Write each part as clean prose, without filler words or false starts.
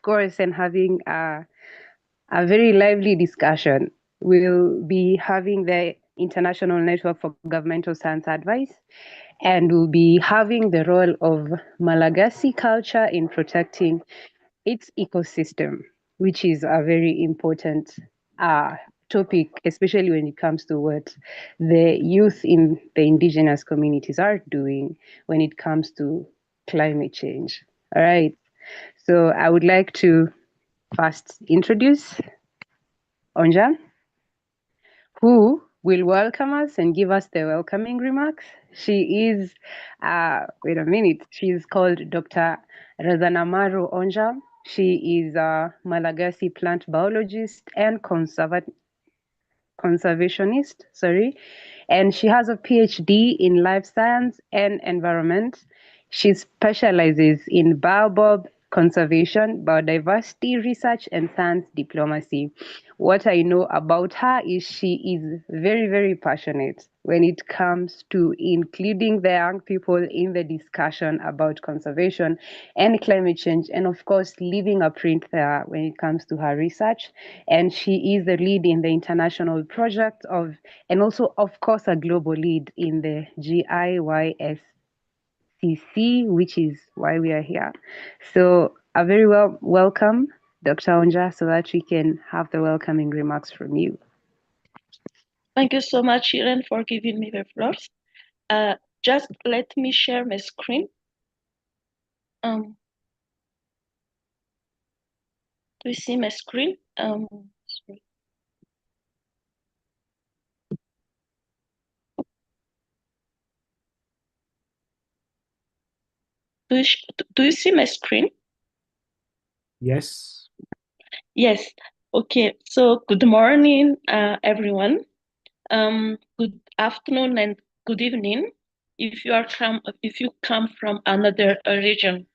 discourse and having a very lively discussion. We'll be having the International Network for Governmental Science Advice, and we'll be having the role of Malagasy culture in protecting its ecosystem, which is a very important topic, especially when it comes to what the youth in the indigenous communities are doing when it comes to climate change. All right. So I would like to first introduce Onja, who will welcome us and give us the welcoming remarks. She is, wait a minute, she is called Dr. Razanamaru Onja. She is a Malagasy plant biologist and conservationist, and she has a PhD in life science and environment. She specializes in baobab conservation, biodiversity research, and science diplomacy. What I know about her is she is very, very passionate when it comes to including the young people in the discussion about conservation and climate change, and of course, leaving a print there when it comes to her research. And she is the lead in the international project of, and also, of course, a global lead in the GIYSCC, which is why we are here. So, a very welcome, Dr. Onja, so that we can have the welcoming remarks from you. Thank you so much, Irene, for giving me the floor. Just let me share my screen. Do you see my screen? Sorry. Do you see my screen? Yes. Yes. Okay. So good morning, everyone. Good afternoon and good evening if you come from another region.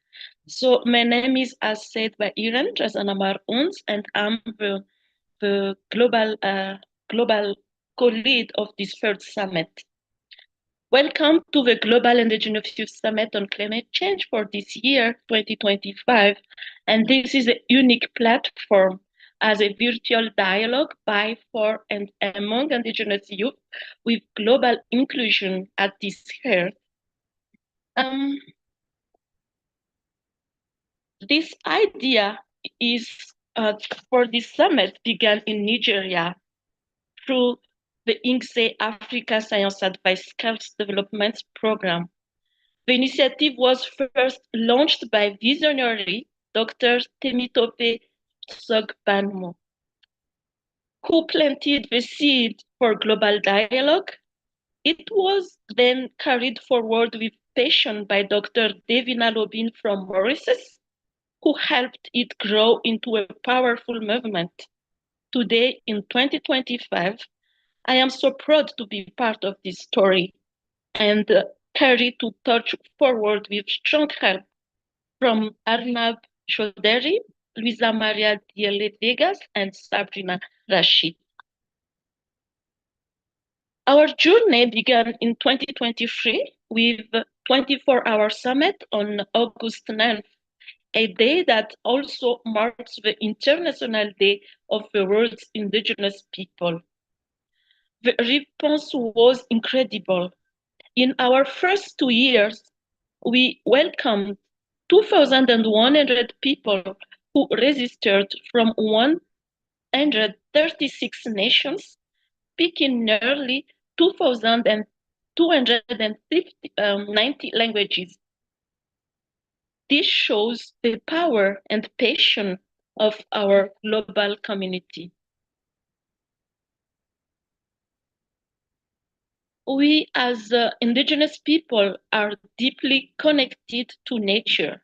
So my name is, as said by Irene, Razanamar Uns, and I'm the global co-lead of this third summit. Welcome to the Global Indigenous Youth Summit on Climate Change for this year, 2025. And this is a unique platform as a virtual dialogue by, for, and among Indigenous youth with global inclusion at this heart. This idea is for this summit began in Nigeria through the INCSE Africa Science Advice Skills Development Program. The initiative was first launched by visionary Dr. Temitope Tsogbanmo, who planted the seed for global dialogue. It was then carried forward with passion by Dr. Devina Lobin from Mauritius, who helped it grow into a powerful movement. Today, in 2025, I am so proud to be part of this story and carry to touch forward with strong help from Arnab Chaudhary, Luisa Maria Diele Vegas, and Sabrina Rashid. Our journey began in 2023 with 24-hour summit on August 9th, a day that also marks the International Day of the World's Indigenous People. The response was incredible. In our first 2 years, we welcomed 2,100 people who registered from 136 nations, speaking nearly 2,290 languages. This shows the power and passion of our global community. We as indigenous people are deeply connected to nature.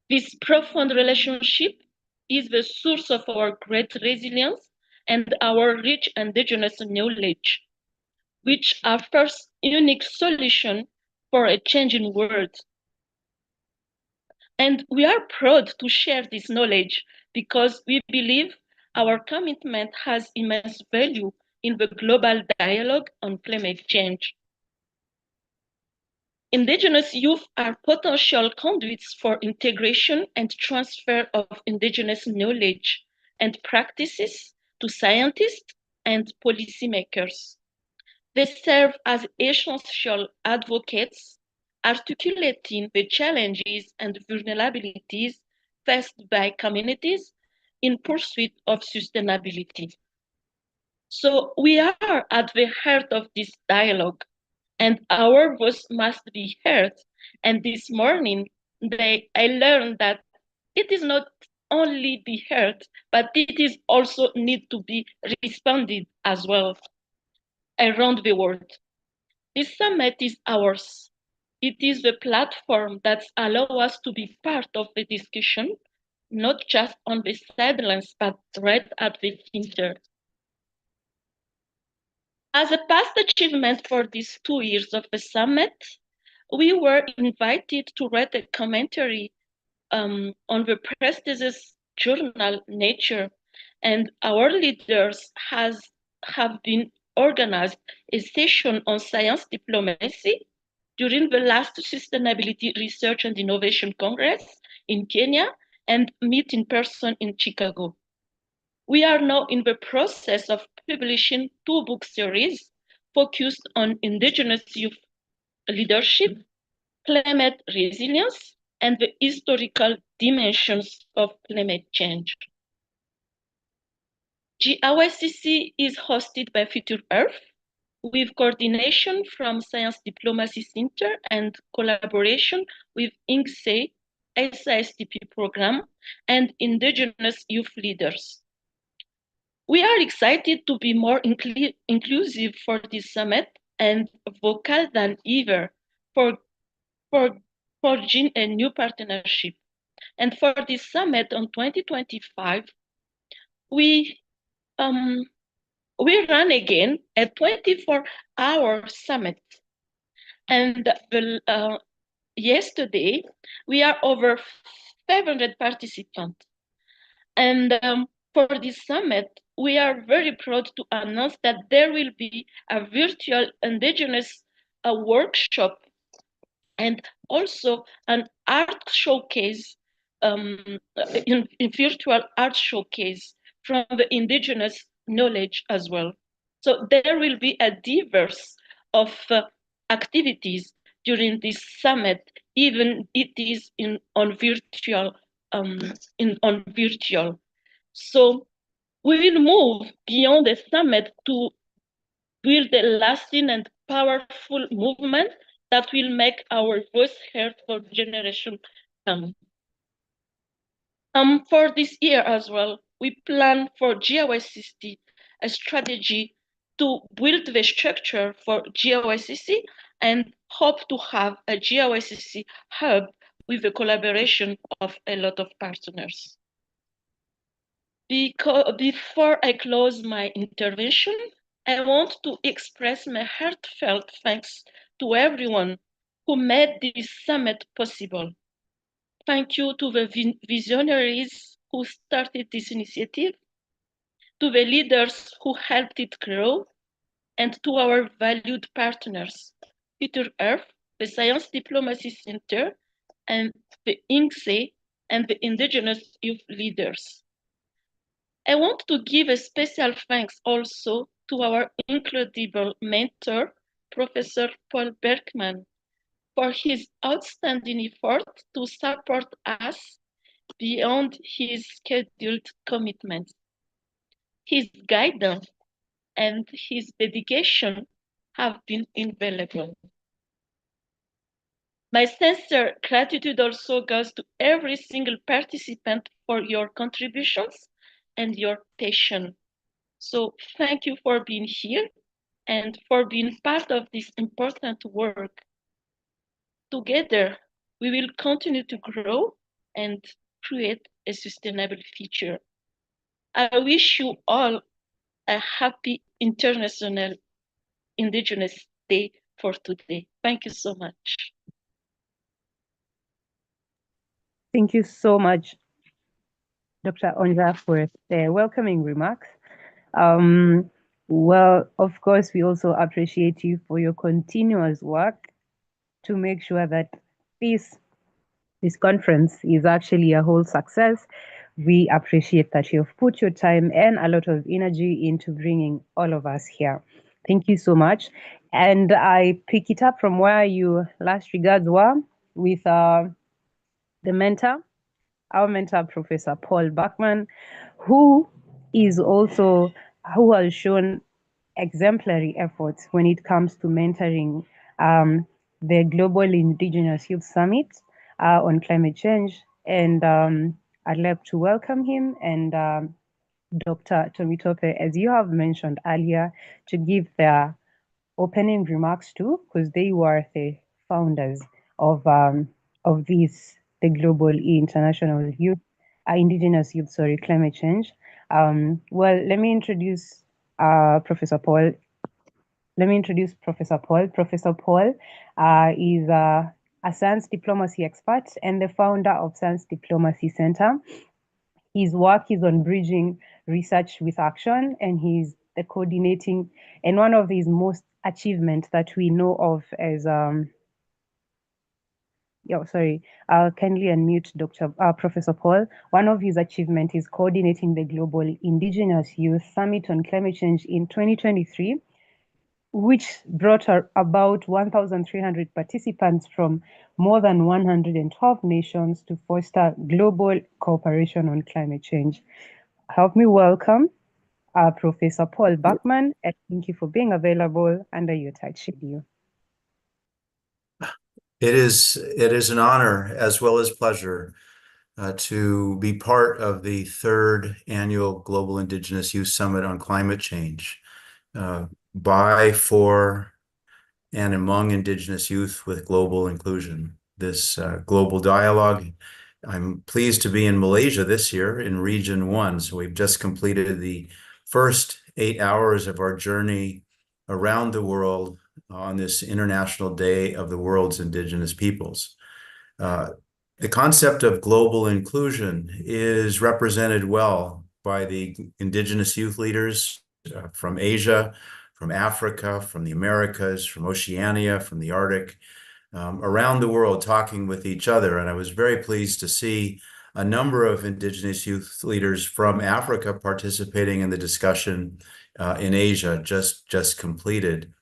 This profound relationship is the source of our great resilience and our rich indigenous knowledge, which offers unique solution for a changing world. And we are proud to share this knowledge because we believe our commitment has immense value in the global dialogue on climate change. Indigenous youth are potential conduits for integration and transfer of indigenous knowledge and practices to scientists and policymakers. They serve as essential advocates, articulating the challenges and vulnerabilities faced by communities in pursuit of sustainability. So we are at the heart of this dialogue, and our voice must be heard. And this morning, I learned that it is not only be heard, but it is also need to be responded as well around the world. This summit is ours. It is the platform that allows us to be part of the discussion, not just on the sidelines, but right at the center. As a past achievement for these 2 years of the summit, we were invited to write a commentary on the prestigious journal Nature, and our leaders have been organized a session on science diplomacy during the last Sustainability Research and Innovation Congress in Kenya and meet in person in Chicago. We are now in the process of publishing 2 book series focused on indigenous youth leadership, climate resilience, and the historical dimensions of climate change. GIYSCC is hosted by Future Earth with coordination from Science Diplomacy Center and collaboration with INCSE, SISTP program, and indigenous youth leaders. We are excited to be more inclusive for this summit and vocal than ever for forging a new partnership. And for this summit on 2025, we run again a 24-hour summit. And yesterday, we are over 500 participants. And for this summit, we are very proud to announce that there will be a virtual indigenous workshop and also an art showcase, in virtual art showcase from the indigenous knowledge as well. So there will be a diverse of activities during this summit, even it is on virtual. So we will move beyond the summit to build a lasting and powerful movement that will make our voice heard for generations come. For this year as well, we plan for GIYSCC a strategy to build the structure for GIYSCC and hope to have a GIYSCC hub with the collaboration of a lot of partners. Before I close my intervention, I want to express my heartfelt thanks to everyone who made this summit possible. Thank you to the visionaries who started this initiative, to the leaders who helped it grow, and to our valued partners, Future Earth, the Science Diplomacy Center, and the INCSE, and the indigenous youth leaders. I want to give a special thanks also to our incredible mentor, Professor Paul Berkman, for his outstanding effort to support us beyond his scheduled commitments. His guidance and his dedication have been invaluable. My sincere gratitude also goes to every single participant for your contributions and your patience. So thank you for being here and for being part of this important work. Together, we will continue to grow and create a sustainable future. I wish you all a happy International Indigenous Day for today. Thank you so much. Thank you so much, Dr. Onja, for the welcoming remarks. Well, of course, we also appreciate you for your continuous work to make sure that this this conference is actually a whole success. We appreciate that you've put your time and a lot of energy into bringing all of us here. Thank you so much. And I pick it up from where you last regards were with the mentor, our mentor, Professor Paul Bachman, who is also who has shown exemplary efforts when it comes to mentoring the Global Indigenous Youth Summit on climate change. And I'd like to welcome him and Dr. Tomitope, as you have mentioned earlier, to give their opening remarks too, because they were the founders of this, the Global International Youth, Indigenous Youth, sorry, climate change. Well, let me introduce Professor Paul. Let me introduce Professor Paul. Professor Paul is a science diplomacy expert and the founder of Science Diplomacy Center. His work is on bridging research with action, and he's the coordinating, and one of his most achievements that we know of as I'll kindly unmute Dr. Professor Paul. One of his achievements is coordinating the Global Indigenous Youth Summit on Climate Change in 2023, which brought about 1,300 participants from more than 112 nations to foster global cooperation on climate change. Help me welcome Professor Paul Bachman, and thank you for being available under your tight schedule. It is an honor as well as pleasure to be part of the third annual Global Indigenous Youth Summit on Climate Change by, for, and among Indigenous youth with global inclusion. This global dialogue, I'm pleased to be in Malaysia this year in Region 1. So we've just completed the first 8 hours of our journey around the world on this International Day of the World's Indigenous Peoples. The concept of global inclusion is represented well by the Indigenous youth leaders from Asia, from Africa, from the Americas, from Oceania, from the Arctic, around the world talking with each other. And I was very pleased to see a number of Indigenous youth leaders from Africa participating in the discussion in Asia just completed.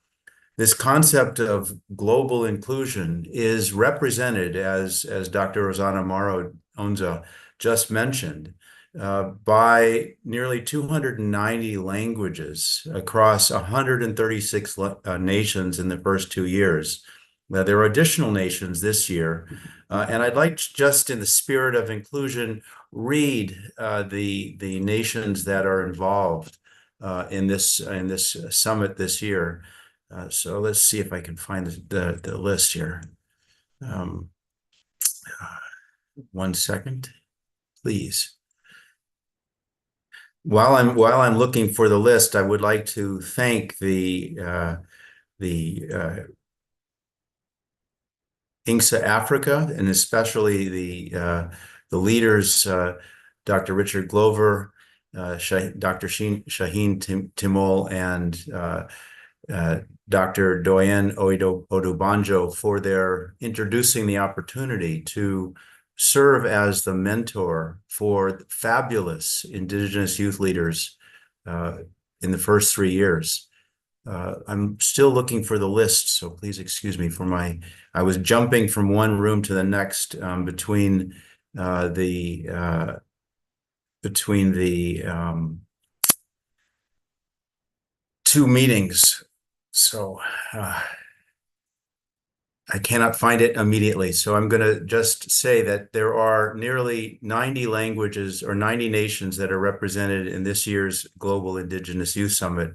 This concept of global inclusion is represented, as Dr. Rosanna Maro Onza just mentioned, by nearly 290 languages across 136 nations in the first 2 years. There are additional nations this year, and I'd like to, just in the spirit of inclusion, read the nations that are involved in this summit this year. So let's see if I can find the list here. 1 second, please. While I'm looking for the list, I would like to thank the GIYSCC Africa, and especially the leaders, Dr. Richard Glover, Dr. Shaheen Timol, and Dr. Doyen Odubanjo, for their introducing the opportunity to serve as the mentor for fabulous Indigenous youth leaders in the first 3 years. I'm still looking for the list, so please excuse me for I was jumping from one room to the next between the two meetings. So I cannot find it immediately. So I'm going to just say that there are nearly 90 languages or 90 nations that are represented in this year's Global Indigenous Youth Summit.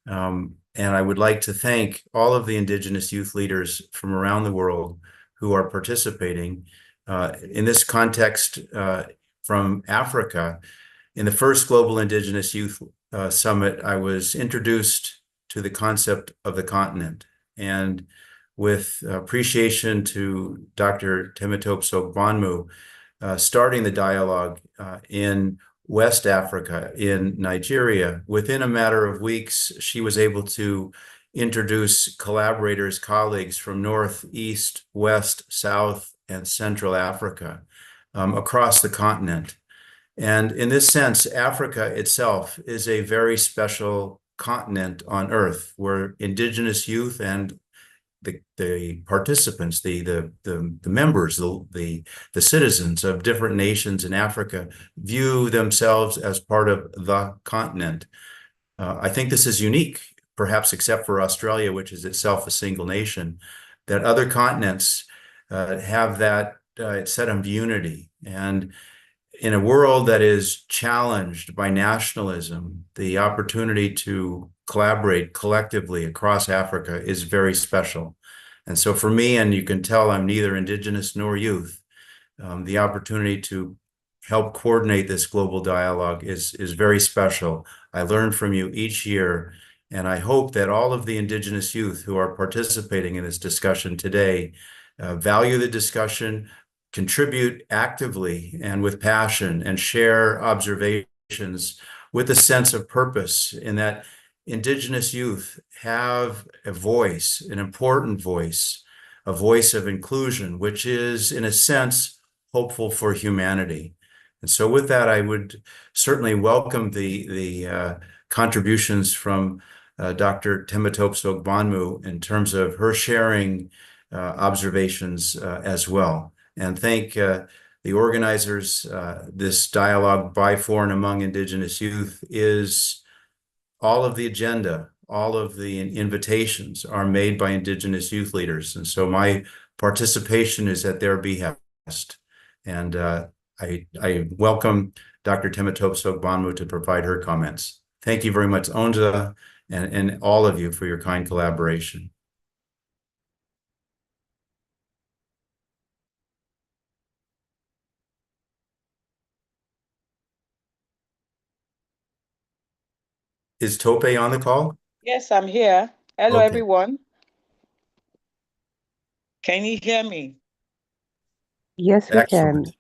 And I would like to thank all of the Indigenous youth leaders from around the world who are participating. In this context, from Africa, in the first Global Indigenous Youth Summit, I was introduced to the concept of the continent. And with appreciation to Dr. Temitope Sogbonmu, starting the dialogue in West Africa, in Nigeria, within a matter of weeks, she was able to introduce collaborators, colleagues from North, East, West, South, and Central Africa across the continent. And in this sense, Africa itself is a very special continent on Earth where indigenous youth and the participants, the members, the citizens of different nations in Africa view themselves as part of the continent. I think this is unique, perhaps except for Australia, which is itself a single nation, that other continents have that set of unity. And in a world that is challenged by nationalism, the opportunity to collaborate collectively across Africa is very special. And so for me, and you can tell I'm neither indigenous nor youth, the opportunity to help coordinate this global dialogue is very special. I learn from you each year, and I hope that all of the indigenous youth who are participating in this discussion today value the discussion, contribute actively and with passion, and share observations with a sense of purpose, in that indigenous youth have a voice, an important voice, a voice of inclusion, which is, in a sense, hopeful for humanity. And so with that, I would certainly welcome the contributions from Dr. Temitope Sogbonmu in terms of her sharing observations as well. And thank the organizers. This dialogue by, for, and among Indigenous youth is all of the agenda, all of the invitations are made by Indigenous youth leaders. And so my participation is at their behest. And I welcome Dr. Temitope Sogbonmu to provide her comments. Thank you very much, Onja, and all of you for your kind collaboration. Is Tope on the call? Yes, I'm here. Hello, Okay. everyone. Can you hear me? Yes, we Excellent. can.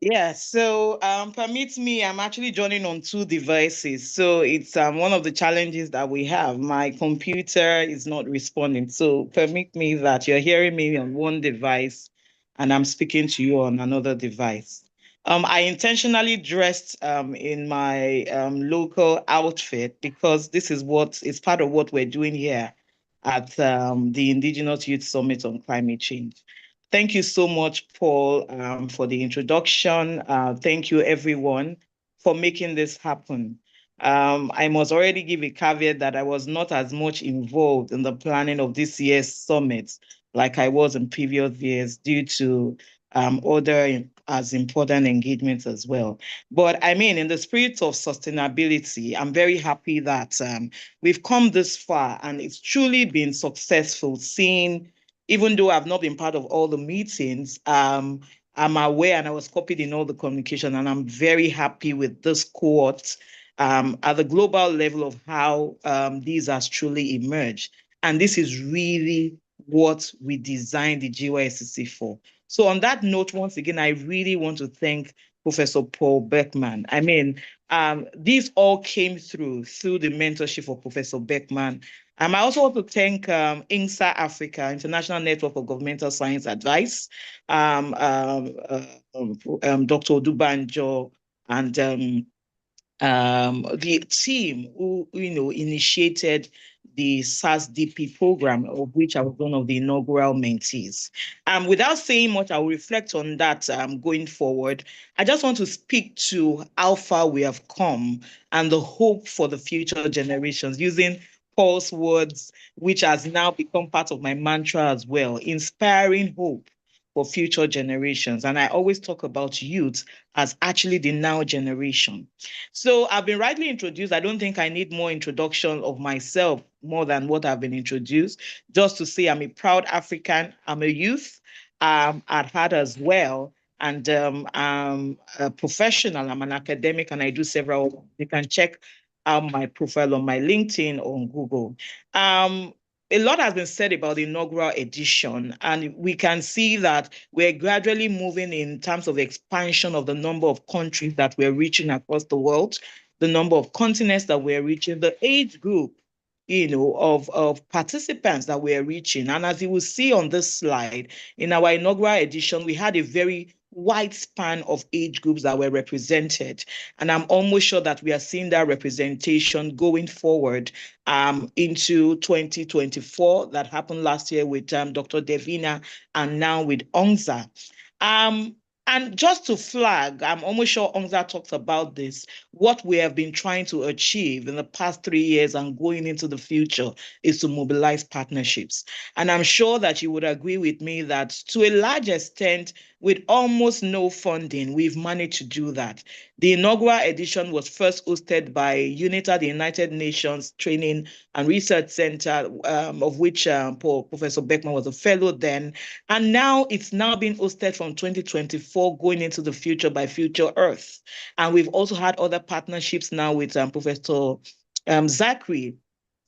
Yeah, so permit me, I'm actually joining on two devices. So it's one of the challenges that we have. My computer is not responding. So permit me that you're hearing me on one device and I'm speaking to you on another device. I intentionally dressed in my local outfit because this is what is part of what we're doing here at the Indigenous Youth Summit on Climate Change. Thank you so much, Paul, for the introduction. Thank you, everyone, for making this happen. I must already give a caveat that I was not as much involved in the planning of this year's summit like I was in previous years due to other as important engagements as well. But I mean, in the spirit of sustainability, I'm very happy that we've come this far and it's truly been successful seeing, even though I've not been part of all the meetings, I'm aware and I was copied in all the communication, and I'm very happy with this cohort at the global level of how these has truly emerged. And this is really what we designed the GIYSCC for. So on that note, once again, I really want to thank Professor Paul Beckman. I mean, these all came through the mentorship of Professor Beckman. I also want to thank INSA Africa, International Network for Governmental Science Advice, Dr. Odubanjo, and the team who initiated the SARS-DP program, of which I was one of the inaugural mentees. Without saying much, I'll reflect on that going forward. I just want to speak to how far we have come and the hope for the future generations, using Paul's words, which has now become part of my mantra as well, inspiring hope for future generations. And I always talk about youth as actually the now generation. So I've been rightly introduced. I don't think I need more introduction of myself more than what I've been introduced. Just to say I'm a proud African, I'm a youth at heart as well. And I'm a professional, I'm an academic, and I do several. You can check out my profile on my LinkedIn or on Google. A lot has been said about the inaugural edition, and we can see that we're gradually moving in terms of expansion of the number of countries that we're reaching across the world, the number of continents that we're reaching, the age group of participants that we're reaching. And as you will see on this slide, in our inaugural edition, we had a very wide span of age groups that were represented. And I'm almost sure that we are seeing that representation going forward into 2024 that happened last year with Dr. Devina and now with Ongza. And just to flag, I'm almost sure Ongza talked about this, what we have been trying to achieve in the past 3 years and going into the future is to mobilize partnerships. And I'm sure that you would agree with me that to a large extent, with almost no funding, we've managed to do that. The inaugural edition was first hosted by UNITA, the United Nations Training and Research Center, of which Professor Beckman was a fellow then. And now it's now being hosted from 2024 going into the future by Future Earth. And we've also had other partnerships now with Professor Zachary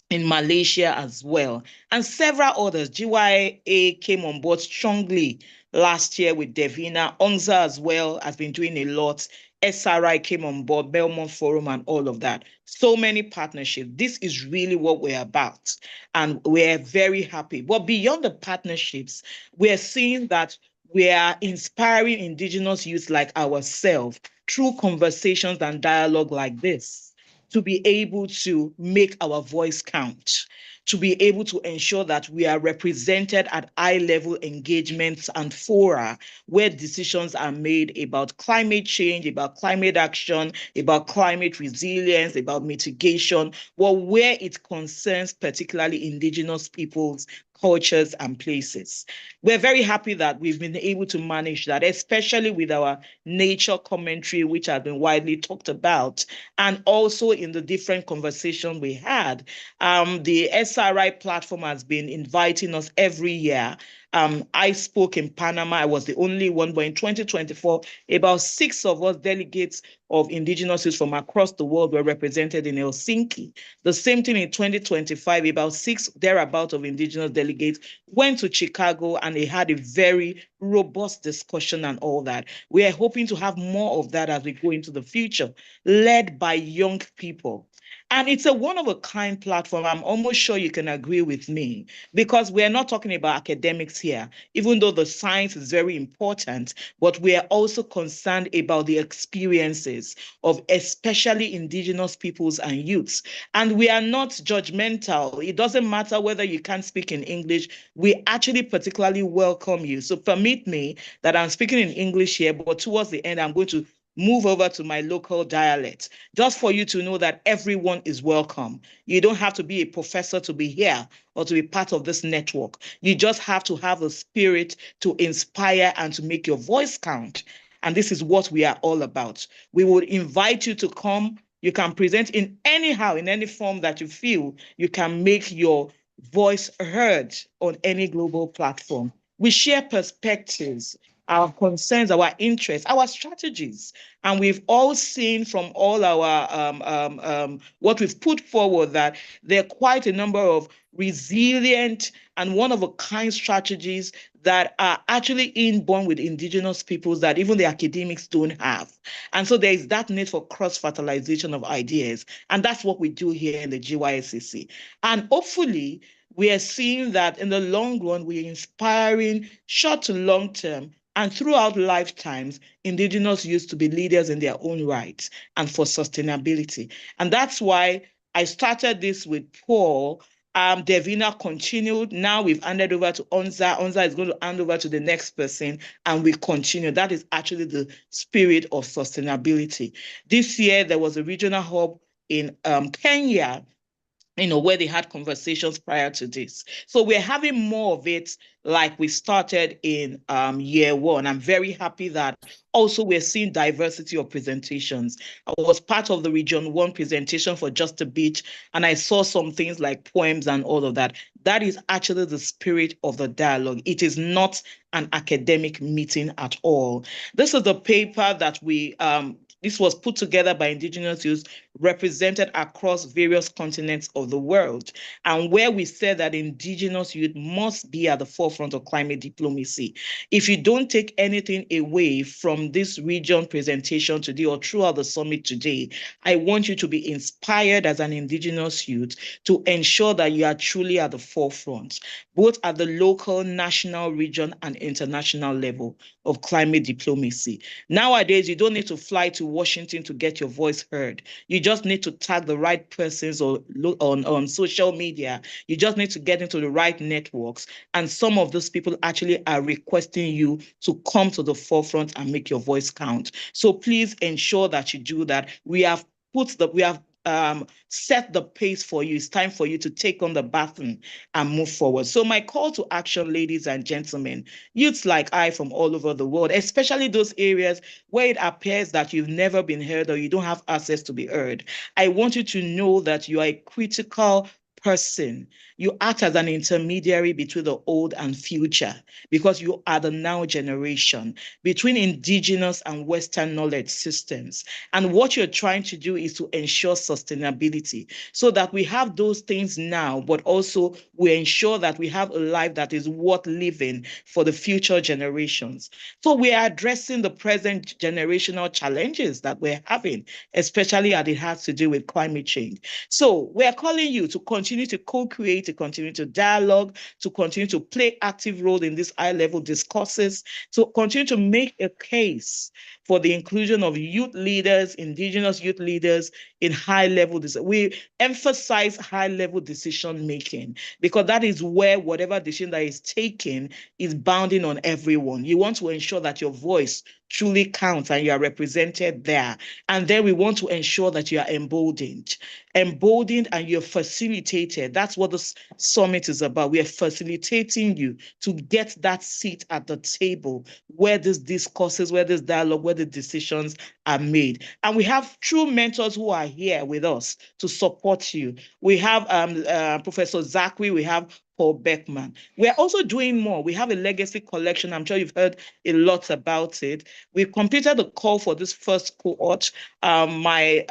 in Malaysia as well, and several others. GYA came on board strongly last year with Devina. Ongza as well has been doing a lot. SRI came on board, Belmont Forum and all of that. So many partnerships. This is really what we're about. And we're very happy. But beyond the partnerships, we're seeing that we are inspiring indigenous youth like ourselves through conversations and dialogue like this to be able to make our voice count, to be able to ensure that we are represented at high-level engagements and fora where decisions are made about climate change, about climate action, about climate resilience, about mitigation, well, where it concerns particularly indigenous peoples, cultures, and places. We're very happy that we've been able to manage that, especially with our nature commentary, which has been widely talked about, and also in the different conversations we had. The SRI platform has been inviting us every year. I spoke in Panama. I was the only one, but in 2024, about 6 of us delegates of indigenous youth from across the world were represented in Helsinki. The same thing in 2025, about 6 thereabout of indigenous delegates went to Chicago and they had a very robust discussion and all that. We are hoping to have more of that as we go into the future, led by young people. And it's a one-of-a-kind platform. I'm almost sure you can agree with me, because we're not talking about academics here, even though the science is very important, but we are also concerned about the experiences of especially indigenous peoples and youths. And we are not judgmental. It doesn't matter whether you can't speak in English. We actually particularly welcome you. So permit me that I'm speaking in English here, but towards the end, I'm going to move over to my local dialect, just for you to know that everyone is welcome. You don't have to be a professor to be here or to be part of this network. You just have to have the spirit to inspire and to make your voice count. And this is what we are all about. We would invite you to come. You can present in any form that you feel you can make your voice heard on any global platform. We share perspectives, our concerns, our interests, our strategies. And we've all seen from all our what we've put forward that there are quite a number of resilient and one-of-a-kind strategies that are actually inborn with indigenous peoples that even the academics don't have. And so there is that need for cross-fertilization of ideas. And that's what we do here in the GIYSCC. And hopefully, we are seeing that in the long run, we're inspiring short to long term and throughout lifetimes, indigenous youth to be leaders in their own rights and for sustainability. And that's why I started this with Paul. Devina continued. Now we've handed over to Ongza. Ongza is going to hand over to the next person, and we continue. That is actually the spirit of sustainability. This year, there was a regional hub in Kenya, where they had conversations prior to this. So we're having more of it like we started in year 1. I'm very happy that also we're seeing diversity of presentations. I was part of the Region 1 presentation for Just a Beach, and I saw some things like poems and all of that. That is actually the spirit of the dialogue. It is not an academic meeting at all. This is the paper that we This was put together by indigenous youth represented across various continents of the world, and where we said that indigenous youth must be at the forefront of climate diplomacy. If you don't take anything away from this region presentation today or throughout the summit today, I want you to be inspired as an indigenous youth to ensure that you are truly at the forefront, both at the local, national, region, and international level of climate diplomacy. Nowadays, you don't need to fly to Washington to get your voice heard. You just need to tag the right persons or look on social media. You just need to get into the right networks. And some of those people actually are requesting you to come to the forefront and make your voice count. So please ensure that you do that. We have set the pace for you. It's time for you to take on the baton and move forward. So my call to action, ladies and gentlemen, youths like I from all over the world, especially those areas where it appears that you've never been heard or you don't have access to be heard. I want you to know that you are a critical person. You act as an intermediary between the old and future because you are the now generation between indigenous and Western knowledge systems. And what you're trying to do is to ensure sustainability so that we have those things now, but also we ensure that we have a life that is worth living for the future generations. So we are addressing the present generational challenges that we're having, especially as it has to do with climate change. So we're calling you to continue to co-create, to continue to dialogue, to continue to play active role in these high-level discourses, to continue to make a case for the inclusion of youth leaders, indigenous youth leaders in high-level. We emphasize high-level decision-making because that is where whatever decision that is taken is bounding on everyone. You want to ensure that your voice truly counts and you are represented there. And then we want to ensure that you are emboldened and you're facilitated. That's what this summit is about. We are facilitating you to get that seat at the table where these discourses, where this dialogue, where the decisions are made. And we have true mentors who are here with us to support you. We have Professor Zachary, we have Paul Beckman. We're also doing more. We have a legacy collection. I'm sure you've heard a lot about it. We've completed the call for this first cohort. My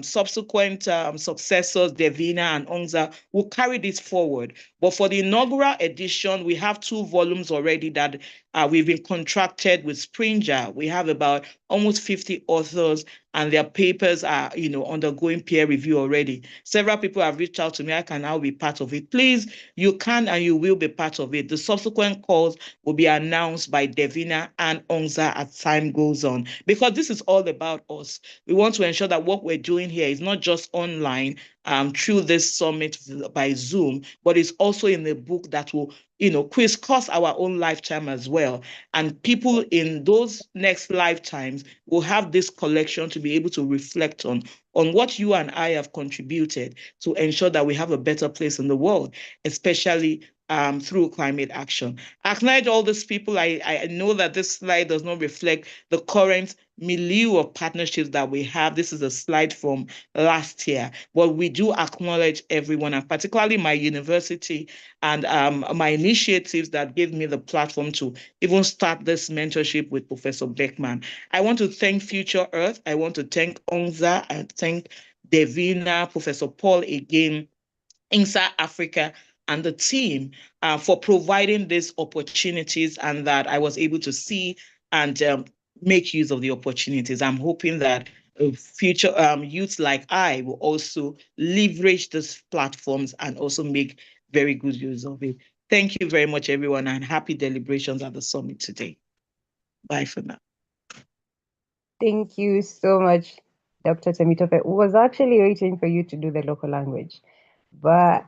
subsequent successors, Devina and Ongza, will carry this forward. But for the inaugural edition, we have 2 volumes already that we've been contracted with Springer. We have about almost 50 authors, and their papers are, undergoing peer review already. Several people have reached out to me. I can now be part of it. Please, you can and you will be part of it. The subsequent calls will be announced by Devina and Ongza as time goes on, because this is all about us. We want to ensure that what we're doing here is not just online through this summit by Zoom, but it's also in a book that will crisscross our own lifetime as well. And people in those next lifetimes will have this collection to be able to reflect on what you and I have contributed to ensure that we have a better place in the world, especially through climate action. I acknowledge all these people. I know that this slide does not reflect the current milieu of partnerships that we have. This is a slide from last year, but we do acknowledge everyone, and particularly my university and my initiatives that gave me the platform to even start this mentorship with Professor Beckman. I want to thank Future Earth. I want to thank Ongza. I thank Devina, Professor Paul again, Inside Africa, and the team for providing these opportunities, and that I was able to see and make use of the opportunities. I'm hoping that future youths like I will also leverage these platforms and also make very good use of it. Thank you very much, everyone, and happy deliberations at the summit today. Bye for now. Thank you so much, Dr. Temitope. Was actually waiting for you to do the local language, but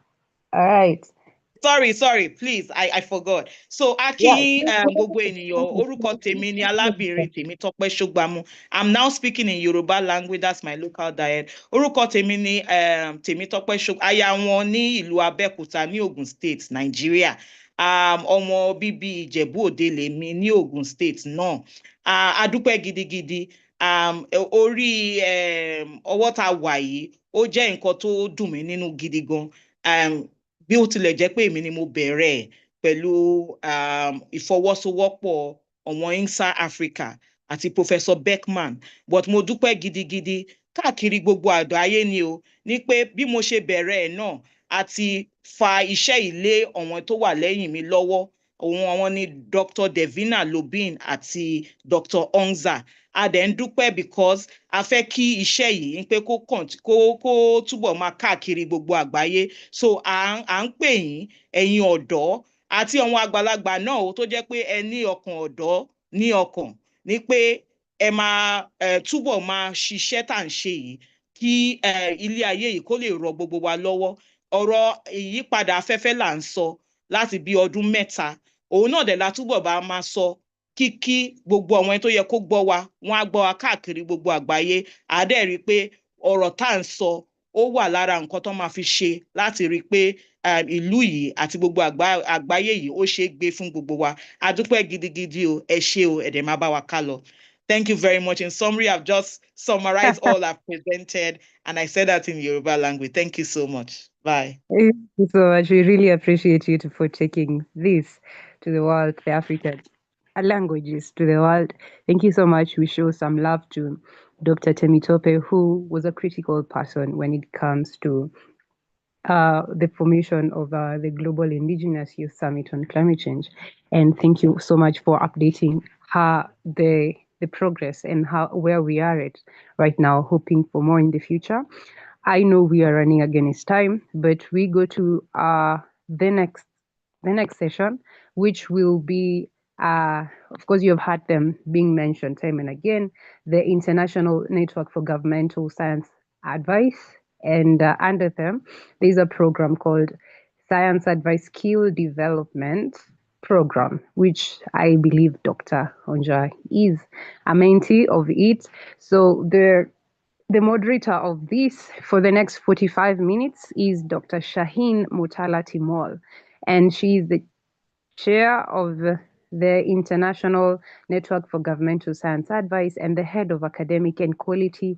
all right. Sorry, please, I forgot. So Aki gbogbo ènìyàn, orúkọ tèmi ni alábìnrin Temitope Shogbamu. I'm now speaking in Yoruba language, that's my local diet. Orúkọ tèmi ni Temitope Shogbamu. Aya wọn ní ìlú Abẹ́òkúta ní Ogun State, Nigeria. Ọmọ bíbí Ìjẹ̀bú Òde lèmi ní Ogun State náà. A dúpẹ́ gidigidi. Orí ọwọ́ tá wà yìí, ó jẹ́ nǹkan tó dùn mí nínú gidi gan. Bí ó tilẹ̀ jẹ́ pé èmi ni mo bẹ̀rẹ̀ pẹ̀lú ìfọwọ́sowọ́pọ̀ ọ̀wọ́n Inside Africa àti Professor Beckman, but mo dúpẹ́ gidigidi káàkiri gbogbo àgbáyé ni o, ní pé bí mo ṣe bẹ̀rẹ̀ ẹ̀ náà àti fa iṣẹ́ ilé àwọn tó wà lẹ́yìn mi lọ́wọ́, àwọn ni Dr. Devina Lobin àti Dr. Onza. A dẹ̀ ń dúpẹ́ because a fẹ́ kí iṣẹ́ yìí pé kó túbọ̀ máa káàkiri gbogbo àgbáyé. So à ń pè yín ẹ̀yin ọ̀dọ́ àti àwọn àgbàlagbà náà o, tó jẹ́ pé ẹ ní ọkàn ọ̀dọ́ ní ọkàn, ní pé ẹ máa túbọ̀ máa ṣiṣẹ́ tá à ń ṣe yìí kí ilé ayé yìí kó lè rọ gbogbo wa lọ́wọ́. Ọ̀rọ̀ ìyípadà afẹ́fẹ́ là ń sọ láti bí ọdún 3, òun náà dẹ̀ la túbọ̀ bá máa sọ kíkí gbogbo àwọn ẹni tó yẹ kó gbọ́ wa, wọ́n á gbọ́ wa káàkiri gbogbo àgbáyé. A dẹ̀ rí i pé ọ̀rọ̀ tá à ń sọ ó wà lára nǹkan tó máa fi ṣe láti rí i pé ìlú yìí àti gbogbo àgbáyé yìí ó ṣe é gbé fún gbogbo wa. A dúpẹ́ gidigidi o, ẹ ṣé o, ẹ dẹ̀ máa bá wa ká lọ. Thank you very much. In summary, I've just summarized all I've presented, and I said that in Yoruba language. Thank you so much. Bye. Thank you so much. We really appreciate you for taking this to the world, the African languages to the world. Thank you so much. We show some love to Dr. Temitope, who was a critical person when it comes to the formation of the Global Indigenous Youth Summit on Climate Change. And thank you so much for updating the progress and where we are at right now, hoping for more in the future. I know we are running against time, but we go to the next session, which will be, of course, you have heard them being mentioned time and again, the International Network for Governmental Science Advice. And under them, there's a program called Science Advice Skill Development Program, which I believe Dr. Onja is a mentee of it. So the moderator of this for the next 45 minutes is Dr. Shaheen Mutala Timol, and she is the chair of the International Network for Governmental Science Advice and the head of academic and quality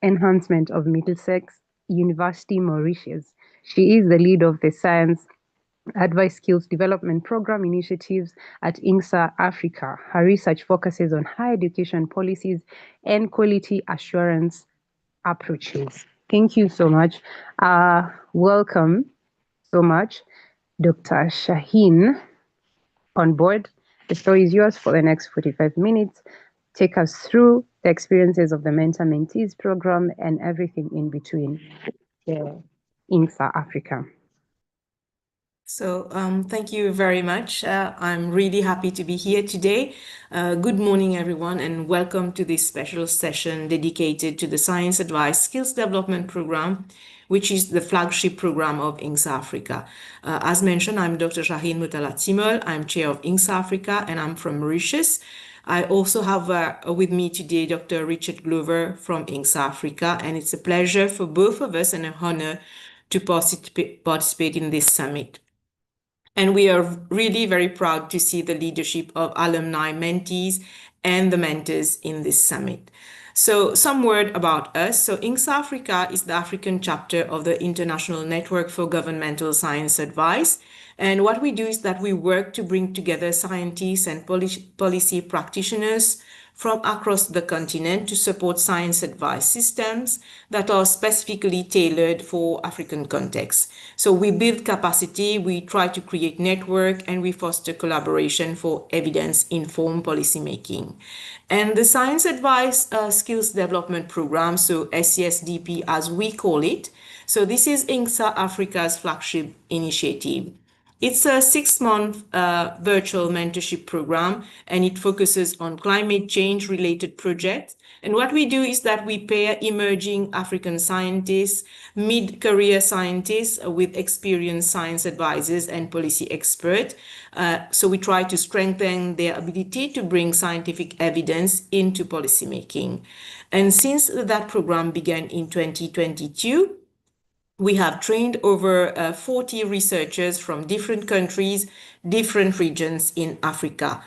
enhancement of Middlesex University, Mauritius. She is the lead of the Science Advice Skills Development Program initiatives at GIYSCC Africa. Her research focuses on higher education policies and quality assurance approaches. Thank you so much. Welcome so much, Dr. Shaheen, on board. The floor is yours for the next 45 minutes. Take us through the experiences of the Mentor Mentees program and everything in between the GIYSCC Africa. So thank you very much. I'm really happy to be here today. Good morning, everyone, and welcome to this special session dedicated to the Science Advice Skills Development Program, which is the flagship program of GIYSCC Africa. As mentioned, I'm Dr. Shaheen Mutala Timol. I'm chair of GIYSCC Africa, and I'm from Mauritius. I also have with me today Dr. Richard Glover from GIYSCC Africa, and it's a pleasure for both of us and an honor to participate in this summit. And we are really very proud to see the leadership of alumni, mentees, and the mentors in this summit. So some word about us. So GIYSCC Africa is the African chapter of the International Network for Governmental Science Advice. And what we do is that we work to bring together scientists and policy practitioners from across the continent to support science advice systems that are specifically tailored for African contexts. So we build capacity, we try to create network, and we foster collaboration for evidence-informed policymaking. And the Science Advice Skills Development Program, so SCSDP as we call it, so this is GIYSCC Africa's flagship initiative. It's a 6-month virtual mentorship program, and it focuses on climate change related projects. And what we do is that we pair emerging African scientists, mid-career scientists with experienced science advisors and policy experts. So we try to strengthen their ability to bring scientific evidence into policymaking. And since that program began in 2022, we have trained over 40 researchers from different countries, different regions in Africa.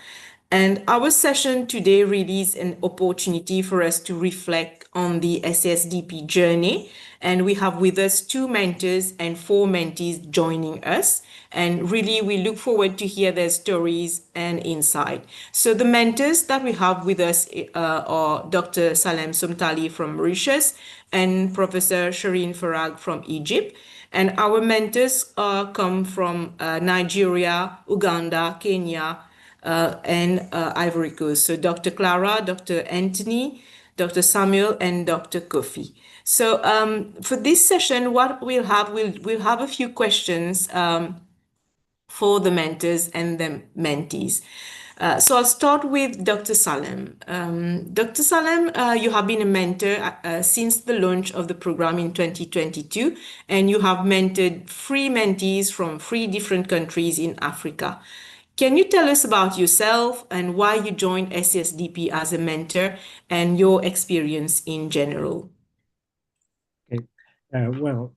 And our session today really is an opportunity for us to reflect on the SASDP journey. And we have with us 2 mentors and 4 mentees joining us. And really, we look forward to hear their stories and insight. So the mentors that we have with us are Dr. Salem Somtali from Mauritius and Professor Shireen Farag from Egypt. And our mentors come from Nigeria, Uganda, Kenya, and Ivory Coast. So Dr. Clara, Dr. Anthony, Dr. Samuel, and Dr. Kofi. So for this session, what we'll have a few questions for the mentors and the mentees. So I'll start with Dr. Salem. Dr. Salem, you have been a mentor since the launch of the program in 2022, and you have mentored 3 mentees from 3 different countries in Africa. Can you tell us about yourself and why you joined SASDP as a mentor and your experience in general? Okay. Hello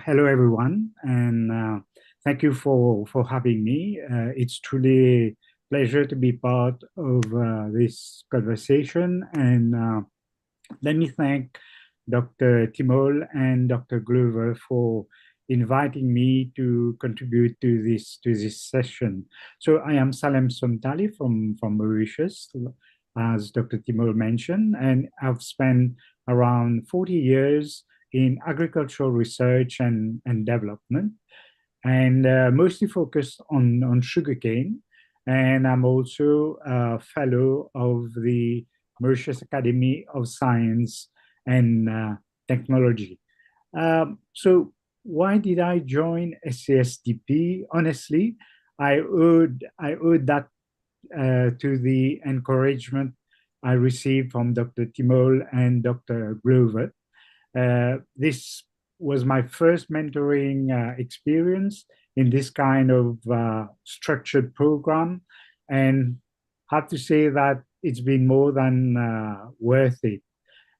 everyone, and thank you for having me. It's truly a pleasure to be part of this conversation, and let me thank Dr. Timol and Dr. Glover for inviting me to contribute to this session. So I am Salem Somtali from Mauritius, as Dr. Timol mentioned, and I've spent around 40 years in agricultural research and development, and mostly focused on sugarcane. And I'm also a fellow of the Mauritius Academy of Science and Technology. So why did I join SASDP? Honestly, I owed that to the encouragement I received from Dr. Timol and Dr. Glover. This was my first mentoring experience in this kind of structured program, and have to say that it's been more than worth it.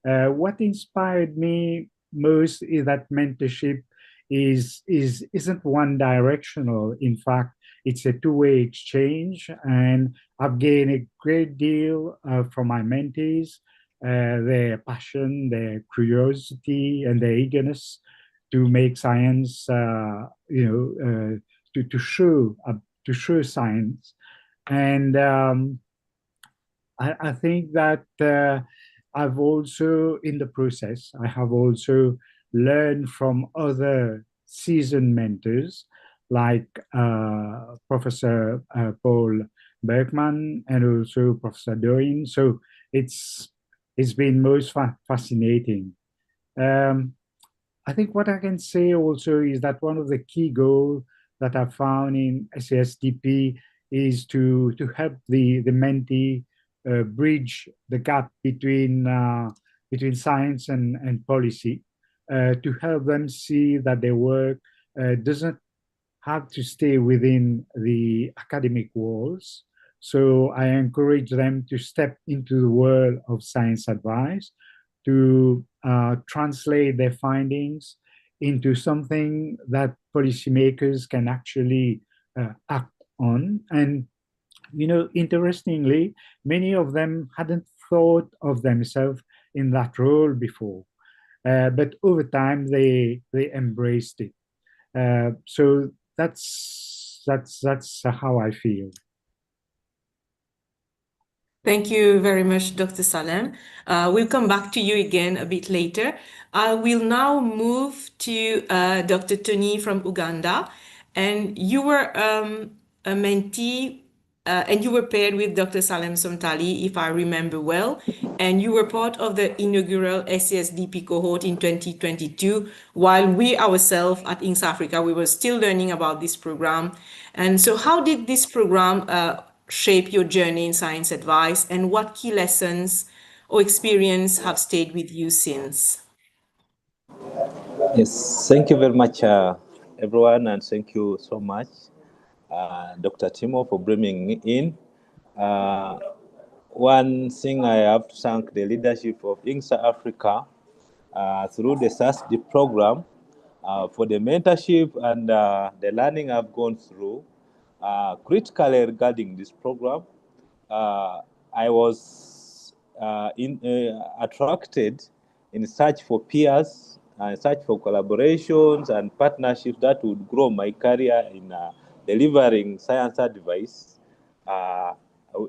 What inspired me most is that mentorship isn't one directional. In fact, it's a two-way exchange, and I've gained a great deal from my mentees, their passion, their curiosity, and their eagerness to make science, to show science. And I think that I've also, in the process, I have also learned from other seasoned mentors like Professor Paul Bergman and also Professor Doyin. So it's been most fascinating. I think what I can say also is that one of the key goals that I found in SASDP is to help the mentee bridge the gap between science and policy, to help them see that their work doesn't have to stay within the academic walls. So I encourage them to step into the world of science advice, to translate their findings into something that policymakers can actually act on. And interestingly, many of them hadn't thought of themselves in that role before, but over time they embraced it. So that's how I feel. Thank you very much, Dr. Salem. We'll come back to you again a bit later. I will now move to Dr. Tony from Uganda. And you were a mentee, and you were paired with Dr. Salem Somtali, if I remember well. And you were part of the inaugural SASDP cohort in 2022, while we ourselves at GIYSCC Africa, we were still learning about this program. And so how did this program shape your journey in science advice, and what key lessons or experience have stayed with you since? Yes, thank you very much, everyone, and thank you so much, Dr. Timo, for bringing me in. One thing I have to thank the leadership of GIYSCC Africa through the SASD program for the mentorship and the learning I've gone through critically regarding this program. I was attracted in search for peers, search for collaborations and partnerships that would grow my career in delivering science advice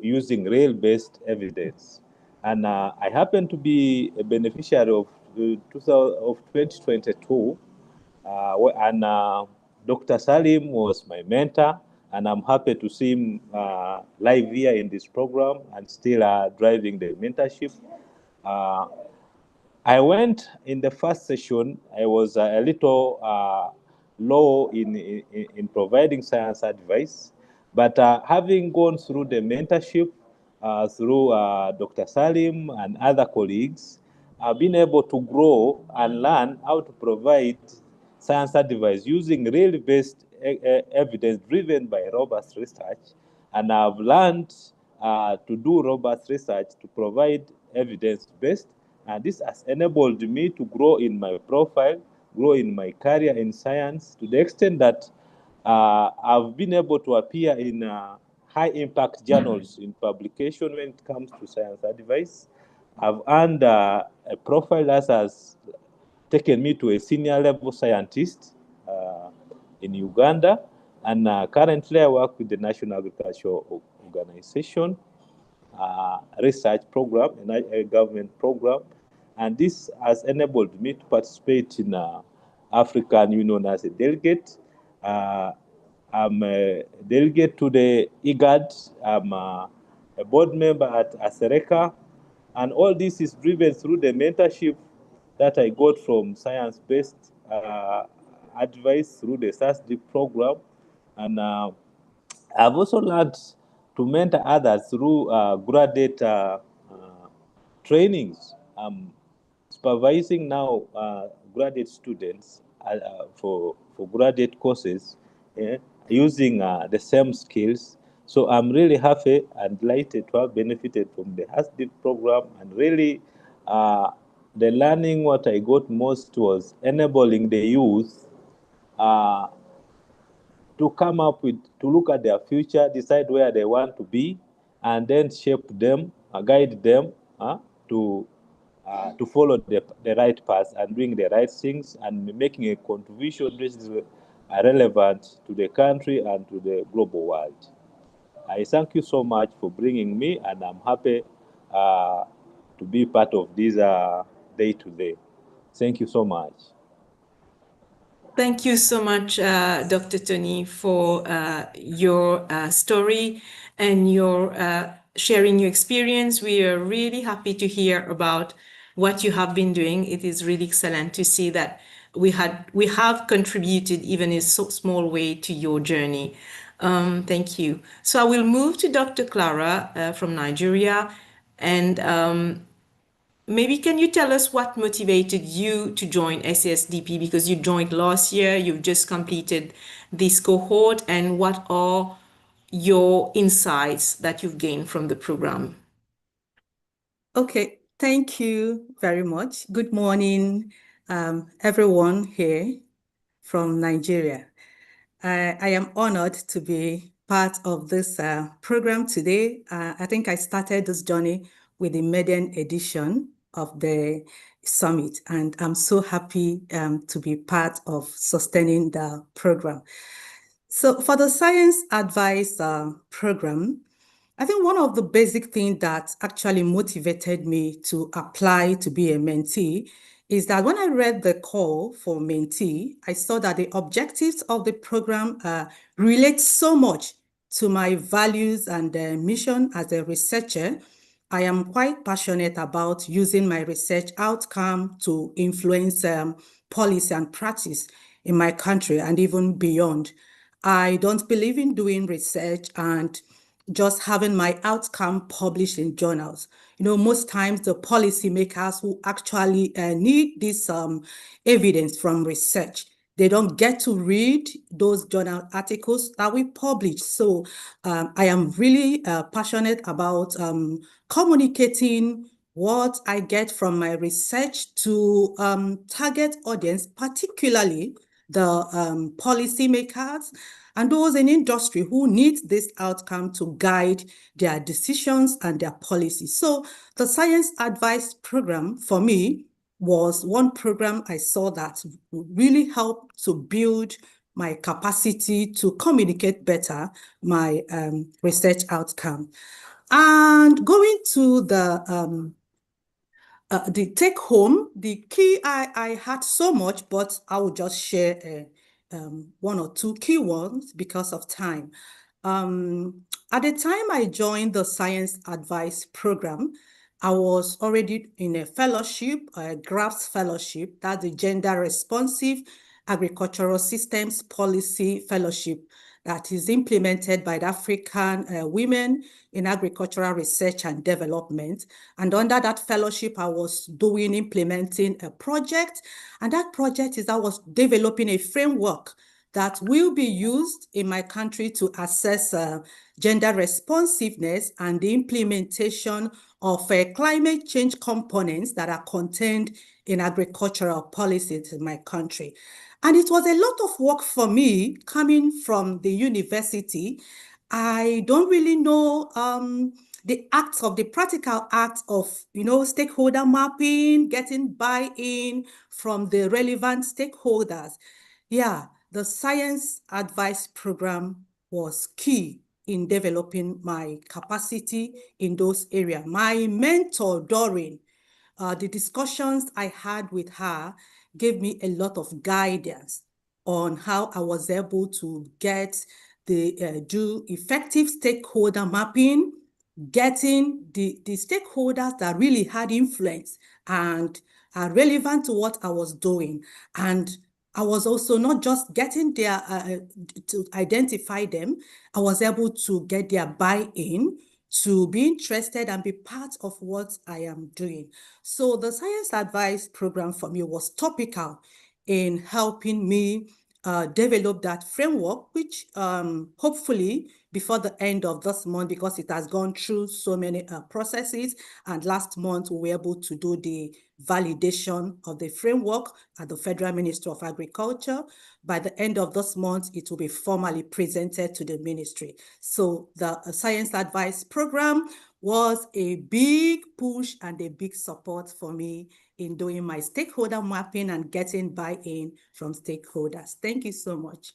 using real-based evidence. And I happen to be a beneficiary of 2022, and Dr. Salim was my mentor, and I'm happy to see him live here in this program and still driving the mentorship. I went in the first session, I was a little low in providing science advice, but having gone through the mentorship through Dr. Salim and other colleagues, I've been able to grow and learn how to provide science advice using really-based evidence driven by robust research. And I've learned to do robust research to provide evidence-based. And this has enabled me to grow in my profile, grow in my career in science to the extent that I've been able to appear in high-impact journals in publication when it comes to science advice. I've earned a profile that has taken me to a senior level scientist in Uganda, and currently I work with the National Agricultural Organization research program, a government program, and this has enabled me to participate in African Union as a delegate. I'm a delegate to the IGAD. I'm a board member at Asereka, and all this is driven through the mentorship that I got from science-based advice through the SASD program. And I've also learned to mentor others through graduate trainings. I'm supervising now graduate students for graduate courses using the same skills. So I'm really happy and delighted to have benefited from the HASDIP program, and really the learning what I got most was enabling the youth to come up with, to look at their future, decide where they want to be, and then shape them, guide them to follow the right path and doing the right things and making a contribution which is relevant to the country and to the global world. I thank you so much for bringing me, and I'm happy to be part of this day-to-day. Thank you so much. Thank you so much, Dr. Tony, for your story and your sharing your experience. We are really happy to hear about what you have been doing. It is really excellent to see that we have contributed even in a so small way to your journey. Thank you. So I will move to Dr. Clara from Nigeria, and maybe can you tell us what motivated you to join SASDP, because you joined last year, you've just completed this cohort, and what are your insights that you've gained from the program? Okay, thank you very much. Good morning, everyone here from Nigeria. I am honored to be part of this program today. I think I started this journey with the maiden edition of the summit, and I'm so happy to be part of sustaining the program. So for the Science Advice program, I think one of the basic things that actually motivated me to apply to be a mentee is that when I read the call for mentee, I saw that the objectives of the program relate so much to my values and mission as a researcher. I am quite passionate about using my research outcome to influence policy and practice in my country and even beyond. I don't believe in doing research and just having my outcome published in journals. You know, most times the policymakers who actually need this evidence from research, they don't get to read those journal articles that we publish. So I am really passionate about communicating what I get from my research to target audience, particularly the policymakers, and those in industry who need this outcome to guide their decisions and their policies. So the Science Advice Program, for me, was one program I saw that really helped to build my capacity to communicate better my research outcome. And going to the take home, the key, I had so much, but I will just share one or two key ones because of time. At the time I joined the Science Advice Program, I was already in a fellowship, a GRAFS fellowship, that's the Gender Responsive Agricultural Systems Policy Fellowship that is implemented by the African Women in Agricultural Research and Development. And under that fellowship, I was implementing a project. And that project is I was developing a framework that will be used in my country to assess gender responsiveness and the implementation of climate change components that are contained in agricultural policies in my country. And it was a lot of work for me coming from the university. I don't really know the practical act of, stakeholder mapping, getting buy-in from the relevant stakeholders. Yeah, the Science Advice Program was key in developing my capacity in those areas. My mentor, Doreen, the discussions I had with her gave me a lot of guidance on how I was able to get do effective stakeholder mapping, getting the stakeholders that really had influence and are relevant to what I was doing. And I was also not just getting their, to identify them, I was able to get their buy-in to be interested and be part of what I am doing. So the Science Advice Program for me was topical in helping me develop that framework, which hopefully before the end of this month, because it has gone through so many processes, and last month we were able to do the validation of the framework at the Federal Ministry of Agriculture. By the end of this month, it will be formally presented to the ministry. So the Science Advice Program was a big push and a big support for me in doing my stakeholder mapping and getting buy-in from stakeholders. Thank you so much.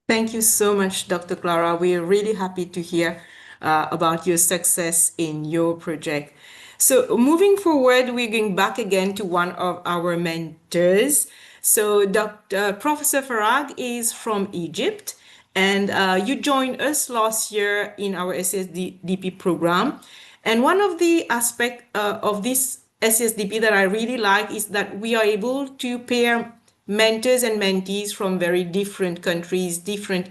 Thank you so much, Dr. Clara. We're really happy to hear about your success in your project. So moving forward, we're going back again to one of our mentors. So Professor Farag is from Egypt, and you joined us last year in our SSDP program. And one of the aspects of this SSDP that I really like is that we are able to pair mentors and mentees from very different countries, different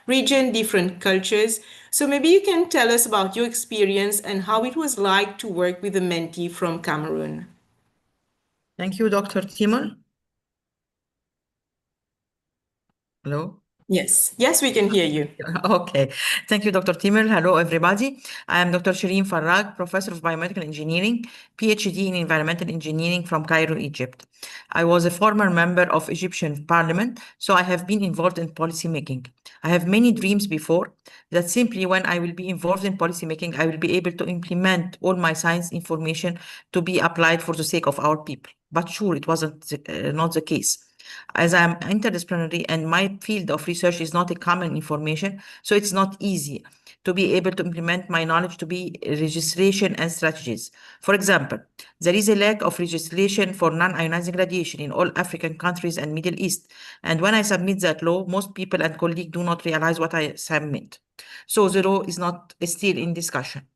region, different cultures. So maybe you can tell us about your experience and how it was like to work with a mentee from Cameroon. Thank you, Dr. Timur. Hello? Yes, we can hear you. Okay. Thank you, Dr. Timur. Hello, everybody. I am Dr. Shireen Farag, Professor of Biomedical Engineering, PhD in Environmental Engineering from Cairo, Egypt. I was a former member of Egyptian Parliament, so I have been involved in policy making. I have many dreams before that simply when I will be involved in policy making, I will be able to implement all my science information to be applied for the sake of our people. But sure, it wasn't not the case. As I'm interdisciplinary and my field of research is not a common information, so it's not easy to be able to implement my knowledge to be registration and strategies. For example, there is a lack of legislation for non-ionizing radiation in all African countries and Middle East. And when I submit that law, most people and colleagues do not realize what I submit. So the law is not still in discussion.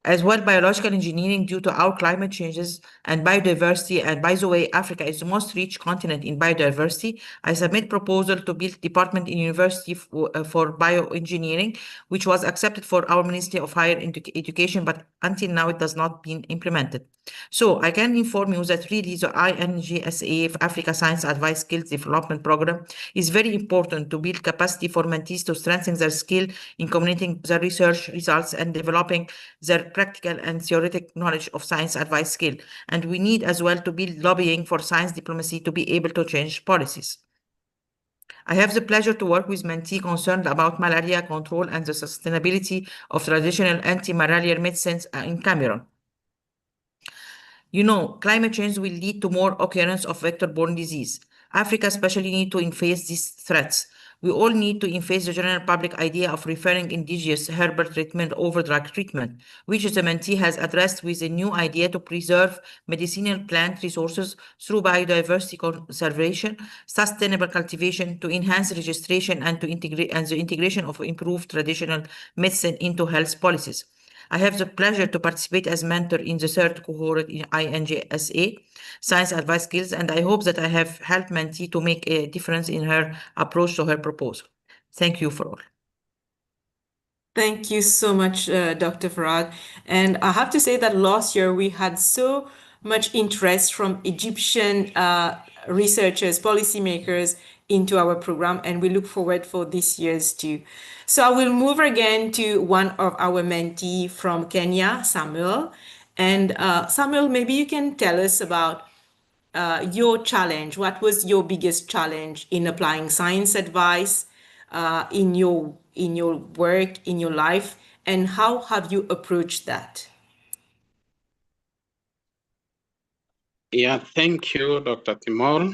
As well, biological engineering due to our climate changes and biodiversity. And by the way, Africa is the most rich continent in biodiversity. I submit proposal to build department in university for bioengineering, which was accepted for our Ministry of Higher Education, but until now it does not been implemented. So I can inform you that really the GIYSCC Africa Science Advice Skills Development Program is very important to build capacity for mentees to strengthen their skill in communicating their research results and developing their practical and theoretic knowledge of science advice skill. And we need as well to build lobbying for science diplomacy to be able to change policies. I have the pleasure to work with mentee concerned about malaria control and the sustainability of traditional anti-malarial medicines in Cameroon. You know, climate change will lead to more occurrence of vector-borne disease. Africa especially need to face these threats. We all need to face the general public idea of referring indigenous herbal treatment over drug treatment, which the mentee has addressed with a new idea to preserve medicinal plant resources through biodiversity conservation, sustainable cultivation, to enhance registration and to integrate the integration of improved traditional medicine into health policies. I have the pleasure to participate as mentor in the third cohort in INGSA, Science Advice Skills, and I hope that I have helped mentee to make a difference in her approach to her proposal. Thank you for all. Thank you so much, Dr. Farag. And I have to say that last year we had so much interest from Egyptian researchers, policymakers into our program, and we look forward for this year's too. So I will move again to one of our mentee from Kenya, Samuel. And Samuel, maybe you can tell us about your challenge. What was your biggest challenge in applying science advice in your work, in your life, and how have you approached that? Yeah, thank you, Dr. Timor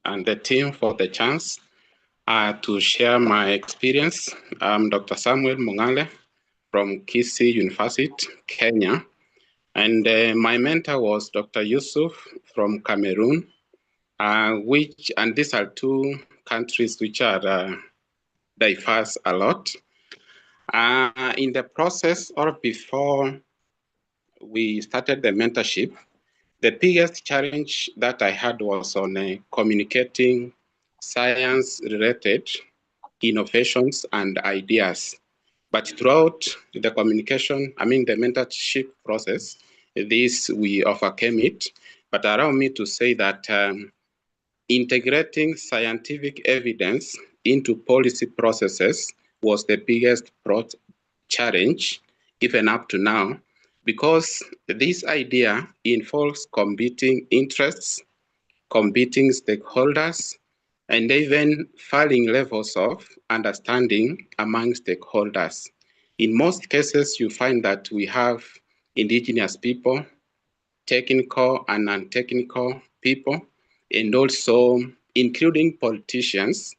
and the team for the chance to share my experience. I'm Dr. Samuel Mungale from GIYSCC University, Kenya. And my mentor was Dr. Yusuf from Cameroon, and these are two countries which are diverse a lot. In the process or before we started the mentorship, the biggest challenge that I had was on communicating science-related innovations and ideas. But throughout the communication, the mentorship process, we overcame it. But allow me to say that integrating scientific evidence into policy processes was the biggest challenge, even up to now, because this idea involves competing interests, competing stakeholders, and even varying levels of understanding among stakeholders. In most cases, you find that we have indigenous people, technical and non-technical people, and also including politicians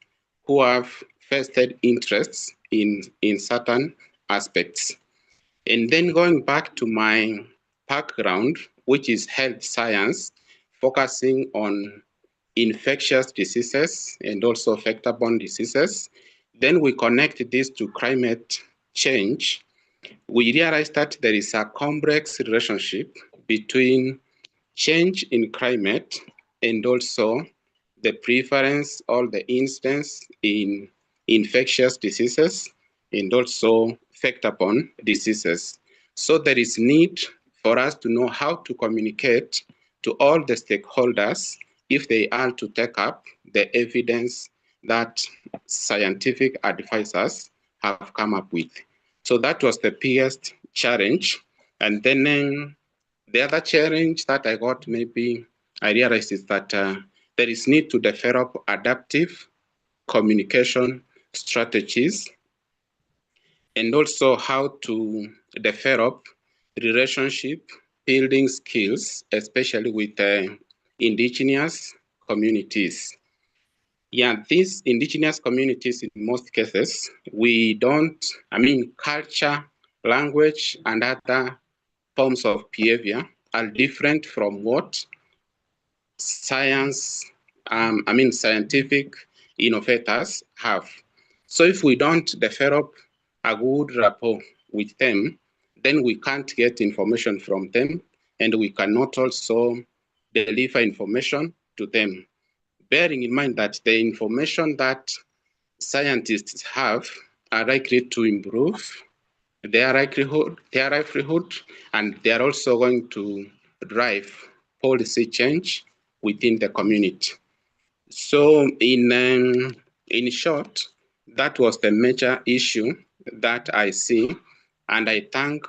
who have vested interests in certain aspects. And then going back to my background, which is health science, focusing on infectious diseases and also vector-borne diseases, then we connect this to climate change. We realized that there is a complex relationship between change in climate and also the prevalence or the incidence in infectious diseases and also vector-borne diseases. So there is need for us to know how to communicate to all the stakeholders if they are to take up the evidence that scientific advisors have come up with. So that was the biggest challenge. And then the other challenge that I got, maybe I realized, is that there is need to develop adaptive communication strategies and also how to develop relationship building skills, especially with indigenous communities. Yeah, these indigenous communities, in most cases, we don't, culture, language, and other forms of behavior are different from what scientific innovators have. So if we don't develop a good rapport with them, then we can't get information from them, and we cannot also deliver information to them. Bearing in mind that the information that scientists have are likely to improve their livelihood, and they are also going to drive policy change within the community. So in short, that was the major issue that I see, and I thank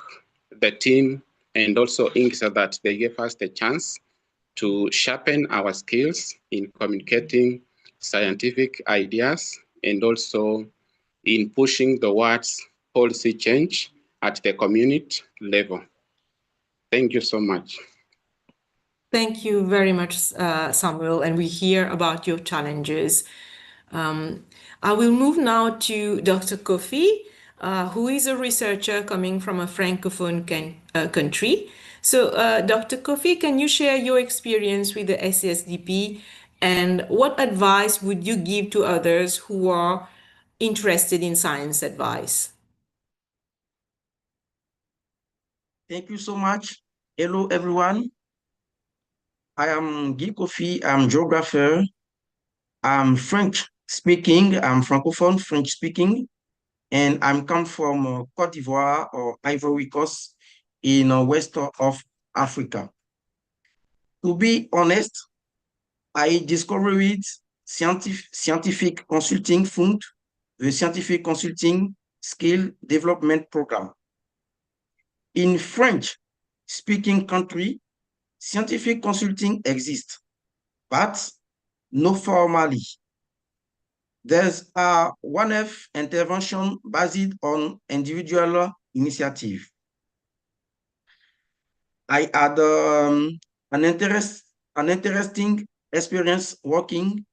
the team and also INGSA that they gave us the chance to sharpen our skills in communicating scientific ideas and also in pushing towards policy change at the community level. Thank you so much. Thank you very much, Samuel, and we hear about your challenges. I will move now to Dr. Kofi, who is a researcher coming from a Francophone country. So, Dr. Kofi, can you share your experience with the SCSDP and what advice would you give to others who are interested in science advice? Thank you so much. Hello, everyone. I am Guy Kofi. I'm geographer. I'm French speaking. I'm Francophone French speaking. And I'm come from Cote d'Ivoire or Ivory Coast in west of Africa. To be honest, I discovered scientific consulting fund, the scientific consulting skill development program. In French speaking country, scientific consulting exists, but no formally. There's a one-off intervention based on individual initiative. I had an interesting experience working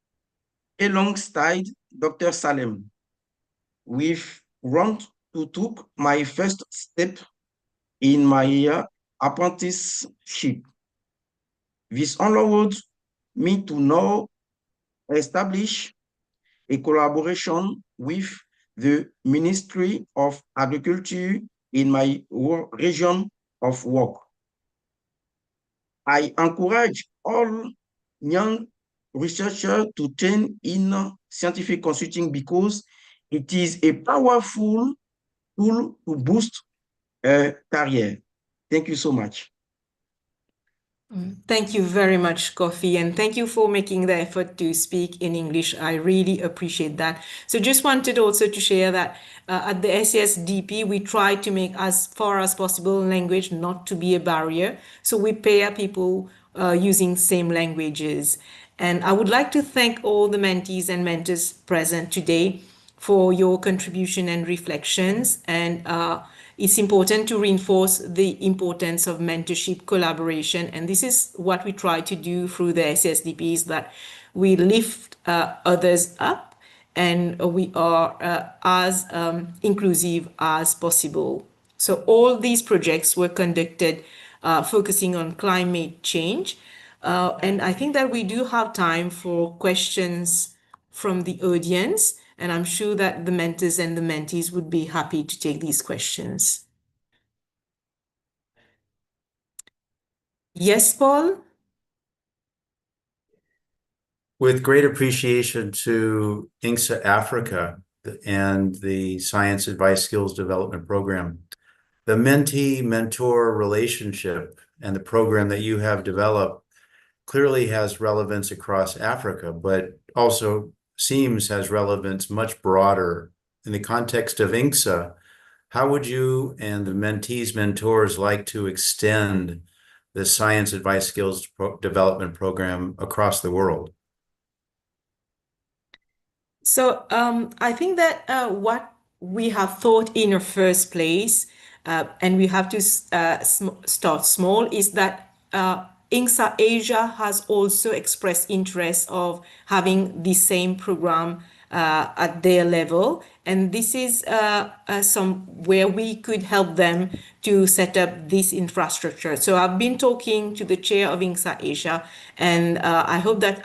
alongside Dr. Salem. We've run to took my first step in my apprenticeship. This allowed me to now establish a collaboration with the Ministry of Agriculture in my region of work. I encourage all young researchers to train in scientific consulting because it is a powerful tool to boost a career. Thank you so much. Thank you very much, Kofi, and thank you for making the effort to speak in English. I really appreciate that. So just wanted also to share that at the SCSDP, we try to make as far as possible language not to be a barrier. So we pair people using same languages. And I would like to thank all the mentees and mentors present today for your contribution and reflections. And it's important to reinforce the importance of mentorship collaboration. And this is what we try to do through the SCSDPs, that we lift others up and we are as inclusive as possible. So all these projects were conducted focusing on climate change. And I think that we do have time for questions from the audience. And I'm sure that the mentors and the mentees would be happy to take these questions. Yes, Paul? With great appreciation to GIYSCC Africa and the Science Advice Skills Development Program. The mentee-mentor relationship and the program that you have developed clearly has relevance across Africa, but also seems has relevance much broader. In the context of GIYSCC, how would you and the mentees, mentors like to extend the Science Advice Skills Development Program across the world? So I think that what we have thought in the first place, and we have to start small, is that GIYSCC Asia has also expressed interest of having the same program at their level. And this is where we could help them to set up this infrastructure. So I've been talking to the chair of GIYSCC Asia, and I hope that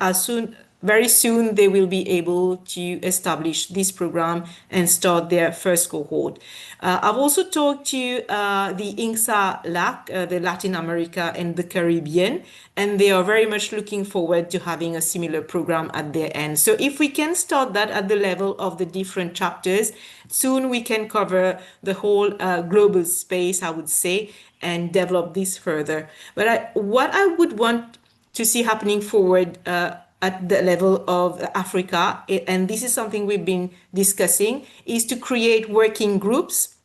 very soon they will be able to establish this program and start their first cohort. I've also talked to the GIYSCC LAC, the Latin America and the Caribbean, and they are very much looking forward to having a similar program at their end. So if we can start that at the level of the different chapters, soon we can cover the whole global space, I would say, and develop this further. But what I would want to see happening forward at the level of Africa, and this is something we've been discussing, is to create working groups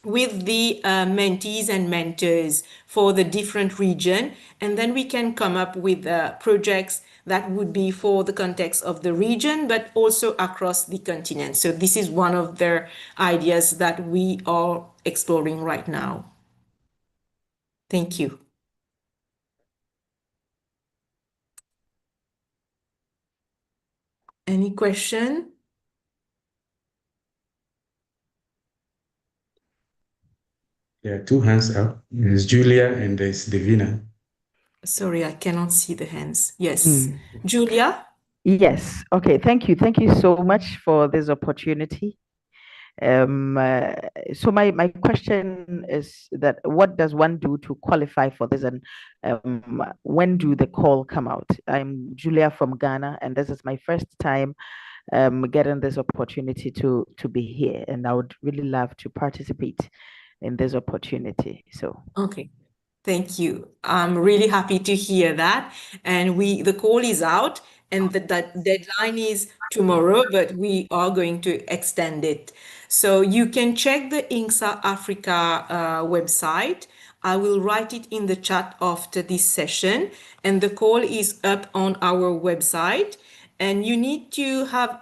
with the mentees and mentors for the different region, and then we can come up with projects that would be for the context of the region, but also across the continent. So this is one of the ideas that we are exploring right now. Thank you. Any question? There are two hands up. There's Julia and there's Davina. Sorry, I cannot see the hands. Yes. Julia? Yes. Okay. Thank you. Thank you so much for this opportunity. So my question is that what does one do to qualify for this, and when do the call come out? I'm Julia from Ghana, and this is my first time getting this opportunity to be here, and I would really love to participate in this opportunity. So okay. Thank you. I'm really happy to hear that. And the call is out, and the deadline is tomorrow, but we are going to extend it. So you can check the GIYSCC Africa website. I will write it in the chat after this session, and the call is up on our website. And you need to have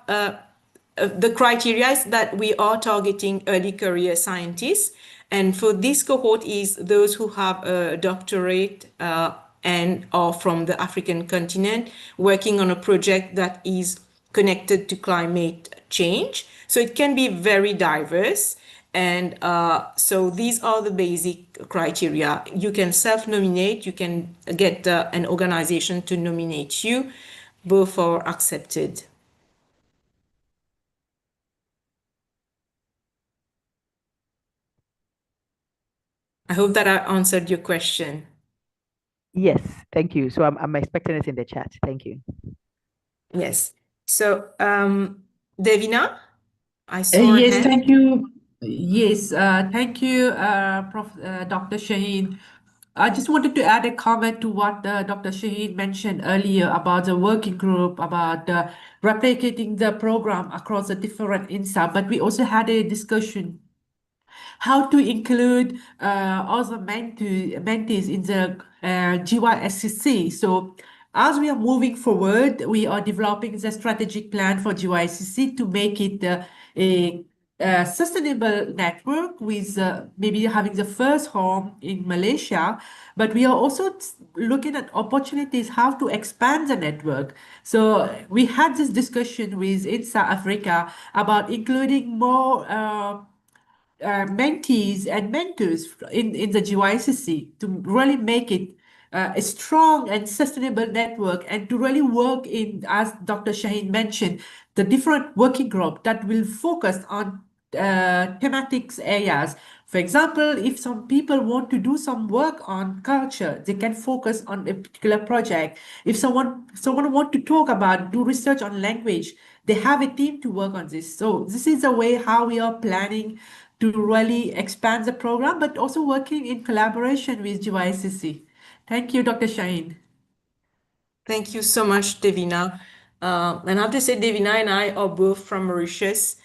the criteria is that we are targeting early career scientists. And for this cohort is those who have a doctorate and are from the African continent working on a project that is connected to climate change. So it can be very diverse. And so these are the basic criteria. You can self-nominate, you can get an organization to nominate you. Both are accepted. I hope that I answered your question. yes, thank you. So I'm expecting it in the chat. Thank you. Yes. So, Davina, I saw a Yes, hand. thank you. Yes, thank you, Dr. Shaheen. I just wanted to add a comment to what Dr. Shaheen mentioned earlier about the working group, about replicating the program across the different INSA, but we also had a discussion how to include other mentees in the GIYSCC. So as we are moving forward, we are developing the strategic plan for GIYSCC to make it a sustainable network with maybe having the first home in Malaysia, but we are also looking at opportunities how to expand the network. So we had this discussion with INSA Africa about including more mentees and mentors in the GIYSCC to really make it a strong and sustainable network, and to really work in, as Dr. Shaheen mentioned, the different working group that will focus on thematics areas. For example, if some people want to do some work on culture, they can focus on a particular project. If someone want to talk about, do research on language, they have a team to work on this. So this is the way how we are planning to really expand the program, but also working in collaboration with GIYSCC. Thank you, Dr. Shaheen. Thank you so much, Davina. And I have to say, Davina and I are both from Mauritius,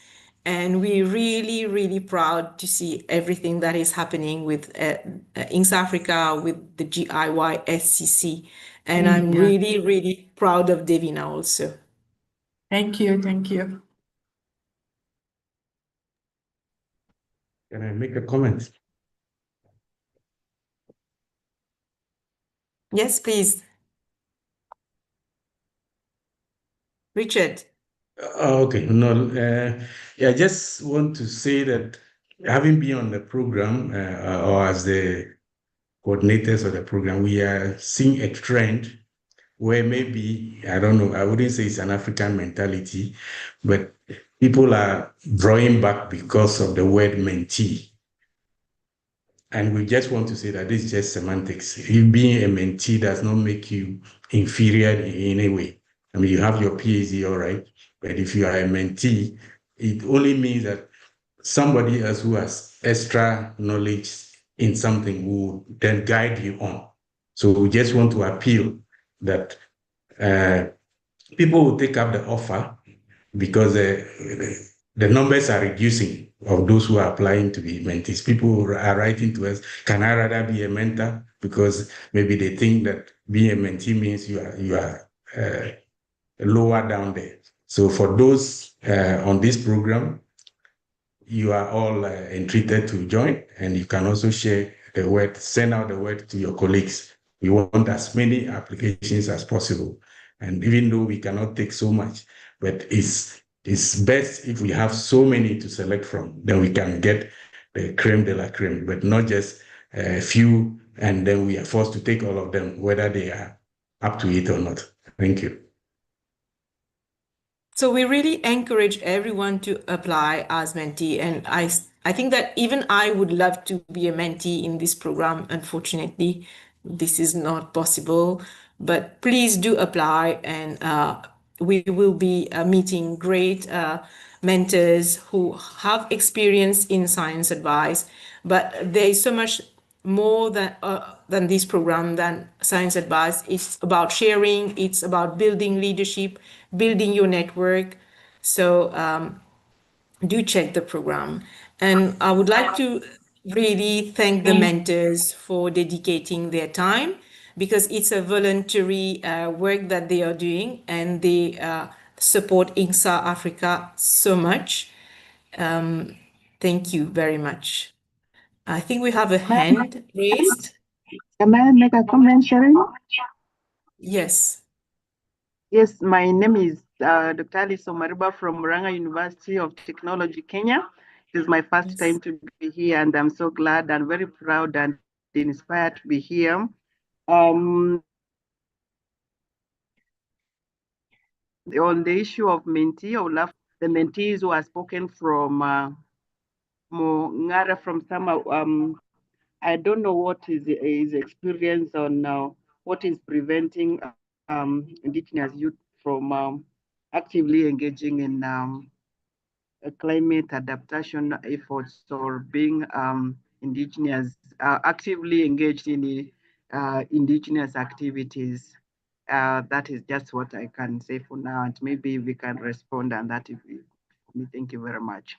and we're really, really proud to see everything that is happening with GIYSCC Africa, with the GIYSCC. And I'm really, really proud of Davina also. Thank you. Thank you. Can I make a comment? Yes, please. Richard. Okay, no, yeah, I just want to say that having been on the program or as the coordinators of the program, we are seeing a trend where maybe, I don't know, I wouldn't say it's an African mentality, but people are drawing back because of the word mentee. And we just want to say that this is just semantics. You being a mentee does not make you inferior in any way. I mean, you have your PhD, all right, but if you are a mentee, it only means that somebody else who has extra knowledge in something will then guide you on. So we just want to appeal that people will take up the offer because the numbers are reducing of those who are applying to be mentees. People are writing to us, can I rather be a mentor? Because maybe they think that being a mentee means you are lower down there. So for those on this program, you are all entreated to join, and you can also share the word, send out the word to your colleagues. We want as many applications as possible. And even though we cannot take so much, but it's best if we have so many to select from, then we can get the creme de la creme, but not just a few, and then we are forced to take all of them, whether they are up to it or not. Thank you. So we really encourage everyone to apply as mentee. And I think that even I would love to be a mentee in this program. Unfortunately, this is not possible, but please do apply, and we will be meeting great mentors who have experience in science advice. But there is so much more than this program, than science advice. It's about sharing, it's about building leadership, building your network. So do check the program. And I would like to really thank the mentors for dedicating their time, because it's a voluntary work that they are doing, and they support GIYSCC Africa so much. Thank you very much. I think we have a hand raised. Can I make a comment, Sharon? Yes. Yes, my name is Dr. Alice Omariba from Murang'a University of Technology, Kenya. It is my first time to be here, and I'm so glad and very proud and inspired to be here. On the issue of mentee, I would love the mentees who have spoken from Ngara, from some, I don't know what is his experience on what is preventing indigenous youth from actively engaging in climate adaptation efforts, or being indigenous, actively engaged in indigenous activities. That is just what I can say for now, and maybe we can respond on that if we. Thank you very much.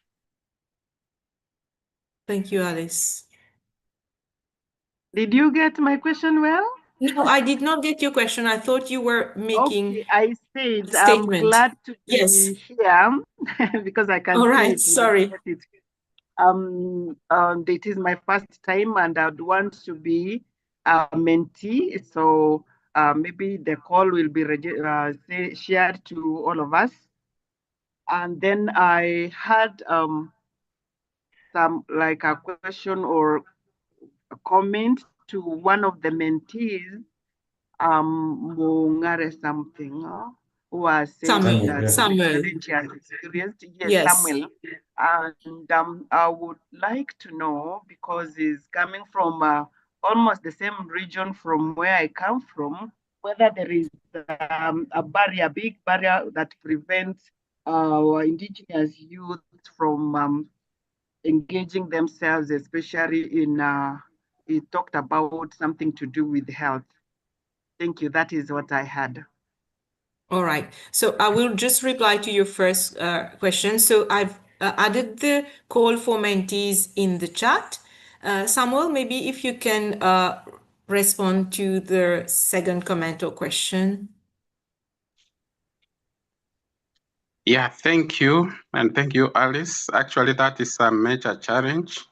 Thank you, Alice. Did you get my question well? No, I did not get your question. I thought you were making. Okay, I said a I'm statement. glad to Yes. be here because I can All see right, it. sorry. It is my first time, and I'd want to be a mentee. So maybe the call will be shared to all of us. And then I had some, like, a question or a comment to one of the mentees, Mungare something, who was saying that Samuel. challenge he has experienced. Yes, Yes. Samuel. And I would like to know, because he's coming from almost the same region from where I come from, whether there is a barrier, big barrier, that prevents our indigenous youth from engaging themselves, especially in, he talked about something to do with health. Thank you. That is what I had. All right. So I will just reply to your first question. So I've added the call for mentees in the chat. Samuel, maybe if you can respond to the second comment or question. Yeah, thank you. And thank you, Alice. Actually, that is a major challenge.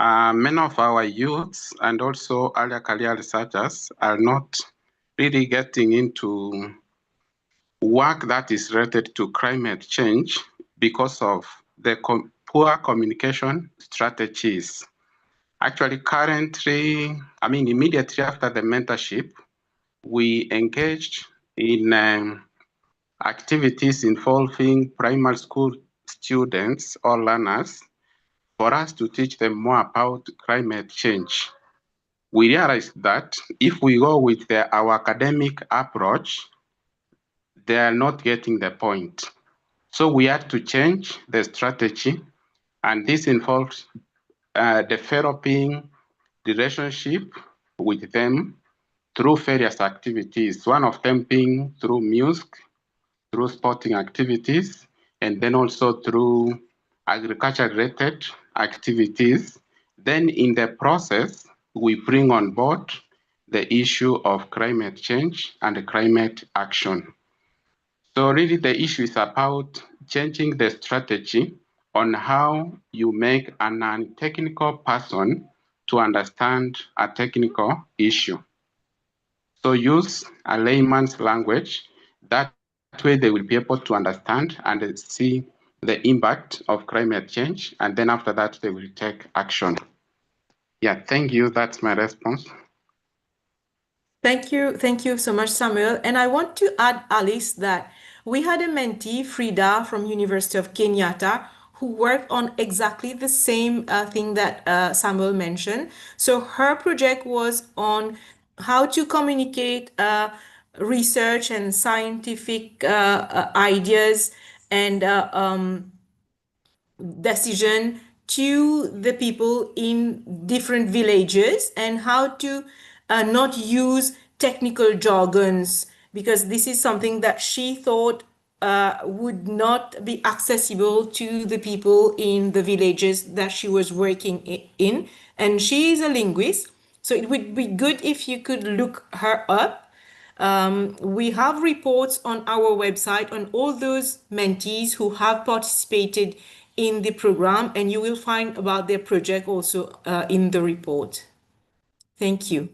Many of our youths and also earlier career researchers are not really getting into work that is related to climate change because of the poor communication strategies. Actually, currently, immediately after the mentorship, we engaged in activities involving primary school students or learners for us to teach them more about climate change. We realized that if we go with our academic approach, they are not getting the point. So we had to change the strategy, and this involves developing relationship with them through various activities, one of them being through music, through sporting activities, and then also through agriculture-related activities. Then in the process, we bring on board the issue of climate change and climate action. So really the issue is about changing the strategy on how you make a non-technical person to understand a technical issue. So use a layman's language. That way they will be able to understand and see the impact of climate change, and then after that they will take action. Yeah, thank you. That's my response. Thank you so much, Samuel. And I want to add, Alice, that we had a mentee, Frida, from University of Kenyatta, who worked on exactly the same thing that Samuel mentioned. So her project was on how to communicate research and scientific ideas and decision to the people in different villages, and how to not use technical jargons, because this is something that she thought would not be accessible to the people in the villages that she was working in. And she is a linguist, so it would be good if you could look her up. We have reports on our website on all those mentees who have participated in the program, and you will find about their project also in the report. Thank you.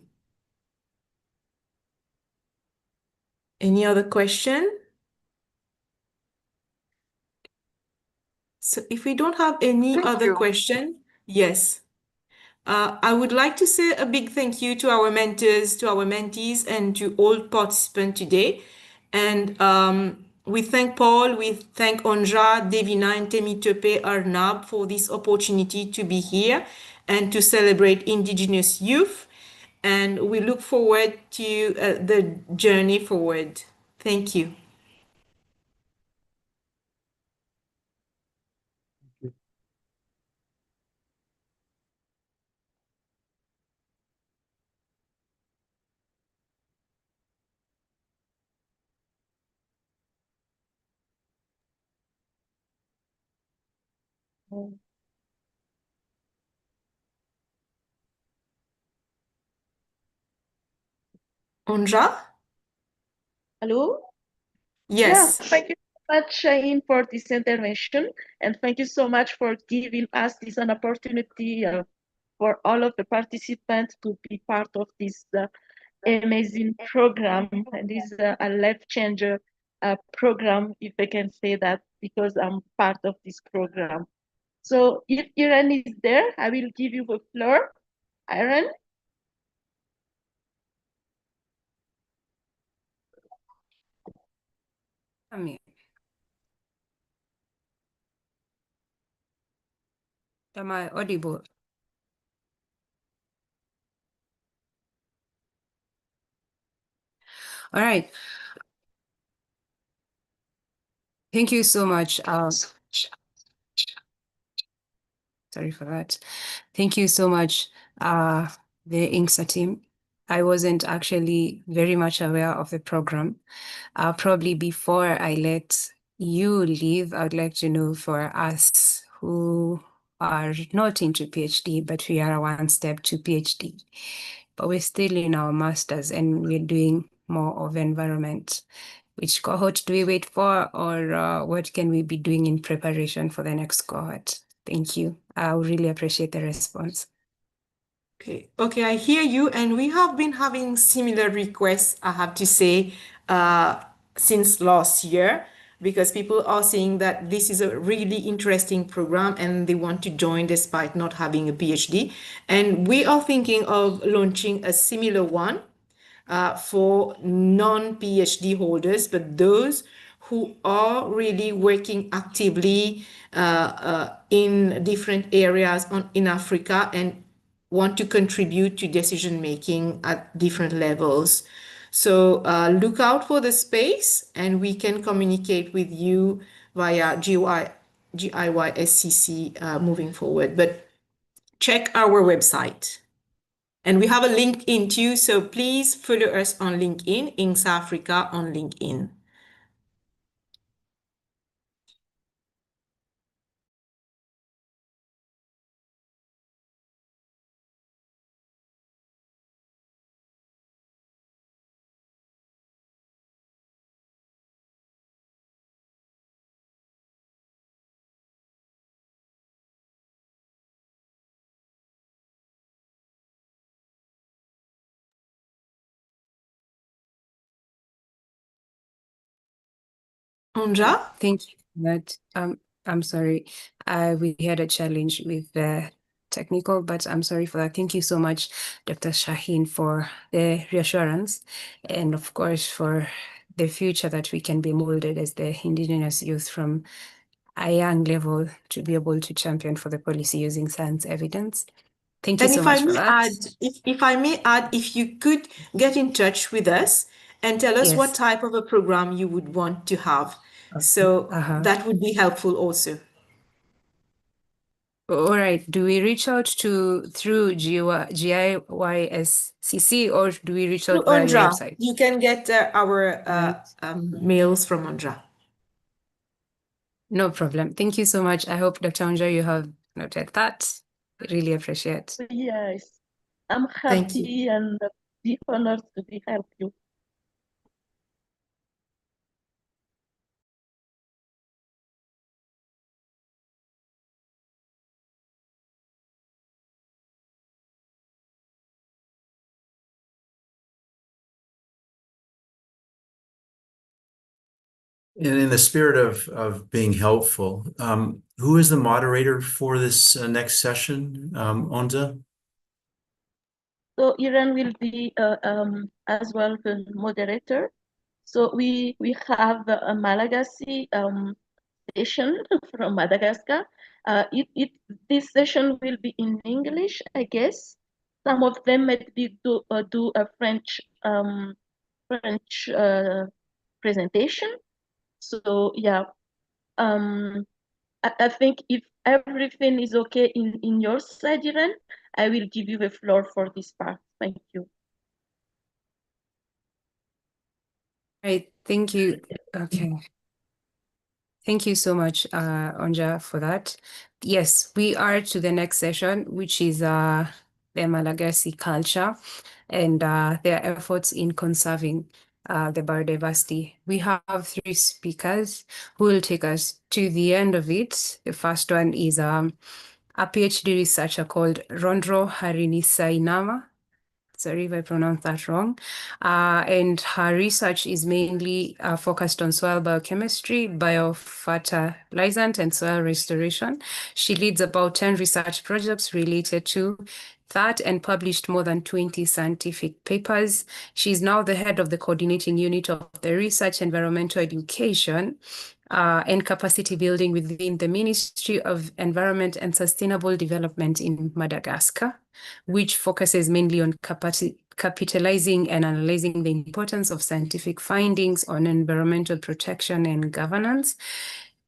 Any other question? So if we don't have any other question, yes. I would like to say a big thank you to our mentors, to our mentees, and to all participants today. And we thank Paul, we thank Onja, Devina, and Temitope Arnab for this opportunity to be here and to celebrate Indigenous youth. And we look forward to the journey forward. Thank you. Onja? Hello? Yes. Yeah, thank you so much, Shaheen, for this intervention. And thank you so much for giving us this an opportunity for all of the participants to be part of this amazing program. And this is a life changer program, if I can say that, because I'm part of this program. So if Iran is there, I will give you the floor. Iran? Am I audible? All right. Thank you so much. Sorry for that. Thank you so much, the INCSA team. I wasn't actually very much aware of the program. Probably before I let you leave, I would like to know, for us who are not into PhD, but we are one step to PhD, but we're still in our masters and we're doing more of environment. Which cohort do we wait for, or what can we be doing in preparation for the next cohort? Thank you. I would really appreciate the response. Okay, I hear you, and we have been having similar requests, I have to say, since last year, because people are saying that this is a really interesting program and they want to join despite not having a PhD. And we are thinking of launching a similar one for non-PhD holders, but those who are really working actively in different areas in Africa and want to contribute to decision making at different levels. So look out for the space, and we can communicate with you via GIYSCC moving forward. But check our website. And we have a LinkedIn too, so please follow us on LinkedIn, INCSA Africa on LinkedIn. Ondra? Thank you for that. I'm sorry. We had a challenge with the technical, but I'm sorry for that. Thank you so much, Dr. Shaheen, for the reassurance and of course for the future that we can be molded as the indigenous youth from a young level to be able to champion for the policy using science evidence. Thank you And so if I much for may that. add, if I may add, if you could get in touch with us and tell us what Yes. type of a program you would want to have. So Uh-huh. that would be helpful also. All right. Do we reach out through GIYSCC or do we reach Through out via your Ondra, website? you can get our mails from Ondra. No problem. Thank you so much. I hope, Dr. Ondra, you have noted that. Really appreciate. Yes, I'm Thank you. happy and be honored to be help you. And in the spirit of being helpful, who is the moderator for this next session, Onza? So Iran will be as well the moderator. So we have a Malagasy session from Madagascar. This session will be in English, I guess. Some of them might be do a French presentation. So yeah, I think if everything is okay in your side, Iran, I will give you the floor for this part. Thank you. Right. Thank you. Okay. Thank you so much, Onja, for that. Yes, we are to the next session, which is the Malagasy culture and their efforts in conserving the biodiversity. We have three speakers who will take us to the end of it. The first one is a PhD researcher called Rondro Harinisainama. Sorry if I pronounced that wrong. And her research is mainly focused on soil biochemistry, biofertilizant, and soil restoration. She leads about 10 research projects related to that and published more than 20 scientific papers. She's now the head of the coordinating unit of the research environmental education and capacity building within the Ministry of Environment and Sustainable Development in Madagascar, which focuses mainly on capitalizing and analyzing the importance of scientific findings on environmental protection and governance.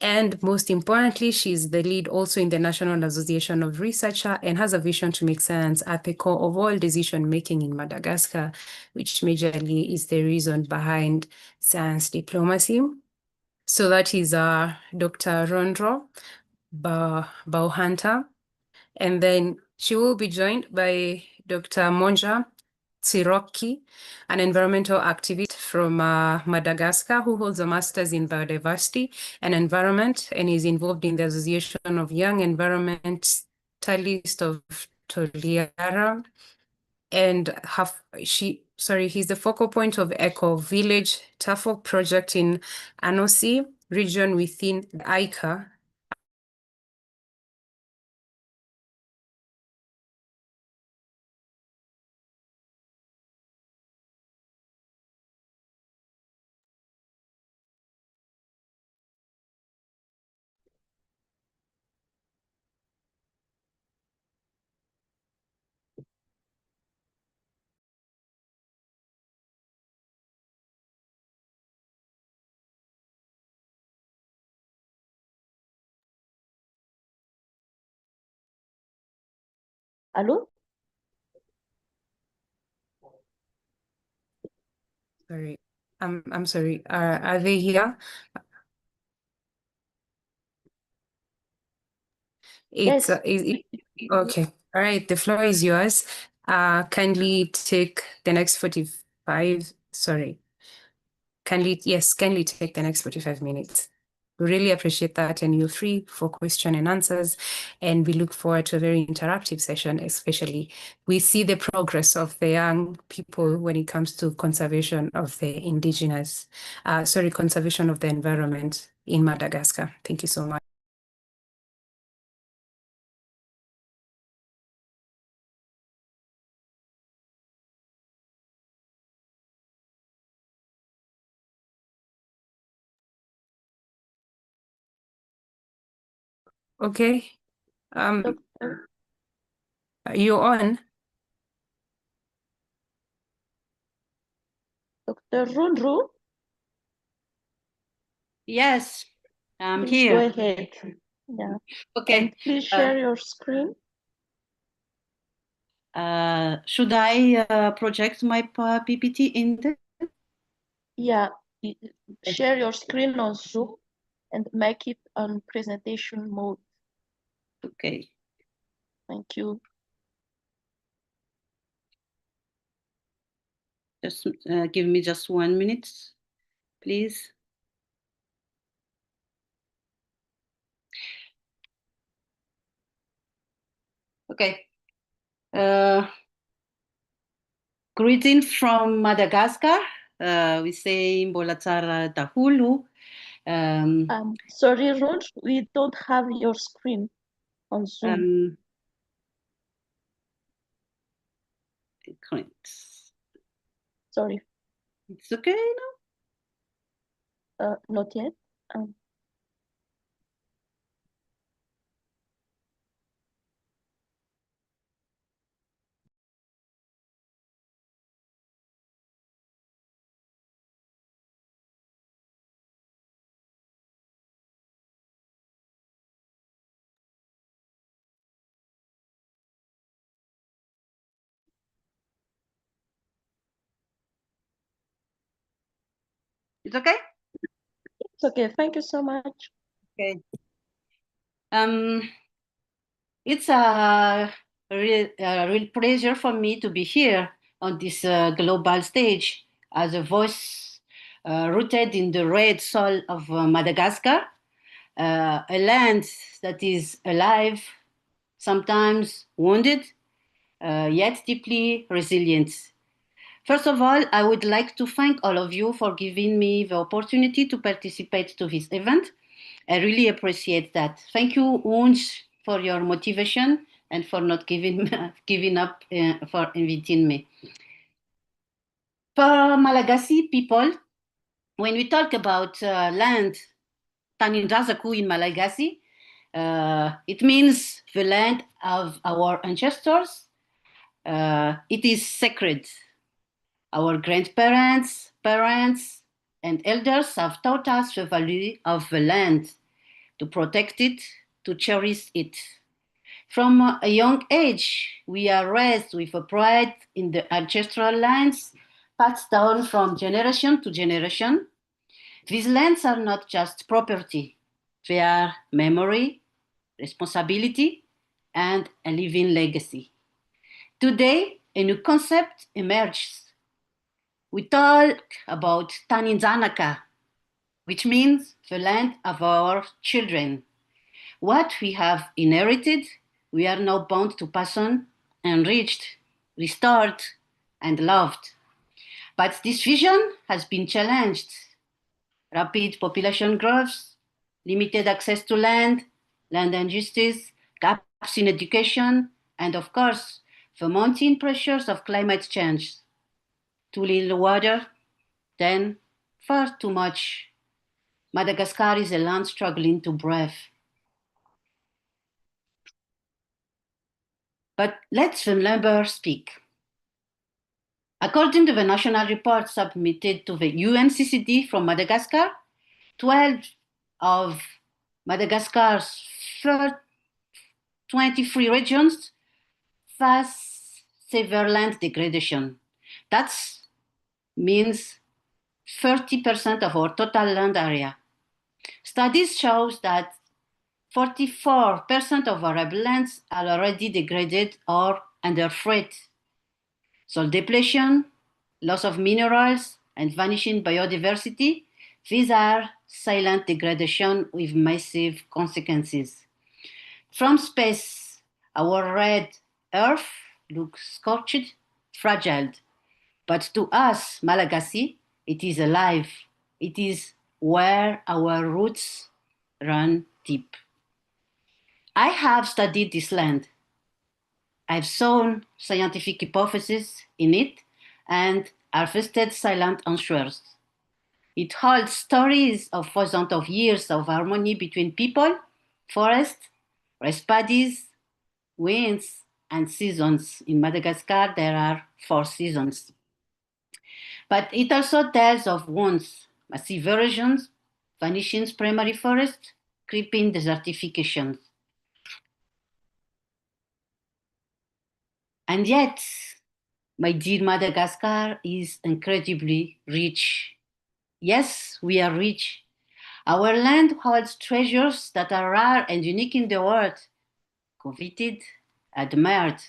And most importantly, she's the lead also in the National Association of Researchers and has a vision to make science at the core of all decision-making in Madagascar, which majorly is the reason behind science diplomacy. So that is Dr. Rondro Bauhunter. And then she will be joined by Dr. Monja Tsiroki, an environmental activist from Madagascar who holds a master's in biodiversity and environment and is involved in the Association of Young Environmentalists of Toliara. And he's the focal point of Eco Village Tafok project in Anosi region within the ICA. Hello? Sorry, I'm sorry. Are they here? It's Yes. okay. All right, the floor is yours. Kindly take the next 45. Sorry. Kindly take the next 45 minutes. We really appreciate that, and you're free for question and answers. And we look forward to a very interactive session, especially we see the progress of the young people when it comes to conservation of the conservation of the environment in Madagascar. Thank you so much. Okay. You're on. Dr. Rundru? Yes, I'm Please here. go ahead. Yeah. Okay. And please share your screen. Should I project my PPT in there? Yeah. Share your screen on Zoom and make it on presentation mode. Okay. Thank you. Just give me just 1 minute, please. Okay. Greeting from Madagascar. We say Mbolatsara Dahulu. Sorry, Rund, we don't have your screen on Zoom. Sorry. It's okay now? Not yet. It's okay? It's okay. Thank you so much. Okay. It's a real pleasure for me to be here on this global stage as a voice rooted in the red soil of Madagascar, a land that is alive, sometimes wounded, yet deeply resilient. First of all, I would like to thank all of you for giving me the opportunity to participate to this event. I really appreciate that. Thank you, Unj, for your motivation and for not giving up for inviting me. For Malagasy people, when we talk about land, Tanindrazaku in Malagasy, it means the land of our ancestors. It is sacred. Our grandparents, parents, and elders have taught us the value of the land, to protect it, to cherish it. From a young age, we are raised with a pride in the ancestral lands passed down from generation to generation. These lands are not just property, they are memory, responsibility, and a living legacy. Today, a new concept emerges. We talk about Taninzanaka, which means the land of our children. What we have inherited, we are now bound to pass on, enriched, restored, and loved. But this vision has been challenged. Rapid population growth, limited access to land injustice, gaps in education, and of course, the mounting pressures of climate change. Too little water, then far too much. Madagascar is a land struggling to breathe. But let the numbers speak. According to the national report submitted to the UNCCD from Madagascar, 12 of Madagascar's 23 regions face severe land degradation. That means 30% of our total land area. Studies show that 44% of arable lands are already degraded or under threat. Soil depletion, loss of minerals, and vanishing biodiversity, these are silent degradation with massive consequences. From space, our red Earth looks scorched, fragile. But to us, Malagasy, it is alive. It is where our roots run deep. I have studied this land. I've sown scientific hypotheses in it and harvested silent answers. It holds stories of thousands of years of harmony between people, forests, rice paddies, winds, and seasons. In Madagascar, there are 4 seasons. But it also tells of wounds, massive erosions, vanishing primary forests, creeping desertifications. And yet, my dear Madagascar is incredibly rich. Yes, we are rich. Our land holds treasures that are rare and unique in the world, coveted, admired.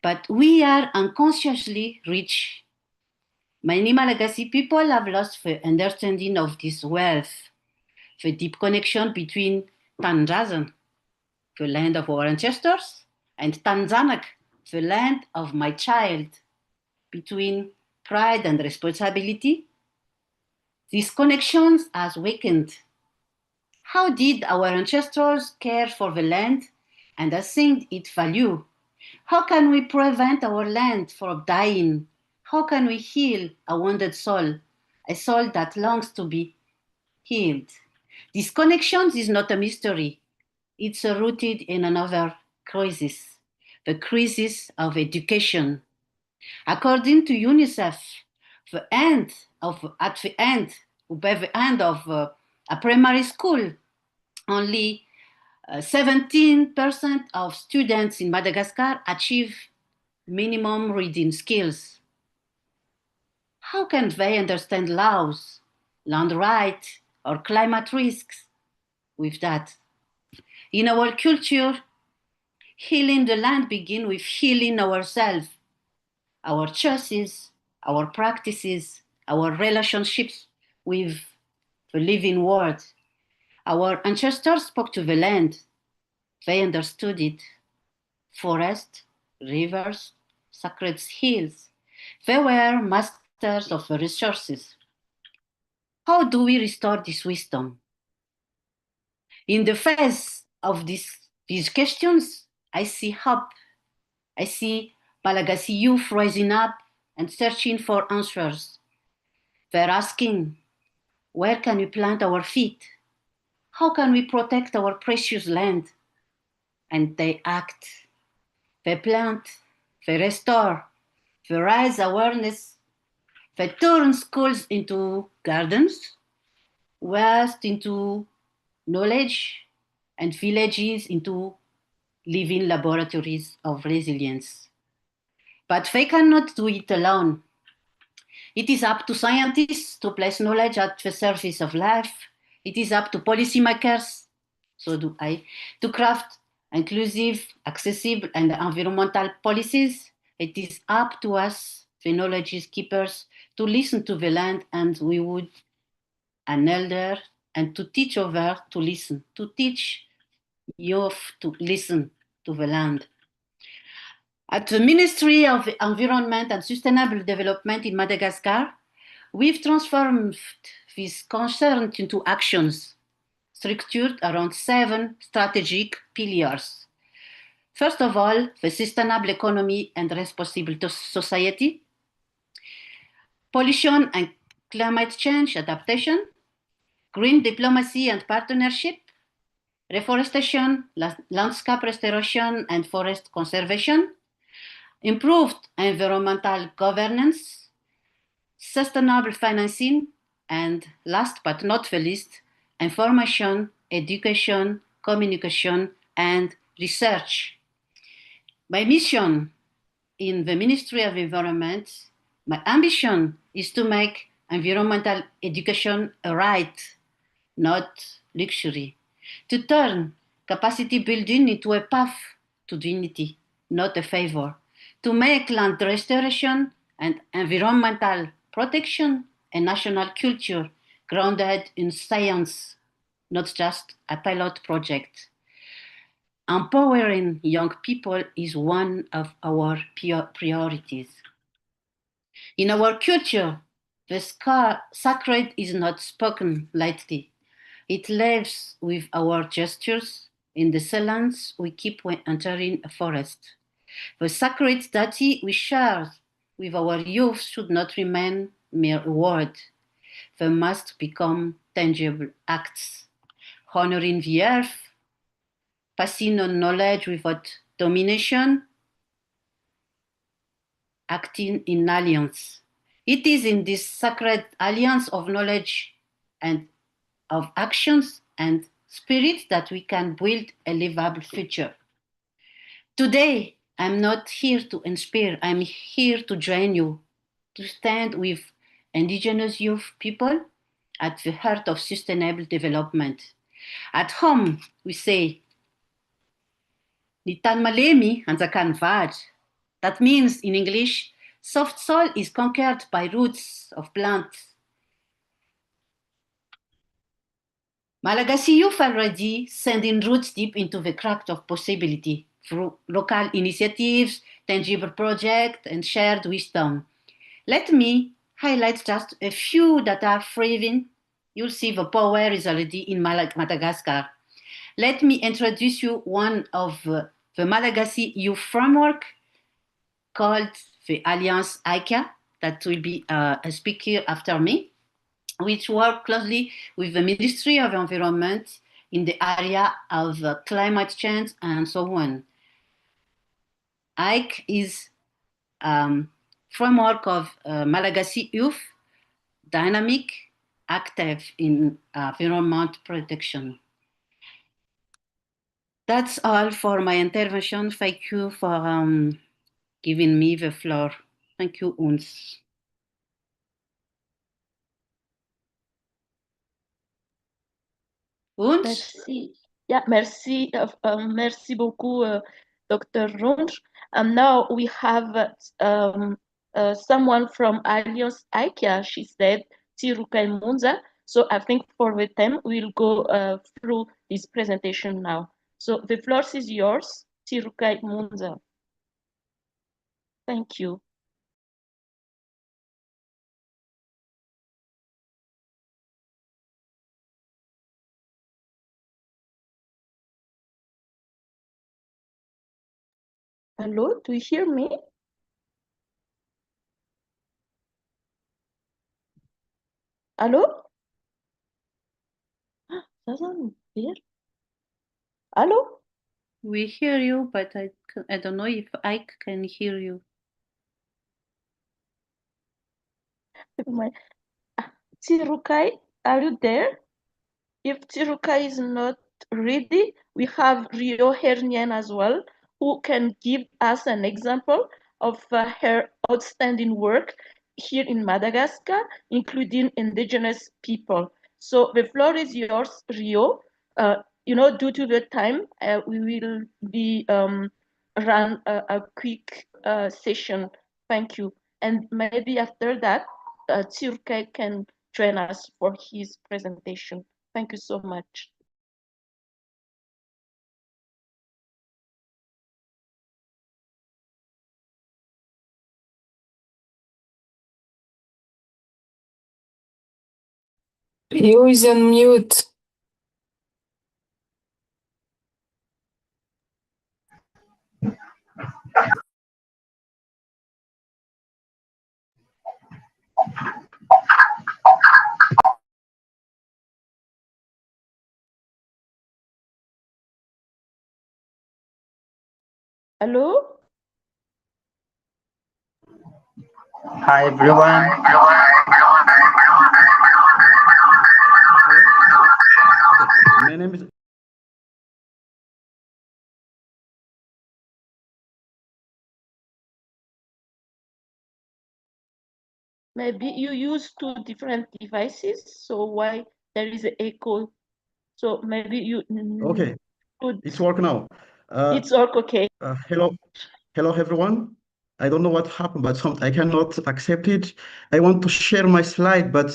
But we are unconsciously rich. Many Malagasy people have lost the understanding of this wealth, the deep connection between Tanzan, the land of our ancestors, and Tanzanak, the land of my child, between pride and responsibility. These connections has weakened. How did our ancestors care for the land and assign it value? How can we prevent our land from dying? How can we heal a wounded soul, a soul that longs to be healed? This connection is not a mystery. It's rooted in another crisis, the crisis of education. According to UNICEF, by the end of a primary school, only 17% of students in Madagascar achieve minimum reading skills. How can they understand laws, land rights, or climate risks with that? In our culture, healing the land begins with healing ourselves, our choices, our practices, our relationships with the living world. Our ancestors spoke to the land. They understood it. Forests, rivers, sacred hills. They were masters of the resources. How do we restore this wisdom? In the face of these questions, I see hope. I see Malagasy youth rising up and searching for answers. They're asking, where can we plant our feet? How can we protect our precious land? And they act. They plant, they restore, they raise awareness, they turn schools into gardens, waste into knowledge, and villages into living laboratories of resilience. But they cannot do it alone. It is up to scientists to place knowledge at the surface of life. It is up to policymakers, so do I, to craft inclusive, accessible, and environmental policies. It is up to us, the knowledge keepers, to listen to the land and we would an elder and to teach others to listen, to teach youth to listen to the land. At the Ministry of Environment and Sustainable Development in Madagascar, we've transformed this concern into actions structured around 7 strategic pillars. First of all, the sustainable economy and responsible society, pollution and climate change adaptation, green diplomacy and partnership, reforestation, landscape restoration and forest conservation, improved environmental governance, sustainable financing, and last but not the least, information, education, communication, and research. My mission in the Ministry of Environment, my ambition is to make environmental education a right, not luxury, to turn capacity building into a path to dignity, not a favor, to make land restoration and environmental protection a national culture, grounded in science, not just a pilot project. Empowering young people is one of our priorities. In our culture, the sacred is not spoken lightly. It lives with our gestures, in the silence we keep when entering a forest. The sacred deity we share with our youth should not remain mere words. They must become tangible acts, honoring the earth, passing on knowledge without domination, acting in alliance. It is in this sacred alliance of knowledge and of actions and spirit that we can build a livable future. Today, I'm not here to inspire, I'm here to join you, to stand with indigenous youth people at the heart of sustainable development. At home, we say, Nitan malemi anzakan vaj. That means, in English, soft soil is conquered by roots of plants. Malagasy youth already sending roots deep into the crack of possibility through local initiatives, tangible projects, and shared wisdom. Let me highlight just a few that are thriving. You'll see the power is already in Madagascar. Let me introduce you one of the Malagasy youth framework called the Alliance ICA, that will be a speaker after me, which work closely with the Ministry of Environment in the area of climate change and so on. ICE is framework of Malagasy youth, dynamic, active in environment protection. That's all for my intervention. Thank you for giving me the floor. Thank you, Uns. Merci. Yeah, merci. Merci beaucoup, Dr. Runge. And now we have someone from Alliance IKEA. She said, Tirukai Munza. So I think for the time, we'll go through this presentation now. So the floor is yours, Tirukai Munza. Thank you. Hello, do you hear me? Hello? Doesn't hear. Hello? We hear you, but I don't know if I can hear you. Tirukai, are you there? If Tirukai is not ready, we have Rio Hernian as well, who can give us an example of her outstanding work here in Madagascar, including indigenous people. So the floor is yours, Rio. Due to the time, we will be run a quick session. Thank you. And maybe after that, Tirukai can join us for his presentation. Thank you so much. You is on mute. Hello? Hi everyone. My name is Maybe you use two different devices, so why there is an echo? So maybe you okay. could. It's work now. It's work okay. Hello everyone. I don't know what happened, but I cannot accept it. I want to share my slide, but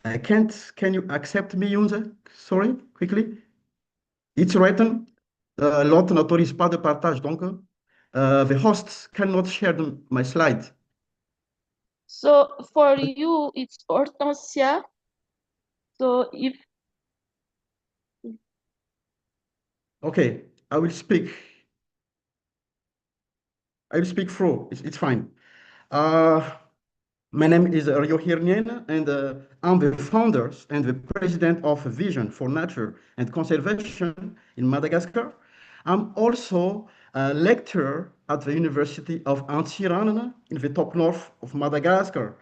I can't. Can you accept me, Yunze? Sorry, quickly. It's written. L'autre n'autorise pas de partage. Donc, the host cannot share my slide. So for you, it's Hortensia. So if Okay, I will speak. I will speak through. It's fine. My name is Rio Hirnien, and I'm the founder and the president of Vision for Nature and Conservation in Madagascar. I'm also a lecturer at the University of Antsiranana in the top north of Madagascar.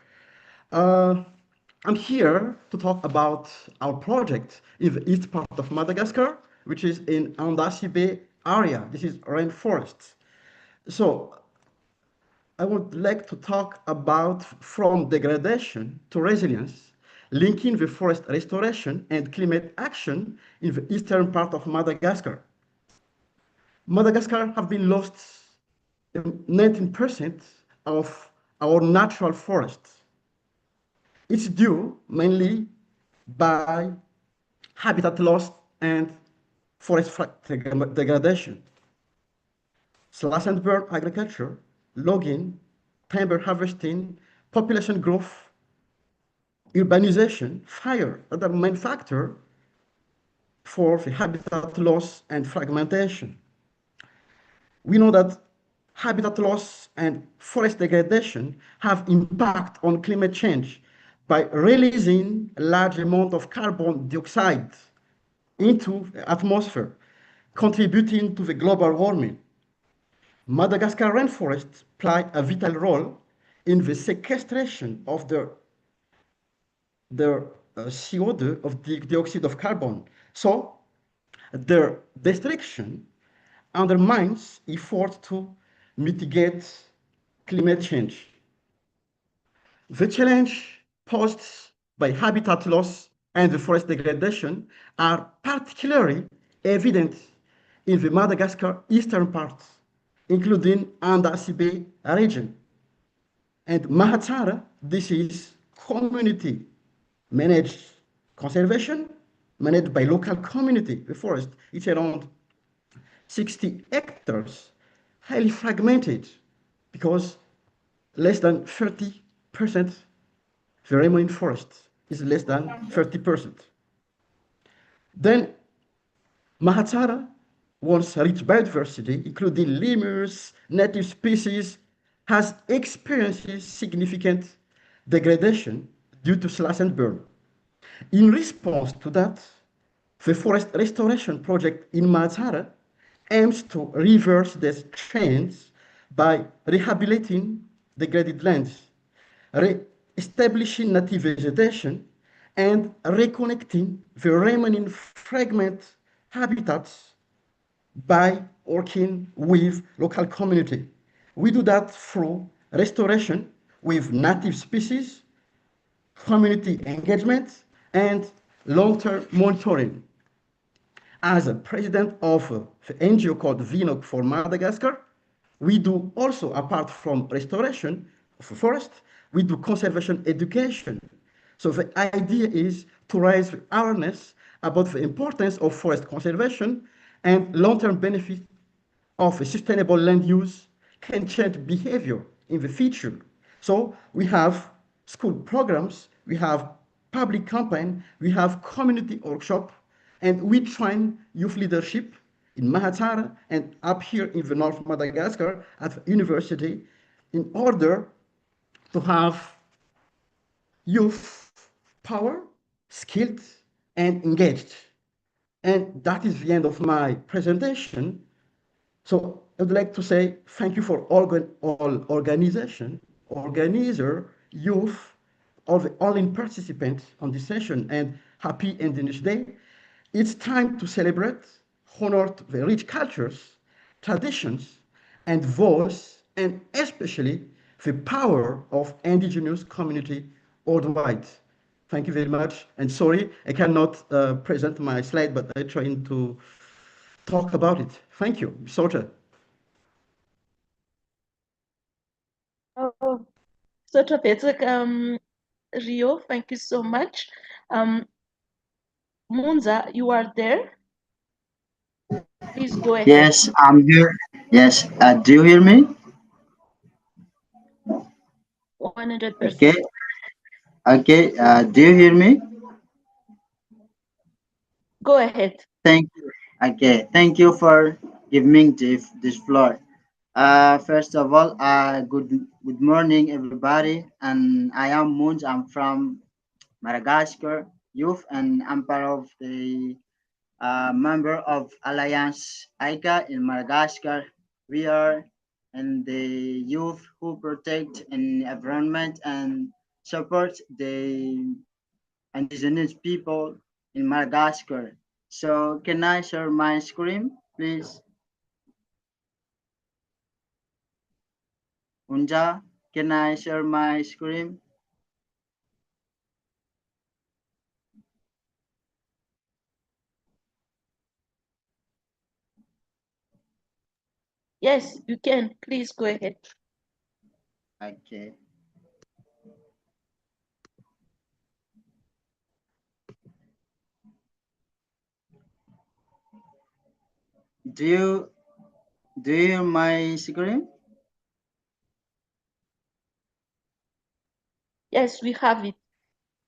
I'm here to talk about our project in the east part of Madagascar, which is in Andasi Bay area. This is rainforest. So I would like to talk about from degradation to resilience, linking the forest restoration and climate action in the eastern part of Madagascar. Madagascar have been lost 19% of our natural forests. It's due mainly by habitat loss and forest degradation. Slash and burn agriculture, logging, timber harvesting, population growth, urbanization, fire are the main factor for the habitat loss and fragmentation. We know that habitat loss and forest degradation have impact on climate change by releasing a large amount of carbon dioxide into the atmosphere, contributing to the global warming. Madagascar rainforests play a vital role in the sequestration of the CO2, of the dioxide of carbon. So their destruction undermines efforts to mitigate climate change. The challenge posed by habitat loss and the forest degradation are particularly evident in the Madagascar eastern parts, including Andasi Bay region. And Mahatsara, this is community managed conservation, managed by local community. The forest, it's around 60 hectares, highly fragmented, because less than 30%, the remaining forest is less than 30%. Then Mahatsara once rich biodiversity, including lemurs, native species, has experienced significant degradation due to slash and burn. In response to that, the forest restoration project in Mahatsara aims to reverse these trends by rehabilitating degraded lands, re-establishing native vegetation, and reconnecting the remaining fragment habitats by working with local community. We do that through restoration with native species, community engagement, and long-term monitoring. As a president of the NGO called VNOC for Madagascar, we do also, apart from restoration of the forest, we do conservation education. So the idea is to raise awareness about the importance of forest conservation and long-term benefit of a sustainable land use can change behavior in the future. So we have school programs, we have public campaign, we have community workshop, and we train youth leadership in Mahatsara and up here in the North Madagascar at the university in order to have youth power, skilled, and engaged. And that is the end of my presentation. So I would like to say thank you for all organization, organizer, youth, all in participants on this session, and happy Indigenous Day. It's time to celebrate, honor the rich cultures, traditions, and voice, and especially the power of indigenous community worldwide. Thank you very much. And sorry, I cannot present my slide, but I'm trying to talk about it. Thank you. Sorta. Oh, so terrific, Rio, thank you so much. Munza, you are there? Please go ahead. Yes, I'm here. Yes, do you hear me? 100%. Okay, okay. Do you hear me? Go ahead. Thank you. Okay, thank you for giving me this floor. First of all, good morning, everybody. And I am Moons. I'm from Madagascar Youth, and I'm part of the member of Alliance ICA in Madagascar. We are and the youth who protect the environment and support the indigenous people in Madagascar. So can I share my screen, please? Unja, can I share my screen? Yes, you can. Please go ahead. Okay. Do you hear my screen? Yes, we have it.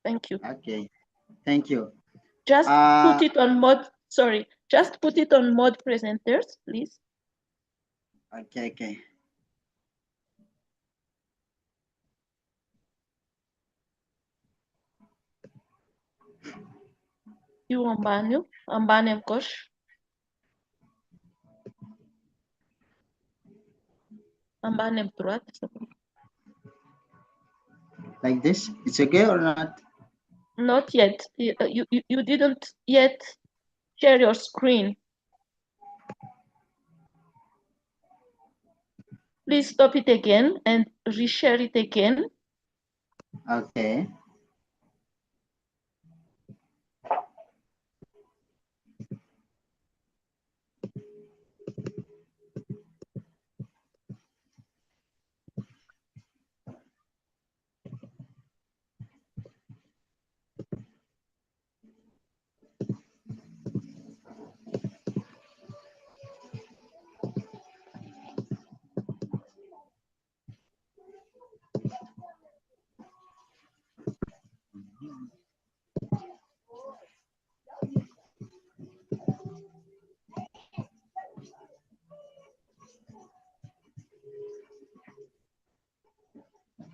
Thank you. Okay, thank you. Just put it on mode. Sorry, just put it on mode presenters, please. Okay, okay. You ambane mkosh. Ambane mtruat. Like this, it's okay or not? Not yet. You didn't yet share your screen. Please stop it again and reshare it again. Okay.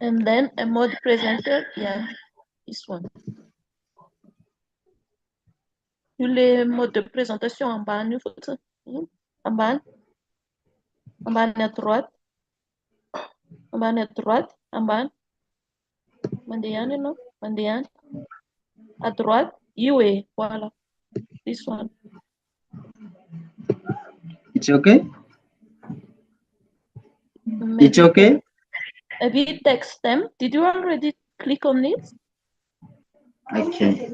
And then a mode presenter, yeah, this one. Le mode de présentation en bas, en bas à droite, en bas à droite, en bas, Mandiane, no, Mandiane, à droite, UA, voilà, this one. It's okay? Maybe It's okay? Maybe text them. Did you already click on it? Okay.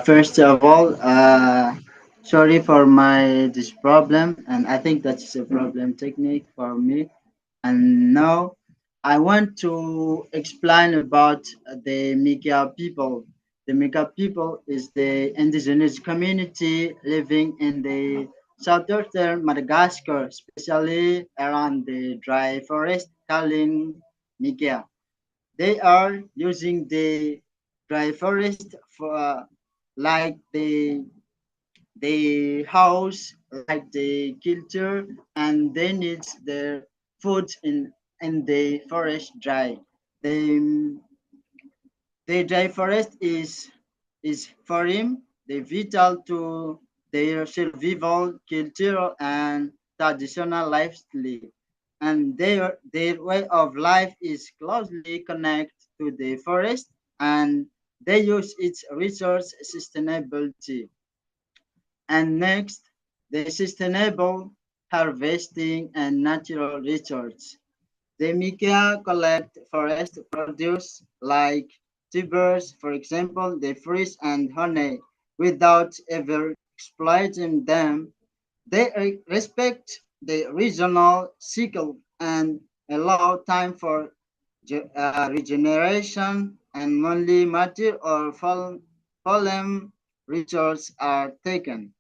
First of all, sorry for this problem, and I think that's a problem technique for me. And now I want to explain about the Mika people. The Mika people is the indigenous community living in the southern Madagascar, especially around the dry forest calling Mika. They are using the dry forest for like the house, like the culture, and they need their food in the forest dry. The the dry forest is for him the vital to their survival, culture, and traditional lifestyle. And their way of life is closely connected to the forest, and they use its resource sustainability. And next, the sustainable harvesting and natural resources. The Mikia collect forest produce like tubers, for example, the fruits and honey, without ever exploiting them. They respect the regional cycle and allow time for regeneration and only mature or fallen rituals are taken.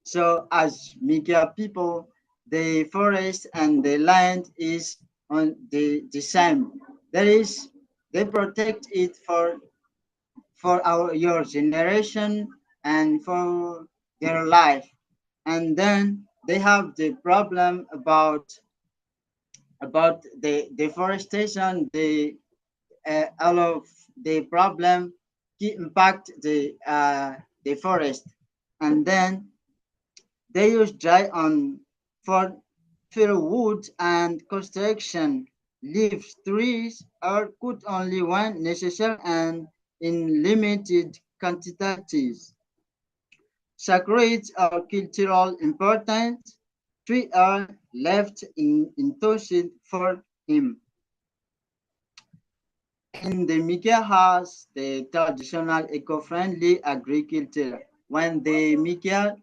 So as Mikia people, the forest and the land is on the same. That is, they protect it for your generation and for their life. And then they have the problem about the deforestation, all of the problem impact the forest, and then they use dry on for firewood and construction. Leaves, trees are cut only when necessary and in limited quantities. Sacred or cultural importance, trees are left untouched for him. And the Mikia has the traditional eco-friendly agriculture. When the Mikia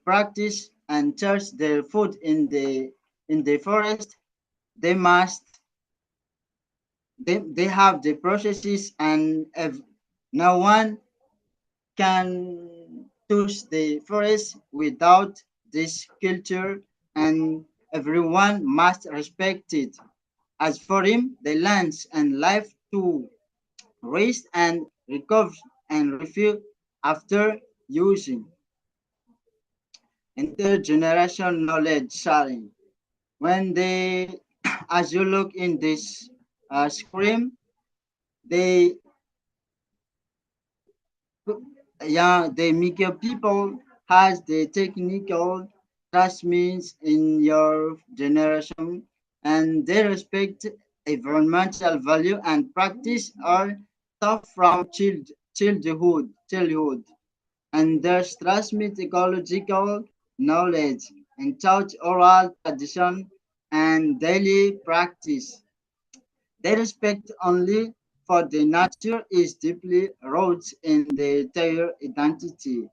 practice and charge their food in the forest, they must they have the processes, and if no one can touch the forest without this culture, and everyone must respect it. As for him, the lands and life to rest and recover and refill after using. Intergenerational knowledge sharing. When they, as you look in this screen, they, the Mikia people has the technical means in your generation, and they respect environmental value and practice are taught from childhood, and thus transmit ecological knowledge and taught oral tradition and daily practice. Their respect only for the nature is deeply rooted in their identity.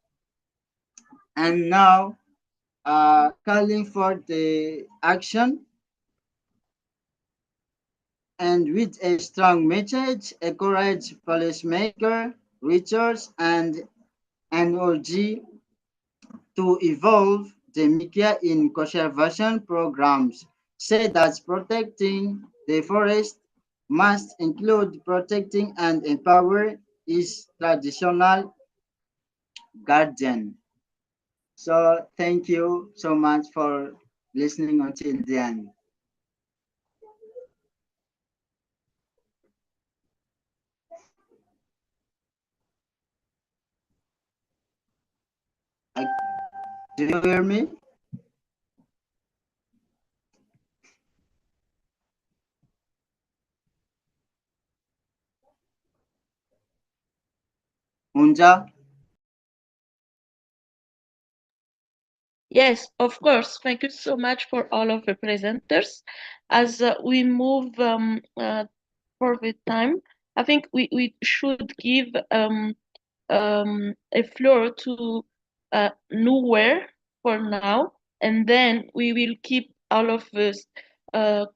And now, calling for the action and with a strong message, encourage policymakers, researchers, and NOG to evolve the media in conservation programs. Say that protecting the forest must include protecting and empower its traditional guardian. So thank you so much for listening until the end. Do you hear me? Unja? Yes, of course. Thank you so much for all of the presenters. As we move for the time, I think we should give a floor to Nowhere for now, and then we will keep all of those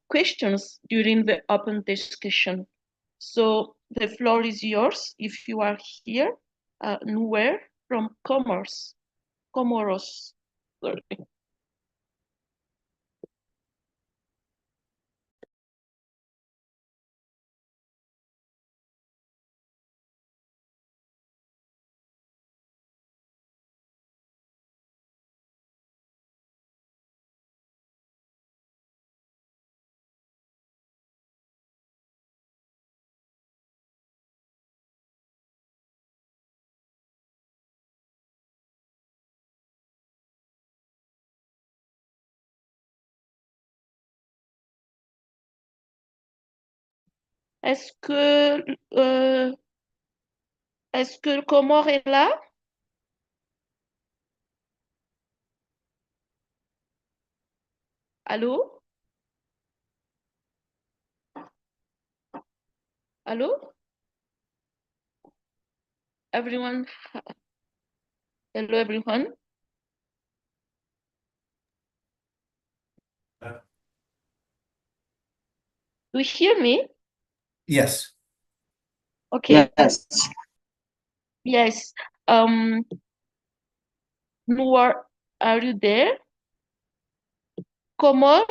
questions during the open discussion. So the floor is yours if you are here. Nowhere from Comoros. Sorry. Est-ce que le Comore est là? Allô? Allô? Everyone? Hello, everyone. Do you hear me? Yes. Okay. Yes. Yes. Noor, are you there? Komor?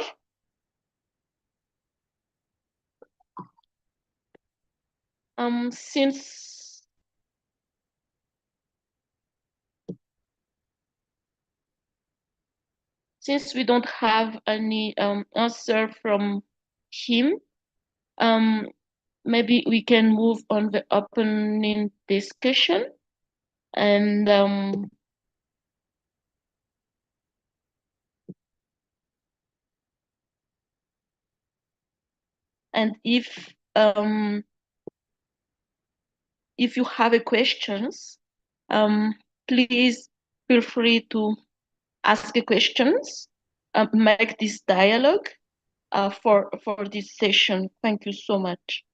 Since we don't have any answer from him, maybe we can move on the opening discussion and if you have a questions, please feel free to ask a questions, make this dialogue for this session. Thank you so much.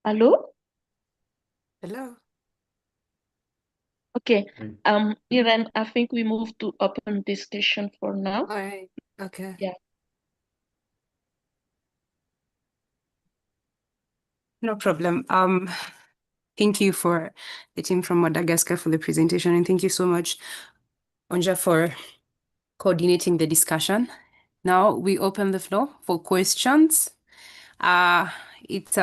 Hello? Hello. Okay. Irene, I think we move to open discussion for now. All right. Okay. Yeah. No problem. Thank you for the team from Madagascar for the presentation, and thank you so much, Onja, for coordinating the discussion. Now we open the floor for questions. It's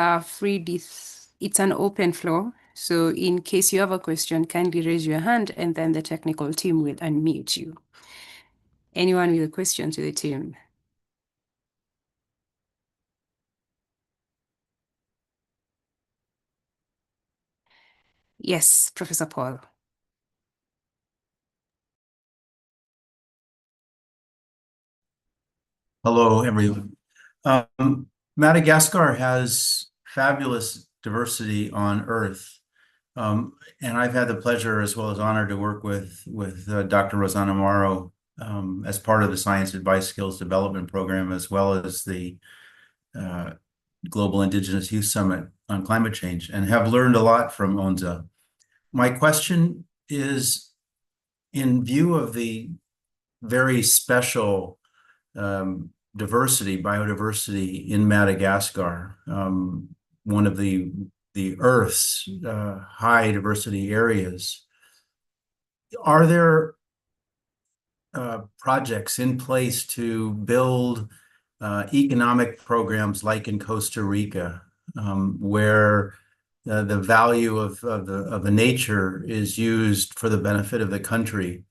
an open floor. So in case you have a question, kindly raise your hand and then the technical team will unmute you. Anyone with a question to the team? Yes, Professor Paul. Hello, everyone. Madagascar has fabulous diversity on Earth. And I've had the pleasure as well as honor to work with Dr. Rosanna Morrow as part of the Science Advice Skills Development Program, as well as the Global Indigenous Youth Summit on Climate Change, and have learned a lot from Onza. My question is, in view of the very special biodiversity in Madagascar, one of the Earth's high diversity areas, are there projects in place to build economic programs like in Costa Rica, where the value of the nature is used for the benefit of the country?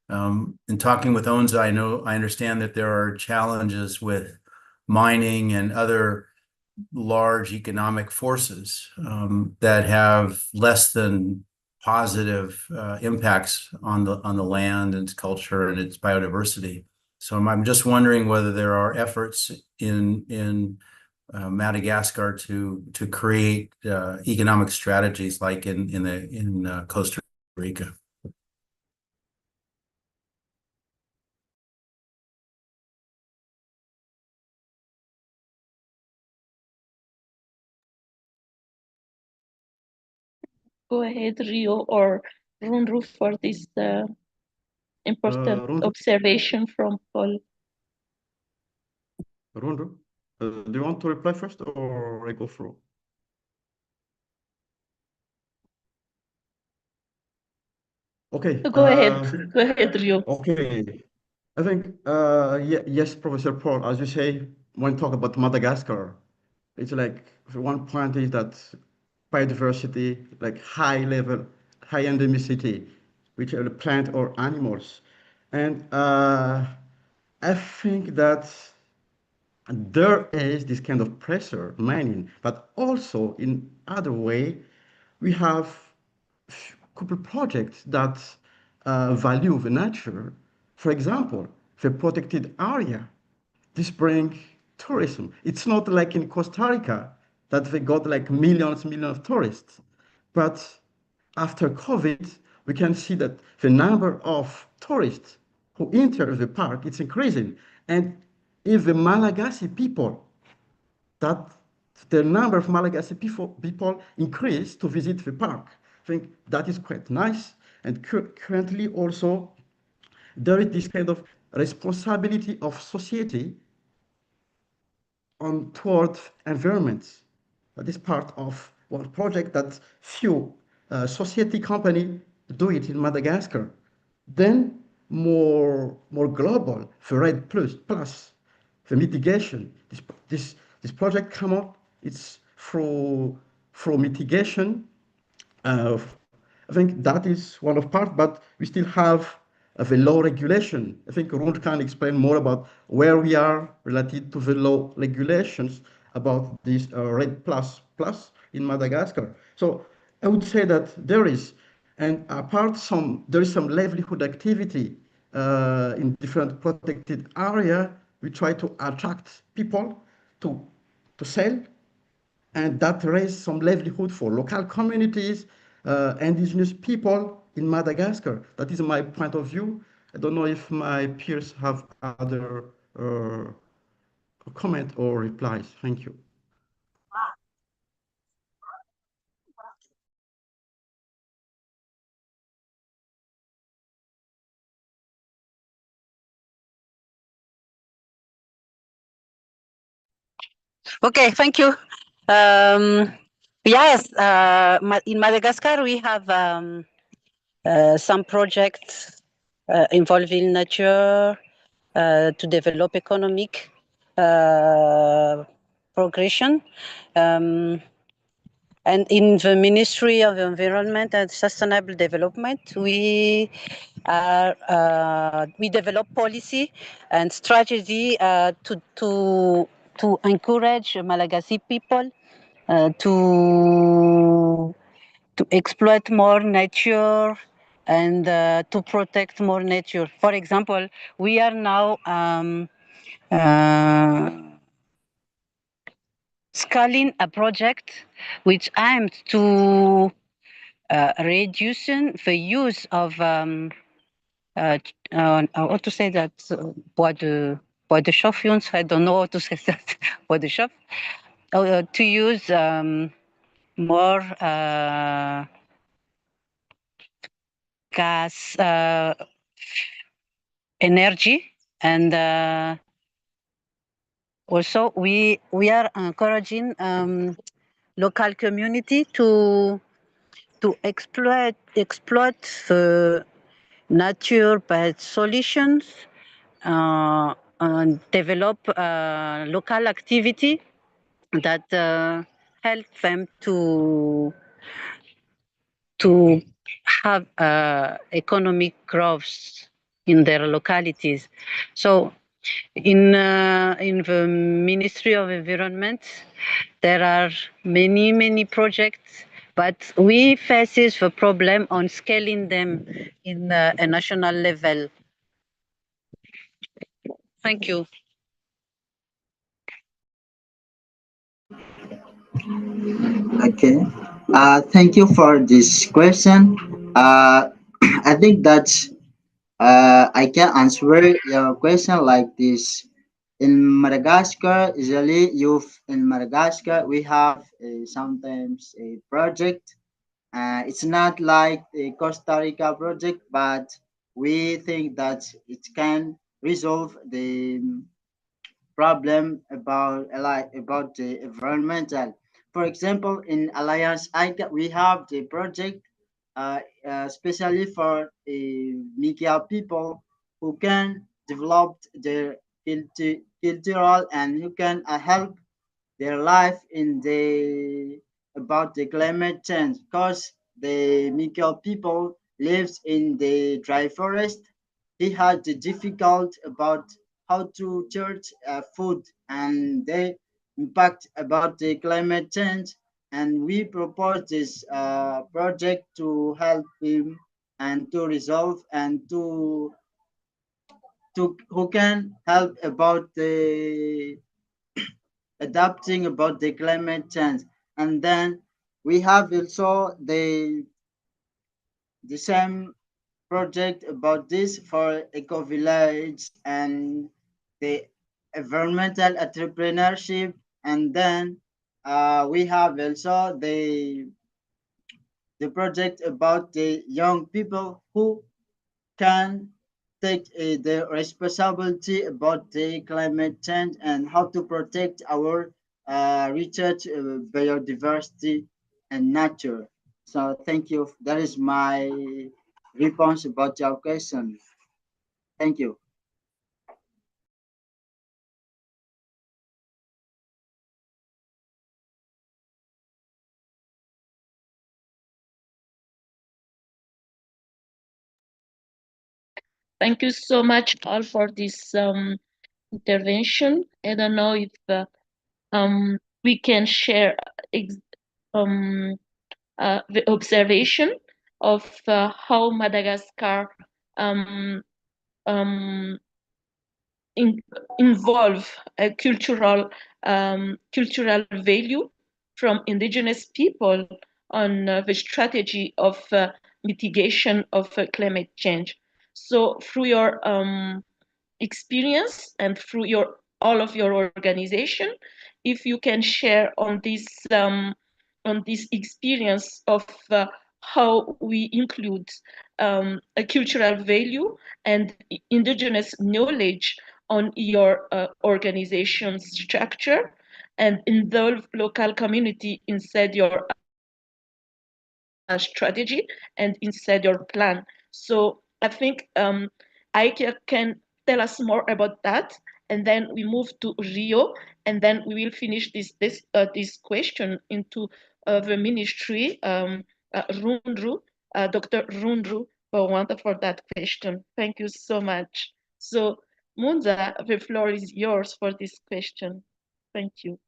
In talking with Onza, I understand that there are challenges with mining and other large economic forces that have less than positive impacts on the land and its culture and its biodiversity. So I'm just wondering whether there are efforts in Madagascar to create economic strategies like in Costa Rica. Go ahead, Rio or Runru, for this important observation from Paul. Runru, do you want to reply first or I go through? Okay. So go ahead, Rio. Okay. I think, yes, Professor Paul, as you say, when talk about Madagascar, it's like one point is that biodiversity, like high level, high endemicity, which are the plant or animals. And I think that there is this kind of pressure, mining, but also in other way, we have couple projects that value the nature. For example, the protected area, this bring tourism. It's not like in Costa Rica that they got like millions of tourists, but after COVID, we can see that the number of tourists who enter the park is increasing. And if the Malagasy people, that the number of Malagasy people increase to visit the park, I think that is quite nice. And currently also, there is this kind of responsibility of society on toward environment. That is part of one project that few society company do it in Madagascar. Then more global, the RED plus, the mitigation. This project come up, it's through mitigation. I think that is one of part, but we still have the law regulation. I think Rund can explain more about where we are related to the law regulations about this RED plus in Madagascar. So I would say that there is, and apart there is some livelihood activity in different protected area. We try to attract people to sell, and that raised some livelihood for local communities, indigenous people in Madagascar. That is my point of view. I don't know if my peers have other comment or replies. Thank you. Okay, thank you. Yes, in Madagascar we have some projects involving nature to develop economic progression. And in the Ministry of Environment and Sustainable Development, we develop policy and strategy to encourage Malagasy people to exploit more nature and to protect more nature. For example, we are now scaling a project which aims to reducing the use of how to say that, bois de chauffe, I don't know how to say that, bois de chauffe, to use more gas energy, and also we are encouraging local community to exploit the nature-based solutions and develop local activity that help them to have economic growth in their localities. So in the Ministry of Environment, there are many projects, but we faces the problem on scaling them in a national level. Thank you. Okay. Thank you for this question. I think that I can answer your question like this. In Madagascar, usually youth in Madagascar, we have sometimes a project. It's not like a Costa Rica project, but we think that it can resolve the problem about the environmental. For example, in Alliance ICA, we have the project especially for Mikia people who can develop their cultural and who can help their life in the about the climate change because the Mikia people lives in the dry forest. He had the difficult about how to charge food and the impact about the climate change, and we propose this project to help him and to resolve and to who can help about the adapting about the climate change. And then we have also the the same project about this for eco village and the environmental entrepreneurship, and then we have also the project about the young people who can take the responsibility about the climate change and how to protect our research, biodiversity, and nature. So thank you. That is my response about your question. Thank you. Thank you so much all for this intervention. I don't know if we can share the observation of how Madagascar um, involve a cultural value from indigenous people on the strategy of mitigation of climate change. So through your experience and through your all of your organization, if you can share on this experience of how we include a cultural value and indigenous knowledge on your organization structure and involve local community inside your strategy and inside your plan. So I think Ike can tell us more about that, and then we move to Rio, and then we will finish this question into the ministry. Rundru, Dr. Rundru, for that question. Thank you so much. So Munza, the floor is yours for this question. Thank you.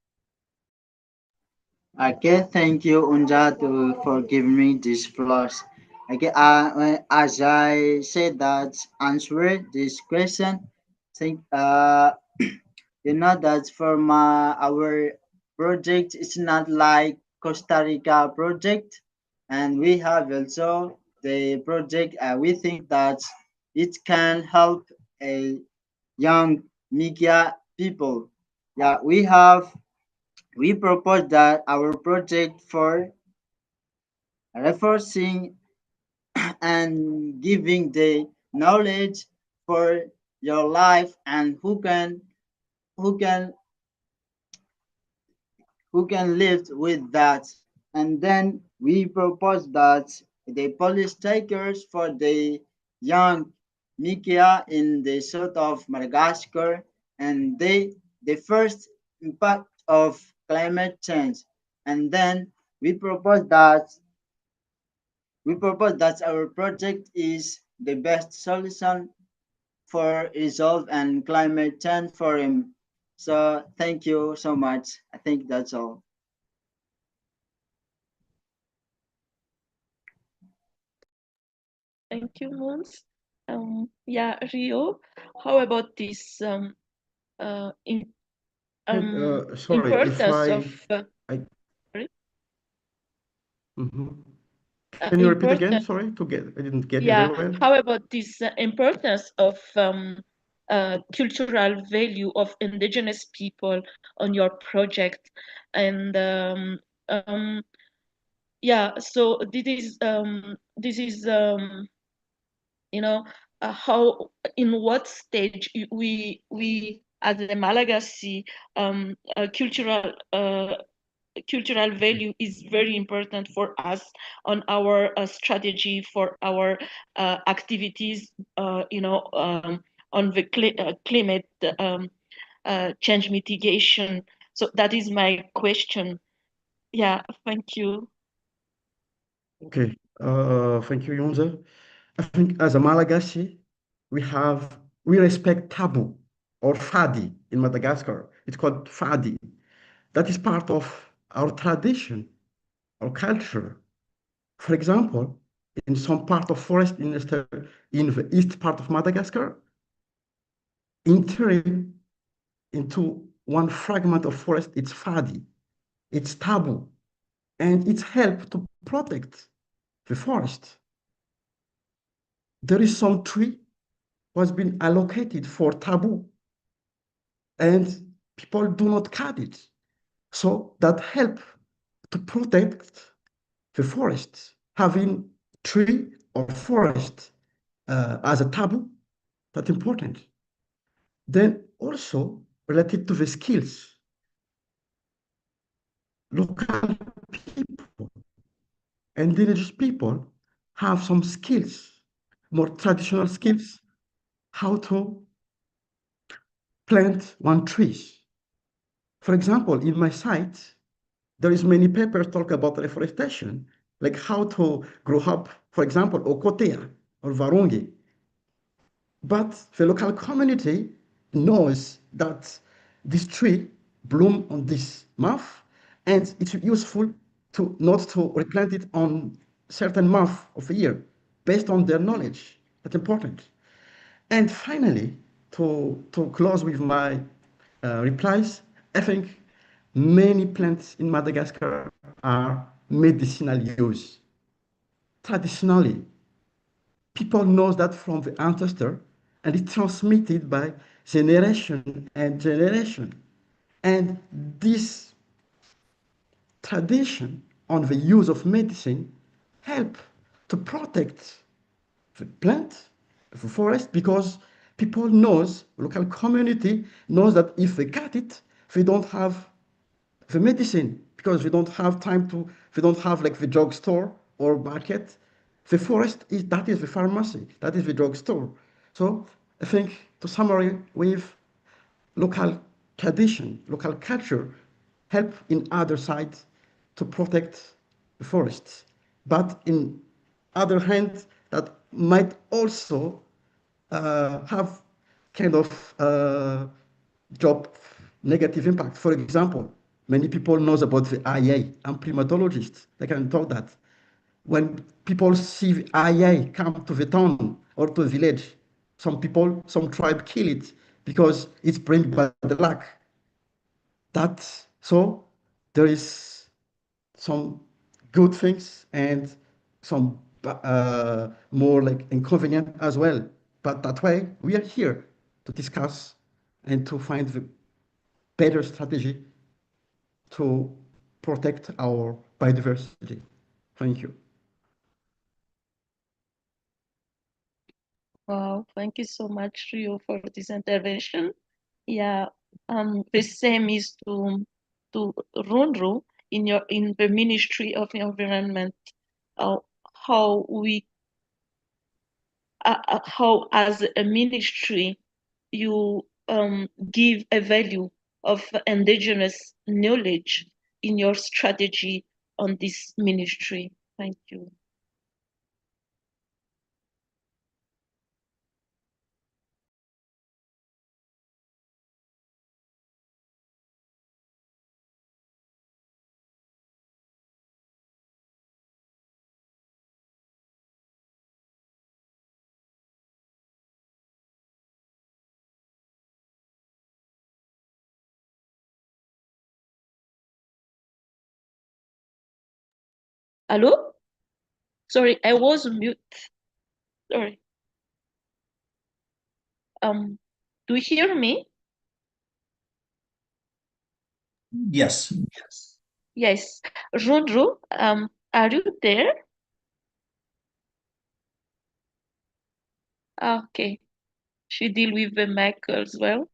Okay, thank you, Unja, for giving me this plus. Okay, as I said that answer this question, think you know that for our project, it's not like Costa Rica project, and we have also the project. We think that it can help a young media people. Yeah, we propose that our project for reinforcing and giving the knowledge for your life and who can who can live with that. And then we propose that the police takers for the young Mikia in the south of Madagascar, and the first impact of climate change. And then we propose that our project is the best solution for resolve and climate change for him. So thank you so much. I think that's all. Thank you, Mons. Yeah, Rio, how about this Sorry, if importance of sorry? Can you repeat again? Important, Sorry, I didn't get you yeah, very well. how about this importance of cultural value of indigenous people on your project? And yeah, so this is you know how in what stage we as the Malagasy cultural value is very important for us on our strategy for our activities on the climate change mitigation. So that is my question. Yeah, thank you. Okay, thank you, Yonza. I think as a Malagasy, we respect taboo or fadi in Madagascar. It's called fadi. That is part of our tradition, our culture. For example, in some part of forest in the east part of Madagascar, entering into one fragment of forest, it's fadi, it's taboo, and it's help to protect the forest. there is some tree was been allocated for taboo, and people do not cut it. So that help to protect the forest. Having tree or forest as a taboo, that's important. Then also related to the skills, local people, indigenous people have some skills, more traditional skills, how to plant one trees. For example, in my site, there is many papers talk about reforestation, like how to grow up, for example, ocotea or varungi. But the local community knows that this tree bloom on this month, and it's useful to not to replant it on certain month of the year, based on their knowledge. That's important. And finally, to close with my replies, I think many plants in Madagascar are medicinal use. Traditionally, people know that from the ancestor, and it's transmitted by generation and generation. And this tradition on the use of medicine help to protect the plant, the forest, because people knows, local community knows that if they cut it, they don't have the medicine because we don't have time to, we don't have like the drugstore or market. The forest is, that is the pharmacy, that is the drugstore. So I think to summarize with local tradition, local culture help in other sides to protect the forests. But in other hand, that might also have kind of job negative impact. For example, many people knows about the IA. I'm primatologist. They can talk that. When people see the IA come to the town or to the village, some people, some tribe kill it because it's bring bad luck. That so there is some good things and some more like inconvenient as well. But that way, we are here to discuss and to find the better strategy to protect our biodiversity. Thank you. Wow, thank you so much, Rio, for this intervention. Yeah, the same is to Rundru in the Ministry of Environment, how we how as a ministry you give a value of indigenous knowledge in your strategy on this ministry. Thank you. Hello? Sorry, I was mute. Sorry. Do you hear me? Yes. Yes. Rundru, are you there? Okay. She deal with the mic as well.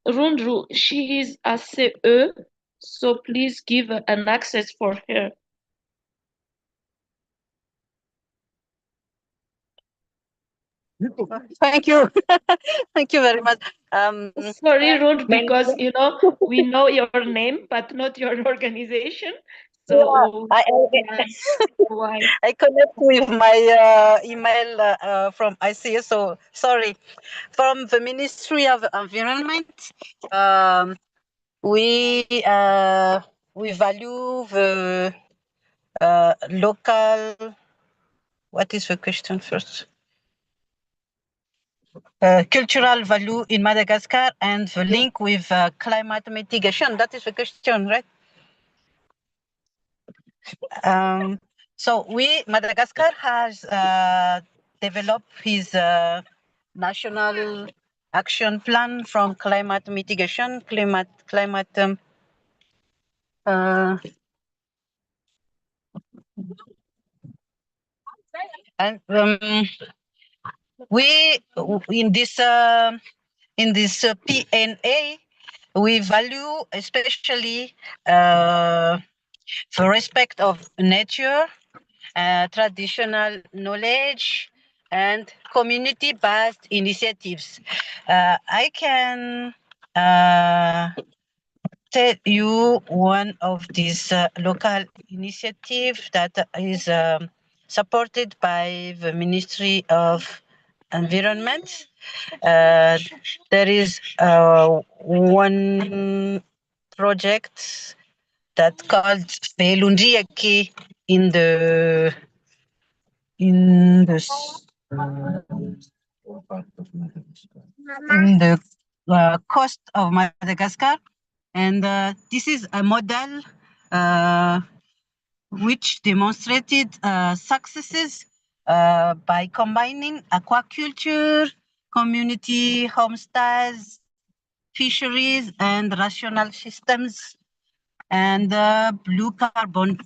Rundru, she is a CE, so please give an access for her. Thank you. Thank you very much. Sorry, Rund, because we know your name, but not your organization. So yeah, I connect with my email from ICS. So sorry, from the Ministry of Environment. We value local, what is the question first? Cultural value in Madagascar and the link with climate mitigation. That is the question, right? So Madagascar has developed his national action plan from climate mitigation, and we in this PNA we value especially the respect of nature, traditional knowledge, and community-based initiatives. I can tell you one of these local initiatives that is supported by the Ministry of Environment. There is one project that called Felundiake in the coast of Madagascar, and this is a model which demonstrated successes by combining aquaculture, community homestays, fisheries, and rational systems, and blue carbon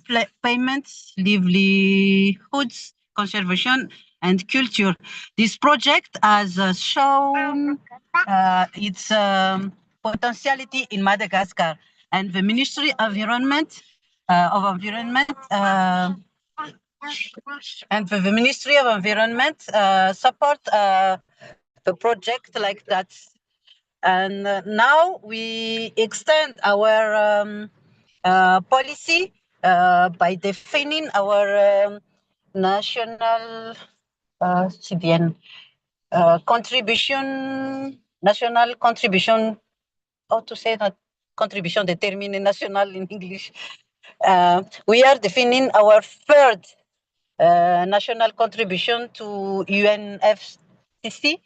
payments, livelihoods, conservation, and culture. This project has shown its potentiality in Madagascar, and the Ministry of Environment support a project like that. And now we extend our policy by defining our national contribution, national contribution, how to say that, contribution determinée national in English. We are defining our third national contribution to UNFCCC,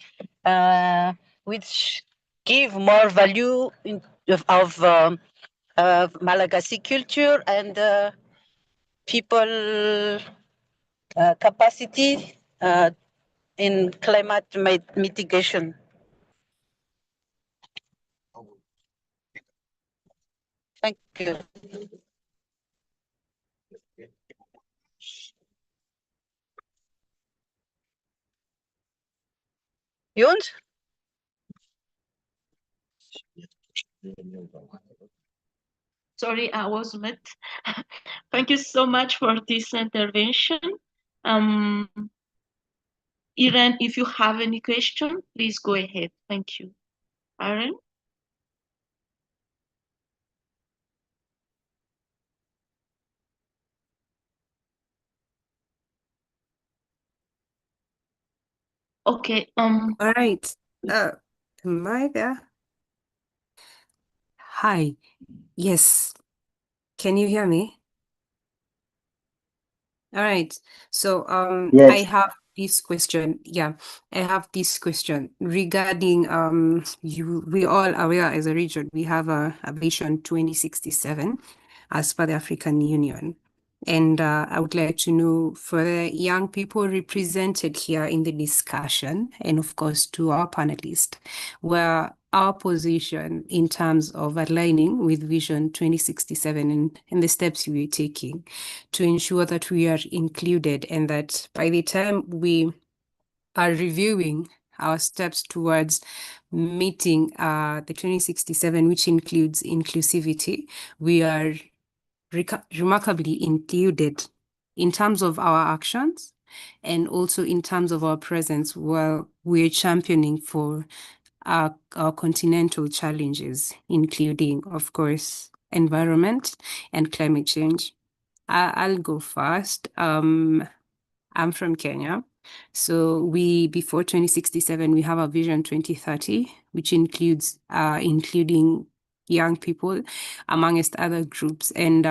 which give more value of Malagasy culture and people capacity in climate mitigation. Thank you. Yuns? Sorry, I was mute. Thank you so much for this intervention. Irene, if you have any question, please go ahead. Thank you. Irene? Okay. All right. Am I there? Hi. Yes. Can you hear me? All right. So I Yes. have this question. Yeah, I have this question regarding we all aware as a region we have a vision 2067 as per the African Union. And I would like to know for the young people represented here in the discussion, and of course to our panelists, where our position in terms of aligning with Vision 2067 and the steps we are taking to ensure that we are included and that by the time we are reviewing our steps towards meeting the 2067, which includes inclusivity, we are remarkably included in terms of our actions and also in terms of our presence while we're championing for our continental challenges, including, of course, environment and climate change. I'll go first. I'm from Kenya. So before 2067, we have a Vision 2030, which includes including young people amongst other groups. And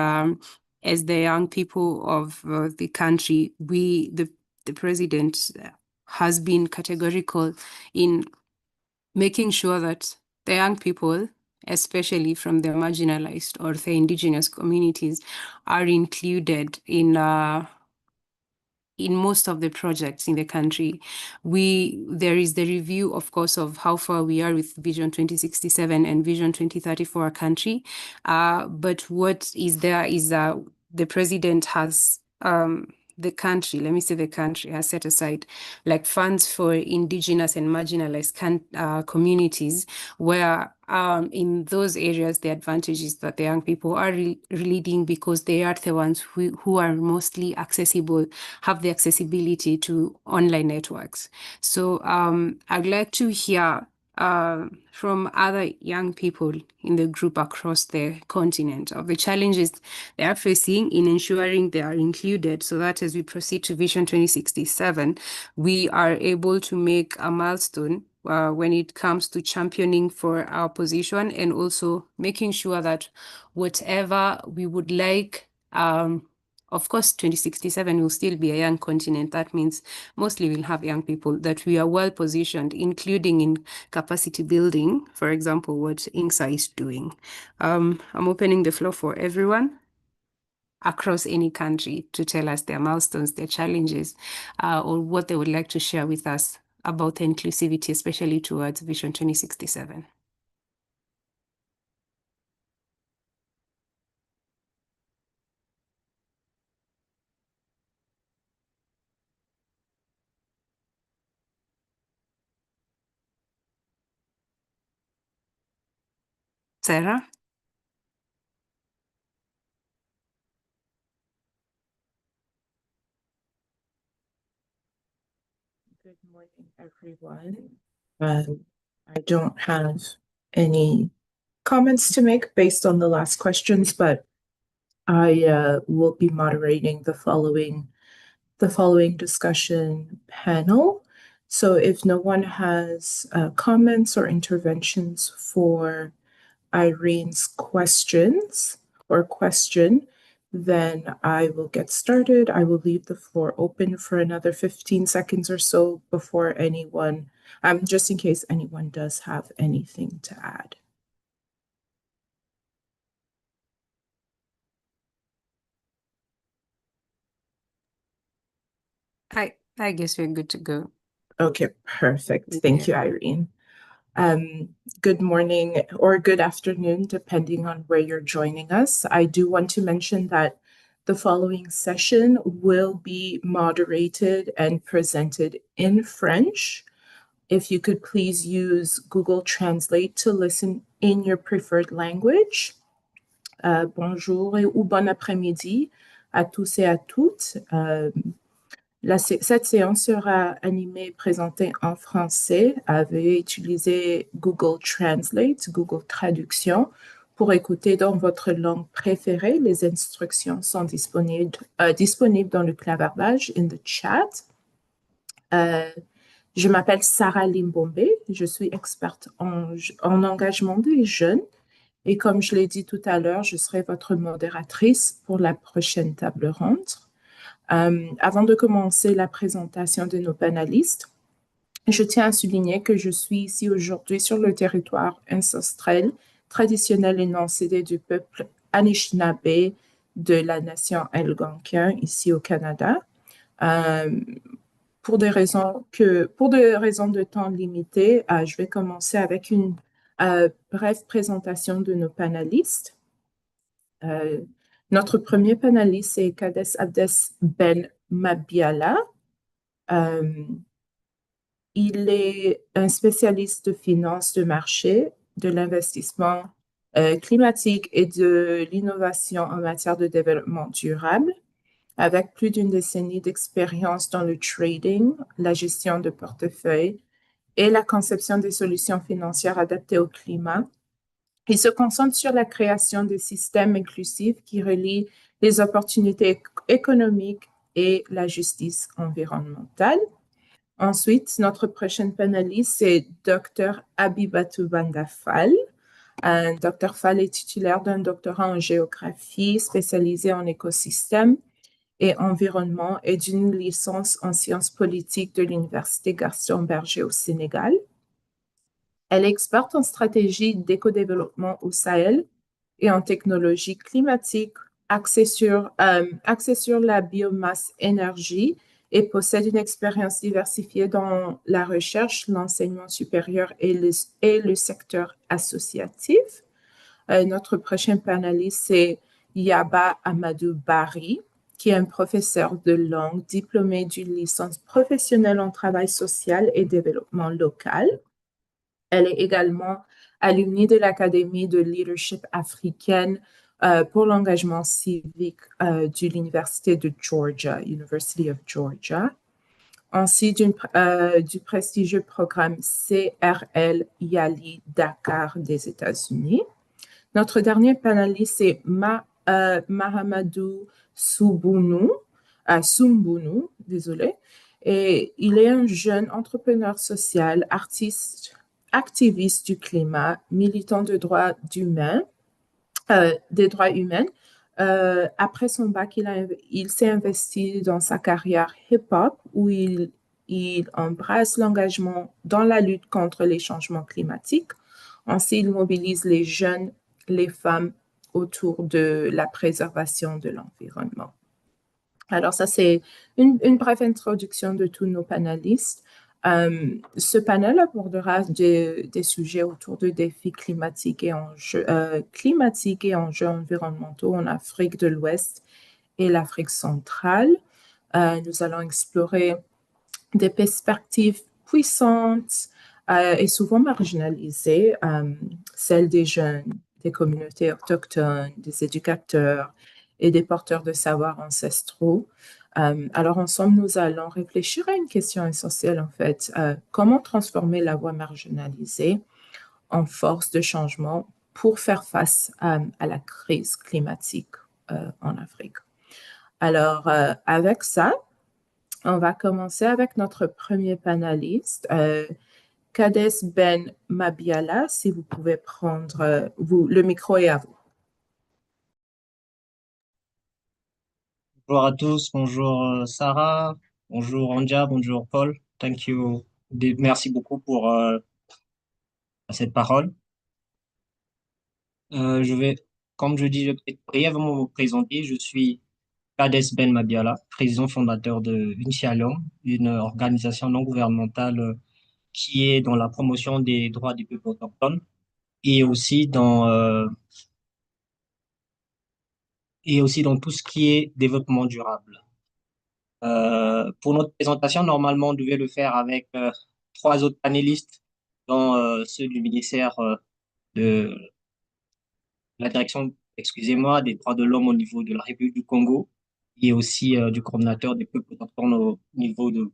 as the young people of the country, the president has been categorical in making sure that the young people, especially from the marginalized or the indigenous communities, are included in most of the projects in the country. There is the review, of course, of how far we are with Vision 2067 and Vision 2030 for our country. But what is there is the president has the country has set aside like funds for indigenous and marginalized communities, where in those areas the advantage is that the young people are leading because they are the ones who are mostly accessible, have the accessibility to online networks. So I'd like to hear from other young people in the group across the continent of the challenges they are facing in ensuring they are included, so that as we proceed to Vision 2067, we are able to make a milestone when it comes to championing for our position, and also making sure that whatever we would like, of course, 2067 will still be a young continent. That means mostly we'll have young people, that we are well positioned, including in capacity building, for example, what GIYSCC is doing. I'm opening the floor for everyone across any country to tell us their milestones, their challenges, or what they would like to share with us about the inclusivity, especially towards Vision 2067. Sarah? Good morning, everyone. I don't have any comments to make based on the last questions, but I will be moderating the following discussion panel. So if no one has comments or interventions for Irene's questions or question, then I will get started. I will leave the floor open for another 15 seconds or so before anyone, just in case anyone does have anything to add. I guess we're good to go. Okay, perfect. Thank you, Irene. Good morning or good afternoon, depending on where you're joining us. I do want to mention that the following session will be moderated and presented in French. If you could please use Google Translate to listen in your preferred language. Bonjour ou bon après-midi à tous et à toutes. Cette séance sera animée et présentée en français. Veuillez utiliser Google Translate, Google Traduction, pour écouter dans votre langue préférée. Les instructions sont disponibles dans le clavardage, in the chat. Je m'appelle Sarah Limbombe. Je suis experte en engagement des jeunes. Et comme je l'ai dit tout à l'heure, je serai votre modératrice pour la prochaine table ronde. Avant de commencer la présentation de nos panélistes, je tiens à souligner que je suis ici aujourd'hui sur le territoire ancestral, traditionnel et non cédé du peuple Anishinaabe de la nation Algonquin, ici au Canada. Pour des raisons de temps limitées, je vais commencer avec une brève présentation de nos panélistes. Notre premier panéliste est Kades Abdes Ben Mabiala. Il est un spécialiste de finance de marché, de l'investissement climatique et de l'innovation en matière de développement durable, avec plus d'une décennie d'expérience dans le trading, la gestion de portefeuille et la conception des solutions financières adaptées au climat. Il se concentre sur la création de systèmes inclusifs qui relient les opportunités économiques et la justice environnementale. Ensuite, notre prochaine panéliste, c'est Dr. Abibatou Bandafal. Dr. Fall est titulaire d'un doctorat en géographie spécialisé en écosystème et environnement et d'une licence en sciences politiques de l'Université Gaston Berger au Sénégal. Elle est experte en stratégie d'éco-développement au Sahel et en technologie climatique axée sur la biomasse énergie et possède une expérience diversifiée dans la recherche, l'enseignement supérieur et le secteur associatif. Notre prochain panéliste, c'est Yaba Amadou Bari, qui est un professeur de langue diplômé d'une licence professionnelle en travail social et développement local. Elle est également alumni de l'Académie de leadership africaine pour l'engagement civique de l'Université de Georgia, University of Georgia, ainsi du prestigieux programme CRL YALI Dakar des États-Unis. Notre dernier panéliste, c'est Mahamadou Sumbounou, désolé, et il est un jeune entrepreneur social, artiste, activiste du climat, militant de droits humains, des droits humains. Après son bac, il s'est investi dans sa carrière hip-hop où il embrasse l'engagement dans la lutte contre les changements climatiques. Ensuite, il mobilise les jeunes, les femmes autour de la préservation de l'environnement. Alors, ça, c'est une brève introduction de tous nos panélistes. Ce panel abordera des sujets autour de défis climatiques et enjeux environnementaux en Afrique de l'Ouest et l'Afrique centrale. Nous allons explorer des perspectives puissantes et souvent marginalisées, celles des jeunes, des communautés autochtones, des éducateurs et des porteurs de savoirs ancestraux. Alors, ensemble, nous allons réfléchir à une question essentielle, en fait. Comment transformer la voix marginalisée en force de changement pour faire face à la crise climatique en Afrique? Alors, avec ça, on va commencer avec notre premier panéliste, Kades Ben Mabiala. Si vous pouvez prendre, le micro est à vous. Bonjour à tous, bonjour Sarah, bonjour Anja, bonjour Paul. Thank you. Merci beaucoup pour cette parole. Je vais, comme je dis, je vais brièvement me présenter. Je suis Kades Ben Mabiala, président fondateur de Vincialum, une organisation non gouvernementale qui est dans la promotion des droits des peuples autochtones et aussi dans tout ce qui est développement durable. Pour notre présentation, normalement, on devait le faire avec trois autres panélistes, dont ceux du ministère de la direction, excusez-moi, des droits de l'homme au niveau de la République du Congo et aussi du coordonnateur des peuples autochtones au niveau de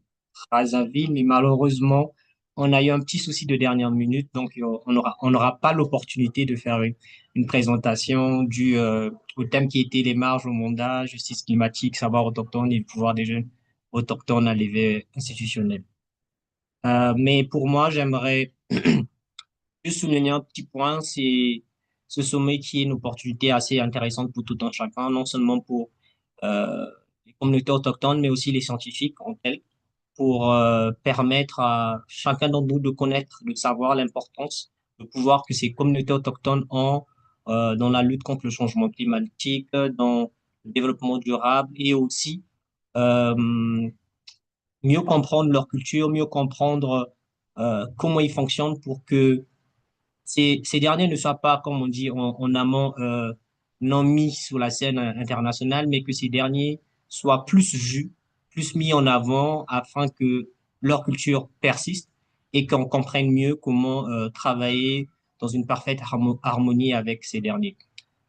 Brazzaville. Mais malheureusement, on a eu un petit souci de dernière minute, donc on n'aura pas l'opportunité de faire une présentation au thème qui était les marges au mandat, justice climatique, savoir autochtone et le pouvoir des jeunes autochtones à l'éveil institutionnel. Mais pour moi, j'aimerais juste souligner un petit point, c'est ce sommet qui est une opportunité assez intéressante pour tout un chacun, non seulement pour les communautés autochtones, mais aussi les scientifiques en tels, pour permettre à chacun d'entre nous de connaître, de savoir l'importance, le pouvoir que ces communautés autochtones ont dans la lutte contre le changement climatique, dans le développement durable et aussi euh, mieux comprendre leur culture, mieux comprendre comment ils fonctionnent pour que ces derniers ne soient pas, comme on dit en amont, non mis sur la scène internationale, mais que ces derniers soient plus vus, plus mis en avant afin que leur culture persiste et qu'on comprenne mieux comment travailler dans une parfaite harmonie avec ces derniers.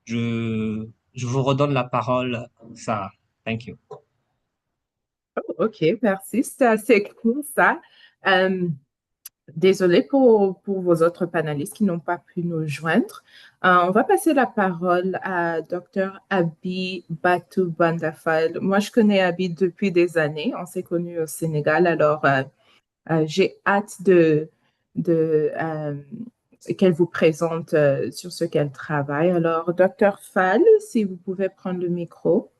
Je vous redonne la parole, Sarah. Thank you. OK, merci. C'était assez cool, ça. Désolée pour vos autres panélistes qui n'ont pas pu nous joindre. On va passer la parole à Dr. Abi Batou Bandafal. Moi, je connais Abi depuis des années. On s'est connus au Sénégal. Alors, j'ai hâte qu'elle vous présente sur ce qu'elle travaille. Alors, Dr. Fall, si vous pouvez prendre le micro.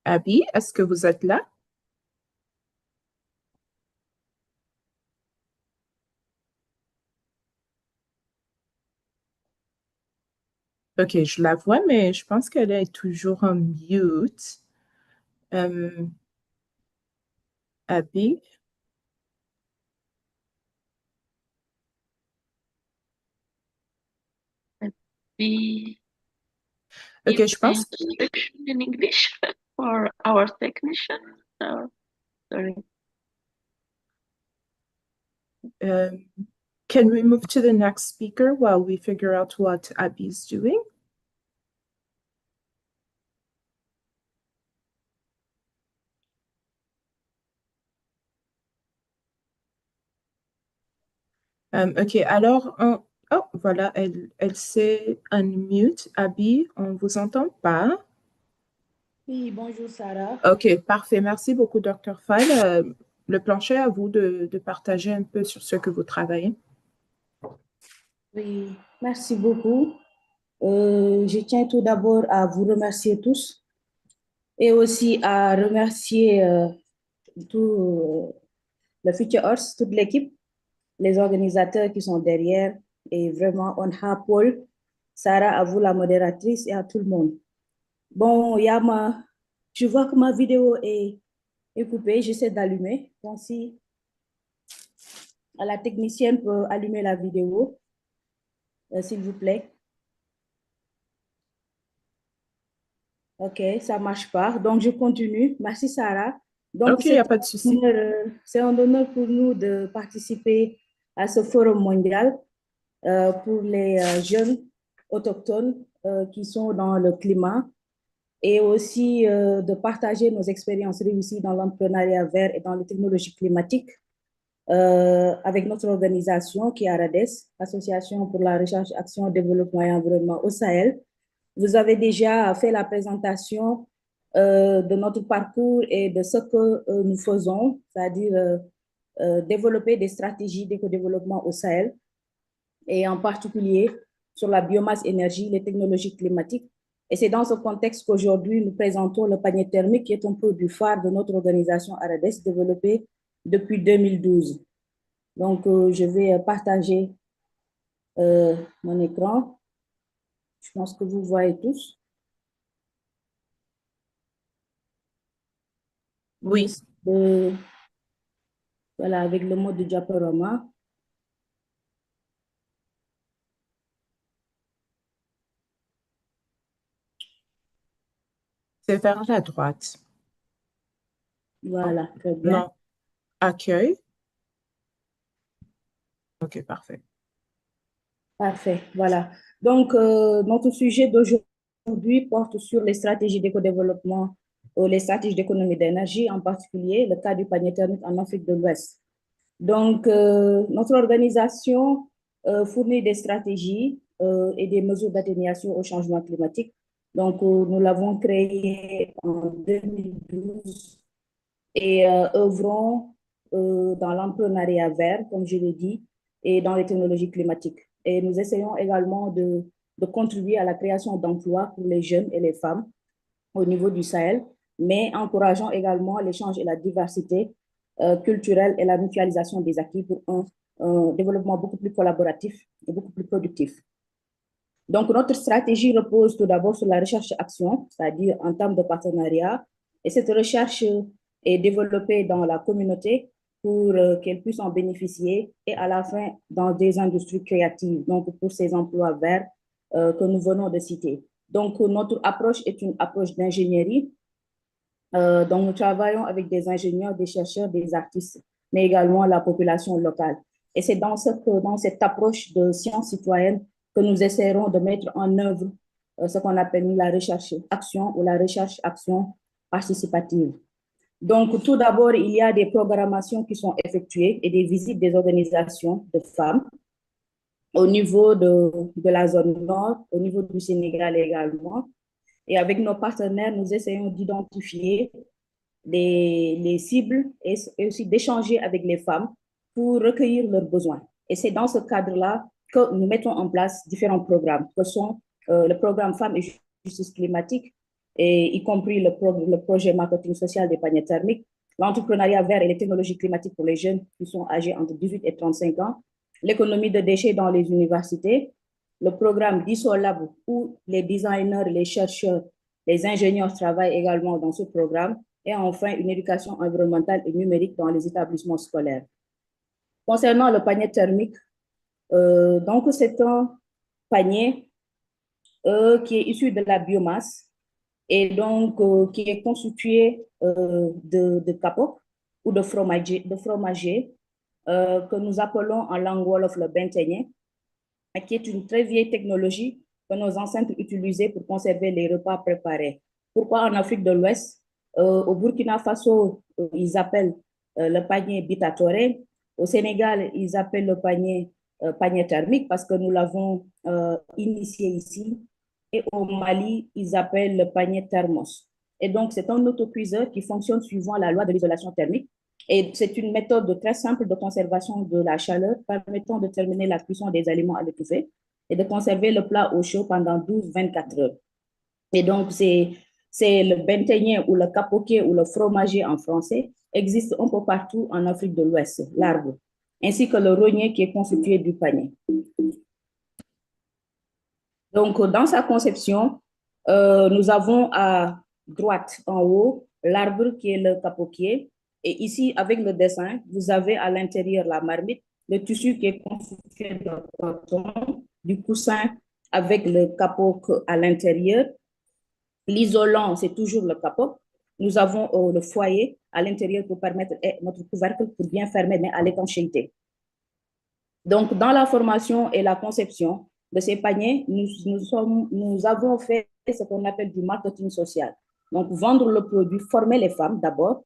Abby, est-ce que vous êtes là? OK, je la vois, mais je pense qu'elle est toujours en mute. Abby? Be OK, je pense. in English for our technician. Sorry. Can we move to the next speaker while we figure out what Abby's doing? OK, alors, oh, voilà, elle s'est unmute. Abby, on ne vous entend pas. Oui, bonjour Sarah. OK, parfait. Merci beaucoup, Dr. Fall. Le plancher à vous de partager un peu sur ce que vous travaillez. Oui, merci beaucoup. Je tiens tout d'abord à vous remercier tous et aussi à remercier tout le Future Earth, toute l'équipe, les organisateurs qui sont derrière et vraiment on a Paul, Sarah, à vous la modératrice et à tout le monde. Bon, je vois que ma vidéo est coupée, j'essaie d'allumer. Donc si la technicienne peut allumer la vidéo, s'il vous plaît. OK, ça marche pas. Donc, je continue. Merci, Sarah. Donc, OK, il n'y a pas de souci. c'est un honneur pour nous de participer à ce forum mondial pour les jeunes autochtones qui sont dans le climat et aussi de partager nos expériences réussies dans l'entrepreneuriat vert et dans les technologies climatiques avec notre organisation qui est ARADES, Association pour la recherche, action, développement et environnement au Sahel. Vous avez déjà fait la présentation de notre parcours et de ce que nous faisons, c'est-à-dire développer des stratégies d'éco-développement au Sahel et en particulier sur la biomasse énergie, les technologies climatiques. Et c'est dans ce contexte qu'aujourd'hui, nous présentons le panier thermique qui est un produit phare de notre organisation ARADES développé depuis 2012. Donc, je vais partager mon écran. Je pense que vous voyez tous. Oui. Voilà, avec le mode de diaporama. C'est vers la droite. Voilà, très bien. Non. Accueil. OK, parfait. Parfait, voilà. Donc, notre sujet d'aujourd'hui porte sur les stratégies d'éco-développement, les stratégies d'économie d'énergie, en particulier le cas du panier thermique en Afrique de l'Ouest. Donc, notre organisation fournit des stratégies et des mesures d'atténuation au changement climatique. Donc, nous l'avons créé en 2012 et œuvrons dans l'entrepreneuriat vert, comme je l'ai dit, et dans les technologies climatiques. Et nous essayons également de contribuer à la création d'emplois pour les jeunes et les femmes au niveau du Sahel, mais encourageons également l'échange et la diversité culturelle et la mutualisation des acquis pour un développement beaucoup plus collaboratif et beaucoup plus productif. Donc, notre stratégie repose tout d'abord sur la recherche-action, c'est-à-dire en termes de partenariat. Et cette recherche est développée dans la communauté pour qu'elle puisse en bénéficier et à la fin dans des industries créatives, donc pour ces emplois verts que nous venons de citer. Donc, notre approche est une approche d'ingénierie. Donc, nous travaillons avec des ingénieurs, des chercheurs, des artistes, mais également la population locale. Et c'est dans cette approche de science citoyenne que nous essaierons de mettre en œuvre ce qu'on appelle la recherche-action ou la recherche-action participative. Donc, tout d'abord, il y a des programmations qui sont effectuées et des visites des organisations de femmes au niveau de la zone nord, au niveau du Sénégal également. Et avec nos partenaires, nous essayons d'identifier les cibles et aussi d'échanger avec les femmes pour recueillir leurs besoins. Et c'est dans ce cadre-là que nous mettons en place différents programmes, que sont le programme Femmes et Justice climatique, et y compris le projet marketing social des paniers thermiques, l'entrepreneuriat vert et les technologies climatiques pour les jeunes qui sont âgés entre 18 et 35 ans, l'économie de déchets dans les universités, le programme d'ISOLAB où les designers, les chercheurs, les ingénieurs travaillent également dans ce programme, et enfin une éducation environnementale et numérique dans les établissements scolaires. Concernant le panier thermique, donc c'est un panier qui est issu de la biomasse et donc qui est constitué de capotes ou de fromager que nous appelons en langue wolof le benteñe, qui est une très vieille technologie que nos ancêtres utilisaient pour conserver les repas préparés. Pourquoi en Afrique de l'Ouest, au Burkina Faso, ils appellent le panier bitatore. Au Sénégal, ils appellent le panier panier thermique parce que nous l'avons initié ici. Et au Mali, ils appellent le panier thermos. Et donc, c'est un autocuiseur qui fonctionne suivant la loi de l'isolation thermique. Et c'est une méthode très simple de conservation de la chaleur permettant de terminer la cuisson des aliments à l'étouffée et de conserver le plat au chaud pendant 12-24 heures. Et donc, c'est le benteñe ou le capoquier ou le fromager en français existe un peu partout en Afrique de l'Ouest, l'arbre, ainsi que le rognier qui est constitué du panier. Donc, dans sa conception, nous avons à droite, en haut, l'arbre qui est le capoquier. Et ici, avec le dessin, vous avez à l'intérieur la marmite, le tissu qui est constitué de coton, du coussin avec le capot à l'intérieur. L'isolant, c'est toujours le capot. Nous avons le foyer à l'intérieur pour permettre notre couvercle pour bien fermer, mais à l'étanchéité. Donc, dans la formation et la conception de ces paniers, nous avons fait ce qu'on appelle du marketing social. Donc, vendre le produit, former les femmes d'abord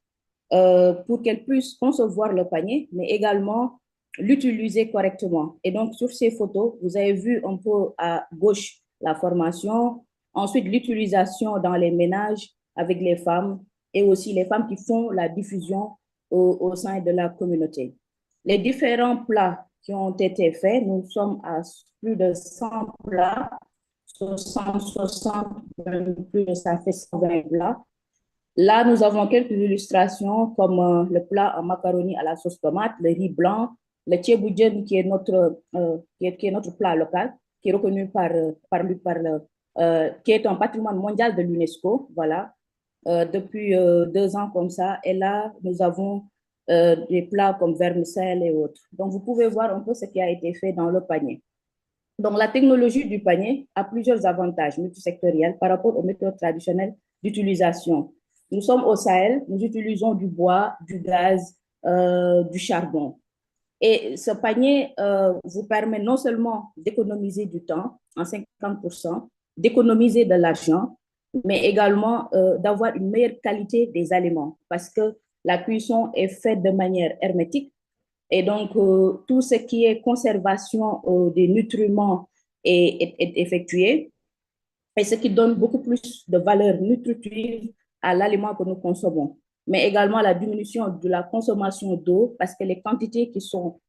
pour qu'elles puissent concevoir le panier, mais également l'utiliser correctement. Et donc, sur ces photos, vous avez vu un peu à gauche la formation, ensuite l'utilisation dans les ménages avec les femmes et aussi les femmes qui font la diffusion au sein de la communauté. Les différents plats qui ont été faits, nous sommes à plus de 100 plats, 60, plus, ça fait 120 plats. Là, nous avons quelques illustrations comme le plat en macaroni à la sauce tomate, le riz blanc, le tchéboujen qui est notre plat local, qui est reconnu qui est un patrimoine mondial de l'UNESCO, voilà, depuis 2 ans comme ça. Et là, nous avons des plats comme vermicelle et autres. Donc, vous pouvez voir un peu ce qui a été fait dans le panier. Donc, la technologie du panier a plusieurs avantages multisectoriels par rapport aux méthodes traditionnelles d'utilisation. Nous sommes au Sahel, nous utilisons du bois, du gaz, du charbon. Et ce panier vous permet non seulement d'économiser du temps en 50%, d'économiser de l'argent, mais également d'avoir une meilleure qualité des aliments parce que la cuisson est faite de manière hermétique. Et donc, tout ce qui est conservation des nutriments est effectué, et ce qui donne beaucoup plus de valeur nutritive à l'aliment que nous consommons, mais également la diminution de la consommation d'eau parce que les quantités qui sont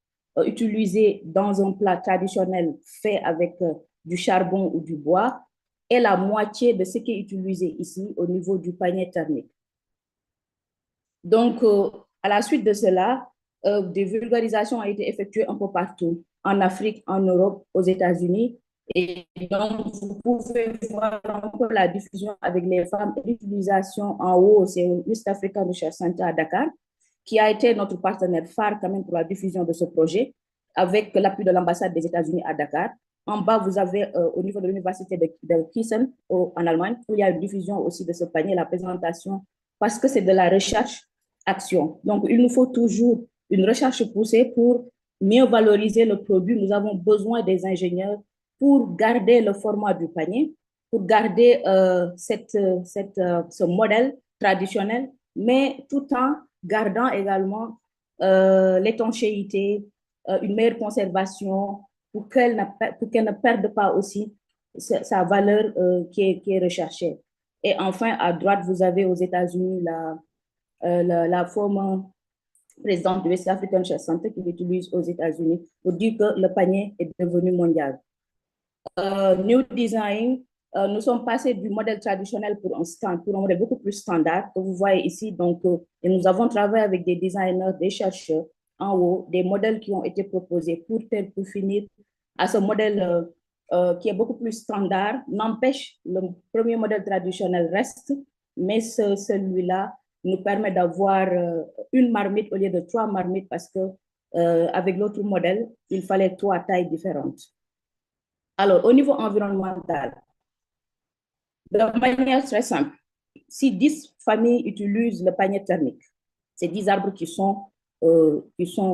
utilisées dans un plat traditionnel fait avec du charbon ou du bois est la moitié de ce qui est utilisé ici au niveau du panier thermique. Donc, à la suite de cela, des vulgarisations ont été effectuées un peu partout, en Afrique, en Europe, aux États-Unis. Et donc, vous pouvez voir un peu la diffusion avec les femmes et l'utilisation en haut, c'est l'East African Research Center à Dakar, qui a été notre partenaire phare quand même pour la diffusion de ce projet, avec l'appui de l'ambassade des États-Unis à Dakar. En bas, vous avez au niveau de l'université de Gießen en Allemagne, où il y a une diffusion aussi de ce panier, la présentation, parce que c'est de la recherche-action. Donc, il nous faut toujours une recherche poussée pour mieux valoriser le produit. Nous avons besoin des ingénieurs pour garder le format du panier, pour garder ce modèle traditionnel, mais tout en gardant également l'étanchéité, une meilleure conservation, pour qu'elle ne perde pas aussi sa valeur qui est recherchée. Et enfin, à droite, vous avez aux États-Unis la former présidente de West African Chess Center qui l'utilise aux États-Unis pour dire que le panier est devenu mondial. New Design, nous sommes passés du modèle traditionnel pour un modèle beaucoup plus standard que vous voyez ici. Donc, et nous avons travaillé avec des designers, des chercheurs en haut, des modèles qui ont été proposés pour finir à ce modèle qui est beaucoup plus standard. N'empêche, le premier modèle traditionnel reste, mais celui-là nous permet d'avoir une marmite au lieu de 3 marmites parce que avec l'autre modèle, il fallait 3 tailles différentes. Alors, au niveau environnemental, de manière très simple, si 10 familles utilisent le panier thermique, c'est 10 arbres qui sont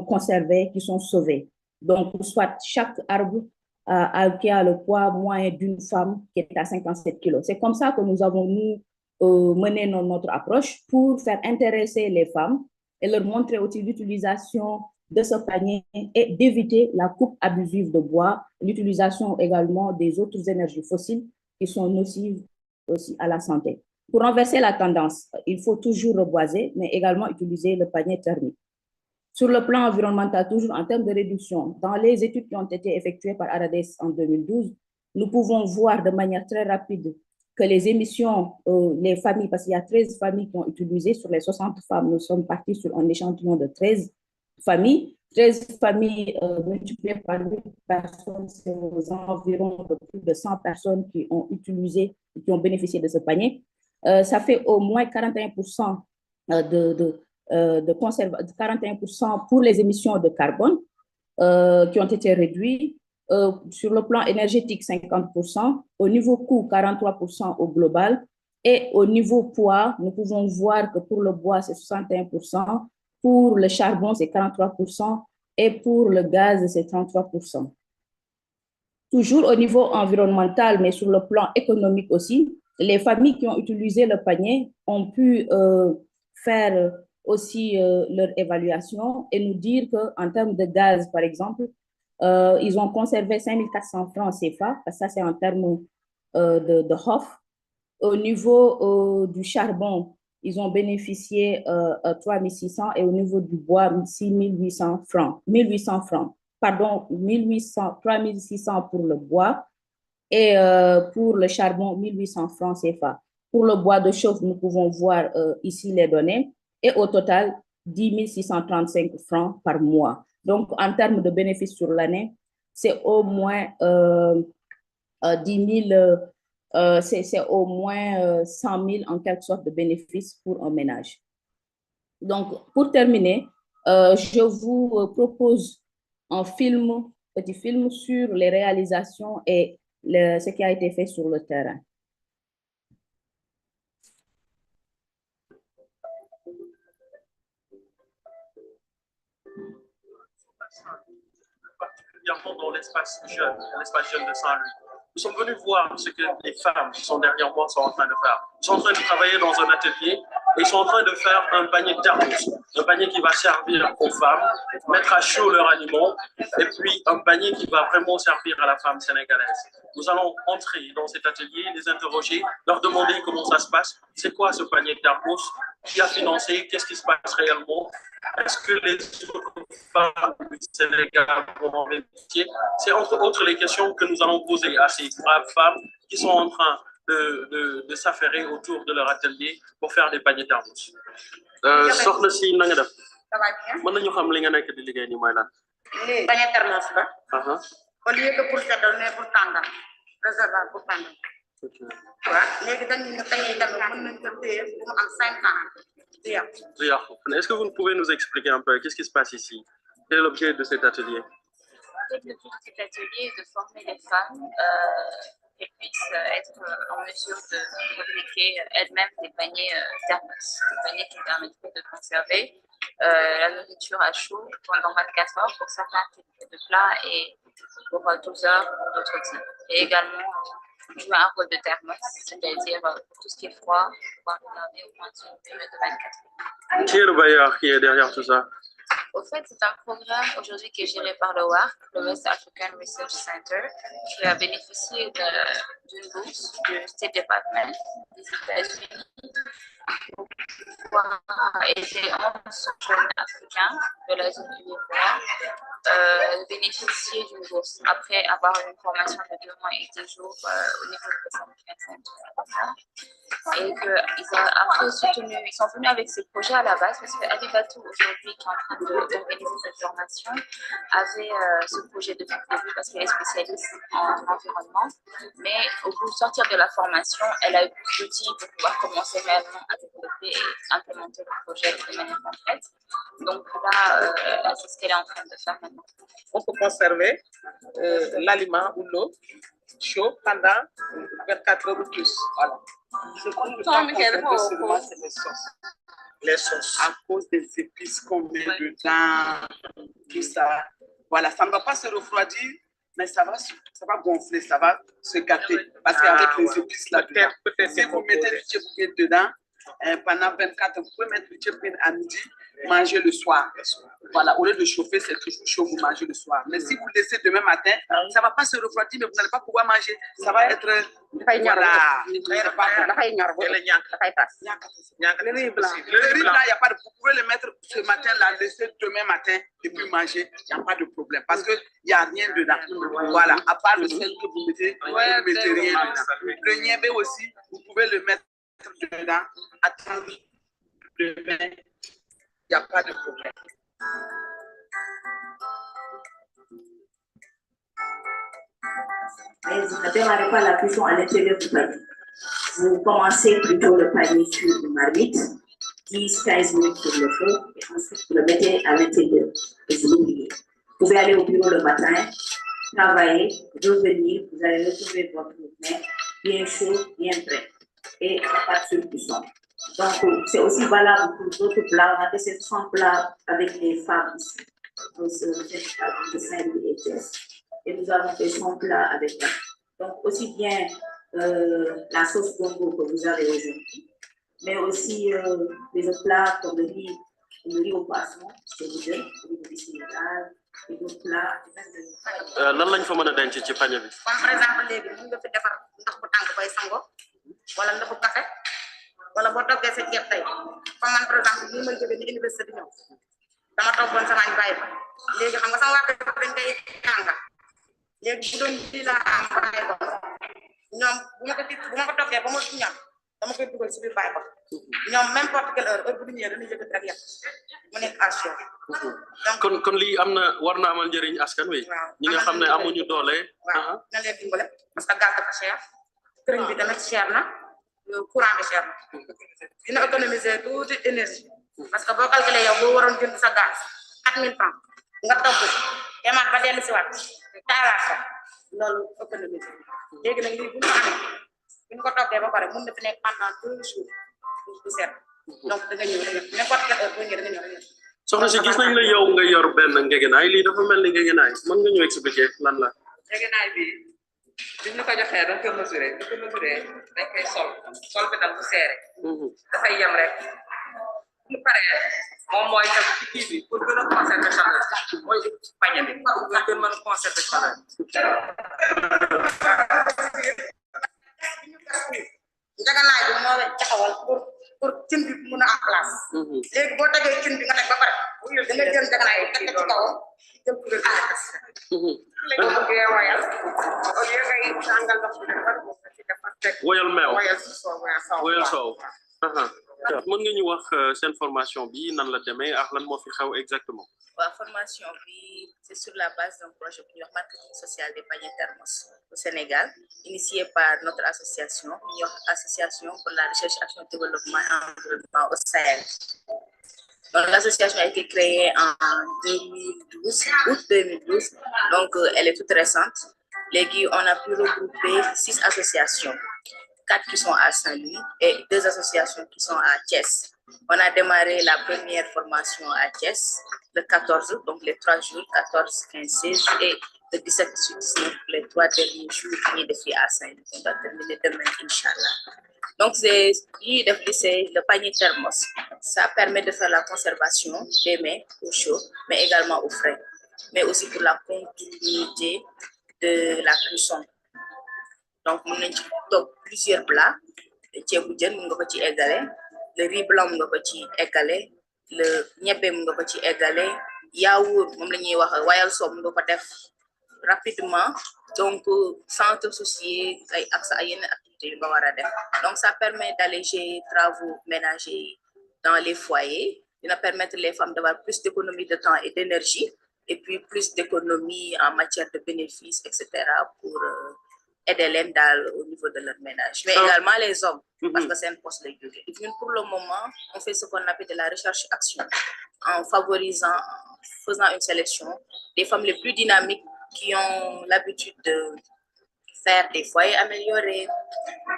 conservés, qui sont sauvés. Donc, soit chaque arbre qui a le poids moyen d'une femme qui est à 57 kg. C'est comme ça que nous avons mené notre approche pour faire intéresser les femmes et leur montrer aussi l'utilisation de ce panier et d'éviter la coupe abusive de bois, l'utilisation également des autres énergies fossiles qui sont nocives aussi à la santé. Pour renverser la tendance, il faut toujours reboiser, mais également utiliser le panier thermique. Sur le plan environnemental, toujours en termes de réduction, dans les études qui ont été effectuées par Arades en 2012, nous pouvons voir de manière très rapide que les émissions, les familles, parce qu'il y a 13 familles qui ont utilisé, sur les 60 femmes, nous sommes partis sur un échantillon de 13 familles. 13 familles multipliées par 8 personnes, c'est aux environs de plus de 100 personnes qui ont utilisé, qui ont bénéficié de ce panier. Ça fait au moins 41% de 41% pour les émissions de carbone qui ont été réduites. Sur le plan énergétique, 50%. Au niveau coût, 43% au global. Et au niveau poids, nous pouvons voir que pour le bois, c'est 61%. Pour le charbon, c'est 43%. Et pour le gaz, c'est 33%. Toujours au niveau environnemental, mais sur le plan économique aussi, les familles qui ont utilisé le panier ont pu faire aussi leur évaluation et nous dire qu'en termes de gaz, par exemple, ils ont conservé 5 400 francs CFA, parce que ça c'est en termes de HOF. Au niveau du charbon, ils ont bénéficié 3 600 et au niveau du bois, 6 800 francs. 1800 francs. Pardon, 3 600 pour le bois et pour le charbon, 1800 francs CFA. Pour le bois de chauffe, nous pouvons voir ici les données. Et au total, 10 635 francs par mois. Donc, en termes de bénéfices sur l'année, c'est au moins 10 000, c'est au moins 100 000 en quelque sorte de bénéfices pour un ménage. Donc, pour terminer, je vous propose un petit film sur les réalisations et ce qui a été fait sur le terrain. Particulièrement dans l'espace jeune de Saint-Louis. Nous sommes venus voir ce que les femmes qui sont derrière moi sont en train de faire. Ils sont en train de travailler dans un atelier et ils sont en train de faire un panier de thermos, un panier qui va servir aux femmes, mettre à chaud leurs aliments et puis un panier qui va vraiment servir à la femme sénégalaise. Nous allons entrer dans cet atelier, les interroger, leur demander comment ça se passe, c'est quoi ce panier de thermos, qui a financé, qu'est-ce qui se passe réellement. Est-ce que les autres femmes du Sénégal vont en bénéficier? C'est entre autres les questions que nous allons poser à ces braves femmes qui sont en train de s'affairer autour de leur atelier pour faire des paniers thermos. Soxna si na nga def mën nañu xam li nga nekk di liggéey ni mooy lan. Panier thermos la. Au lieu que pour seddal mais pour tàngal réservoir pour tàngal. waaw léegi dañu ne panier thermos mën nañu ko téye bu mu am 5 ans. Est-ce que vous pouvez nous expliquer un peu qu'est-ce qui se passe ici? Quel est l'objet de cet atelier? L'objectif de cet atelier est de former les femmes qu'elles puissent être en mesure de fabriquer elles-mêmes des paniers thermos, des paniers qui permettraient de conserver la nourriture à chaud pendant 24 heures pour certains types de plats et pour 12 heures pour d'autres types. Et également jouer un rôle de thermos, c'est-à-dire tout ce qui est froid, pouvoir le garder au moins d'une période de 24 heures. Qui est le bailleur qui est derrière tout ça? Au fait, c'est un programme aujourd'hui qui est géré par le WARC, le West African Research Center, qui a bénéficié d'une bourse du State Department des États-Unis pour pouvoir aider 11 jeunes africains de la zone ivoire bénéficier d'une bourse après avoir eu une formation de 2 mois et 2 jours au niveau de et ils sont venus avec ce projet à la base parce que Abibatou aujourd'hui qui est en train d'organiser cette formation avait ce projet depuis le début parce qu'elle est spécialiste en environnement, mais au bout de sortir de la formation, elle a eu l'outil pour pouvoir commencer réellement à développer et implémenter le projet de manière concrète. Donc là, c'est ce qu'elle est en train de faire maintenant. On peut conserver l'aliment ou l'eau chaud pendant 24 heures ou plus. Voilà. Ce qu'on ne peut pas conserver seulement, c'est les sauces. Les sauces. À cause des épices qu'on met dedans, tout ça. Voilà, ça ne va pas se refroidir, mais ça va gonfler, ça va se gâter. Parce qu'avec les épices là-dedans, si vous mettez du tchèpouin dedans, pendant 24 heures, vous pouvez mettre du tchèpouin à midi, manger le soir. Voilà, au lieu de chauffer, c'est toujours chaud, vous mangez le soir. Mais si vous laissez demain matin, ça ne va pas se refroidir, mais vous n'allez pas pouvoir manger. Ça va être... Voilà. Le riz blanc, il n'y a pas de... Vous pouvez le mettre ce matin-là, laisser demain matin, et puis manger, il n'y a pas de problème. Parce qu'il n'y a rien dedans. Voilà, à part le sel que vous mettez, vous ne mettez rien dedans. Le niébé aussi, vous pouvez le mettre dedans, attendre demain, il n'y a pas de problème. Mais vous ne démarrez pas la cuisson à l'intérieur du panier. Vous commencez plutôt le panier sur une marmite, 10-15 minutes sur le feu, et ensuite vous le mettez à l'intérieur et vous l'oubliez. Vous pouvez aller au bureau le matin, travailler, revenir, vous allez retrouver votre pain bien chaud, bien prêt, et pas de surcuisson. Donc, c'est aussi valable pour d'autres plats. On a testé 100 plats avec les femmes ici, de Saint-Louis et Thiès. Et nous avons fait 100 plats avec eux. Donc, aussi bien la sauce gombo que vous avez aujourd'hui, mais aussi les autres plats comme le riz au poisson, c'est vous deux, le riz Sénégal, et d'autres plats. Nan lañ fa mën a denc ci pañe bi. Comme par exemple léegi mën nga fi defar ndox bu tàng bay sango wala ndoxu café wala boo toggee sa ceeb tey comme man par exemple ni may jógee ni université bi ñëw dama toggoon sama añ bàyyi fa léegi xam nga sama waa kër dañ koy tàngal léegi bu doon di la am bàyyi ko ñoom bu ma ko toggee ba mu ñam dama koy dugal si biir bàyyi ko ñoom n'importe quelle heure bu ñu ñëwee dañuy yëkkati rek yàq mu nekk à chaud. kon lii war na amal njëriñ askan wi. ñi nga xam ne amuñu doole. waaw na leen dimbale parce que gaz dafa cher këriñ bi tamit cher na courant bi cher na dina économiser tuuti énergie parce que boo calculé yow boo waroon jënd sa gaz 4000 francs nga togg demaat ba dellu si waat taalaat ko loolu économiser léegi nag lii bu ñu amee bu ñu ko toggee ba pare mun na fi nekk pendant 2 jours du seet donc da nga ñëw n'importe quelle heure boo ñëwee da nga ñëw soxna si gis nañ la yow nga yor benn ngegenaay lii dafa mel ni ngegenaay mën nga ñu expliquer lan la. ngegenaay bi bi ñu ko joxee dañ ko mesuré dañ koy sol bi nag bu seere dafay yem rek bu paree moom mooy tegu ci kii bi pour gën a conserver chaleur mooy pañe bi pour nga gën mën a conserver chaleur. ngegenaay bi moo taxawal pour cin bi mun a en place. léegi boo tegee cin bi nga teg ba pare da nga jël ngegenaay bi teg ci kawam jëm kuréel bi akas. léegi bu ngeen woyal au lieu ngay tàngal ndox bi dafa teg woyal meew woyal soow. mën nga ñu wax seen formation bi nan la demee ak lan moo fi xew exactement. La formation, c'est sur la base d'un projet pour le marketing social des paniers thermos au Sénégal, initié par notre association, l'Association pour la recherche, action et développement et environnement au Sahel. L'association a été créée en 2012, août 2012, donc elle est toute récente. On a pu regrouper 6 associations, 4 qui sont à Saint-Louis et 2 associations qui sont à Thiès. On a démarré la première formation à Thiès le 14, donc les 3 jours, 14, 15, 16 et le 17, 18, 19, les 3 derniers jours de filles à Saint-Louis. On va terminer demain, Inch'Allah. Donc, c'est le panier thermos. Ça permet de faire la conservation des mets au chaud, mais également au frais, mais aussi pour la continuité de la cuisson. donc mën nañ ci toog plusieurs plats ceebu jën mën nga ko ci égalé le riz blanc mën nga ko ci égalé le ñebbe mën nga ko ci égalé yaourt moom la ñuy wax wayal soom mën nga ko def rapidement donc sans te soucier ay ak sa ay yeneen activités yu nga war a def donc ça permet d'alléger travaux ménagers dans les foyers dina permettre les femmes d'avoir plus d'économie de temps et d'énergie et puis plus d'économie en matière de bénéfices etc pour aider leen daal au niveau de leur ménage mais également les hommes parce que c'est un poste lay jóge et pour le moment on fait ce qu'on appelle de la recherche action en favorisant en faisant une sélection des femmes les plus dynamiques qui ont l'habitude de faire des foyers améliorés,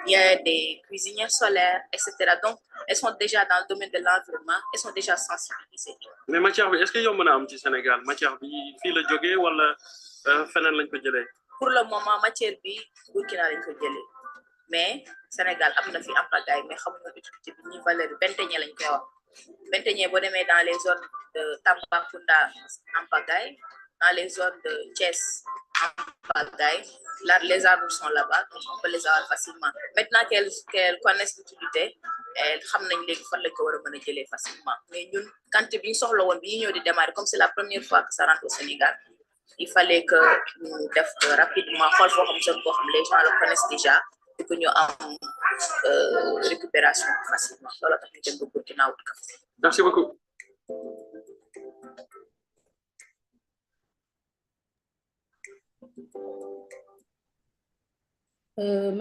bien des cuisinières solaires, etc. Donc, elles sont déjà dans le domaine de l'environnement, elles sont déjà sensibilisées. Mais matière bi est-ce que yomb na am ci Sénégal matière bi fii la jógee wala feneen lañ ko jëlee. Pour le moment matière bi Burkina lañ ko jëlee mais Sénégal am na fi en pagaille mais xamuñu utilité bi ñuy valeur benteñe lañ koy wax benteñe boo demee dans les zones de Tambacounda en pagaille dans les zones de Thiès en pagaille. Là, les arbres sont là-bas, donc on peut les avoir facilement. Maintenant qu'elles connaissent l'utilité, elles savent les fan lañ ko war a mën a jëlee facilement. Mais ñun quantité bi ñu soxla woon bi ñu ñëw di démarrer comme c'est la première fois que ça rentre au Sénégal, il fallait que nous def rapidement xool foo xam seen boo xam les gens le connaissent déjà et que ñu am récupération facilement. Loolu tax ñu dem ba Burkina wut ko. Merci beaucoup.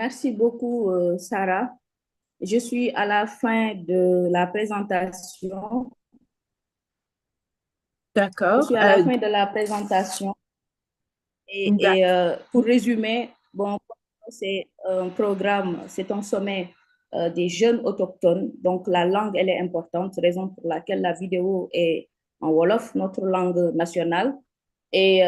Merci beaucoup, Sarah. Je suis à la fin de la présentation. D'accord. Je suis à la fin de la présentation. Et pour résumer, bon, c'est un programme, c'est un sommet des jeunes autochtones. Donc, la langue, elle est importante, raison pour laquelle la vidéo est en Wolof, notre langue nationale. Et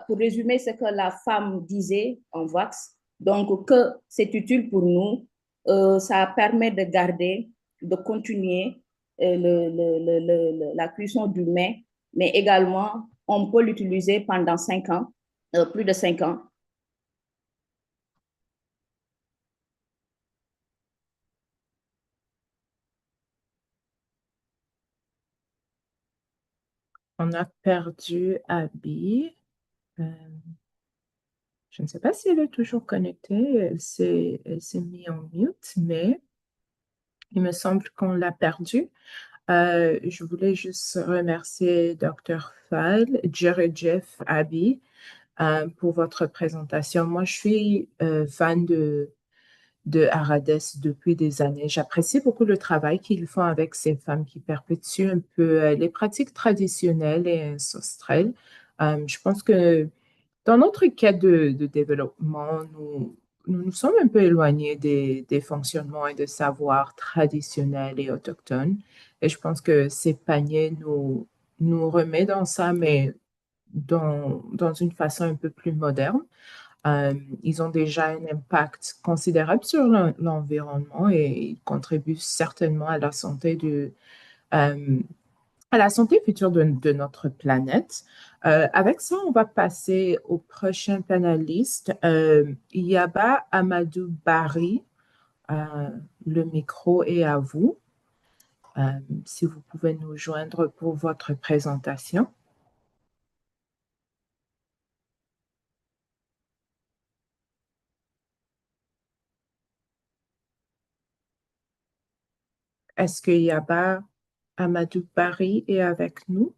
pour résumer ce que la femme disait en Vox, donc que c'est utile pour nous, ça permet de garder, de continuer la cuisson du mets, mais également, on peut l'utiliser pendant 5 ans, plus de 5 ans. On a perdu Abby. Je ne sais pas si elle est toujours connectée. Elle s'est mise en mute, mais il me semble qu'on l'a perdue. Je voulais juste remercier Dr. Fall, Jerry Jeff, Abby pour votre présentation. Moi, je suis fan de Arades depuis des années. J'apprécie beaucoup le travail qu'ils font avec ces femmes qui perpétuent un peu les pratiques traditionnelles et ancestrales. Je pense que dans notre quête de développement, nous sommes un peu éloignés des fonctionnements et des savoirs traditionnels et autochtones. Et je pense que ces paniers nous remet dans ça, mais dans une façon un peu plus moderne. Ils ont déjà un impact considérable sur l'environnement et ils contribuent certainement à la santé future de notre planète. Avec ça, on va passer au prochain panéliste, Yaba Amadou Barry. Le micro est à vous. Si vous pouvez nous joindre pour votre présentation. Est-ce que Yaba Amadou Barry est avec nous?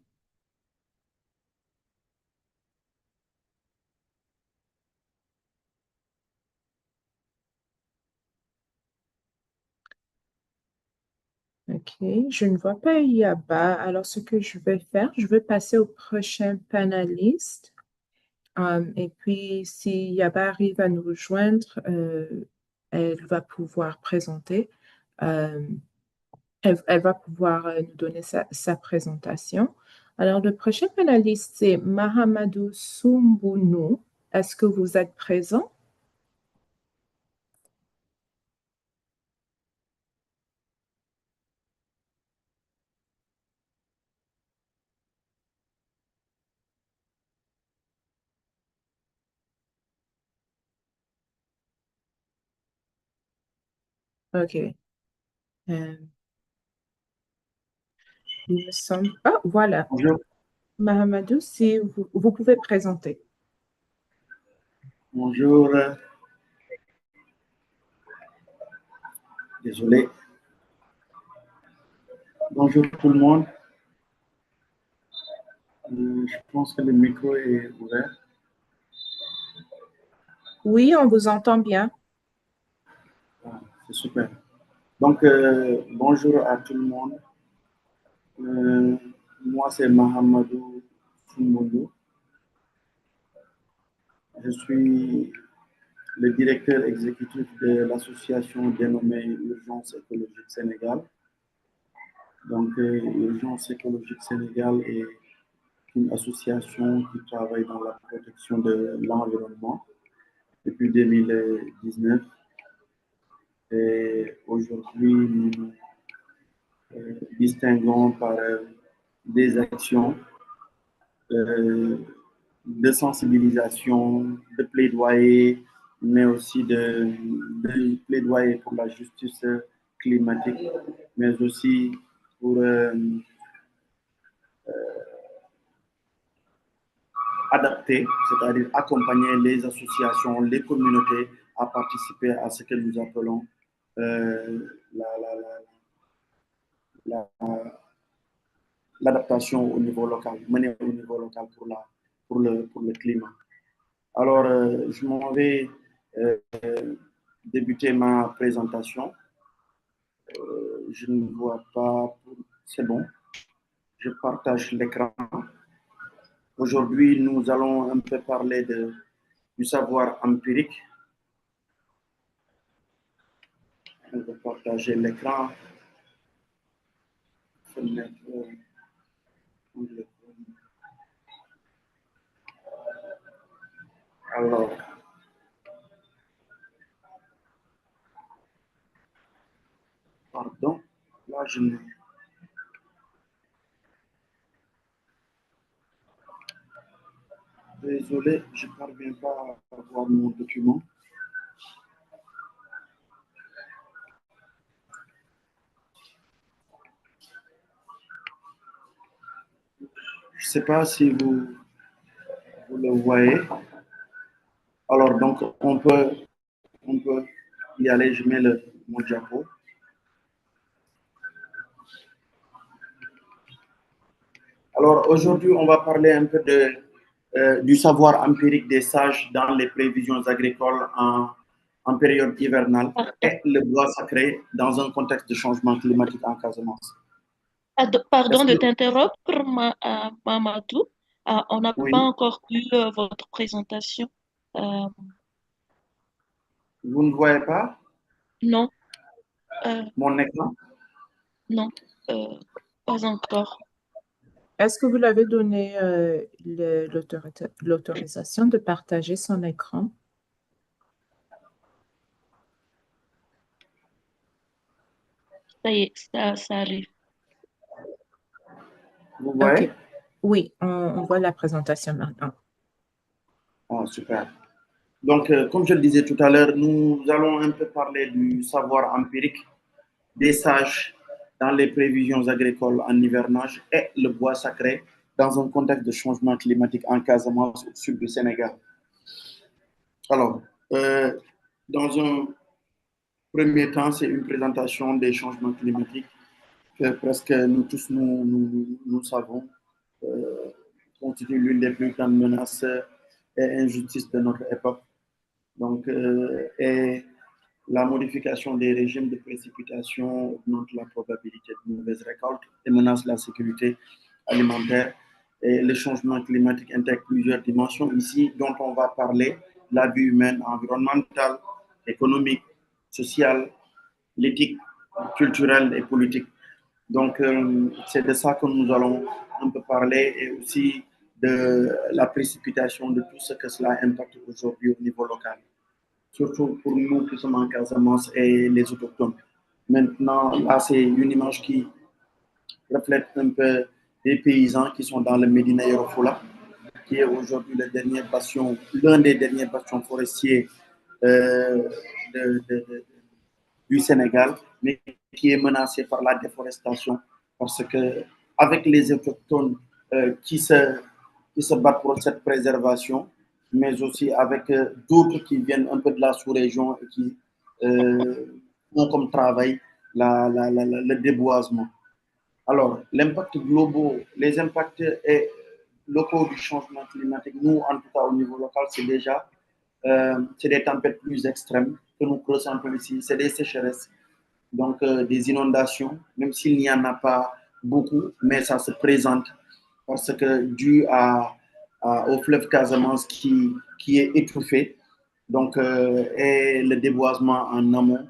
Ok, je ne vois pas Yaba. Alors, ce que je vais faire, je vais passer au prochain panéliste. Et puis, si Yaba arrive à nous rejoindre, elle va pouvoir présenter. Elle va pouvoir nous donner sa présentation. Alors, le prochain panéliste, c'est Mahamadou Soumbounou. Est-ce que vous êtes présent? OK. Il me semble... Ah, voilà. Bonjour. Mahamadou, si vous pouvez présenter. Bonjour. Désolé. Bonjour tout le monde. Je pense que le micro est ouvert. Oui, on vous entend bien. Ah, c'est super. Donc, bonjour à tout le monde. Moi, c'est Mahamadou Fumbundu. Je suis le directeur exécutif de l'association dénommée Urgence écologique Sénégal. Donc, Urgence écologique Sénégal est une association qui travaille dans la protection de l'environnement depuis 2019. Et aujourd'hui, nous nous distinguons par des actions de sensibilisation, de plaidoyer, mais aussi de plaidoyer pour la justice climatique, mais aussi pour adapter, c'est-à-dire accompagner les associations, les communautés à participer à ce que nous appelons l'adaptation au niveau local, menée au niveau local pour le climat. Alors, je m'en vais débuter ma présentation. Je ne vois pas, c'est bon. Je partage l'écran. Aujourd'hui, nous allons un peu parler du savoir empirique. On va partager l'écran. Alors, pardon, là je ne... Désolé, je ne parviens pas à voir mon document. Je ne sais pas si vous le voyez. Alors, donc, on peut y aller. Je mets mon diapo. Alors, aujourd'hui, on va parler un peu du savoir empirique des sages dans les prévisions agricoles en période hivernale et le bois sacré dans un contexte de changement climatique en Casamance. Pardon de t'interrompre, Mamadou. On n'a Oui. pas encore eu votre présentation. Vous ne voyez pas Non. mon écran? Non, pas encore. Est-ce que vous l'avez donné l'autorisation de partager son écran? Ça y est, ça arrive. Vous voyez? OK. Oui, on voit la présentation maintenant. Oh, super. Donc, comme je le disais tout à l'heure, nous allons un peu parler du savoir empirique des sages dans les prévisions agricoles en hivernage et le bois sacré dans un contexte de changement climatique en Casamance au sud du Sénégal. Alors, dans un premier temps, c'est une présentation des changements climatiques que presque nous tous nous savons constitue l'une des plus grandes menaces et injustices de notre époque. Donc, et la modification des régimes de précipitation augmente la probabilité de mauvaises récoltes et menace la sécurité alimentaire. Et le changement climatique intègre plusieurs dimensions ici dont on va parler: la vie humaine, environnementale, économique, sociale, l'éthique, culturelle et politique. Donc, c'est de ça que nous allons un peu parler et aussi de la précipitation, de tout ce que cela impacte aujourd'hui au niveau local. Surtout pour nous qui sommes en Casamance et les autochtones. Maintenant, là, c'est une image qui reflète un peu des paysans qui sont dans le Médina Yoro Fula, qui est aujourd'hui l'un des derniers bastions forestiers du Sénégal, mais qui est menacée par la déforestation, parce que avec les autochtones qui se battent pour cette préservation, mais aussi avec d'autres qui viennent un peu de la sous-région et qui ont comme travail le déboisement. Alors, l'impact global, les impacts locaux du changement climatique, nous, en tout cas au niveau local, c'est déjà c'est des tempêtes plus extrêmes que nous ressentons ici, c'est des sécheresses, donc des inondations, même s'il n'y en a pas beaucoup, mais ça se présente parce que dû au fleuve Casamance qui est étouffé, donc, et le déboisement en amont.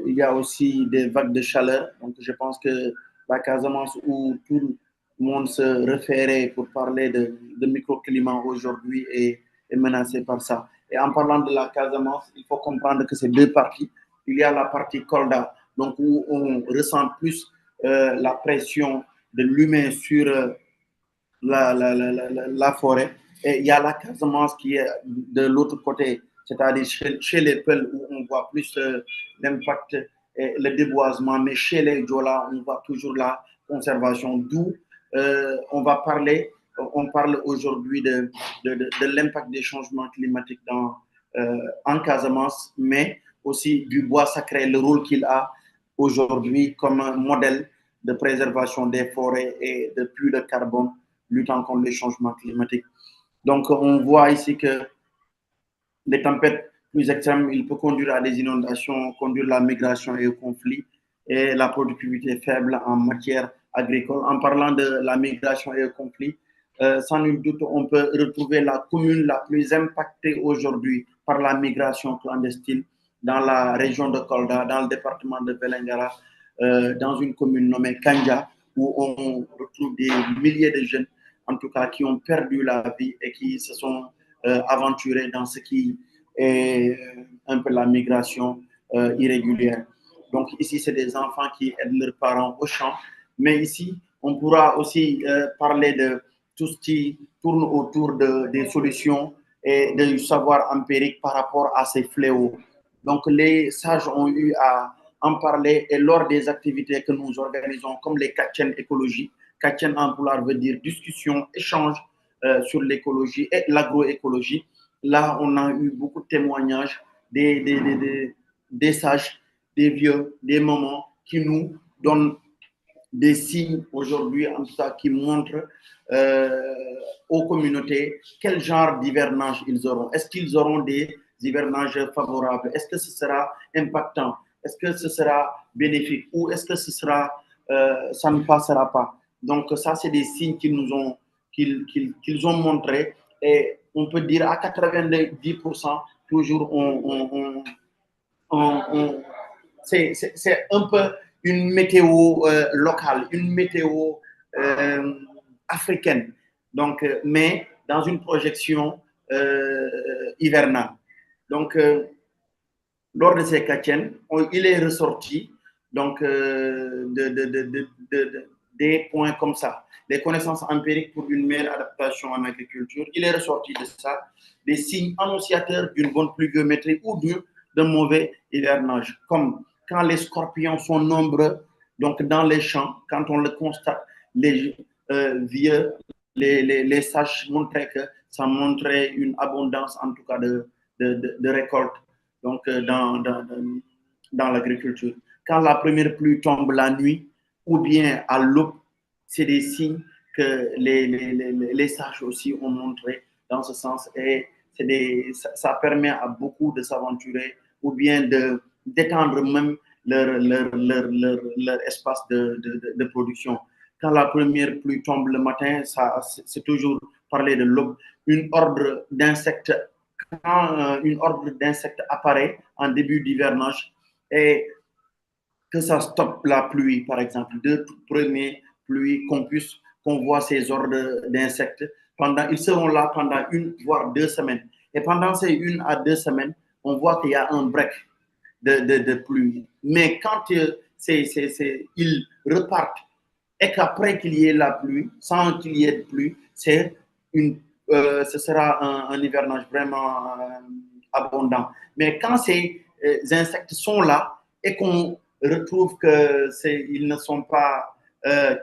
Il y a aussi des vagues de chaleur. Donc, je pense que la Casamance, où tout le monde se référait pour parler de microclimat aujourd'hui, est menacée par ça. Et en parlant de la Casamance, il faut comprendre que c'est deux parties. Il y a la partie Kolda, donc où on ressent plus la pression de l'humain sur la forêt. Et il y a la Casamance qui est de l'autre côté, c'est-à-dire chez les Peuls où on voit plus l'impact et le déboisement, mais chez les Djola, on voit toujours la conservation. D'où on parle aujourd'hui de l'impact des changements climatiques en Casamance, mais aussi du bois sacré, le rôle qu'il a aujourd'hui comme un modèle de préservation des forêts et de puits de carbone luttant contre les changements climatiques. Donc, on voit ici que les tempêtes plus extrêmes, il peut conduire à des inondations, conduire à la migration et au conflit, et la productivité faible en matière agricole. En parlant de la migration et au conflit, sans nul doute, on peut retrouver la commune la plus impactée aujourd'hui par la migration clandestine dans la région de Kolda, dans le département de Belengara, dans une commune nommée Kanja, où on retrouve des milliers de jeunes, en tout cas, qui ont perdu la vie et qui se sont aventurés dans ce qui est un peu la migration irrégulière. Donc ici, c'est des enfants qui aident leurs parents au champ, mais ici, on pourra aussi parler de tout ce qui tourne autour des solutions et du savoir empirique par rapport à ces fléaux. Donc les sages ont eu à en parler et lors des activités que nous organisons, comme les Katchen écologie. Katchen en pulaar veut dire discussion, échange sur l'écologie et l'agroécologie. Là, on a eu beaucoup de témoignages des sages, des vieux, des mamans qui nous donnent des signes aujourd'hui, en tout cas, qui montrent aux communautés quel genre d'hivernage ils auront. Est-ce qu'ils auront des hivernages favorables? Est-ce que ce sera impactant? Est-ce que ce sera bénéfique? Ou est-ce que ça ne passera pas? Donc, ça, c'est des signes qu'ils ont montrés. Et on peut dire à 90%, toujours, c'est un peu une météo locale, une météo africaine, donc, mais dans une projection hivernale. Donc, lors de ces Katchen, il est ressorti donc, des points comme ça, des connaissances empiriques pour une meilleure adaptation en agriculture. Il est ressorti de ça des signes annonciateurs d'une bonne pluviométrie ou d'un mauvais hivernage, comme quand les scorpions sont nombreux, donc dans les champs, quand on le constate, les vieux, les sages montraient que ça montrait une abondance, en tout cas, de récoltes, donc dans l'agriculture. Quand la première pluie tombe la nuit ou bien à l'aube, c'est des signes que les sages aussi ont montré dans ce sens, et ça permet à beaucoup de s'aventurer ou bien d'étendre même leur espace de production. Quand la première pluie tombe le matin, c'est toujours parler de l'aube. Quand une horde d'insectes apparaît en début d'hivernage et que ça stoppe la pluie, par exemple, deux premières pluies, qu'on voit ces hordes d'insectes, ils seront là pendant 1 voire 2 semaines. Et pendant ces 1 à 2 semaines, on voit qu'il y a un break de pluie. Mais quand ils repartent et qu'après qu'il y ait la pluie, sans qu'il y ait de pluie, ce sera un hivernage vraiment abondant. Mais quand c'est insectes sont là et qu'on retrouve qu'ils ne sont pas,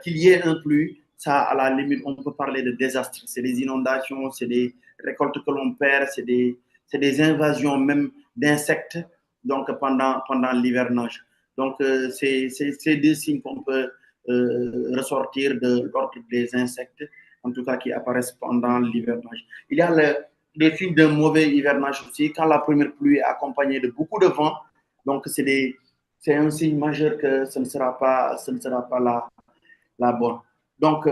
qu'il y ait un pluie, ça, à la limite, on peut parler de désastre. C'est des inondations, c'est des récoltes que l'on perd, c'est des invasions même d'insectes donc pendant l'hivernage. Donc, c'est des signes qu'on peut ressortir de l'ordre des insectes, en tout cas qui apparaissent pendant l'hivernage. Il y a les signes d'un mauvais hivernage aussi, quand la première pluie est accompagnée de beaucoup de vent. Donc, c'est un signe majeur que ce ne sera pas la bonne. Donc,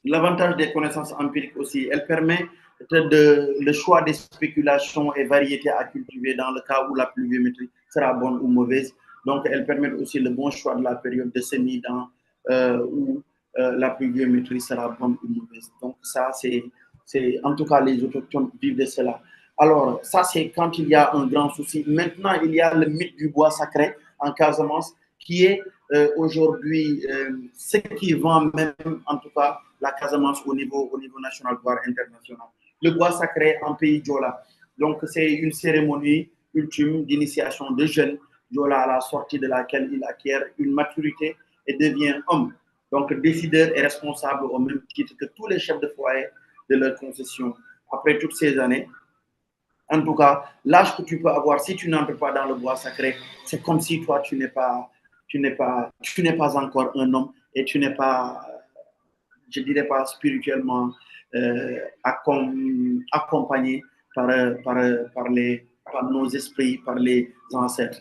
l'avantage des connaissances empiriques aussi, elle permet le choix des spéculations et variétés à cultiver dans le cas où la pluviométrie sera bonne ou mauvaise. Donc, elle permet aussi le bon choix de la période de semis où la pluviométrie sera bonne ou mauvaise. Donc, ça, c'est en tout cas, les autochtones vivent de cela. Alors, ça, c'est quand il y a un grand souci. Maintenant, il y a le mythe du bois sacré en Casamance qui est aujourd'hui ce qui vend même, en tout cas, la Casamance au niveau national, voire international. Le bois sacré en pays Djola. Donc, c'est une cérémonie ultime d'initiation de jeunes Djola à la sortie de laquelle il acquiert une maturité et devient homme. Donc, décideur et responsable au même titre que tous les chefs de foyer de leur concession. Après toutes ces années, en tout cas, l'âge que tu peux avoir si tu n'entres pas dans le bois sacré, c'est comme si toi, tu n'es pas encore un homme et tu n'es pas, je dirais pas spirituellement accompagné par nos esprits, par les ancêtres.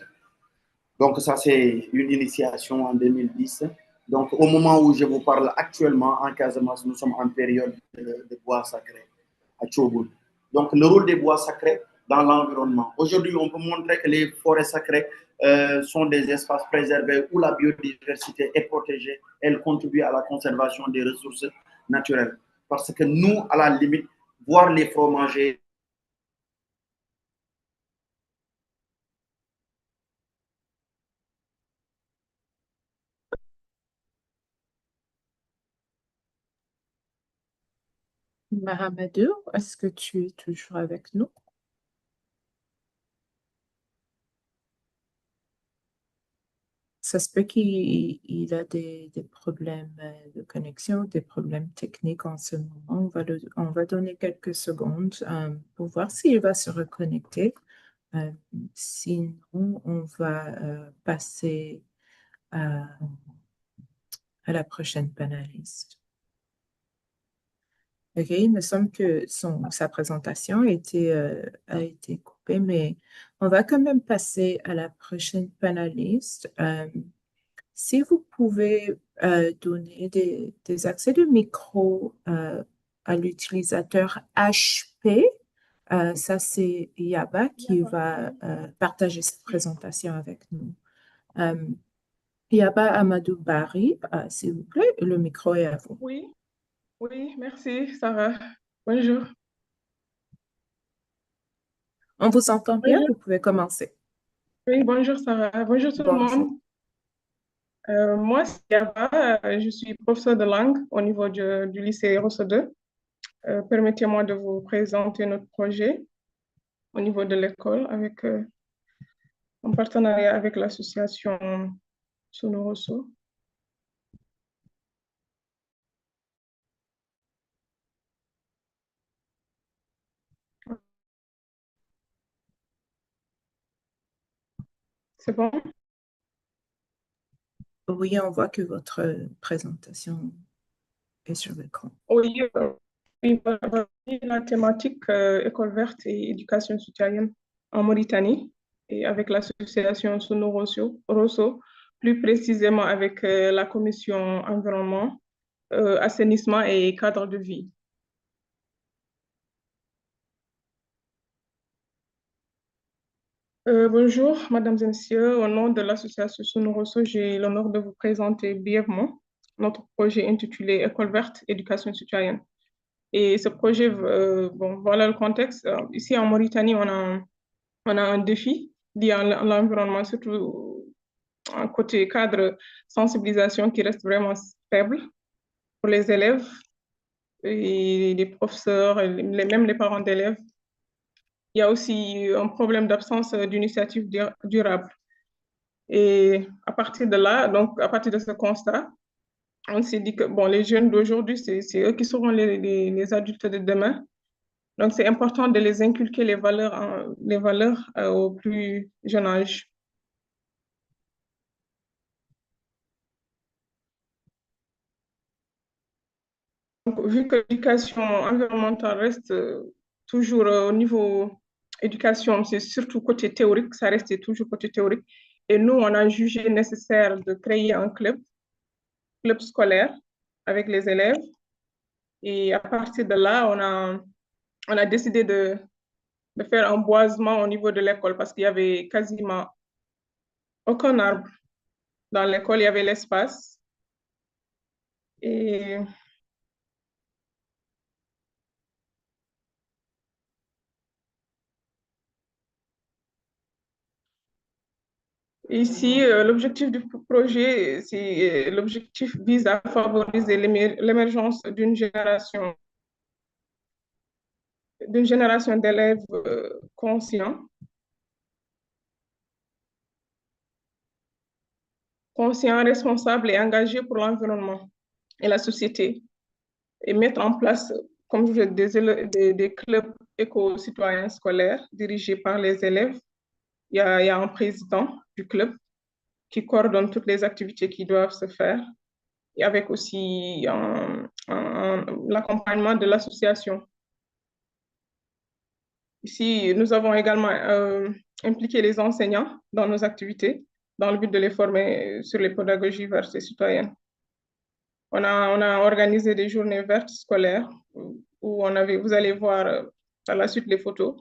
Donc ça, c'est une initiation en 2010. Donc au moment où je vous parle actuellement, en Casamance, nous sommes en période de bois sacré à Tchoboul. Donc le rôle des bois sacrés dans l'environnement. Aujourd'hui, on peut montrer que les forêts sacrées sont des espaces préservés où la biodiversité est protégée. Elles contribuent à la conservation des ressources naturelles. Parce que nous, à la limite, voir les fromagers Mahamadou, est-ce que tu es toujours avec nous? Ça se peut qu'il a des problèmes de connexion, des problèmes techniques en ce moment. On va donner quelques secondes pour voir s'il va se reconnecter. Sinon, on va passer à la prochaine panéliste. OK, il me semble que sa présentation a été coupée, mais on va quand même passer à la prochaine panéliste. Si vous pouvez donner des accès de micro à l'utilisateur HP, ça c'est Yaba qui va partager cette présentation avec nous. Yaba Amadou Bari, s'il vous plaît, le micro est à vous. Oui, merci Sarah. Bonjour. On vous entend bien, Bonjour. vous pouvez commencer. Oui, bonjour Sarah. Bonjour tout le monde. Moi, c'est Yaba, je suis professeur de langue au niveau du lycée Rosso 2. Permettez-moi de vous présenter notre projet au niveau de l'école en partenariat avec l'association Sono Rosso. C'est bon? Oui, on voit que votre présentation est sur l'écran. Oui, la thématique école verte et éducation citoyenne en Mauritanie et avec l'association Sono Rosso, plus précisément avec la commission environnement, assainissement et cadre de vie. Bonjour, mesdames et messieurs. Au nom de l'association Sono Rosso, j'ai l'honneur de vous présenter brièvement notre projet intitulé École verte, éducation citoyenne. Et ce projet, bon, voilà le contexte. Ici en Mauritanie, on a un défi lié à l'environnement, surtout un côté cadre sensibilisation qui reste vraiment faible pour les élèves et les professeurs, et même les parents d'élèves. il y a aussi un problème d'absence d'initiatives durables. Et à partir de là, donc à partir de ce constat, on s'est dit que bon, les jeunes d'aujourd'hui, c'est eux qui seront les adultes de demain. Donc, c'est important de les inculquer les valeurs au plus jeune âge. Donc, vu que l'éducation environnementale reste toujours au niveau éducation, c'est surtout côté théorique, ça reste toujours côté théorique. Et nous, on a jugé nécessaire de créer un club scolaire avec les élèves. Et à partir de là, on a décidé de faire un boisement au niveau de l'école parce qu'il y avait quasiment aucun arbre. Dans l'école, il y avait l'espace. Et ici, l'objectif du projet, l'objectif vise à favoriser l'émergence d'une génération d'élèves conscients, responsables et engagés pour l'environnement et la société, et mettre en place, comme je disais, des clubs éco-citoyens scolaires dirigés par les élèves. Il y a un président du club qui coordonne toutes les activités qui doivent se faire, et avec aussi l'accompagnement de l'association. Ici, nous avons également impliqué les enseignants dans nos activités, dans le but de les former sur les pédagogies vertes et citoyennes. On a organisé des journées vertes scolaires où vous allez voir par la suite les photos,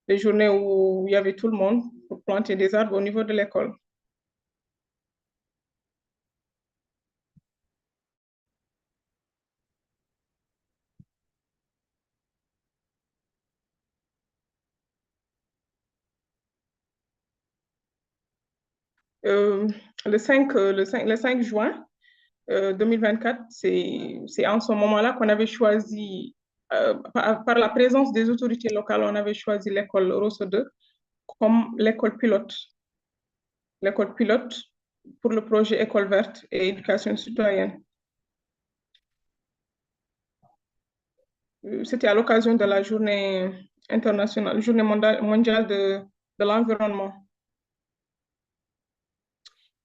des journées où il y avait tout le monde pour planter des arbres au niveau de l'école. Le 5 juin 2024, c'est en ce moment-là qu'on avait choisi, par la présence des autorités locales, on avait choisi l'école Rosso 2 comme l'école pilote. L'école pilote pour le projet École verte et éducation citoyenne. C'était à l'occasion de la journée internationale, journée mondiale de l'environnement.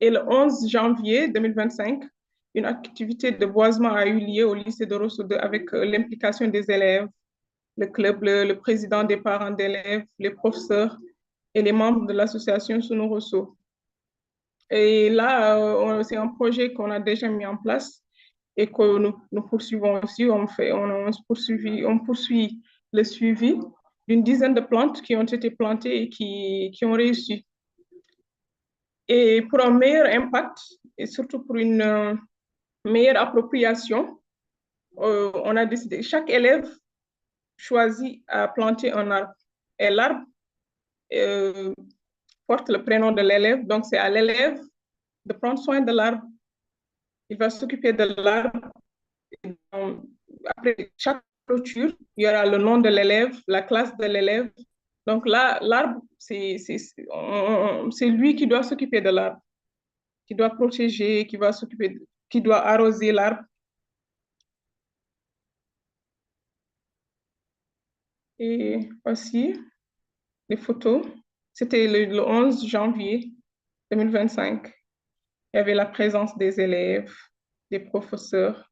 Et le 11 janvier 2025, une activité de boisement a eu lieu au lycée de Rosso 2 avec l'implication des élèves, le club, le président des parents d'élèves, les professeurs et les membres de l'association Souno Rosso. Et là, c'est un projet qu'on a déjà mis en place et que nous poursuivons aussi. On poursuit le suivi d'une dizaine de plantes qui ont été plantées et qui ont réussi. Et pour un meilleur impact et surtout pour une meilleure appropriation, on a décidé, chaque élève choisit à planter un arbre. Et l'arbre porte le prénom de l'élève, donc c'est à l'élève de prendre soin de l'arbre. Il va s'occuper de l'arbre. Après chaque clôture, il y aura le nom de l'élève, la classe de l'élève. Donc là, l'arbre, c'est lui qui doit s'occuper de l'arbre, qui doit protéger, qui doit arroser l'arbre. Et aussi, les photos, c'était le 11 janvier 2025. Il y avait la présence des élèves, des professeurs.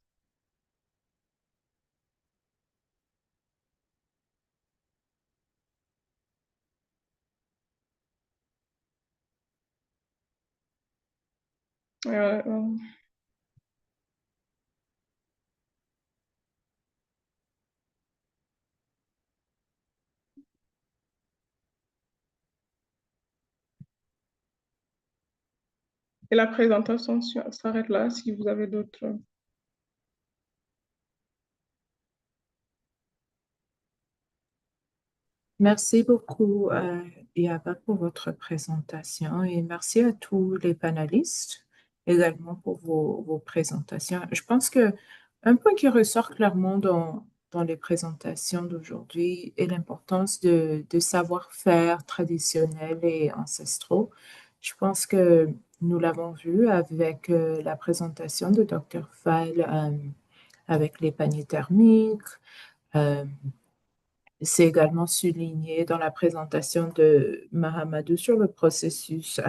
Et la présentation s'arrête là si vous avez d'autres. Merci beaucoup, Yaba, pour votre présentation et merci à tous les panélistes également pour vos présentations. Je pense qu'un point qui ressort clairement dans dans les présentations d'aujourd'hui est l'importance de savoir-faire traditionnels et ancestraux. Je pense que nous l'avons vu avec la présentation de Dr. Fall avec les paniers thermiques. C'est également souligné dans la présentation de Mahamadou sur le processus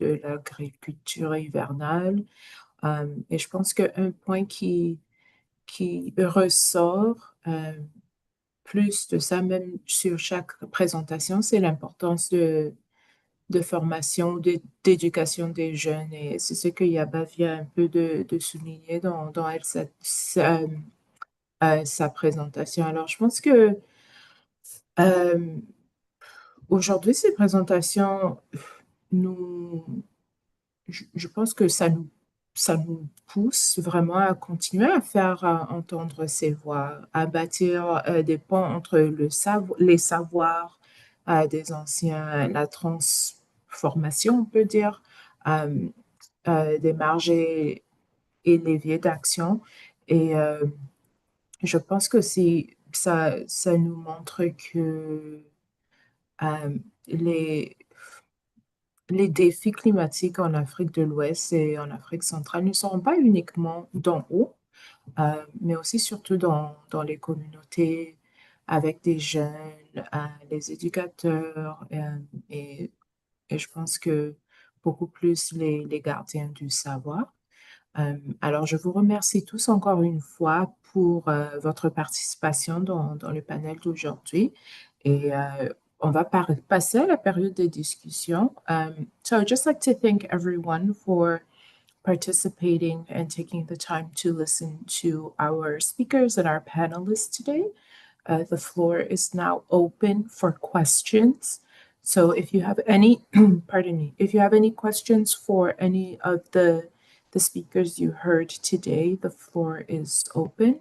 de l'agriculture hivernale. Et je pense qu'un point qui ressort plus de ça, même sur chaque présentation, c'est l'importance de formation, d'éducation des jeunes. Et c'est ce que Yaba vient un peu de souligner dans sa présentation. Alors, je pense que euh, aujourd'hui, ces présentations, nous, je pense que ça nous pousse vraiment à continuer à faire entendre ces voix, à bâtir des ponts entre les savoirs des anciens, la transformation, on peut dire, des marges et leviers d'action. Et je pense que ça nous montre que euh, les, les défis climatiques en Afrique de l'Ouest et en Afrique centrale ne seront pas uniquement d'en haut, mais aussi surtout dans les communautés avec des jeunes, les éducateurs et, et je pense que beaucoup plus les gardiens du savoir. Alors, je vous remercie tous encore une fois pour votre participation dans le panel d'aujourd'hui et on va passer à la période de discussion. So I'd just like to thank everyone for participating and taking the time to listen to our speakers and our panelists today. The floor is now open for questions. So if you have any, pardon me, if you have any questions for any of the speakers you heard today, the floor is open.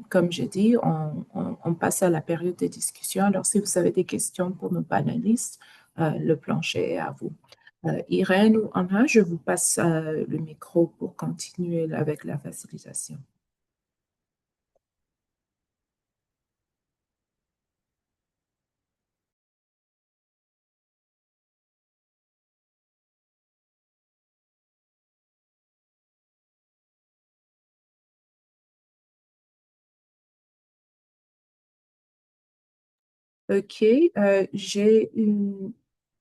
Comme j'ai dit, on passe à la période de discussion. Alors, si vous avez des questions pour nos panélistes, le plancher est à vous. Irène ou Anna, je vous passe le micro pour continuer avec la facilitation. OK, j'ai une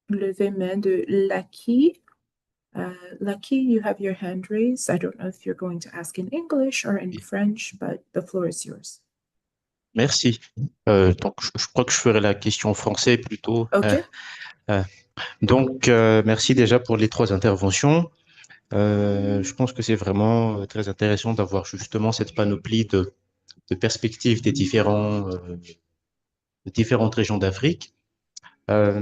levée main de Lucky. Lucky, you have your hand raised. I don't know if you're going to ask in English or in French, but the floor is yours. Merci. Donc, je crois que je ferai la question en français plutôt. OK. Donc, merci déjà pour les trois interventions. Je pense que c'est vraiment très intéressant d'avoir justement cette panoplie de perspectives des différentes régions d'Afrique. La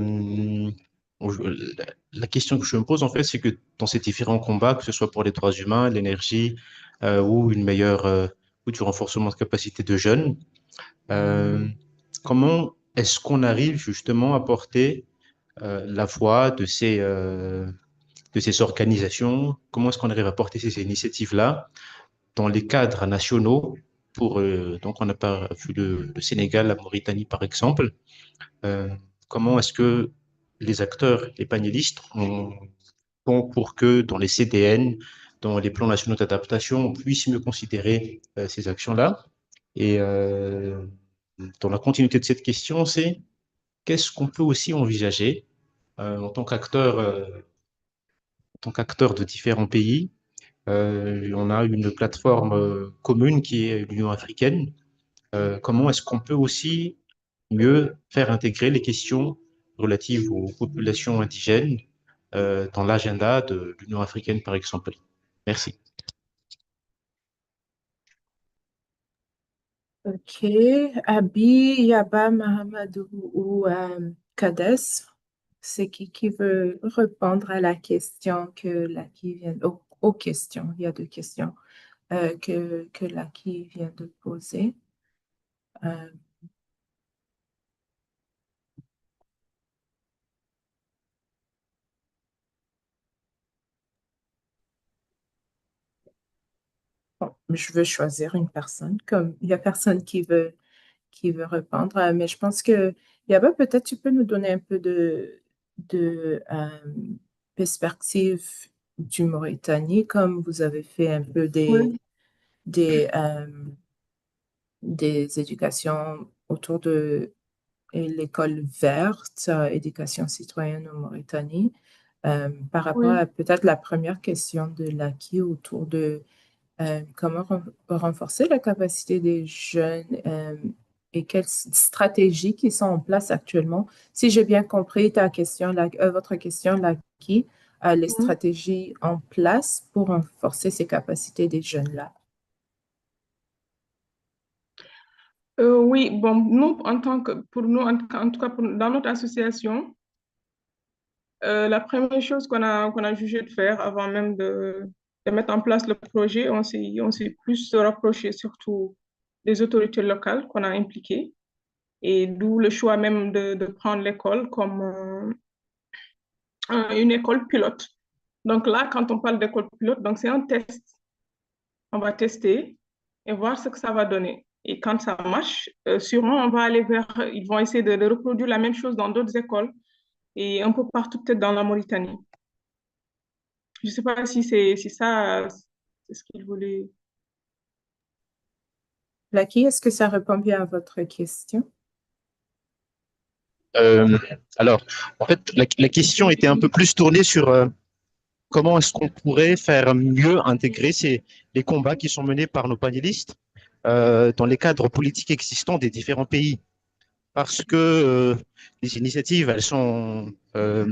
question que je me pose, en fait, c'est que dans ces différents combats, que ce soit pour les droits humains, l'énergie ou ou du renforcement de capacité de jeunes, comment est-ce qu'on arrive justement à porter la voix de ces organisations? Comment est-ce qu'on arrive à porter ces initiatives-là dans les cadres nationaux donc on n'a pas vu le Sénégal, la Mauritanie par exemple. Comment est-ce que les acteurs, les panélistes font pour que dans les CDN, dans les plans nationaux d'adaptation, on puisse mieux considérer ces actions-là? Et dans la continuité de cette question, c'est qu'est-ce qu'on peut aussi envisager en tant qu'acteur de différents pays? On a une plateforme commune qui est l'Union africaine. Comment est-ce qu'on peut aussi mieux faire intégrer les questions relatives aux populations indigènes dans l'agenda de l'Union africaine, par exemple? Merci. OK. Abi, Yaba, Mahamadou ou Kades, c'est qui veut répondre à la question que Lucky vient, aux questions, il y a deux questions que Lucky vient de poser. Bon, je veux choisir une personne, comme il n'y a personne qui veut répondre, mais je pense que Yaba, peut-être tu peux nous donner un peu de perspective du Mauritanie, comme vous avez fait un peu des, des éducations autour de l'école verte, éducation citoyenne en Mauritanie. Par rapport à peut-être la première question de Laki autour de comment renforcer la capacité des jeunes et quelles stratégies qui sont en place actuellement. Si j'ai bien compris ta question, votre question, Laki, les stratégies en place pour renforcer ces capacités des jeunes-là. Oui, bon, nous, pour nous, en tout cas, dans notre association, la première chose qu'on a jugé de faire avant même de mettre en place le projet, on s'est plus rapproché surtout des autorités locales qu'on a impliquées, et d'où le choix même de prendre l'école comme une école pilote. Donc là, quand on parle d'école pilote, donc c'est un test. On va tester et voir ce que ça va donner. Et quand ça marche, sûrement, on va aller ils vont essayer de reproduire la même chose dans d'autres écoles et un peu partout, peut-être dans la Mauritanie. Je ne sais pas si c'est ça, c'est ce qu'il voulait. Laki, est-ce que ça répond bien à votre question? Alors, en fait, la question était un peu plus tournée sur comment est-ce qu'on pourrait faire mieux intégrer les combats qui sont menés par nos panélistes dans les cadres politiques existants des différents pays. Parce que les initiatives, elles sont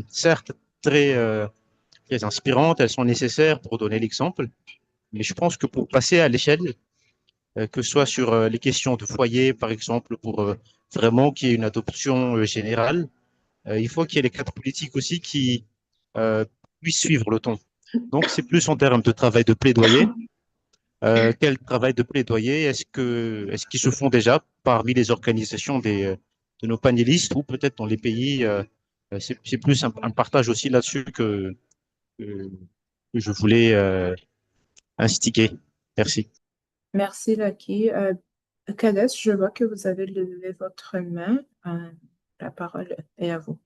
certes très inspirantes, elles sont nécessaires pour donner l'exemple, mais je pense que pour passer à l'échelle, que ce soit sur les questions de foyer, par exemple, pour vraiment qu'il y ait une adoption générale, il faut qu'il y ait les cadres politiques aussi qui puissent suivre le ton. Donc, c'est plus en termes de travail de plaidoyer. Quel travail de plaidoyer est-ce qu'ils se font déjà parmi les organisations de nos panélistes ou peut-être dans les pays c'est plus un partage aussi là-dessus que je voulais instiguer. Merci. Merci, Laki. Kades, je vois que vous avez levé votre main. La parole est à vous.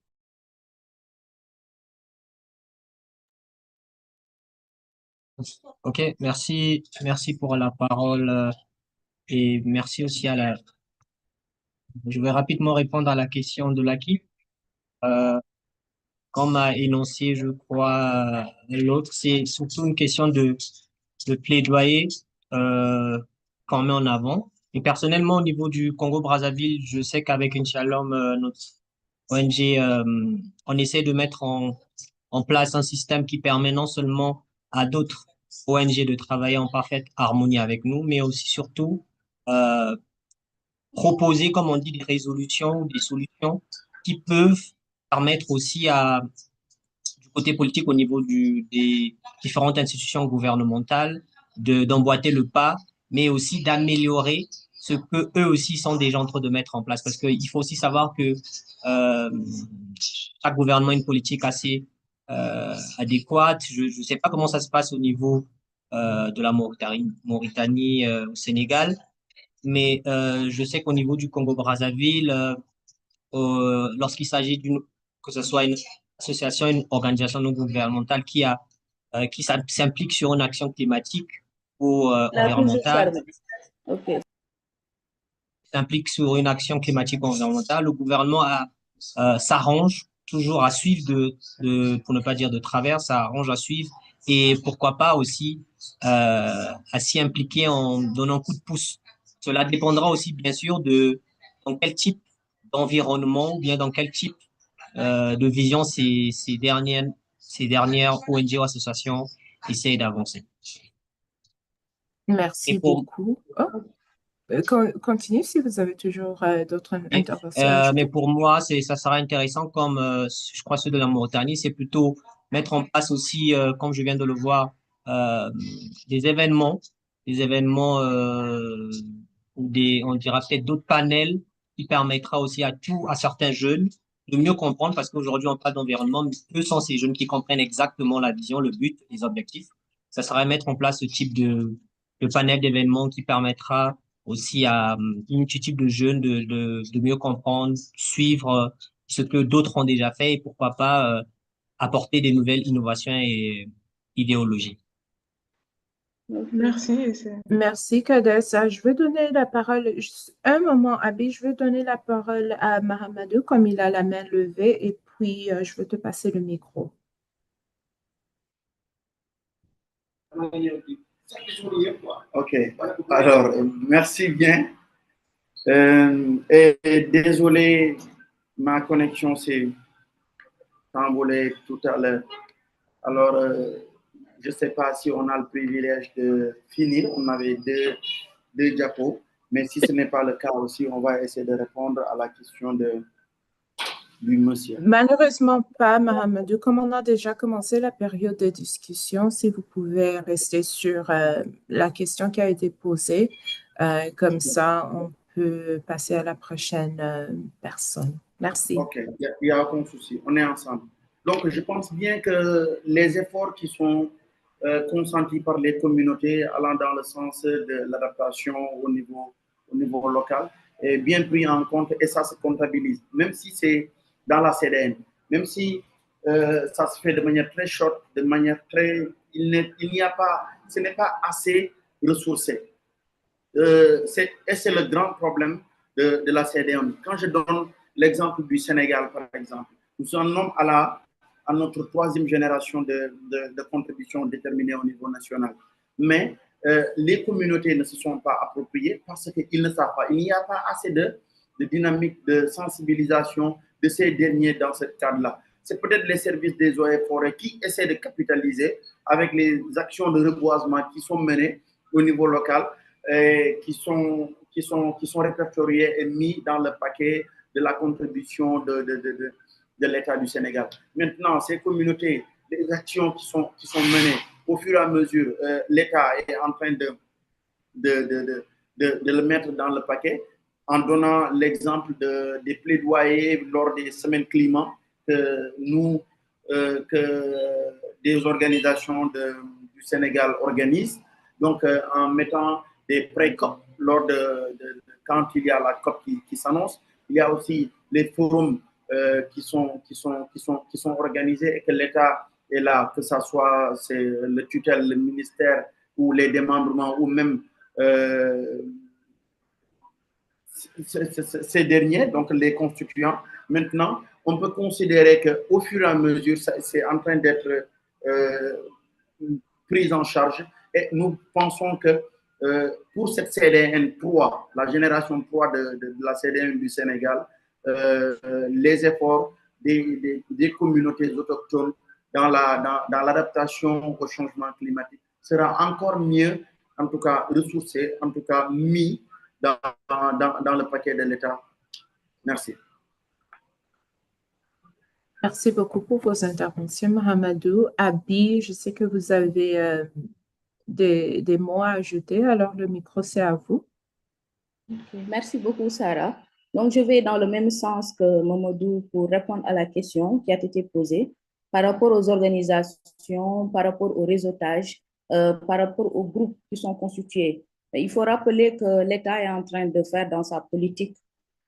Ok, merci pour la parole et merci aussi Je vais rapidement répondre à la question de Laki. Comme a énoncé, je crois, l'autre, c'est surtout une question de plaidoyer qu'on met en avant. Et personnellement, au niveau du Congo-Brazzaville, je sais qu'avec Shalom, notre ONG, on essaie de mettre en place un système qui permet non seulement à d'autres ONG de travailler en parfaite harmonie avec nous, mais aussi surtout euh, proposer, comme on dit, des résolutions ou des solutions qui peuvent permettre aussi du côté politique au niveau des différentes institutions gouvernementales d'emboîter le pas, mais aussi d'améliorer ce que eux aussi sont déjà en train de mettre en place. Parce qu'il faut aussi savoir que euh, chaque gouvernement a une politique assez adéquate. Je ne sais pas comment ça se passe au niveau de la Mauritanie au Sénégal, mais je sais qu'au niveau du Congo-Brazzaville, lorsqu'il s'agit que ce soit une association, une organisation non gouvernementale qui s'implique sur une action climatique ou environnementale, s'implique sur une action climatique ou environnementale, le gouvernement s'arrange toujours à suivre pour ne pas dire de travers, s'arrange à suivre et pourquoi pas aussi à s'y impliquer en donnant un coup de pouce. Cela dépendra aussi bien sûr de dans quel type d'environnement ou bien dans quel type de vision ces dernières ONG ou associations essayent d'avancer. Merci beaucoup. Continuez si vous avez toujours d'autres interventions à Mais ajouter. pour moi, ça sera intéressant comme je crois ceux de la Mauritanie, c'est plutôt mettre en place aussi, comme je viens de le voir, euh, des événements ou on dira peut-être d'autres panels qui permettra aussi à certains jeunes de mieux comprendre parce qu'aujourd'hui on parle d'environnement, mais peu sont ces jeunes qui comprennent exactement la vision, le but, les objectifs. Ça serait mettre en place ce type le panel d'événements qui permettra aussi à une multitude de jeunes de mieux comprendre, suivre ce que d'autres ont déjà fait et pourquoi pas apporter des nouvelles innovations et idéologies. Merci. Merci, Kadessa. Je vais donner la parole, un moment, Abi, je vais donner la parole à Mahamadou comme il a la main levée et puis je vais te passer le micro. Ok, alors merci bien. Et désolé, ma connexion s'est envolée tout à l'heure. Alors, je ne sais pas si on a le privilège de finir. On avait deux diapos, mais si ce n'est pas le cas aussi, on va essayer de répondre à la question du monsieur. Malheureusement pas, Mahamadou. Comme on a déjà commencé la période de discussion, si vous pouvez rester sur la question qui a été posée, comme ça, on peut passer à la prochaine personne. Merci. Ok, il n'y a aucun souci. On est ensemble. Donc, je pense bien que les efforts qui sont consentis par les communautés allant dans le sens de l'adaptation au niveau local est bien pris en compte et ça se comptabilise. Même si c'est dans la CDN, même si ça se fait de manière très short, de manière très... Il n'y a pas... Ce n'est pas assez ressourcé. Et c'est le grand problème de la CDN. Quand je donne l'exemple du Sénégal, par exemple, nous sommes à notre troisième génération de contributions déterminées au niveau national. Mais les communautés ne se sont pas appropriées parce qu'ils ne savent pas. Il n'y a pas assez de dynamique de sensibilisation de ces derniers dans ce cadre-là. C'est peut-être les services des eaux et forêts qui essaient de capitaliser avec les actions de reboisement qui sont menées au niveau local, qui sont répertoriés et mis dans le paquet de la contribution de l'État du Sénégal. Maintenant, ces communautés, les actions qui sont menées au fur et à mesure, l'État est en train de le mettre dans le paquet en donnant l'exemple des plaidoyers lors des semaines climat que des organisations du Sénégal organisent. Donc, en mettant des pré-COP quand il y a la COP qui s'annonce. Il y a aussi les forums qui sont organisés et que l'État est là, que ce soit le tutelle, le ministère ou les démembrements ou même ces derniers, donc les constituants. Maintenant, on peut considérer qu'au fur et à mesure, c'est en train d'être pris en charge et nous pensons que pour cette CDN 3, la génération 3 de la CDN du Sénégal, les efforts des communautés autochtones dans l'adaptation au changement climatique sera encore mieux, en tout cas ressourcé, en tout cas mis dans le paquet de l'État. Merci. Merci beaucoup pour vos interventions, Mahamadou. Abi, je sais que vous avez des mots à ajouter, alors le micro, c'est à vous. Okay. Merci beaucoup, Sarah. Donc, je vais dans le même sens que Mamadou pour répondre à la question qui a été posée par rapport aux organisations, par rapport au réseautage, par rapport aux groupes qui sont constitués. Il faut rappeler que l'État est en train de faire dans sa politique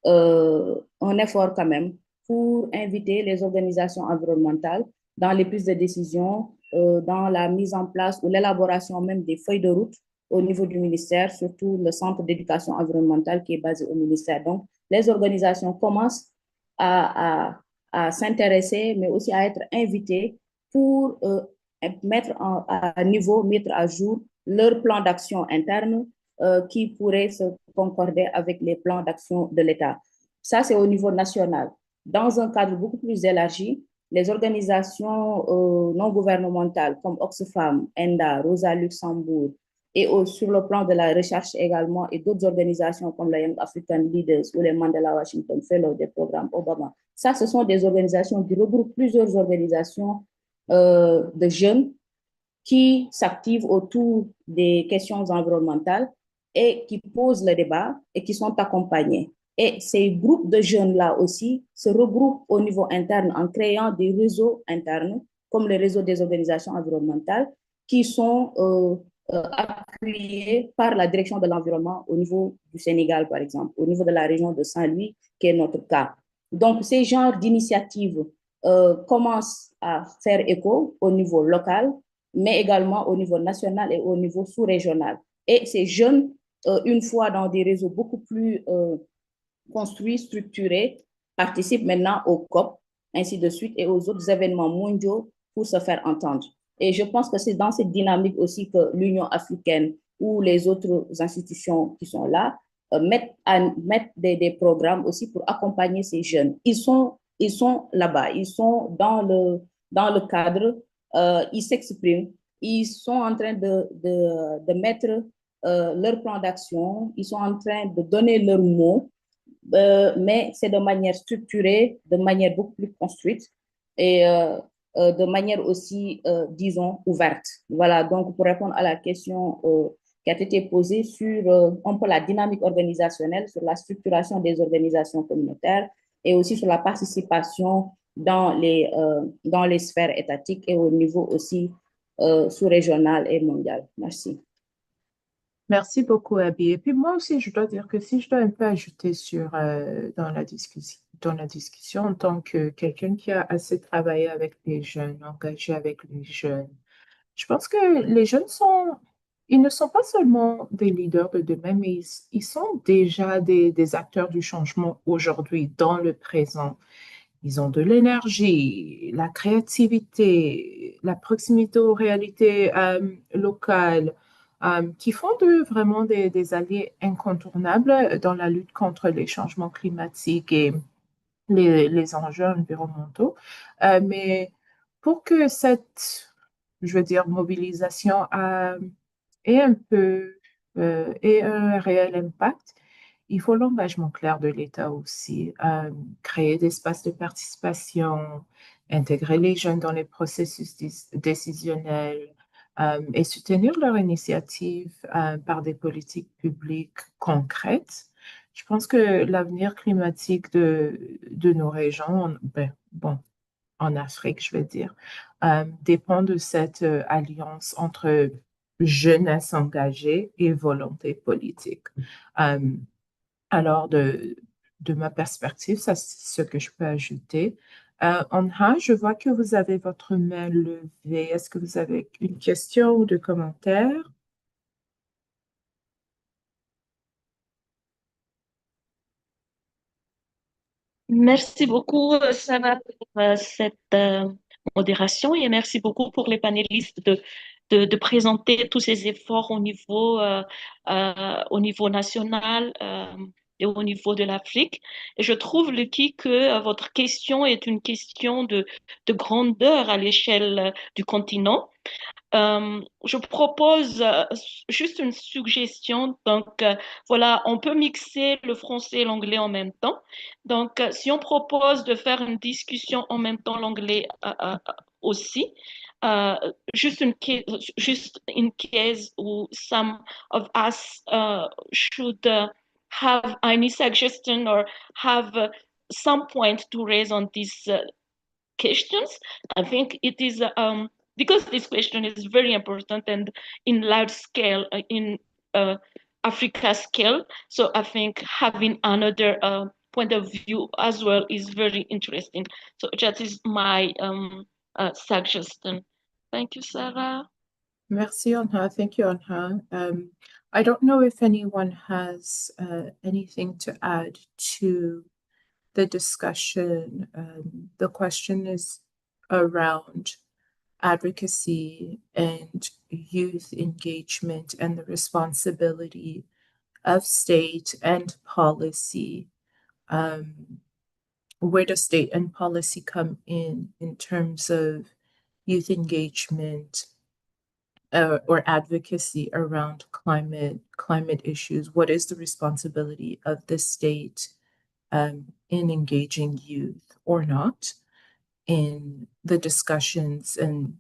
un effort quand même pour inviter les organisations environnementales dans les prises de décision, dans la mise en place ou l'élaboration même des feuilles de route au niveau du ministère, surtout le centre d'éducation environnementale qui est basé au ministère. Donc, les organisations commencent à s'intéresser, mais aussi à être invitées pour mettre à niveau, mettre à jour leur plan d'action interne qui pourrait se concorder avec les plans d'action de l'État. Ça, c'est au niveau national. Dans un cadre beaucoup plus élargi, les organisations non gouvernementales comme Oxfam, ENDA, Rosa Luxembourg, et sur le plan de la recherche également, et d'autres organisations comme la Young African Leaders ou les Mandela Washington Fellows des programmes Obama. Ça, ce sont des organisations qui regroupent plusieurs organisations de jeunes qui s'activent autour des questions environnementales et qui posent le débat et qui sont accompagnés. Et ces groupes de jeunes-là aussi se regroupent au niveau interne en créant des réseaux internes, comme le réseau des organisations environnementales, qui sont appuyé par la direction de l'environnement au niveau du Sénégal, par exemple, au niveau de la région de Saint-Louis, qui est notre cas. Donc, ces genres d'initiatives commencent à faire écho au niveau local, mais également au niveau national et au niveau sous-régional. Et ces jeunes, une fois dans des réseaux beaucoup plus construits, structurés, participent maintenant au COP, ainsi de suite, et aux autres événements mondiaux pour se faire entendre. Et je pense que c'est dans cette dynamique aussi que l'Union africaine ou les autres institutions qui sont là mettent des programmes aussi pour accompagner ces jeunes. Ils sont là-bas, ils sont dans le cadre, ils s'expriment, ils sont en train de mettre leur plan d'action, ils sont en train de donner leurs mots, mais c'est de manière structurée, de manière beaucoup plus construite et de manière aussi, disons, ouverte. Voilà, donc pour répondre à la question qui a été posée sur un peu la dynamique organisationnelle, sur la structuration des organisations communautaires et aussi sur la participation dans les sphères étatiques et au niveau aussi sous-régional et mondial. Merci. Merci beaucoup, Abby. Et puis moi aussi, je dois dire que si je dois un peu ajouter dans la discussion en tant que quelqu'un qui a assez travaillé avec les jeunes, engagé avec les jeunes, je pense que les jeunes ils ne sont pas seulement des leaders de demain, mais ils sont déjà des acteurs du changement aujourd'hui, dans le présent. Ils ont de l'énergie, la créativité, la proximité aux réalités locales, qui font d'eux vraiment des alliés incontournables dans la lutte contre les changements climatiques et les enjeux environnementaux. Mais pour que je veux dire, mobilisation ait un réel impact, il faut l'engagement clair de l'État aussi, créer des espaces de participation, intégrer les jeunes dans les processus décisionnels et soutenir leur initiative par des politiques publiques concrètes. Je pense que l'avenir climatique de nos régions, en Afrique, je veux dire, dépend de cette alliance entre jeunesse engagée et volonté politique. Alors, de ma perspective, ça, c'est ce que je peux ajouter. Anha, je vois que vous avez votre main levée. Est-ce que vous avez une question ou des commentaires? Merci beaucoup, Sarah, pour cette modération et merci beaucoup pour les panélistes de présenter tous ces efforts au niveau national et au niveau de l'Afrique. Et je trouve, Lucky, que votre question est une question de grandeur à l'échelle du continent. Je propose juste une suggestion. Donc, voilà, on peut mixer le français et l'anglais en même temps. Donc, si on propose de faire une discussion en même temps l'anglais aussi, uh, just in case some of us should have any suggestion or have some point to raise on these questions. I think it is because this question is very important and in large scale, in Africa scale. So I think having another point of view as well is very interesting. So that is my suggestion. Thank you, Sarah. Merci, Anha. Thank you, Anha. I don't know if anyone has anything to add to the discussion. The question is around advocacy and youth engagement and the responsibility of state and policy. Where does state and policy come in terms of youth engagement or advocacy around climate issues? What is the responsibility of the state in engaging youth or not in the discussions and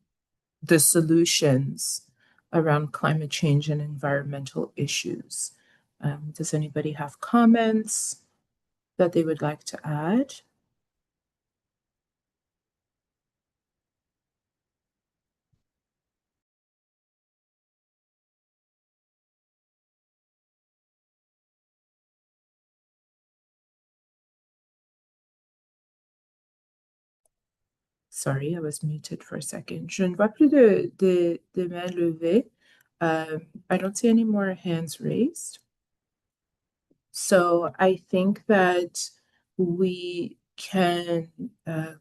the solutions around climate change and environmental issues? Does anybody have comments that they would like to add? Sorry, I was muted for a second. Je ne vois plus de mains levées. I don't see any more hands raised. So I think that we can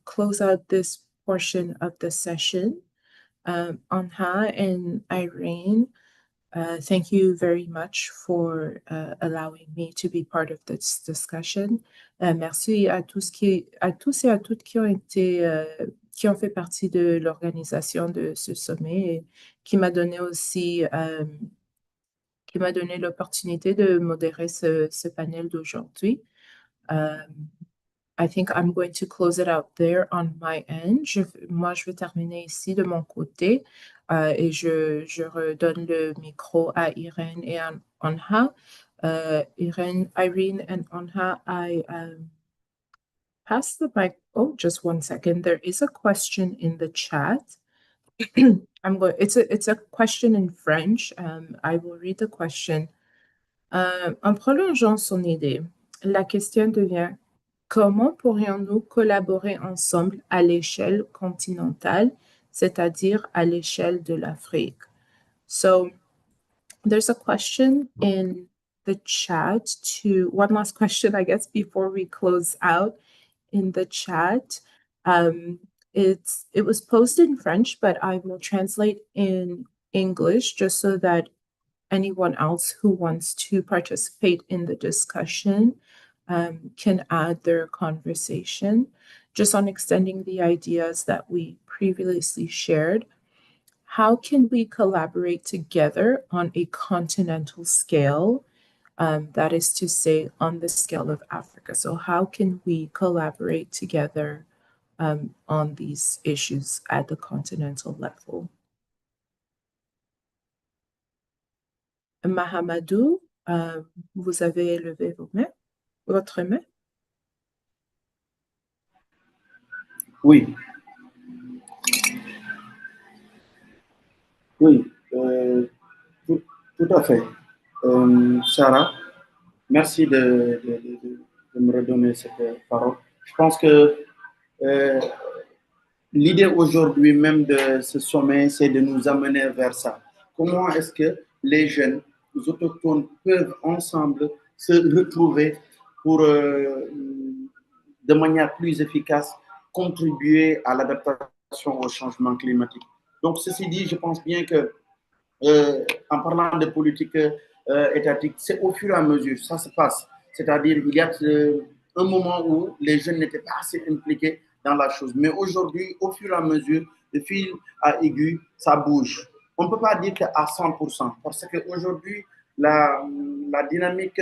close out this portion of the session. Anha and Irene, thank you very much for allowing me to be part of this discussion. Merci à tous et à toutes qui ont fait partie de l'organisation de ce sommet et qui m'a donné aussi l'opportunité de modérer ce panel d'aujourd'hui. I think I'm going to close it out there on my end. Moi, je vais terminer ici de mon côté et je redonne le micro à Irene et à Anha. Irene and Anha, I pass the mic. Oh, just one second. There is a question in the chat. It's a question in French. I will read the question. En prolongeant son idée, la question devient: comment pourrions-nous collaborer ensemble à l'échelle continentale, c'est-à-dire à l'échelle de l'Afrique? So there's a question in the chat one last question, I guess, before we close out in the chat. It was posted in French, but I will translate in English just so that anyone else who wants to participate in the discussion can add their conversation, just on extending the ideas that we previously shared. How can we collaborate together on a continental scale? That is to say, on the scale of Africa. So how can we collaborate together on these issues at the continental level? Mahamadou, vous avez levé votre main? Oui. Oui, tout à fait. Sarah, merci de me redonner cette parole. Je pense que l'idée aujourd'hui même de ce sommet, c'est de nous amener vers ça. Comment est-ce que les jeunes autochtones peuvent ensemble se retrouver pour, de manière plus efficace, contribuer à l'adaptation au changement climatique. Donc, ceci dit, je pense bien que en parlant de politique étatique, c'est au fur et à mesure, ça se passe. C'est-à-dire, il y a un moment où les jeunes n'étaient pas assez impliqués dans la chose. Mais aujourd'hui, au fur et à mesure, de fil à aiguille, ça bouge. On ne peut pas dire qu'à 100%, parce qu'aujourd'hui, la dynamique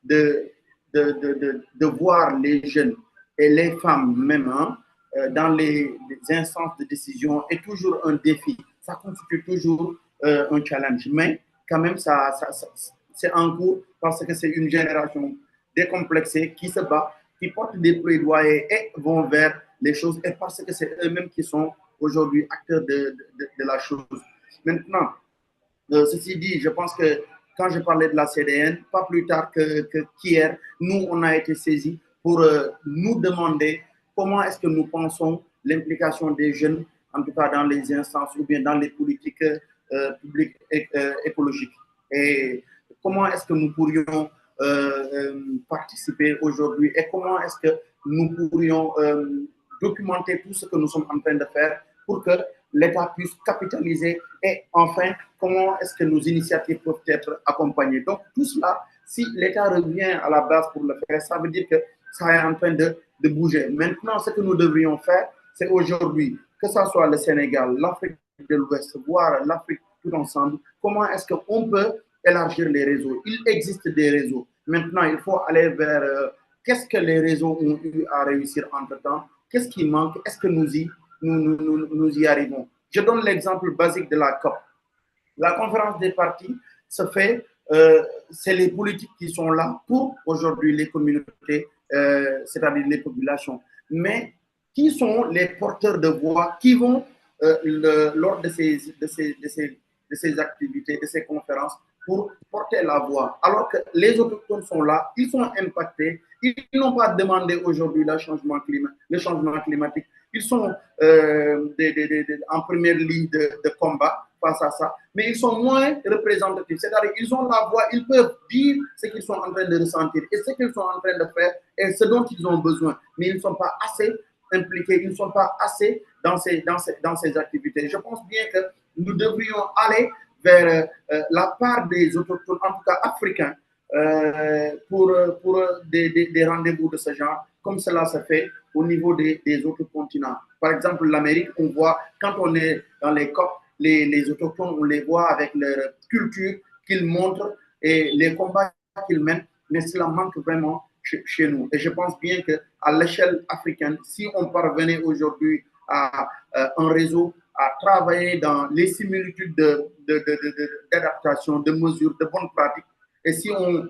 de voir les jeunes et les femmes même dans les instances de décision est toujours un défi. Ça constitue toujours un challenge. Mais quand même, c'est en cours parce que c'est une génération décomplexée qui se bat, qui porte des plaidoyers et vont vers les choses, et parce que c'est eux-mêmes qui sont aujourd'hui acteurs de la chose. Maintenant, ceci dit, je pense que quand je parlais de la CDN, pas plus tard qu'hier, nous, on a été saisis pour nous demander comment est-ce que nous pensons l'implication des jeunes, en tout cas dans les instances ou bien dans les politiques publiques et écologiques. Et comment est-ce que nous pourrions participer aujourd'hui et comment est-ce que nous pourrions documenter tout ce que nous sommes en train de faire pour que l'État puisse capitaliser et enfin, comment est-ce que nos initiatives peuvent être accompagnées. Donc, tout cela, si l'État revient à la base pour le faire, ça veut dire que ça est en train de bouger. Maintenant, ce que nous devrions faire, c'est aujourd'hui, que ce soit le Sénégal, l'Afrique de l'Ouest, voire l'Afrique tout ensemble, comment est-ce qu'on peut élargir les réseaux. Il existe des réseaux. Maintenant, il faut aller vers qu'est-ce que les réseaux ont eu à réussir entre-temps, qu'est-ce qui manque, est-ce que nous y arrivons. Je donne l'exemple basique de la COP. La conférence des partis se fait, c'est les politiques qui sont là pour aujourd'hui les communautés, c'est-à-dire les populations. Mais qui sont les porteurs de voix qui vont, lors de ces activités, de ces conférences, pour porter la voix. Alors que les autochtones sont là, ils sont impactés, ils n'ont pas demandé aujourd'hui le changement climatique, Ils sont en première ligne de combat face à ça, mais ils sont moins représentatifs. C'est-à-dire qu'ils ont la voix, ils peuvent dire ce qu'ils sont en train de ressentir et ce qu'ils sont en train de faire et ce dont ils ont besoin, mais ils ne sont pas assez impliqués, ils ne sont pas assez dans ces activités. Je pense bien que nous devrions aller vers la part des autochtones, en tout cas africains, pour des rendez-vous de ce genre, comme cela se fait au niveau des autres continents. Par exemple, l'Amérique, on voit, quand on est dans les COP, les autochtones, on les voit avec leur culture qu'ils montrent et les combats qu'ils mènent, mais cela manque vraiment chez nous. Et je pense bien qu'à l'échelle africaine, si on parvenait aujourd'hui à un réseau, à travailler dans les similitudes d'adaptation, de mesures, de bonnes pratiques, et si on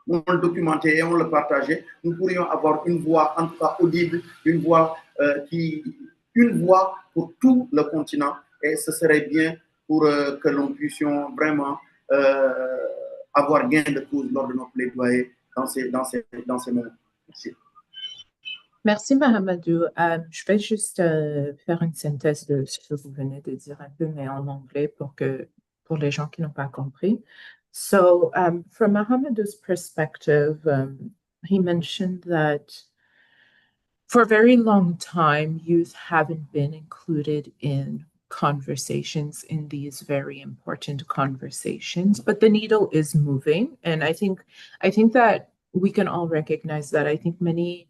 le documentait et on le partageait, nous pourrions avoir une voix, en tout cas audible, une voix pour tout le continent. Et ce serait bien pour que l'on puisse vraiment avoir gain de cause lors de nos plaidoyers dans ces moments. Merci. Merci, Mahamadou. Je vais juste faire une synthèse de ce que vous venez de dire un peu, mais en anglais pour les gens qui n'ont pas compris. So, from Mahamadou's perspective, he mentioned that for a very long time, youth haven't been included in conversations, in these very important conversations, but the needle is moving. And I think that we can all recognize that. I think many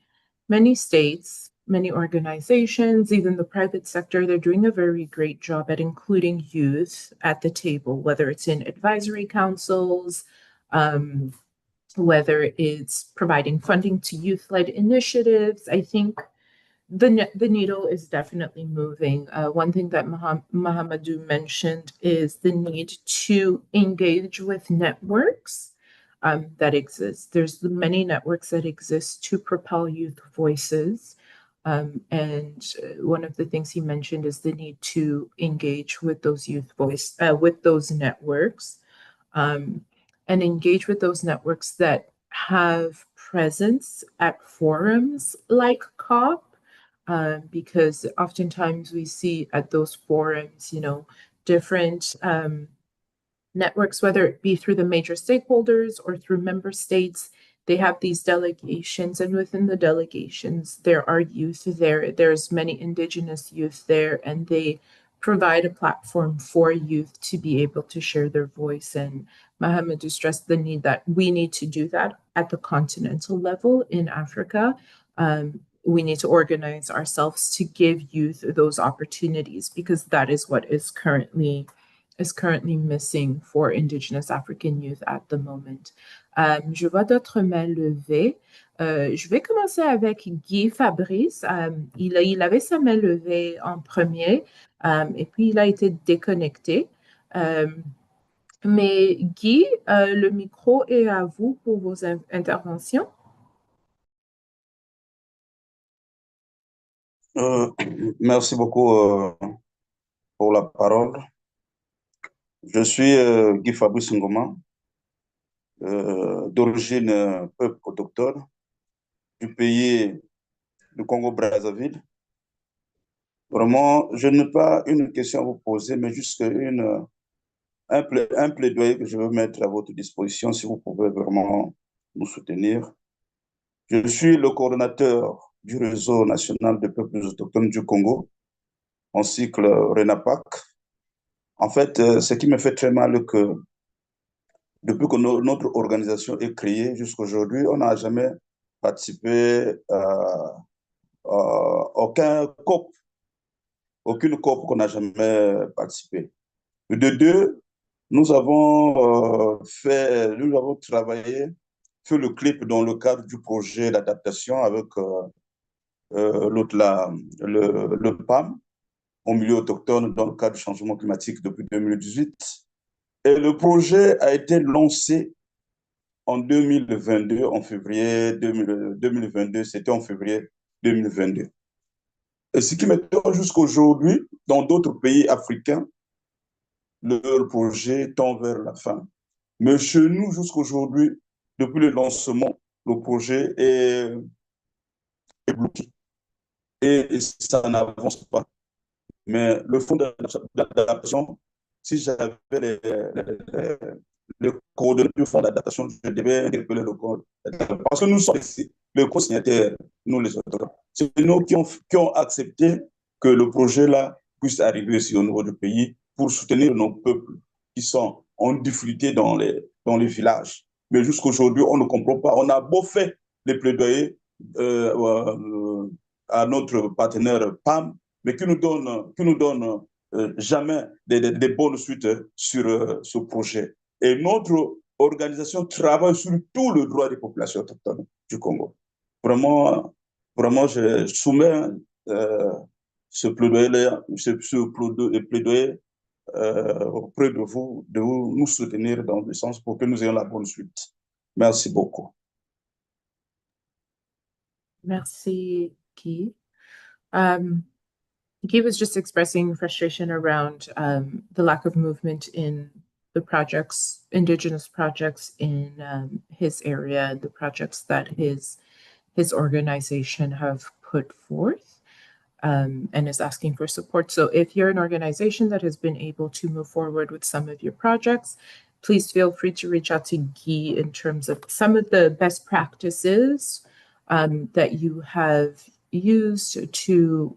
states, many organizations, even the private sector, they're doing a very great job at including youth at the table, whether it's in advisory councils, whether it's providing funding to youth-led initiatives. I think the needle is definitely moving. One thing that Mahamadou mentioned is the need to engage with networks that exist. There's many networks that exist to propel youth voices. And one of the things he mentioned is the need to engage with those with those networks, and engage with those networks that have presence at forums like COP, because oftentimes we see at those forums, different networks, whether it be through the major stakeholders or through member states, they have these delegations, and within the delegations, there are youth there. There's many indigenous youth there, and they provide a platform for youth to be able to share their voice. And Mahamadou stressed the need that we need to do that at the continental level in Africa. We need to organize ourselves to give youth those opportunities, because that is what is currently missing for Indigenous African youth at the moment. Je vois d'autres mains levées. Je vais commencer avec Guy Fabrice. Il avait sa main levée en premier, et puis il a été déconnecté. Mais Guy, le micro est à vous pour vos interventions. Merci beaucoup pour la parole. Je suis Guy Fabrice Ngoma, d'origine peuple autochtone du pays du Congo-Brazzaville. Vraiment, je n'ai pas une question à vous poser, mais juste un plaidoyer que je veux mettre à votre disposition si vous pouvez vraiment nous soutenir. Je suis le coordonnateur du réseau national des peuples autochtones du Congo, en cycle RENAPAC. En fait, ce qui me fait très mal, que depuis que notre organisation est créée jusqu'à aujourd'hui, on n'a jamais participé à aucune COP qu'on n'a jamais participé. De deux, nous avons travaillé, fait le clip dans le cadre du projet d'adaptation avec l'autre là, le PAM, au milieu autochtone, dans le cadre du changement climatique depuis 2018. Et le projet a été lancé en 2022, en février 2022, c'était en février 2022. Et ce qui m'étonne jusqu'à aujourd'hui, dans d'autres pays africains, le projet tend vers la fin. Mais chez nous, jusqu'à aujourd'hui, depuis le lancement, le projet est bloqué. et ça n'avance pas. Mais le fonds d'adaptation, si j'avais les coordonnées du fonds d'adaptation, je devais interpeller le code. Parce que nous sommes les co-signataires, nous les autres. C'est nous qui ont accepté que le projet-là puisse arriver ici au niveau du pays pour soutenir nos peuples qui sont en difficulté dans les villages. Mais jusqu'à aujourd'hui, on ne comprend pas. On a beau faire les plaidoyers à notre partenaire PAM, mais qui nous donne jamais des bonnes suites sur ce projet. Et notre organisation travaille sur tout le droit des populations autochtones du Congo. Vraiment, vraiment, je soumets ce plaidoyer auprès de vous nous soutenir dans le sens pour que nous ayons la bonne suite. Merci beaucoup. Merci, Guy. Guy was just expressing frustration around the lack of movement in the projects, Indigenous projects in his area, and the projects that his organization have put forth, and is asking for support. So if you're an organization that has been able to move forward with some of your projects, please feel free to reach out to Guy in terms of some of the best practices that you have used to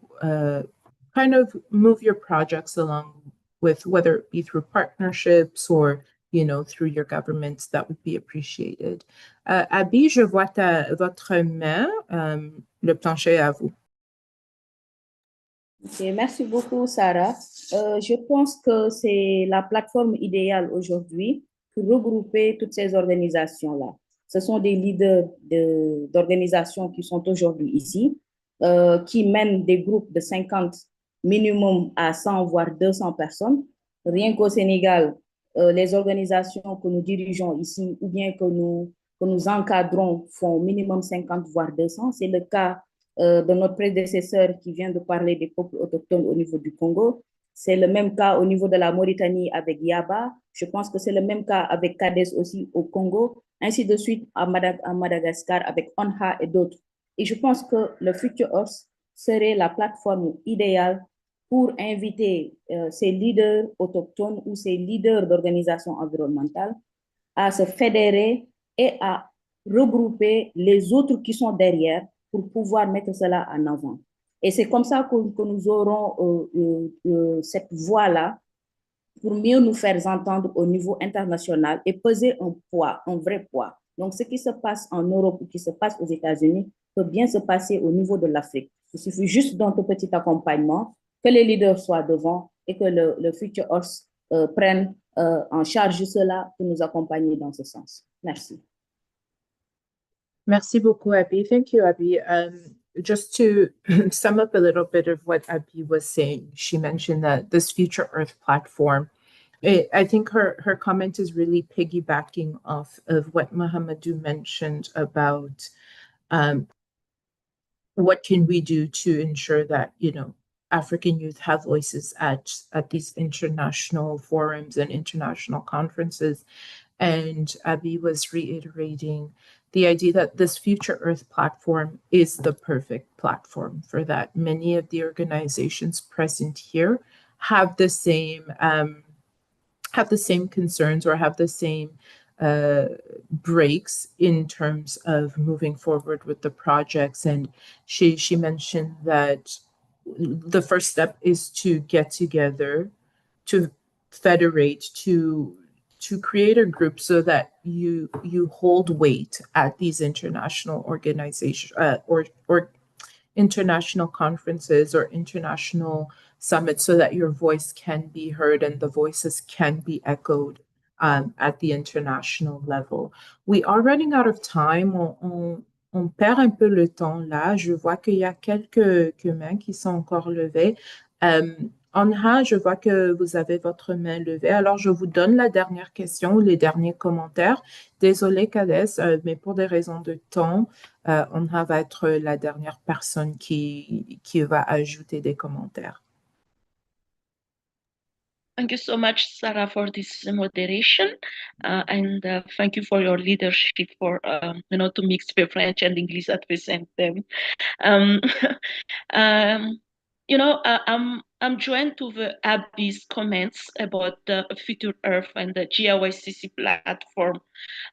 kind of move your projects along with, whether it be through partnerships or, you know, through your governments. That would be appreciated. Abby, je vois votre main. Le plancher est à vous. Okay, merci beaucoup, Sarah. Je pense que c'est la plateforme idéale aujourd'hui pour regrouper toutes ces organisations-là. Ce sont des leaders d'organisations qui sont aujourd'hui ici, qui mènent des groupes de 50 minimum à 100 voire 200 personnes. Rien qu'au Sénégal, les organisations que nous dirigeons ici ou bien que nous encadrons font minimum 50 voire 200. C'est le cas de notre prédécesseur qui vient de parler des peuples autochtones au niveau du Congo. C'est le même cas au niveau de la Mauritanie avec Yaba. Je pense que c'est le même cas avec Kades aussi au Congo, ainsi de suite à Madagascar avec ONHA et d'autres. Et je pense que le Future Earth serait la plateforme idéale pour inviter ces leaders autochtones ou ces leaders d'organisations environnementales à se fédérer et à regrouper les autres qui sont derrière pour pouvoir mettre cela en avant. Et c'est comme ça que nous aurons cette voix-là pour mieux nous faire entendre au niveau international et peser un poids, un vrai poids. Donc, ce qui se passe en Europe ou qui se passe aux États-Unis peut bien se passer au niveau de l'Afrique. Il suffit juste d'un petit accompagnement, que les leaders soient devant et que le Future Earth prenne en charge cela pour nous accompagner dans ce sens. Merci. Merci beaucoup, Abby. Thank you, Abby. Just to sum up a little bit of what Abby was saying, she mentioned that this Future Earth platform, I think her comment is really piggybacking off of what Mahamadou mentioned about what can we do to ensure that, you know, African youth have voices at these international forums and international conferences. And Abby was reiterating the idea that this Future Earth platform is the perfect platform for that. Many of the organizations present here have the same concerns or have the same breaks in terms of moving forward with the projects. And she mentioned that the first step is to get together, to federate, to create a group so that you hold weight at these international organizations or international conferences or international summits, so that your voice can be heard and the voices can be echoed at the international level. We are running out of time. On perd un peu le temps là. Je vois qu'il y a quelques mains qui sont encore levées. Anha, je vois que vous avez votre main levée. Alors, je vous donne la dernière question ou les derniers commentaires. Désolée, Kades, mais pour des raisons de temps, Anha va être la dernière personne qui va ajouter des commentaires. Thank you so much, Sarah, for this moderation, and thank you for your leadership for to mix the French and English at the same time. Um, I'm joined to the Abby's comments about the Future Earth and the GIYSCC platform.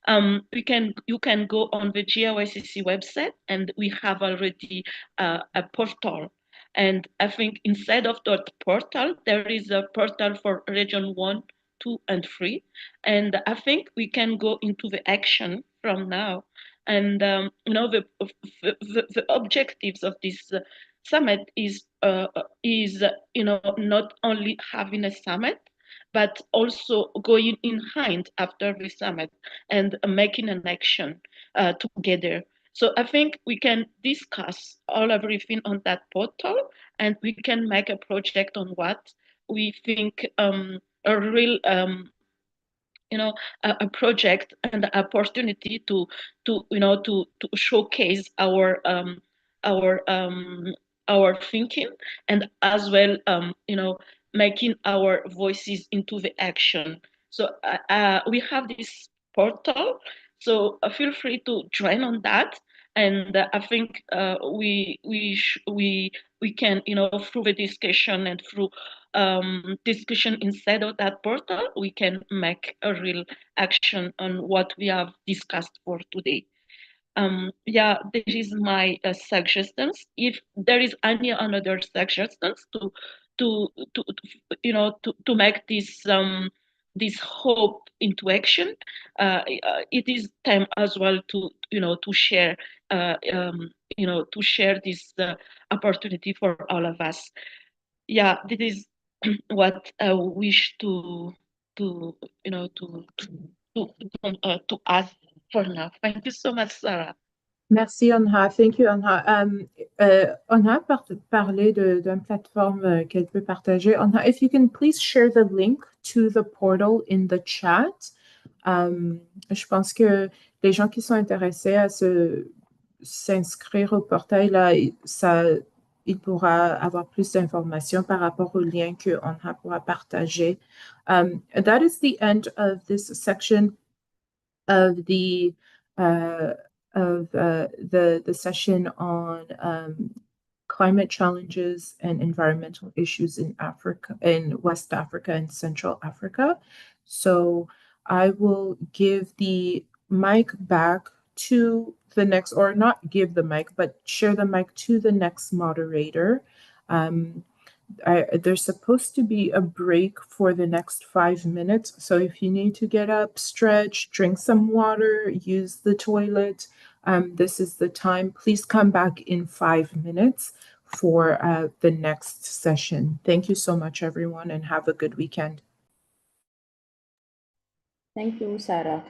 You can go on the GIYSCC website, and we have already a portal. And I think inside of that portal, there is a portal for region 1, 2, and 3. And I think we can go into the action from now. And the objectives of this summit is not only having a summit, but also going in hand after the summit and making an action together. So I think we can discuss all everything on that portal, and we can make a project on what we think a real a project and the opportunity to showcase our our thinking, and as well making our voices into the action. So we have this portal, so feel free to join on that. And I think we can through the discussion and through discussion inside of that portal, we can make a real action on what we have discussed for today. Yeah, this is my suggestions. If there is any another suggestions to make this hope into action, it is time as well to share to share this opportunity for all of us. Yeah, this is what I wish to you know to ask for now. Thank you so much, Sarah. Merci, Anha. Thank you, Anha. Anha parlait d'une plateforme qu'elle peut partager. Anha, if you can please share the link to the portal in the chat. Je pense que les gens qui sont intéressés à s'inscrire au portail, là, il pourra avoir plus d'informations par rapport au lien que Anha pourra partager. That is the end of this section of the session on climate challenges and environmental issues in Africa, in West Africa and Central Africa. So I will give the mic back to the next, or not give the mic, but share the mic to the next moderator. There's supposed to be a break for the next 5 minutes. So if you need to get up, stretch, drink some water, use the toilet, this is the time. Please come back in 5 minutes for the next session. Thank you so much, everyone, and have a good weekend. Thank you, Sarah.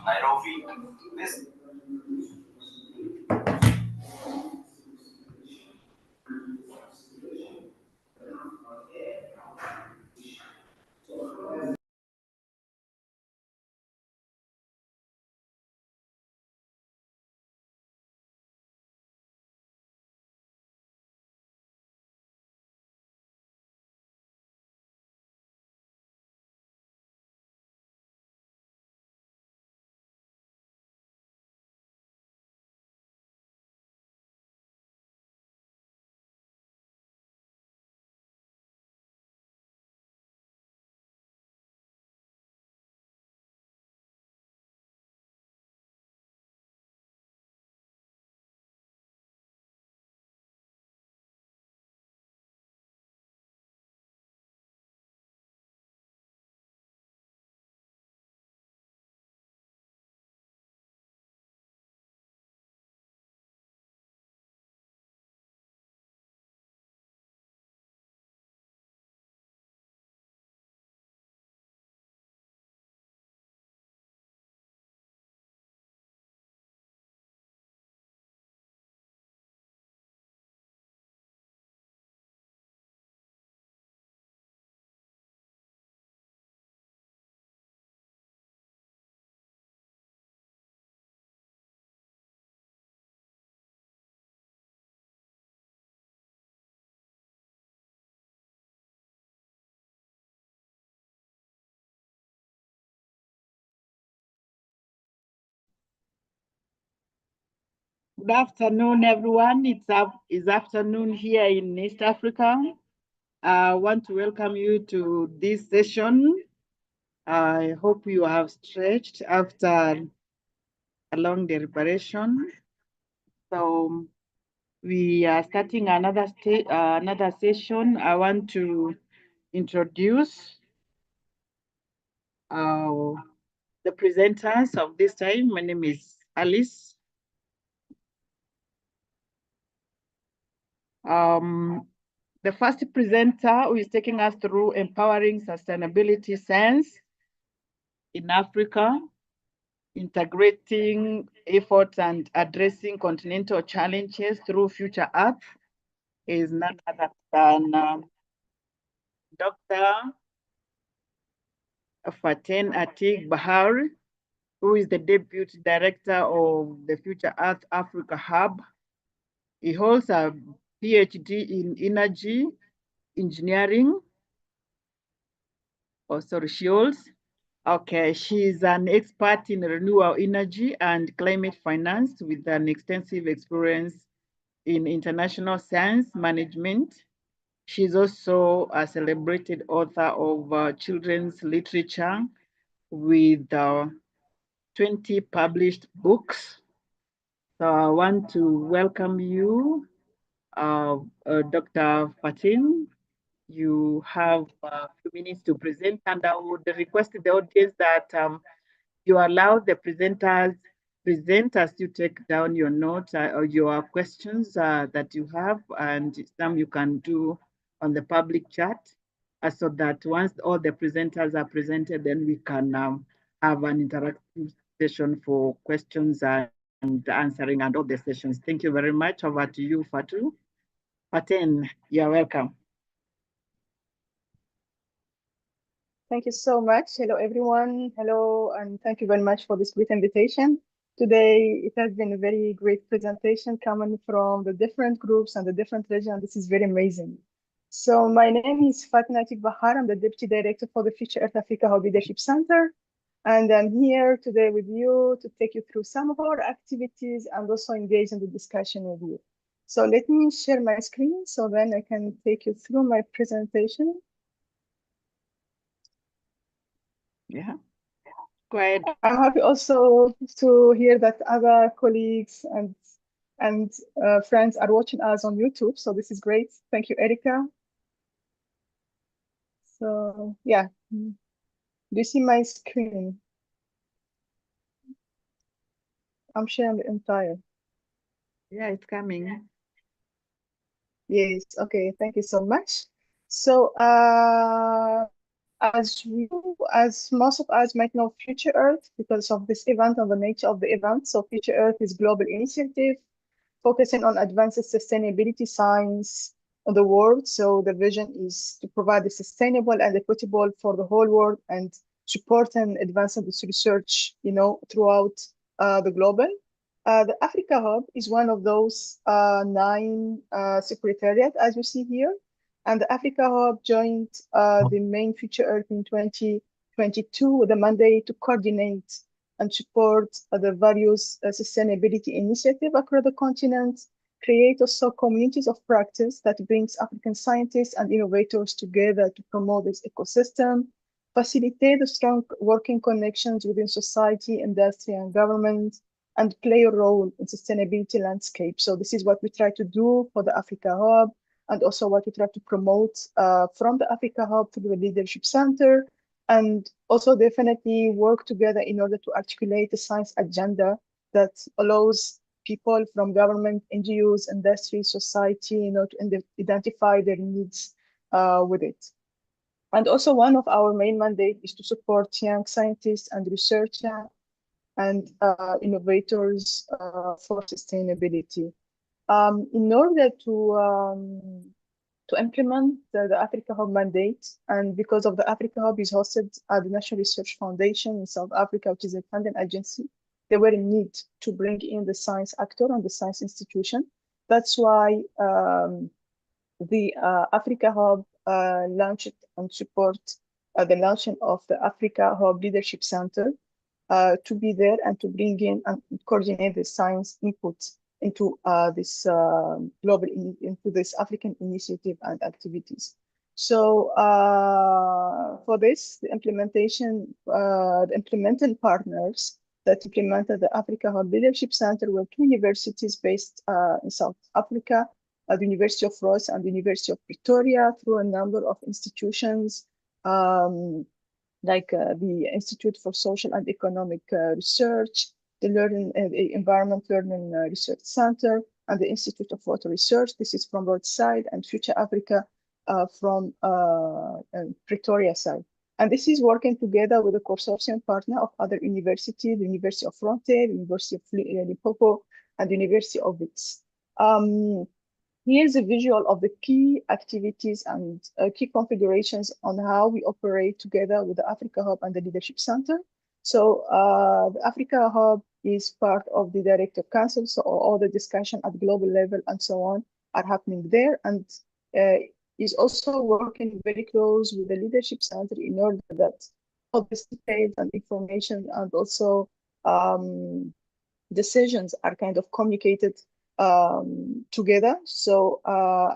Nairobi. This Good afternoon, everyone. It's afternoon here in East Africa. I want to welcome you to this session. I hope you have stretched after a long deliberation. So we are starting another session. I want to introduce the presenters of this time. My name is Alice. The first presenter who is taking us through empowering sustainability science in Africa, integrating efforts and addressing continental challenges through future Earth is none other than Dr. Faten Atik Bahar, who is the Deputy Director of the Future Earth Africa Hub. He holds a PhD in energy engineering. Oh, sorry, she holds. Okay, she's an expert in renewable energy and climate finance with an extensive experience in international science management. She's also a celebrated author of children's literature with 20 published books. So I want to welcome you, Dr. Fatin. You have a few minutes to present, and I would request the audience that you allow the presenters present as you take down your notes or your questions that you have, and some you can do on the public chat, so that once all the presenters are presented, then we can have an interactive session for questions and answering and all the sessions. Thank you very much. Over to you, Fatou. Faten, you're welcome. Thank you so much. Hello, everyone. Hello, and thank you very much for this great invitation. Today, it has been a very great presentation coming from the different groups and the different regions. This is very amazing. So my name is Fatin Atik Bahar. I'm the Deputy Director for the Future Earth Africa Hub Leadership Center. And I'm here today with you to take you through some of our activities and also engage in the discussion with you. So let me share my screen so then I can take you through my presentation. Yeah, go ahead. I'm happy also to hear that other colleagues and friends are watching us on YouTube. So this is great. Thank you, Erica. So yeah, do you see my screen? I'm sharing the entire. Yeah, it's coming. Yes, okay, thank you so much. So As most of us might know, Future Earth, because of this event and the nature of the event. So Future Earth is global initiative focusing on advanced sustainability science in the world. So the vision is to provide a sustainable and equitable for the whole world and support and advance this research, throughout the global. The Africa Hub is one of those 9 secretariat, as you see here. And the Africa Hub joined the main Future Earth in 2022 with a mandate to coordinate and support the various sustainability initiatives across the continent, create also communities of practice that brings African scientists and innovators together to promote this ecosystem, facilitate the strong working connections within society, industry, and government, and play a role in sustainability landscape. So this is what we try to do for the Africa Hub, and also what we try to promote from the Africa Hub through the Leadership Center, and also definitely work together in order to articulate a science agenda that allows people from government, NGOs, industry, society, to identify their needs with it. And also one of our main mandate is to support young scientists and researchers and innovators for sustainability. In order to implement the Africa Hub mandate, and because of the Africa Hub is hosted at the National Research Foundation in South Africa, which is a funding agency, they were in need to bring in the science actor and the science institution. That's why the Africa Hub launched and support the launching of the Africa Hub Leadership Center to be there and to bring in and coordinate the science input into this into this African initiative and activities. So for this, the implementing partners that implemented the Africa Hub Leadership Center were 2 universities based in South Africa, the University of Ross and the University of Pretoria, through a number of institutions, like the Institute for Social and Economic Research, the Environment Learning Research Center, and the Institute of Water Research. This is from Roadside, and Future Africa from Pretoria side. And this is working together with a consortium partner of other universities, the University of Frontier, the University of Limpopo, and the University of Wits. Here's a visual of the key activities and key configurations on how we operate together with the Africa Hub and the Leadership Center. So the Africa Hub is part of the Director Council, so all the discussion at global level and so on are happening there, and is also working very close with the Leadership Center in order that all the details and information and also decisions are kind of communicated together. So,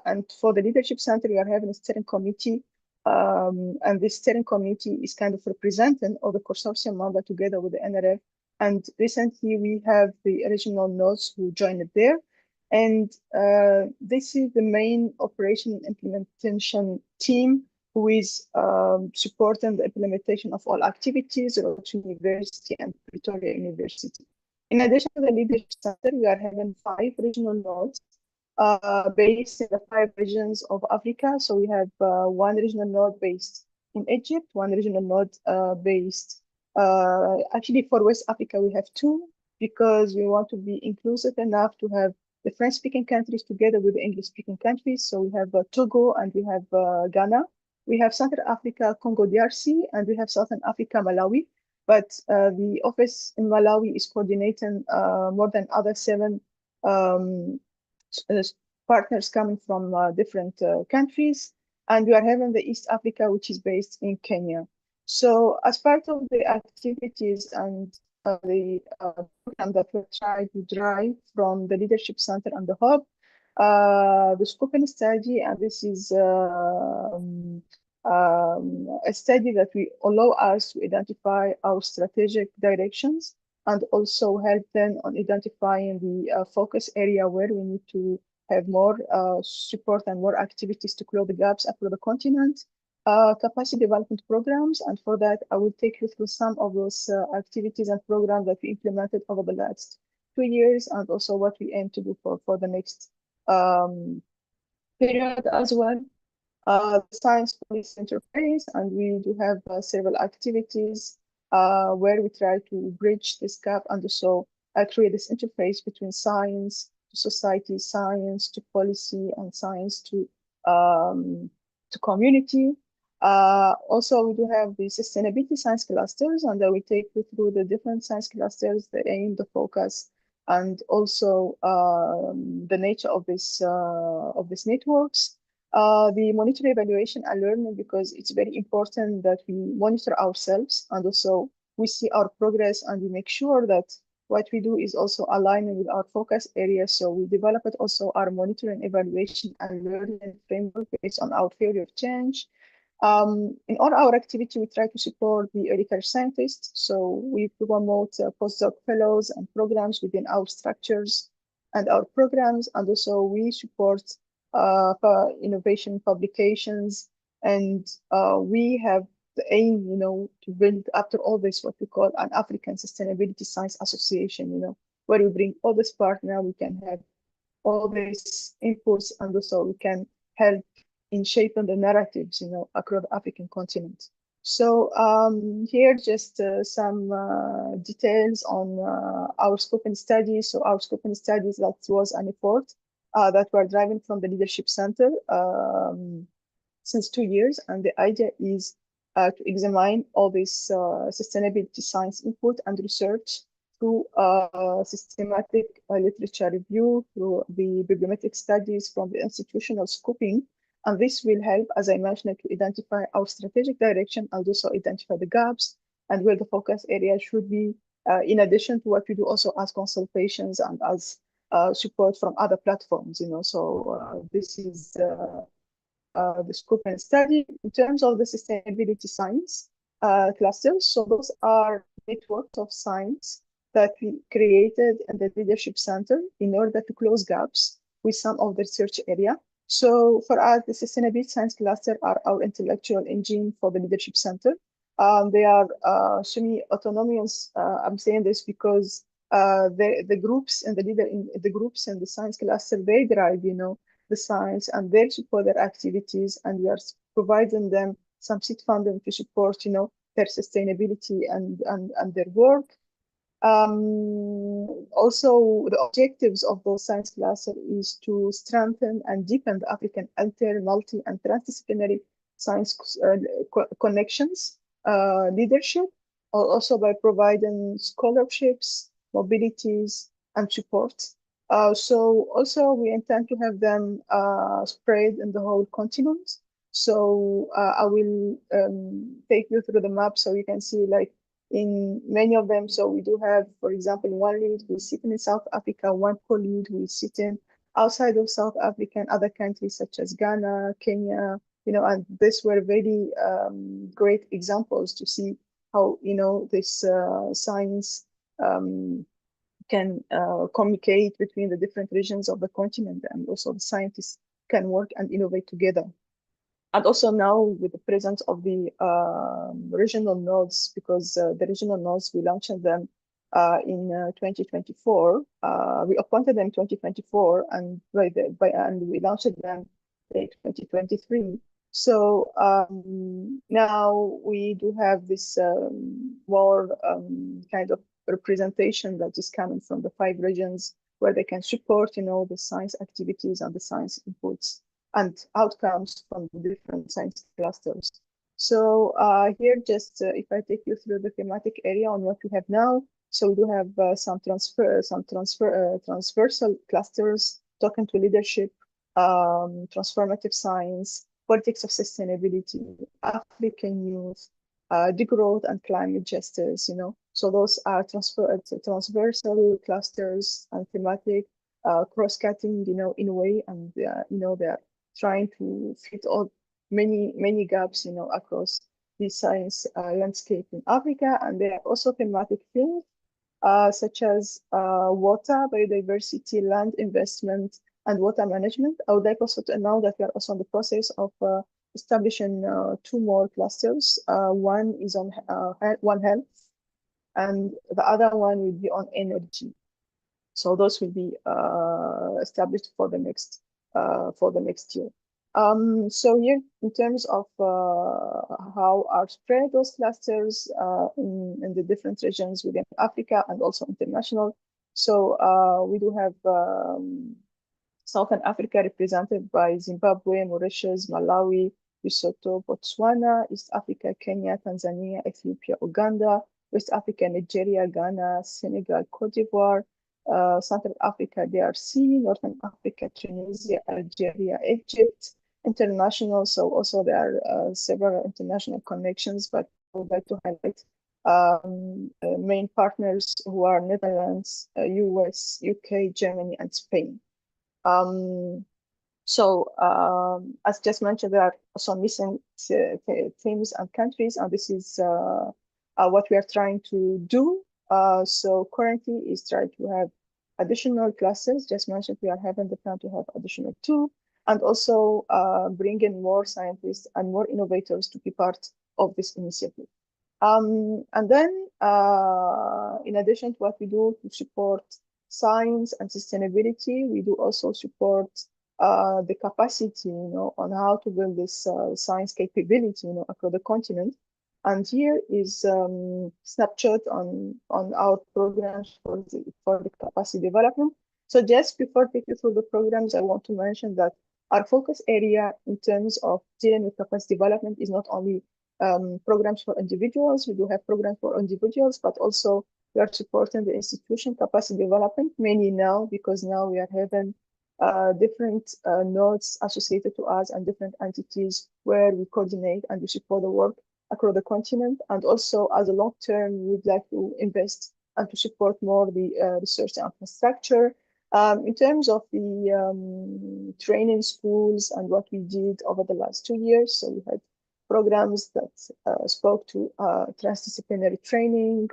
and for the Leadership Center, we are having a steering committee, and this steering committee is kind of representing all the consortium member together with the NRF. And recently we have the original nodes who joined it there. And this is the main operation implementation team who is supporting the implementation of all activities at Roach University and Pretoria University. In addition to the Leadership Center, we are having 5 regional nodes based in the 5 regions of Africa. So we have 1 regional node based in Egypt, 1 regional node based, actually for West Africa, we have 2, because we want to be inclusive enough to have the French-speaking countries together with the English-speaking countries. So we have Togo and we have Ghana. We have Central Africa, Congo DRC, and we have Southern Africa, Malawi. But the office in Malawi is coordinating more than other 7 partners coming from different countries. And we are having the East Africa, which is based in Kenya. So as part of the activities and the program that we try to drive from the Leadership Center and the Hub, the scoping study, and this is a study that will allow us to identify our strategic directions and also help them on identifying the focus area where we need to have more support and more activities to close the gaps across the continent, capacity development programs. And for that, I will take you through some of those activities and programs that we implemented over the last 2 years, and also what we aim to do for the next period as well. the science policy interface, and we do have several activities where we try to bridge this gap and also create this interface between science to society, science to policy, and science to community. Also, we do have the sustainability science clusters, and we take you through the different science clusters, the aim, the focus, and also the nature of this networks. The monitor evaluation and learning, because it's very important that we monitor ourselves and also we see our progress and we make sure that what we do is also aligning with our focus areas. So we developed also our monitoring, evaluation, and learning framework based on our theory of change. In all our activity, we try to support the early career scientists. So we promote postdoc fellows and programs within our structures and our programs. And also we support innovation publications. And we have the aim, to build after all this, what we call an African Sustainability Science Association, where we bring all this partner, we can have all these inputs, and also we can help in shaping the narratives, across the African continent. So here just some details on our scoping studies. So our scoping studies, that was an effort that we're driving from the Leadership Center since 2 years. And the idea is to examine all this sustainability science input and research through systematic literature review, through the bibliometric studies from the institutional scoping. And this will help, as I mentioned, to identify our strategic direction and also identify the gaps and where the focus area should be, in addition to what we do also as consultations and as support from other platforms, So this is the scope and study. In terms of the sustainability science clusters, so those are networks of science that we created in the Leadership Center in order to close gaps with some of the research area. So for us, the sustainability science cluster are our intellectual engine for the Leadership Center. They are semi-autonomous. I'm saying this because the groups and the groups and the science cluster, they drive, the science, and they support their activities, and we are providing them some seed funding to support, their sustainability and their work. Also, the objectives of those science clusters is to strengthen and deepen the African multi, and transdisciplinary science connections, leadership, also by providing scholarships, mobilities, and support. So also we intend to have them spread in the whole continent. So I will take you through the map so you can see, like, in many of them. So we do have, for example, one lead who is sitting in South Africa, one co-lead who is sitting outside of South Africa and other countries such as Ghana, Kenya, and these were very great examples to see how, this science can communicate between the different regions of the continent, and also the scientists can work and innovate together. And also now with the presence of the regional nodes, because the regional nodes, we launched them in 2024. We appointed them in 2024, and and we launched them in 2023. So now we do have this more kind of representation that is coming from the 5 regions, where they can support, the science activities and the science inputs and outcomes from the different science clusters. So here, just if I take you through the thematic area on what we have now. So we do have some transversal clusters, talking to leadership, transformative science, politics of sustainability, African youth, degrowth and climate justice, So those are transversal clusters and thematic, cross-cutting, in a way, and they're trying to fit all many gaps, across the science landscape in Africa. And there are also thematic themes such as water, biodiversity, land investment, and water management. I would like also to announce that we are also in the process of establishing 2 more clusters. One is on One Health, and the other one will be on energy. So those will be established for the next year. So here, in terms of how are spread those clusters in the different regions within Africa and also international. So we do have Southern Africa represented by Zimbabwe, Mauritius, Malawi, Lesotho, Botswana, East Africa, Kenya, Tanzania, Ethiopia, Uganda, West Africa, Nigeria, Ghana, Senegal, Cote d'Ivoire, Central Africa, DRC, Northern Africa, Tunisia, Algeria, Egypt, international. So also there are several international connections, but I would like to highlight main partners who are Netherlands, US, UK, Germany, and Spain. As just mentioned, there are some missing themes and countries, and this is what we are trying to do. So currently is try to have additional classes. Just mentioned we are having the plan to have additional 2, and also bring in more scientists and more innovators to be part of this initiative. And then, in addition to what we do to support science and sustainability, we do also support the capacity, on how to build this science capability, across the continent. And here is snapshot on our programs for the capacity development. So just before taking through the programs, I want to mention that our focus area in terms of dealing with capacity development is not only programs for individuals. We do have programs for individuals, but also we are supporting the institution capacity development, mainly now, because now we are having different nodes associated to us and different entities where we coordinate and we support the work across the continent. And also as a long term, we'd like to invest and to support more the research and infrastructure. In terms of the training schools and what we did over the last 2 years, so we had programs that spoke to transdisciplinary training,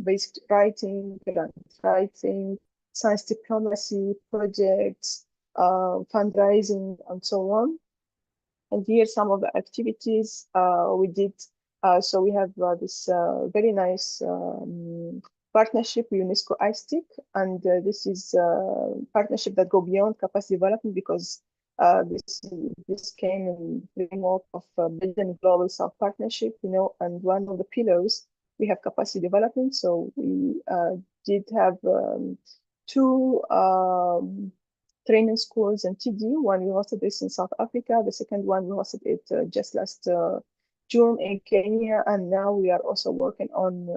basic writing, grant writing, science diplomacy, projects, fundraising, and so on. And here some of the activities we did. So we have this very nice partnership with UNESCO GIYSCC, and this is a partnership that go beyond capacity development, because this came in the framework of building global South partnership, and one of the pillars we have capacity development. So we did have 2 training schools in TD. One we hosted this in South Africa. The second one we hosted it just last June in Kenya, and now we are also working on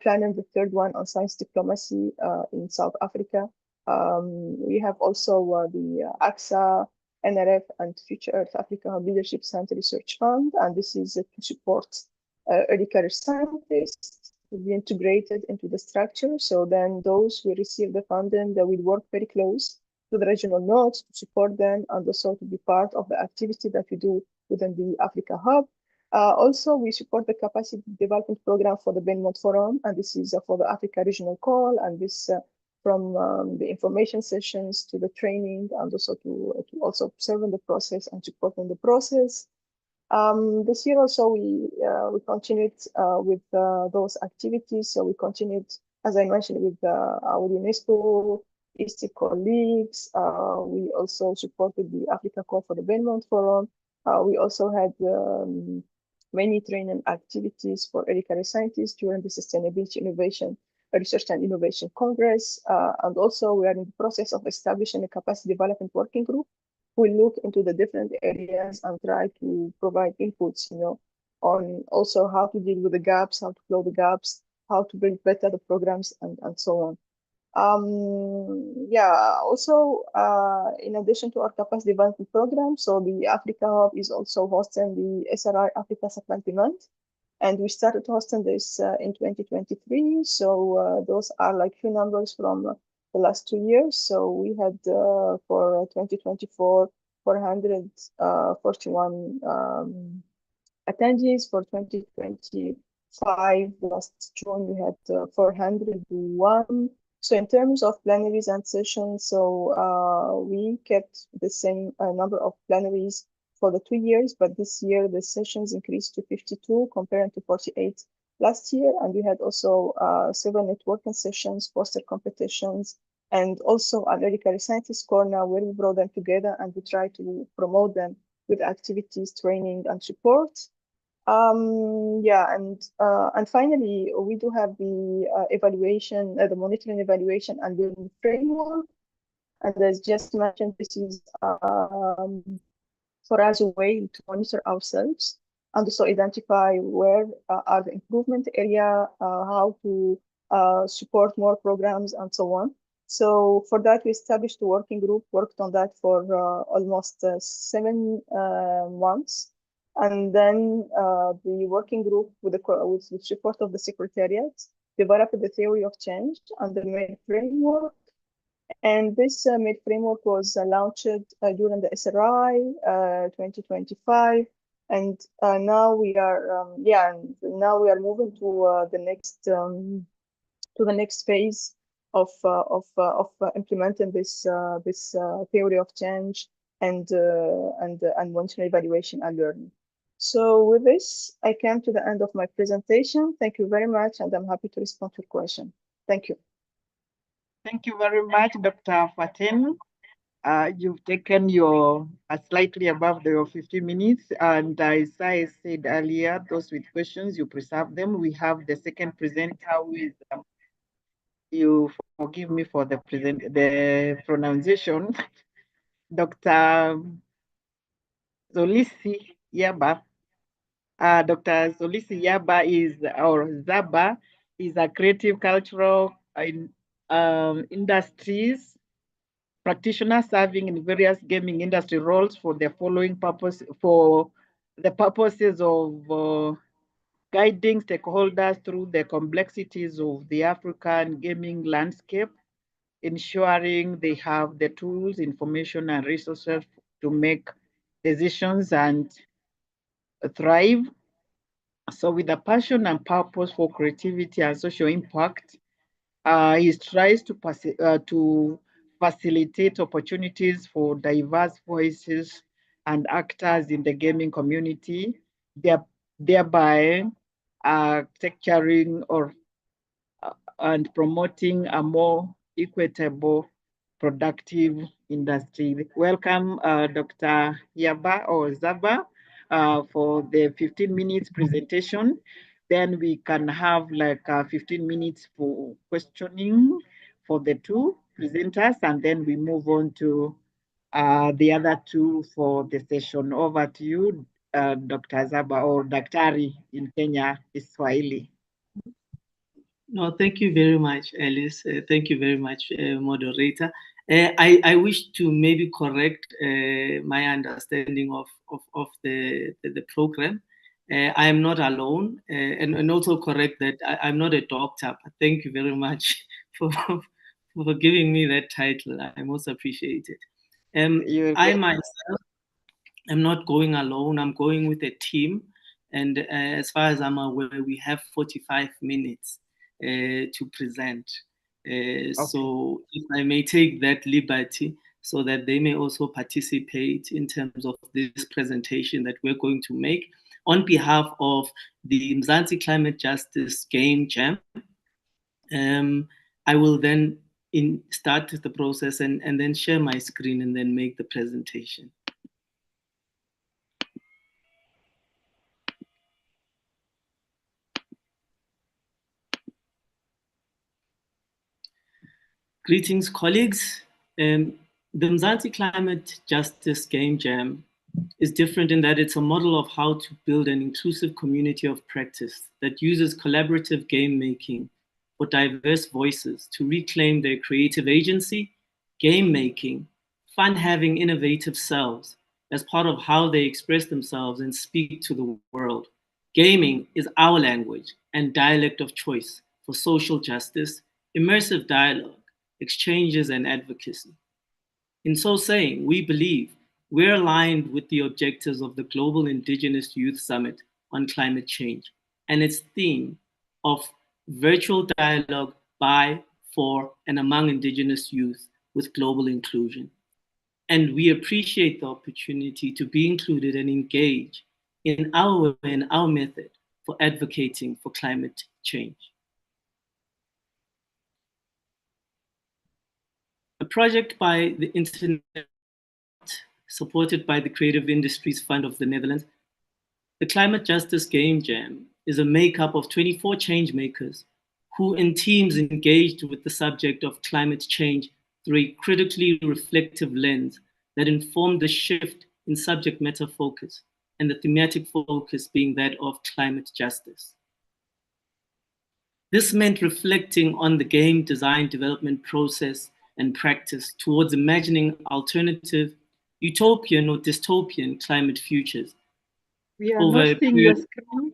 planning the third one on science diplomacy in South Africa. We have also the AXA, NRF, and Future Earth Africa Leadership Center Research Fund, and this is to support early career scientists to be integrated into the structure. So then those who receive the funding, they will work very close to the regional nodes to support them and also to be part of the activity that we do within the Africa Hub. Also, we support the capacity development program for the Belmont Forum, and this is for the Africa Regional Call, and this from the information sessions to the training, and also to also observing the process and supporting the process. This year also we continued with those activities. So we continued, as I mentioned, with our UNESCO GIYSCC colleagues. We also supported the Africa Call for the Belmont Forum. We also had many training activities for early career scientists during the Sustainability Innovation Research and Innovation Congress. And also we are in the process of establishing a capacity development working group. We look into the different areas and try to provide inputs, on also how to deal with the gaps, how to close the gaps, how to build better the programs, and so on. Also, in addition to our capacity development program, so the Africa Hub is also hosting the SRI Africa Supply Demand, and we started hosting this in 2023. So those are like few numbers from the last 2 years. So we had for 2024 441 attendees. For 2025 last June we had 401. So in terms of plenaries and sessions, so we kept the same number of plenaries for the 2 years, but this year the sessions increased to 52 compared to 48 last year. And we had also several networking sessions, poster competitions, and also an early career scientist corner where we brought them together and we try to promote them with activities, training, and support. Yeah, and finally, we do have the evaluation, the monitoring, evaluation, and learning framework. And as just mentioned, this is for us a way to monitor ourselves and also identify where are the improvement area, how to support more programs, and so on. So for that, we established a working group, worked on that for almost 7 months. And then the working group, with the support of the secretariat, developed the theory of change and the main framework. And this main framework was launched during the SRI 2025. And now we are, now we are moving to the next phase of implementing this theory of change and monitoring, evaluation, and learning. So with this, I came to the end of my presentation. Thank you very much, and I'm happy to respond to your question. Thank you. Thank you very much, Dr. Faten. You've taken your slightly above your 50 minutes, and as I said earlier, those with questions, you preserve them. We have the second presenter who is, you forgive me for the pronunciation, Dr. Zolisi Yaba. Dr. Zolisi Yaba is, or Zaba, is a creative cultural industries practitioner serving in various gaming industry roles for the following purpose, for the purposes of guiding stakeholders through the complexities of the African gaming landscape, ensuring they have the tools, information, and resources to make decisions and thrive. So with a passion and purpose for creativity and social impact, he tries to facilitate opportunities for diverse voices and actors in the gaming community, thereby structuring and promoting a more equitable, productive industry. Welcome, Dr. Yaba or Zaba, for the 15 minutes presentation. Then we can have like 15 minutes for questioning for the two presenters, and then we move on to the other two for the session. Over to you, Dr. Zaba, or Daktari in Kenya, is Swahili. No, thank you very much, Alice. Thank you very much, moderator. I wish to maybe correct my understanding of the program. I am not alone, and also correct that I'm not a doctor. But thank you very much for giving me that title. I most appreciate it. I myself am not going alone. I'm going with a team, and as far as I'm aware, we have 45 minutes to present. Okay. So if I may take that liberty so that they may also participate in terms of this presentation that we're going to make on behalf of the Mzansi Climate Justice Game Jam. I will then start the process and then share my screen and then make the presentation. Greetings, colleagues. The Mzansi Climate Justice Game Jam is different in that it's a model of how to build an inclusive community of practice that uses collaborative game making for diverse voices to reclaim their creative agency, game making, fun-having innovative selves as part of how they express themselves and speak to the world. Gaming is our language and dialect of choice for social justice, immersive dialogue, exchanges, and advocacy. In so saying, we believe we're aligned with the objectives of the Global Indigenous Youth Summit on Climate Change and its theme of virtual dialogue by, for, and among Indigenous youth with global inclusion. And we appreciate the opportunity to be included and engage in our way and our method for advocating for climate change. a project by the Internet, supported by the Creative Industries Fund of the Netherlands. The Climate Justice Game Jam is a makeup of 24 change makers who in teams engaged with the subject of climate change through a critically reflective lens that informed the shift in subject matter focus, and the thematic focus being that of climate justice. This meant reflecting on the game design development process and practice towards imagining alternative, utopian or dystopian climate futures. We are Over not seeing your screen.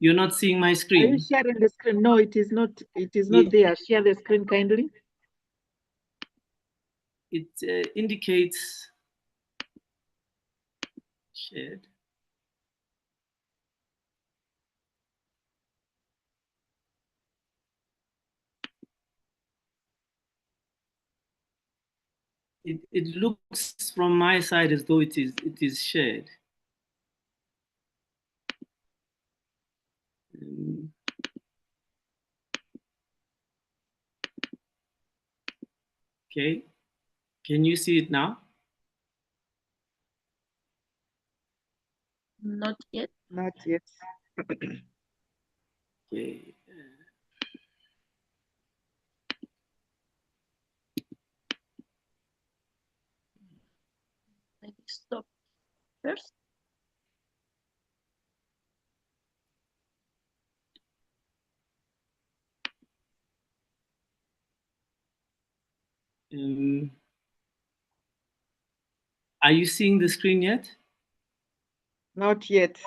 You're not seeing my screen? Are you sharing the screen? No, it is not. It is not there. Share the screen kindly. It indicates shared. It looks from my side as though it is shared. Okay, can you see it now? Not yet. Not yet. Okay. Let me stop first. Are you seeing the screen yet? Not yet.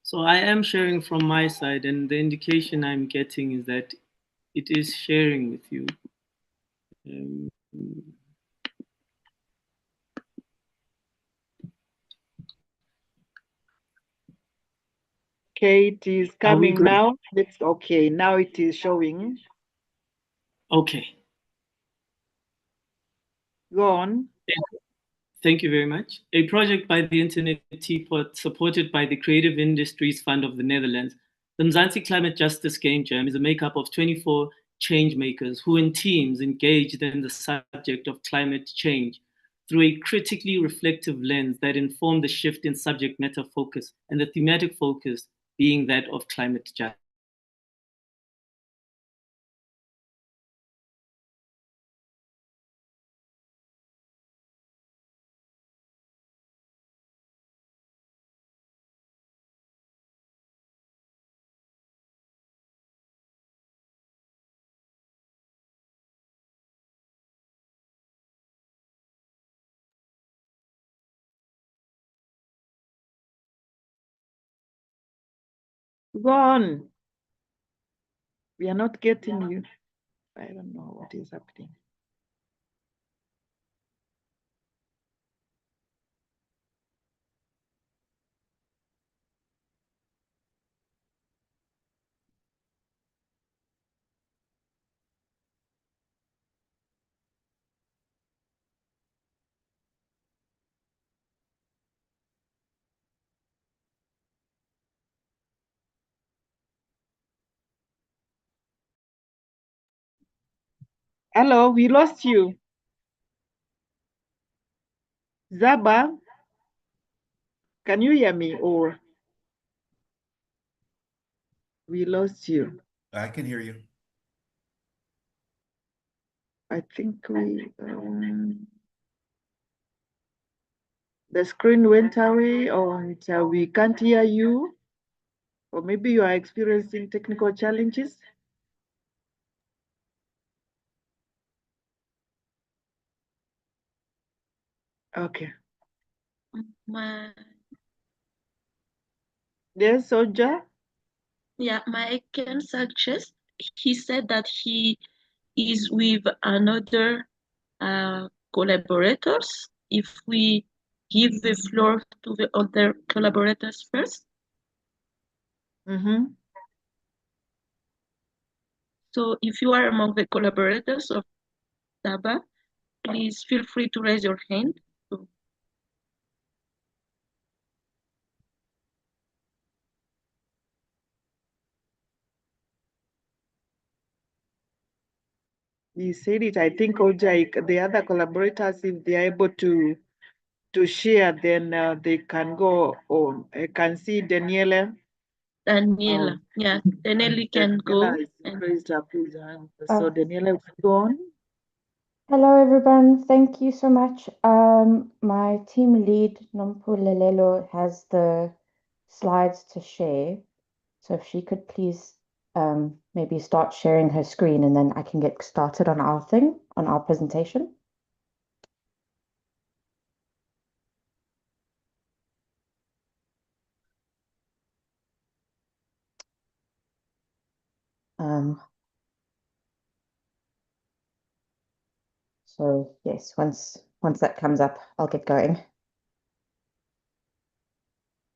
So I am sharing from my side, and the indication I'm getting is that it is sharing with you. Okay, it is coming now. It's okay. Now it is showing. Okay. Go on. Thank you very much. A project by the Internet Teapot, supported by the Creative Industries Fund of the Netherlands, the Mzansi Climate Justice Game Jam is a makeup of 24 change makers who in teams engaged in the subject of climate change through a critically reflective lens that informed the shift in subject matter focus, and the thematic focus being that of climate justice. Go on. We are not getting you. I don't know what is happening. Hello, we lost you. Zaba, can you hear me or we lost you? I can hear you. I think we the screen went away, or we can't hear you, or maybe you are experiencing technical challenges. Okay. Yes, Soja? Yeah, I can suggest. He said that he is with another collaborators. If we give the floor to the other collaborators first. So if you are among the collaborators of DABA, please feel free to raise your hand. You said it. I think Ojai, the other collaborators, if they are able to share, then they can go on. I can see Daniela. Daniela, yeah, Daniela can go. Daniela has raised her hand. So Daniela, you can go on. Hello, everyone. Thank you so much. My team lead, Nompulelelo, has the slides to share. So if she could please maybe start sharing her screen and then I can get started on our presentation. So yes, once that comes up, I'll get going.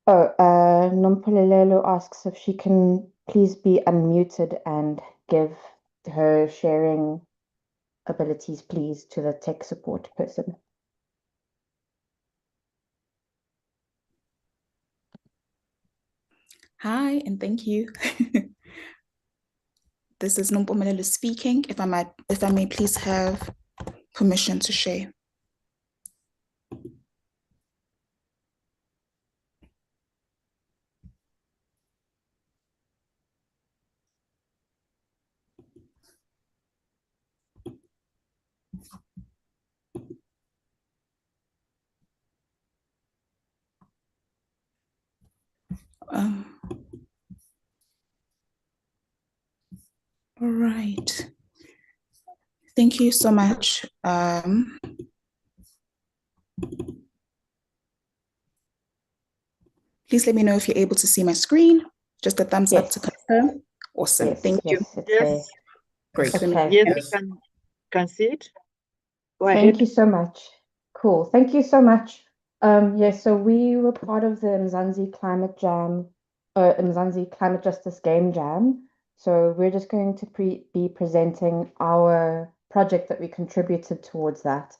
Oh, Nompulelelo asks if she can please be unmuted and give her sharing abilities, please, to the tech support person. Hi, and thank you. This is Nompumelelo speaking. If I may please have permission to share. All right. Thank you so much. Please let me know if you're able to see my screen. Just a thumbs up to confirm. Awesome. Yes, Thank you. yes, it's there. Great. Okay. Yes, we can see it. Go ahead. Thank you so much. Cool. Thank you so much. Yes, so we were part of the Mzansi Climate Jam, Mzansi Climate Justice Game Jam. So we're just going to be presenting our project that we contributed towards that.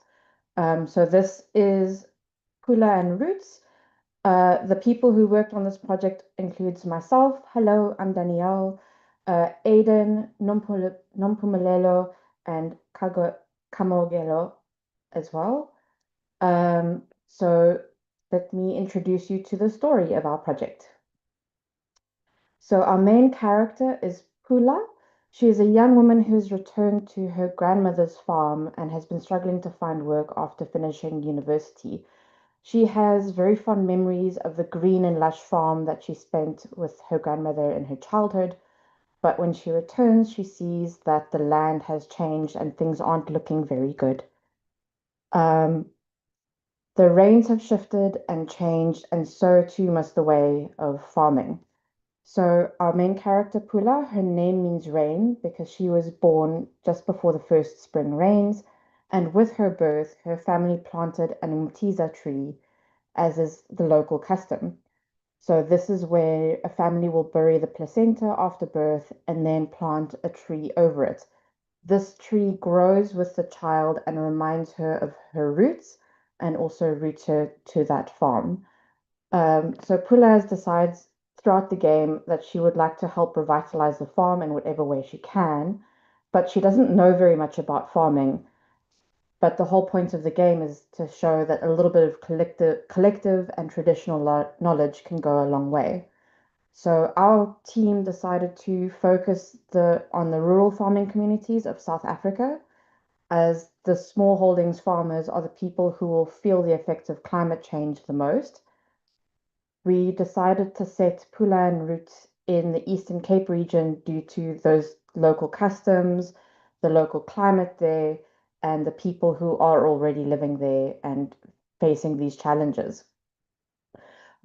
So this is Pula and Roots. The people who worked on this project includes myself. Hello, I'm Danielle, Aiden, Nompumelelo, and Kamogelo as well. So let me introduce you to the story of our project. So our main character is Pula. She is a young woman who's returned to her grandmother's farm and has been struggling to find work after finishing university. She has very fond memories of the green and lush farm that she spent with her grandmother in her childhood. But when she returns, she sees that the land has changed and things aren't looking very good. The rains have shifted and changed, and so too must the way of farming. So our main character, Pula, her name means rain because she was born just before the first spring rains. And with her birth, her family planted an umtiza tree, as is the local custom. So this is where a family will bury the placenta after birth and then plant a tree over it. This tree grows with the child and reminds her of her roots and also roots her to that farm. So Pula decides throughout the game that she would like to help revitalize the farm in whatever way she can, but she doesn't know very much about farming. But the whole point of the game is to show that a little bit of collective and traditional knowledge can go a long way. So our team decided to focus on the rural farming communities of South Africa, as the smallholdings farmers are the people who will feel the effects of climate change the most. We decided to set Pula and Roots in the Eastern Cape region due to those local customs, the local climate there, and the people who are already living there and facing these challenges.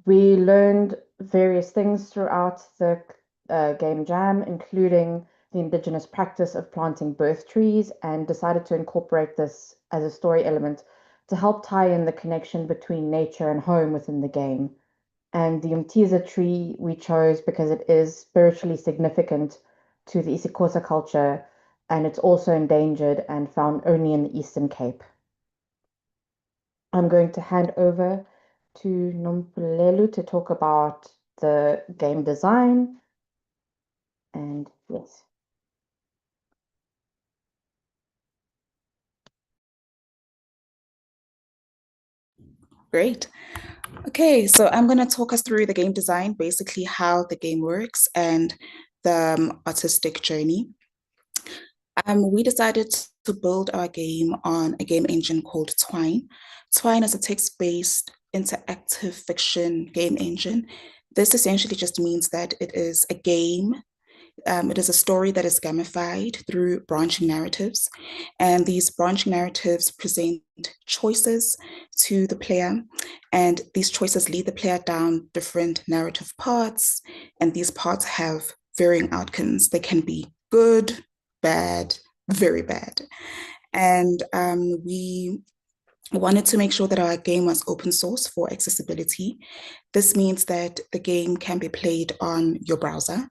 We learned various things throughout the game jam, including the indigenous practice of planting birth trees, and decided to incorporate this as a story element to help tie in the connection between nature and home within the game. And the umtiza tree we chose because it is spiritually significant to the isiXhosa culture, and it's also endangered and found only in the Eastern Cape. I'm going to hand over to Nompulelelo to talk about the game design. And yes. Great. Okay, so I'm going to talk us through the game design, basically how the game works and the artistic journey. We decided to build our game on a game engine called Twine. Twine is a text-based interactive fiction game engine. This essentially just means that it is a game. It is a story that is gamified through branching narratives, and these branching narratives present choices to the player, and these choices lead the player down different narrative paths, and these paths have varying outcomes. They can be good, bad, very bad. And we wanted to make sure that our game was open source for accessibility. This means that the game can be played on your browser,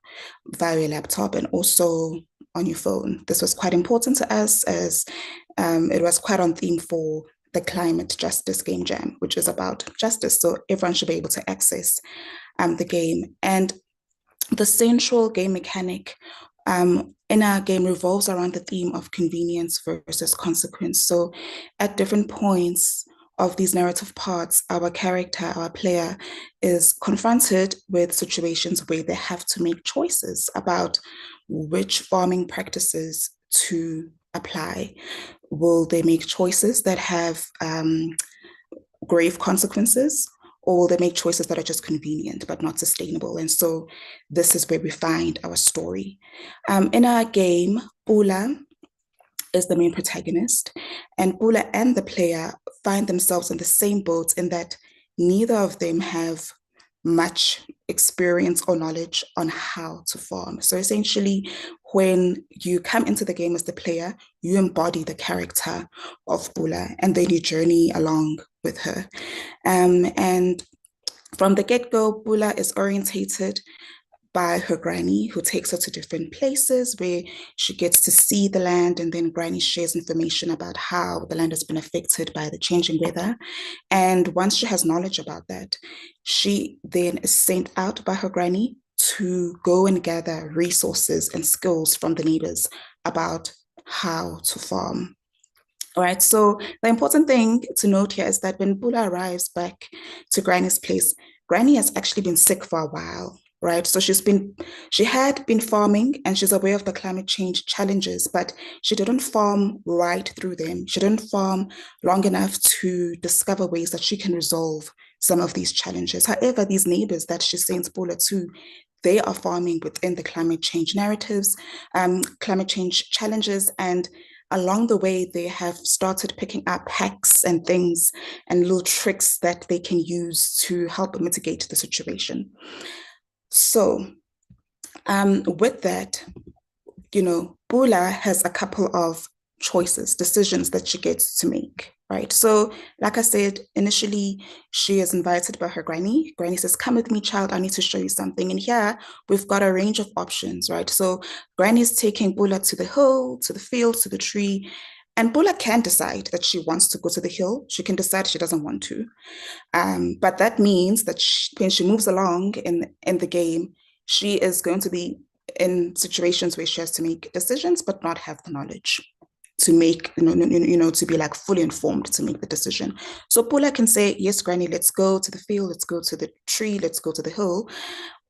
via your laptop, and also on your phone. This was quite important to us as it was quite on theme for the Climate Justice Game Jam, which is about justice. So everyone should be able to access the game. And the central game mechanic in our game revolves around the theme of convenience versus consequence. So at different points of these narrative parts, our character, our player, is confronted with situations where they have to make choices about which farming practices to apply. Will they make choices that have grave consequences, or will they make choices that are just convenient but not sustainable? And so this is where we find our story. In our game, Pula is the main protagonist, and Pula and the player find themselves in the same boat in that neither of them have much experience or knowledge on how to farm. So essentially, when you come into the game as the player, you embody the character of Pula, and then you journey along with her. And from the get-go, Pula is orientated by her granny, who takes her to different places where she gets to see the land, and then granny shares information about how the land has been affected by the changing weather. And once she has knowledge about that, she then is sent out by her granny to go and gather resources and skills from the neighbors about how to farm. All right, so the important thing to note here is that when Pula arrives back to Granny's place, Granny has actually been sick for a while, right? So she had been farming, and she's aware of the climate change challenges, but she didn't farm right through them. She didn't farm long enough to discover ways that she can resolve some of these challenges. However, these neighbors that she sends Pula to, they are farming within the climate change narratives, climate change challenges, and along the way, they have started picking up hacks and things and little tricks that they can use to help mitigate the situation. So with that, Pula has a couple of choices, decisions that she gets to make, right? So like I said, initially, she is invited by her granny. Granny says, come with me, child, I need to show you something. And here we've got a range of options, right? So granny is taking Pula to the hill, to the field, to the tree. And Pula can decide that she wants to go to the hill. She can decide she doesn't want to. But that means that when she moves along in the game, she is going to be in situations where she has to make decisions, but not have the knowledge to make, to be like fully informed to make the decision. So Pula can say, yes, granny, let's go to the field, let's go to the tree, let's go to the hill.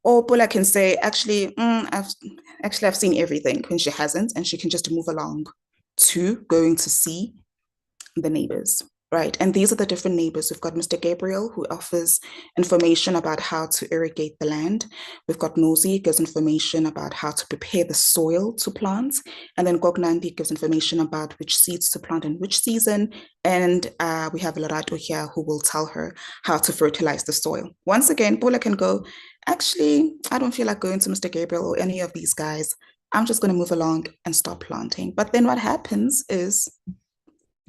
Or Pula can say, actually, I've seen everything, when she hasn't, and she can just move along to going to see the neighbors. Right, and these are the different neighbors. We've got Mr. Gabriel, who offers information about how to irrigate the land. We've got Nosy, gives information about how to prepare the soil to plant. And then Gognandi gives information about which seeds to plant in which season. And we have Lerato here, who will tell her how to fertilize the soil. Once again, Pula can go, actually, I don't feel like going to Mr. Gabriel or any of these guys. I'm just going to move along and stop planting. But then what happens is,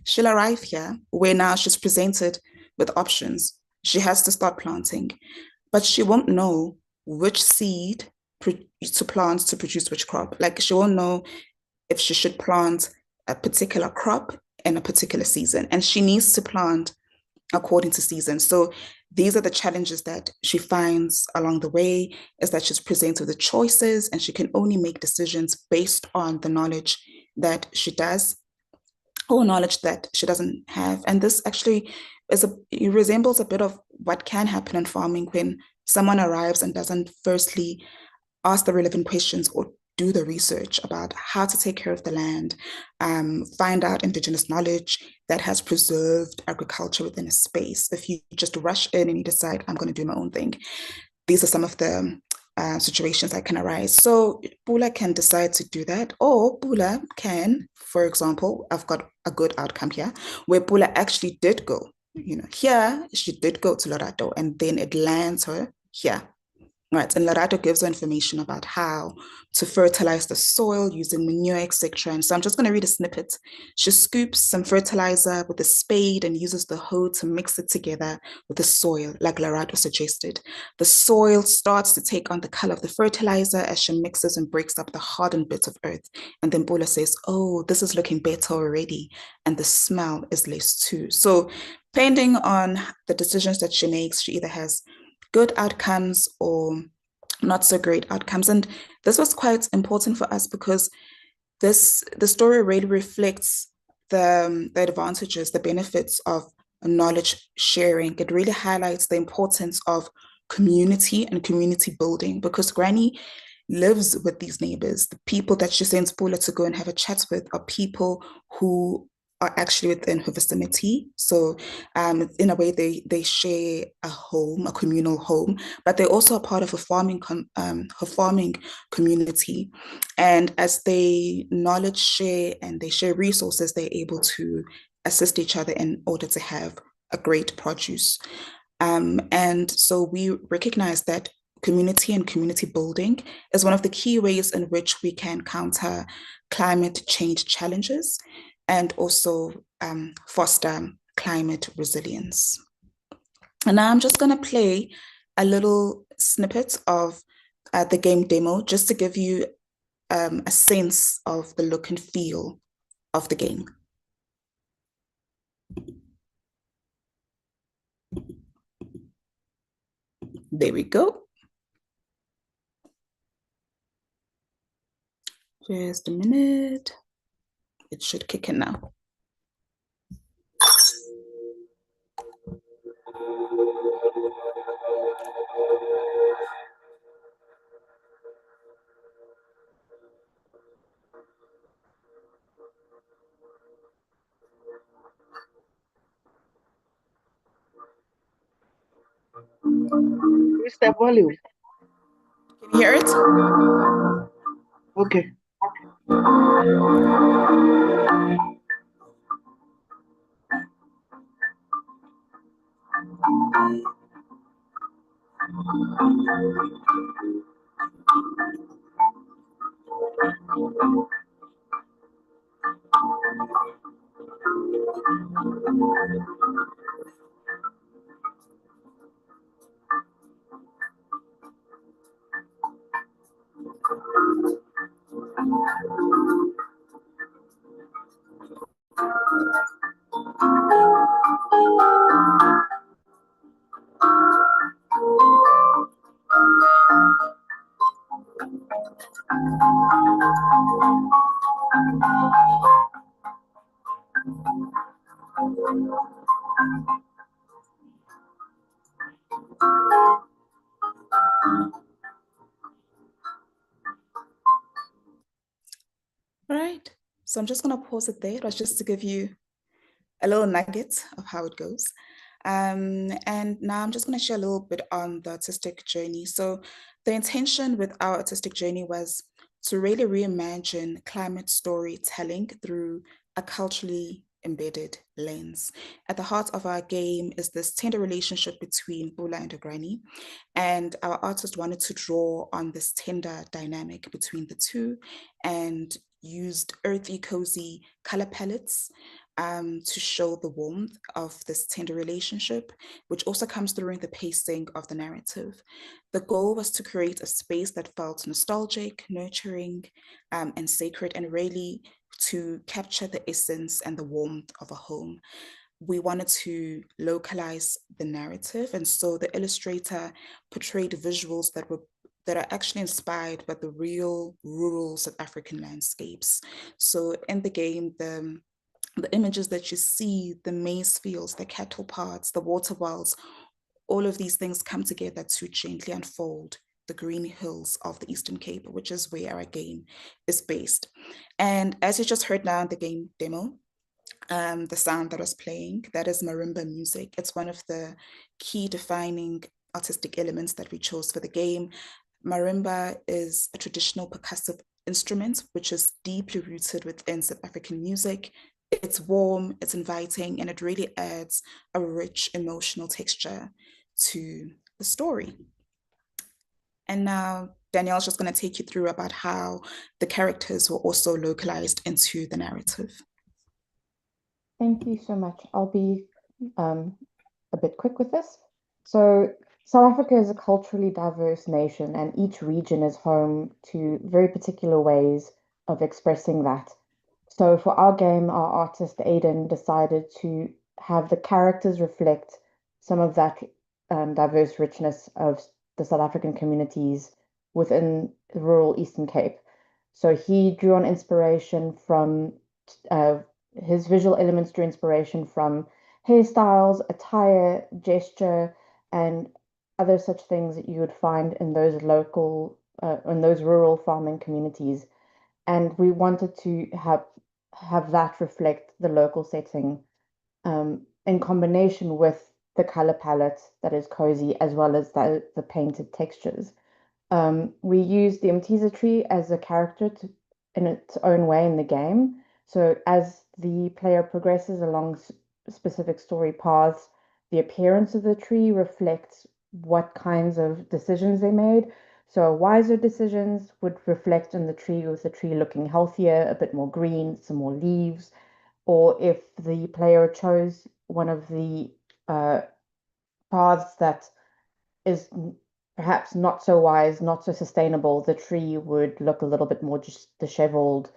she'll arrive here where now she's presented with options. She has to start planting, but she won't know which seed to plant to produce which crop. Like, she won't know if she should plant a particular crop in a particular season, and she needs to plant according to season. So these are the challenges that she finds along the way, is that she's presented with the choices, and she can only make decisions based on the knowledge that she does, or knowledge that she doesn't have. And this actually it resembles a bit of what can happen in farming when someone arrives and doesn't firstly ask the relevant questions or do the research about how to take care of the land, find out indigenous knowledge that has preserved agriculture within a space. If you just rush in and you decide, I'm going to do my own thing, these are some of the situations that can arise. So Pula can decide to do that, or Pula can, for example, I've got a good outcome here, where Pula actually did go, here she did go to Lorato, and then it lands her here. Right, and Lorato gives her information about how to fertilize the soil using manure, etc. And so I'm just going to read a snippet. She scoops some fertilizer with a spade and uses the hoe to mix it together with the soil, like Lorato suggested. The soil starts to take on the color of the fertilizer as she mixes and breaks up the hardened bits of earth. And then Bula says, oh, this is looking better already. And the smell is less too. So depending on the decisions that she makes, she either has good outcomes or not so great outcomes. And this was quite important for us because the story really reflects the advantages, the benefits of knowledge sharing. It really highlights the importance of community and community building, because Granny lives with these neighbors. The people that she sends Paula to go and have a chat with are people who are actually within her vicinity. So in a way, they share a home, a communal home, but they're also a part of her farming community. And as they knowledge share and they share resources, they're able to assist each other in order to have a great produce. And so we recognize that community and community building is one of the key ways in which we can counter climate change challenges and also foster climate resilience. And now I'm just going to play a little snippet of the game demo just to give you a sense of the look and feel of the game. There we go. Just a minute. It should kick in now. Where's the volume? Can you hear it? Okay. All right, so I'm just going to pause it there. It was just to give you a little nugget of how it goes. And now I'm just going to share a little bit on the artistic journey. So the intention with our artistic journey was to really reimagine climate storytelling through a culturally embedded lens. At the heart of our game is this tender relationship between Bula and her granny, and our artist wanted to draw on this tender dynamic between the two and used earthy, cozy color palettes to show the warmth of this tender relationship, which also comes through in the pacing of the narrative. The goal was to create a space that felt nostalgic, nurturing, and sacred, and really to capture the essence and the warmth of a home. We wanted to localize the narrative, and so the illustrator portrayed visuals that are actually inspired by the real rural South African landscapes. So in the game, the images that you see, the maize fields, the cattle paths, the water wells, all of these things come together to gently unfold the green hills of the Eastern Cape, which is where our game is based. And as you just heard now in the game demo, the sound that was playing, that is marimba music. It's one of the key defining artistic elements that we chose for the game. Marimba is a traditional percussive instrument, which is deeply rooted within South African music. It's warm, it's inviting, and it really adds a rich emotional texture to the story. And now Danielle's just going to take you through about how the characters were also localized into the narrative. Thank you so much. I'll be a bit quick with this. So South Africa is a culturally diverse nation, and each region is home to very particular ways of expressing that. So for our game, our artist Aiden decided to have the characters reflect some of that diverse richness of the South African communities within the rural Eastern Cape. So he drew on inspiration from his visual elements drew inspiration from hairstyles, attire, gesture, and other such things that you would find in those in those rural farming communities. And we wanted to have that reflect the local setting in combination with the color palette that is cozy as well as the painted textures. We use the Mtiza tree as a character in its own way in the game. So as the player progresses along specific story paths, the appearance of the tree reflects what kinds of decisions they made. So wiser decisions would reflect in the tree, with the tree looking healthier, a bit more green, some more leaves. Or if the player chose one of the paths that is perhaps not so wise, not so sustainable, the tree would look a little bit more just disheveled,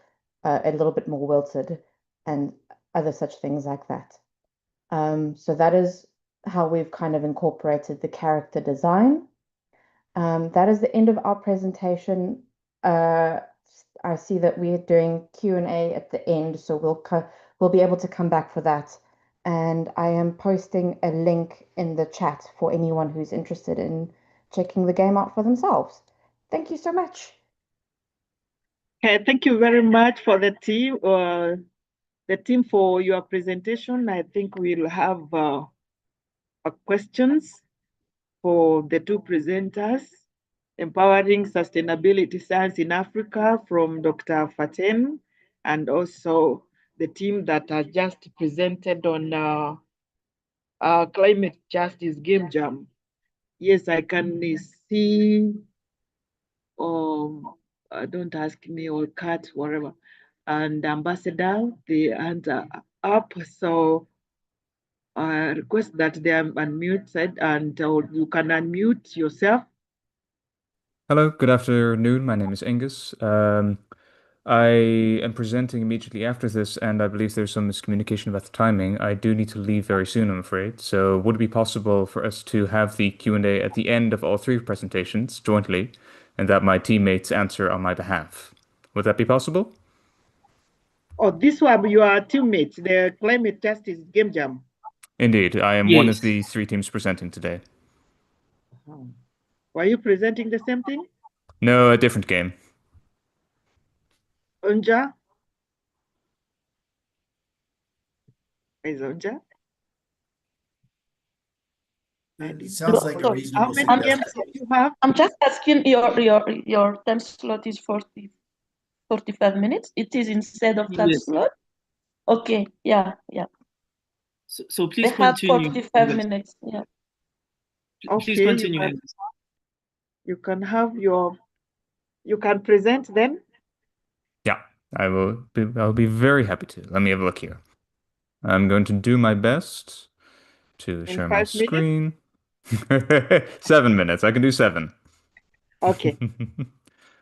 a little bit more wilted, and other such things like that. So that is how we've kind of incorporated the character design. That is the end of our presentation. I see that we're doing Q&A at the end, so we'll be able to come back for that. And I am posting a link in the chat for anyone who's interested in checking the game out for themselves. Thank you so much. Okay, thank you very much for the team for your presentation. I think we'll have questions for the two presenters. Empowering Sustainability Science in Africa from Dr. Faten, and also the team that has just presented on climate justice game jam. Yes, I can see, don't ask me, or cut, whatever. And Ambassador, the hands are up. So I request that they are unmuted, and you can unmute yourself. Hello, good afternoon. My name is Angus. I am presenting immediately after this, and I believe there's some miscommunication about the timing. I do need to leave very soon, I'm afraid. So would it be possible for us to have the Q&A at the end of all three presentations jointly, and that my teammates answer on my behalf? Would that be possible? Oh, this one, your teammates, the climate justice game jam. Indeed, I am one of the three teams presenting today. Were you presenting the same thing? No, a different game. Unja? Is Unja? Sounds like a reasonable suggestion. I'm just asking your time slot is 45 minutes. It is instead of that slot. Okay, yeah. So please they have continue. 45 minutes. Yeah. Please Okay, continue. You can present then. Yeah, I'll be very happy to. Let me have a look here. I'm going to do my best to share my screen. 7 minutes. I can do 7. Okay.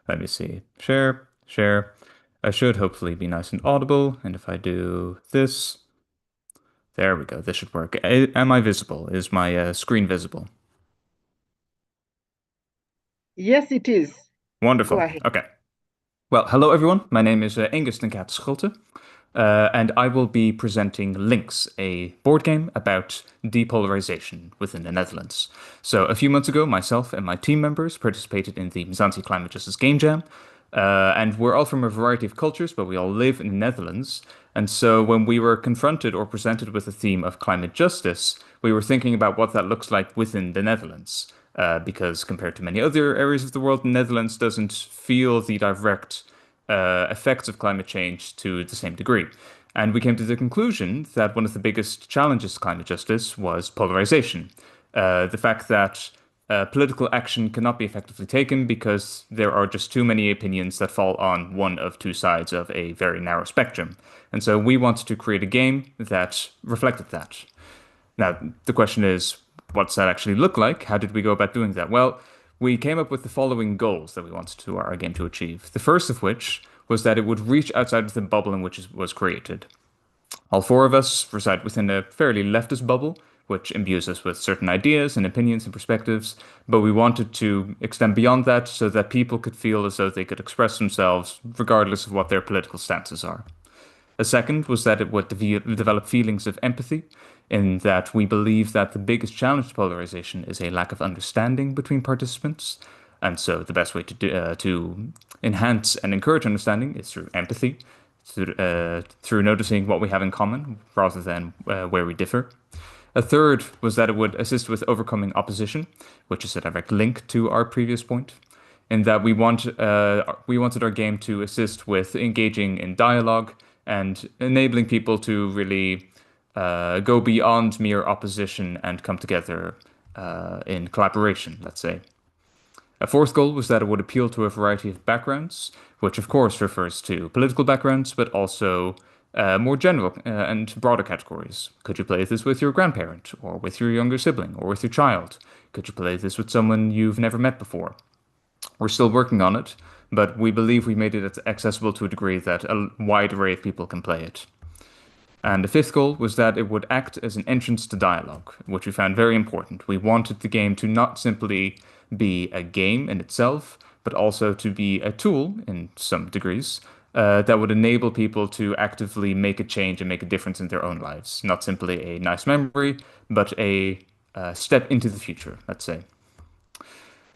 Let me see. Share. I should hopefully be nice and audible. And if I do this, there we go. This should work. Am I visible? Is my screen visible? Yes, it is. Wonderful. Go ahead. Okay. Well, hello everyone. My name is Angus ten Schulte. and I will be presenting Links, a board game about depolarization within the Netherlands. So a few months ago, myself and my team members participated in the Mzansi Climate Justice Game Jam, and we're all from a variety of cultures, but we all live in the Netherlands. And so when we were confronted or presented with the theme of climate justice, we were thinking about what that looks like within the Netherlands. Because compared to many other areas of the world, the Netherlands doesn't feel the direct effects of climate change to the same degree. And we came to the conclusion that one of the biggest challenges to climate justice was polarization. The fact that political action cannot be effectively taken because there are just too many opinions that fall on one of two sides of a very narrow spectrum. And so we wanted to create a game that reflected that. Now, the question is, what's that actually look like? How did we go about doing that? Well, we came up with the following goals that we wanted our game to achieve. The first of which was that it would reach outside of the bubble in which it was created. All four of us reside within a fairly leftist bubble, which imbues us with certain ideas and opinions and perspectives, but we wanted to extend beyond that so that people could feel as though they could express themselves regardless of what their political stances are. A second was that it would develop feelings of empathy, in that we believe that the biggest challenge to polarization is a lack of understanding between participants. And so the best way to enhance and encourage understanding is through empathy, through noticing what we have in common rather than where we differ. A third was that it would assist with overcoming opposition, which is a direct link to our previous point, in that we wanted our game to assist with engaging in dialogue and enabling people to really go beyond mere opposition and come together in collaboration, let's say. A fourth goal was that it would appeal to a variety of backgrounds, which of course refers to political backgrounds, but also more general and broader categories. Could you play this with your grandparent, or with your younger sibling, or with your child? Could you play this with someone you've never met before? We're still working on it, but we believe we made it accessible to a degree that a wide array of people can play it. And the fifth goal was that it would act as an entrance to dialogue, which we found very important. We wanted the game to not simply be a game in itself, but also to be a tool, in some degrees, that would enable people to actively make a change and make a difference in their own lives. Not simply a nice memory, but a step into the future, let's say.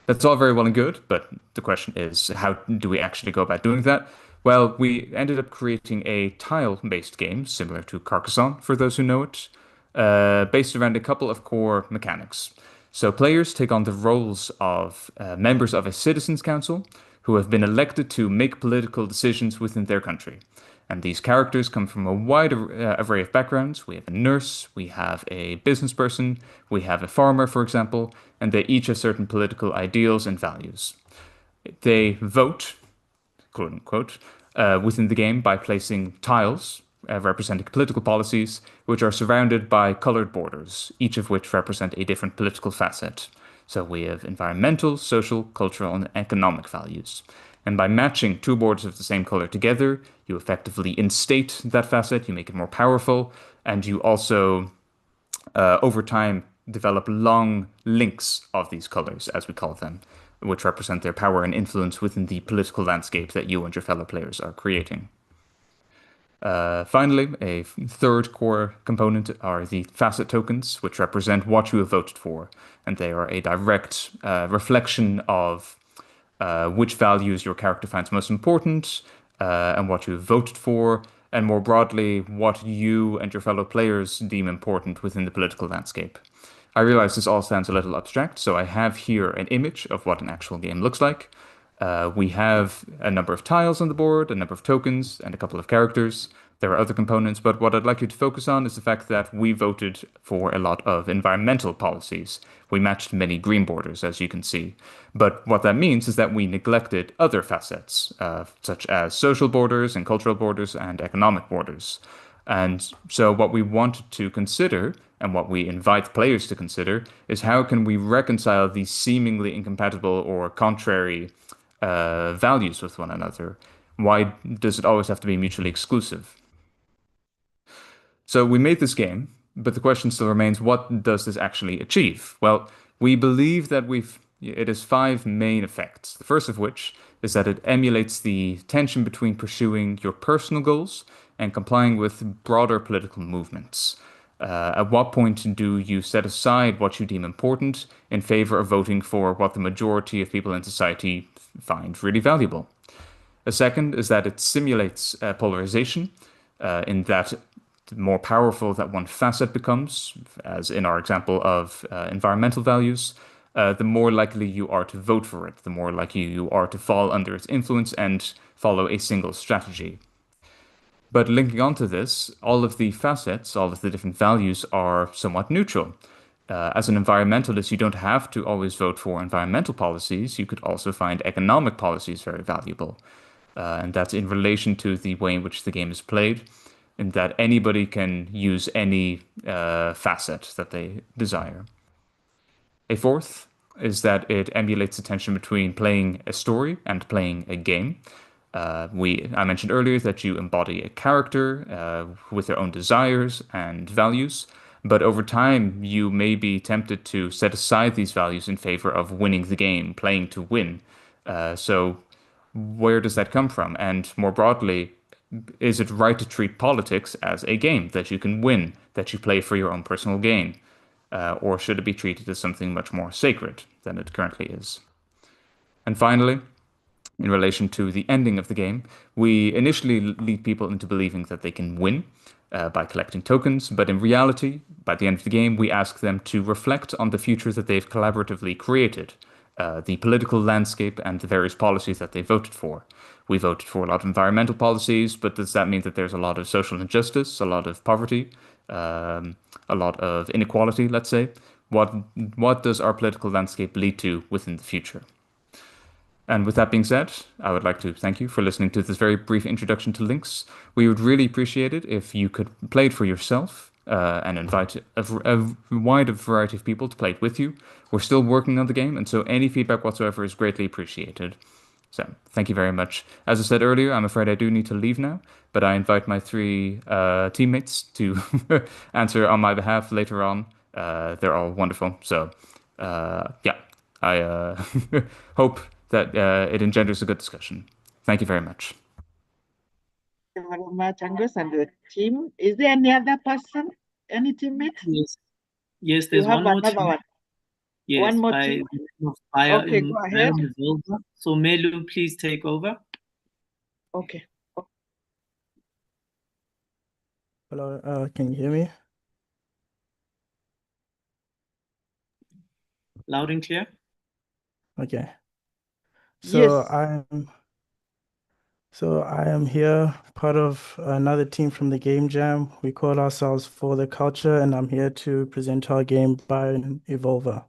That's all very well and good, but the question is, how do we actually go about doing that? Well, we ended up creating a tile-based game, similar to Carcassonne, for those who know it, based around a couple of core mechanics. So players take on the roles of members of a citizens' council who have been elected to make political decisions within their country. And these characters come from a wide array of backgrounds. We have a nurse, we have a business person, we have a farmer, for example, and they each have certain political ideals and values. They vote, quote unquote, within the game by placing tiles representing political policies, which are surrounded by colored borders, each of which represent a different political facet. So we have environmental, social, cultural, and economic values. And by matching two borders of the same color together, you effectively instate that facet, you make it more powerful, and you also, over time, develop long links of these colors, as we call them, which represent their power and influence within the political landscape that you and your fellow players are creating. Finally, a third core component are the facet tokens, which represent what you have voted for, and they are a direct reflection of which values your character finds most important, and what you have voted for, and more broadly, what you and your fellow players deem important within the political landscape. I realize this all sounds a little abstract, so I have here an image of what an actual game looks like. We have a number of tiles on the board, a number of tokens, and a couple of characters. There are other components, but what I'd like you to focus on is the fact that we voted for a lot of environmental policies. We matched many green borders, as you can see. But what that means is that we neglected other facets, such as social borders and cultural borders and economic borders. And so what we wanted to consider, and what we invite players to consider, is how can we reconcile these seemingly incompatible or contrary values with one another? Why does it always have to be mutually exclusive? So we made this game, but the question still remains, what does this actually achieve? Well, we believe that it has 5 main effects. The first of which is that it emulates the tension between pursuing your personal goals and complying with broader political movements? At what point do you set aside what you deem important in favor of voting for what the majority of people in society find really valuable? A second is that it simulates polarization, in that the more powerful that one facet becomes, as in our example of environmental values, the more likely you are to vote for it, the more likely you are to fall under its influence and follow a single strategy. But linking onto this, all of the facets, all of the different values are somewhat neutral. As an environmentalist, you don't have to always vote for environmental policies. You could also find economic policies very valuable. And that's in relation to the way in which the game is played, in that anybody can use any facet that they desire. A fourth is that it emulates the tension between playing a story and playing a game. I mentioned earlier that you embody a character with their own desires and values, but over time you may be tempted to set aside these values in favor of winning the game, playing to win. So where does that come from? And more broadly, is it right to treat politics as a game that you can win, that you play for your own personal gain? Or should it be treated as something much more sacred than it currently is? And finally, in relation to the ending of the game, we initially lead people into believing that they can win by collecting tokens, but in reality, by the end of the game, we ask them to reflect on the future that they've collaboratively created, the political landscape and the various policies that they voted for. We voted for a lot of environmental policies, but does that mean that there's a lot of social injustice, a lot of poverty, a lot of inequality, let's say? What does our political landscape lead to within the future? And with that being said, I would like to thank you for listening to this very brief introduction to Lynx. We would really appreciate it if you could play it for yourself and invite a wide variety of people to play it with you. We're still working on the game, and so any feedback whatsoever is greatly appreciated. So thank you very much. As I said earlier, I'm afraid I do need to leave now, but I invite my three teammates to answer on my behalf later on. They're all wonderful. So yeah, I hope that it engenders a good discussion. Thank you very much. Thank you very much, Angus and the team. Is there any other person? Any teammate? Yes, there's one more team. One. Yes, one more by team. Okay, go ahead. So Melu, please take over. Okay. Hello, can you hear me? Loud and clear. Okay. So Yes. I am here, part of another team from the Game Jam. We call ourselves For the Culture, and I'm here to present our game Biome Evolver.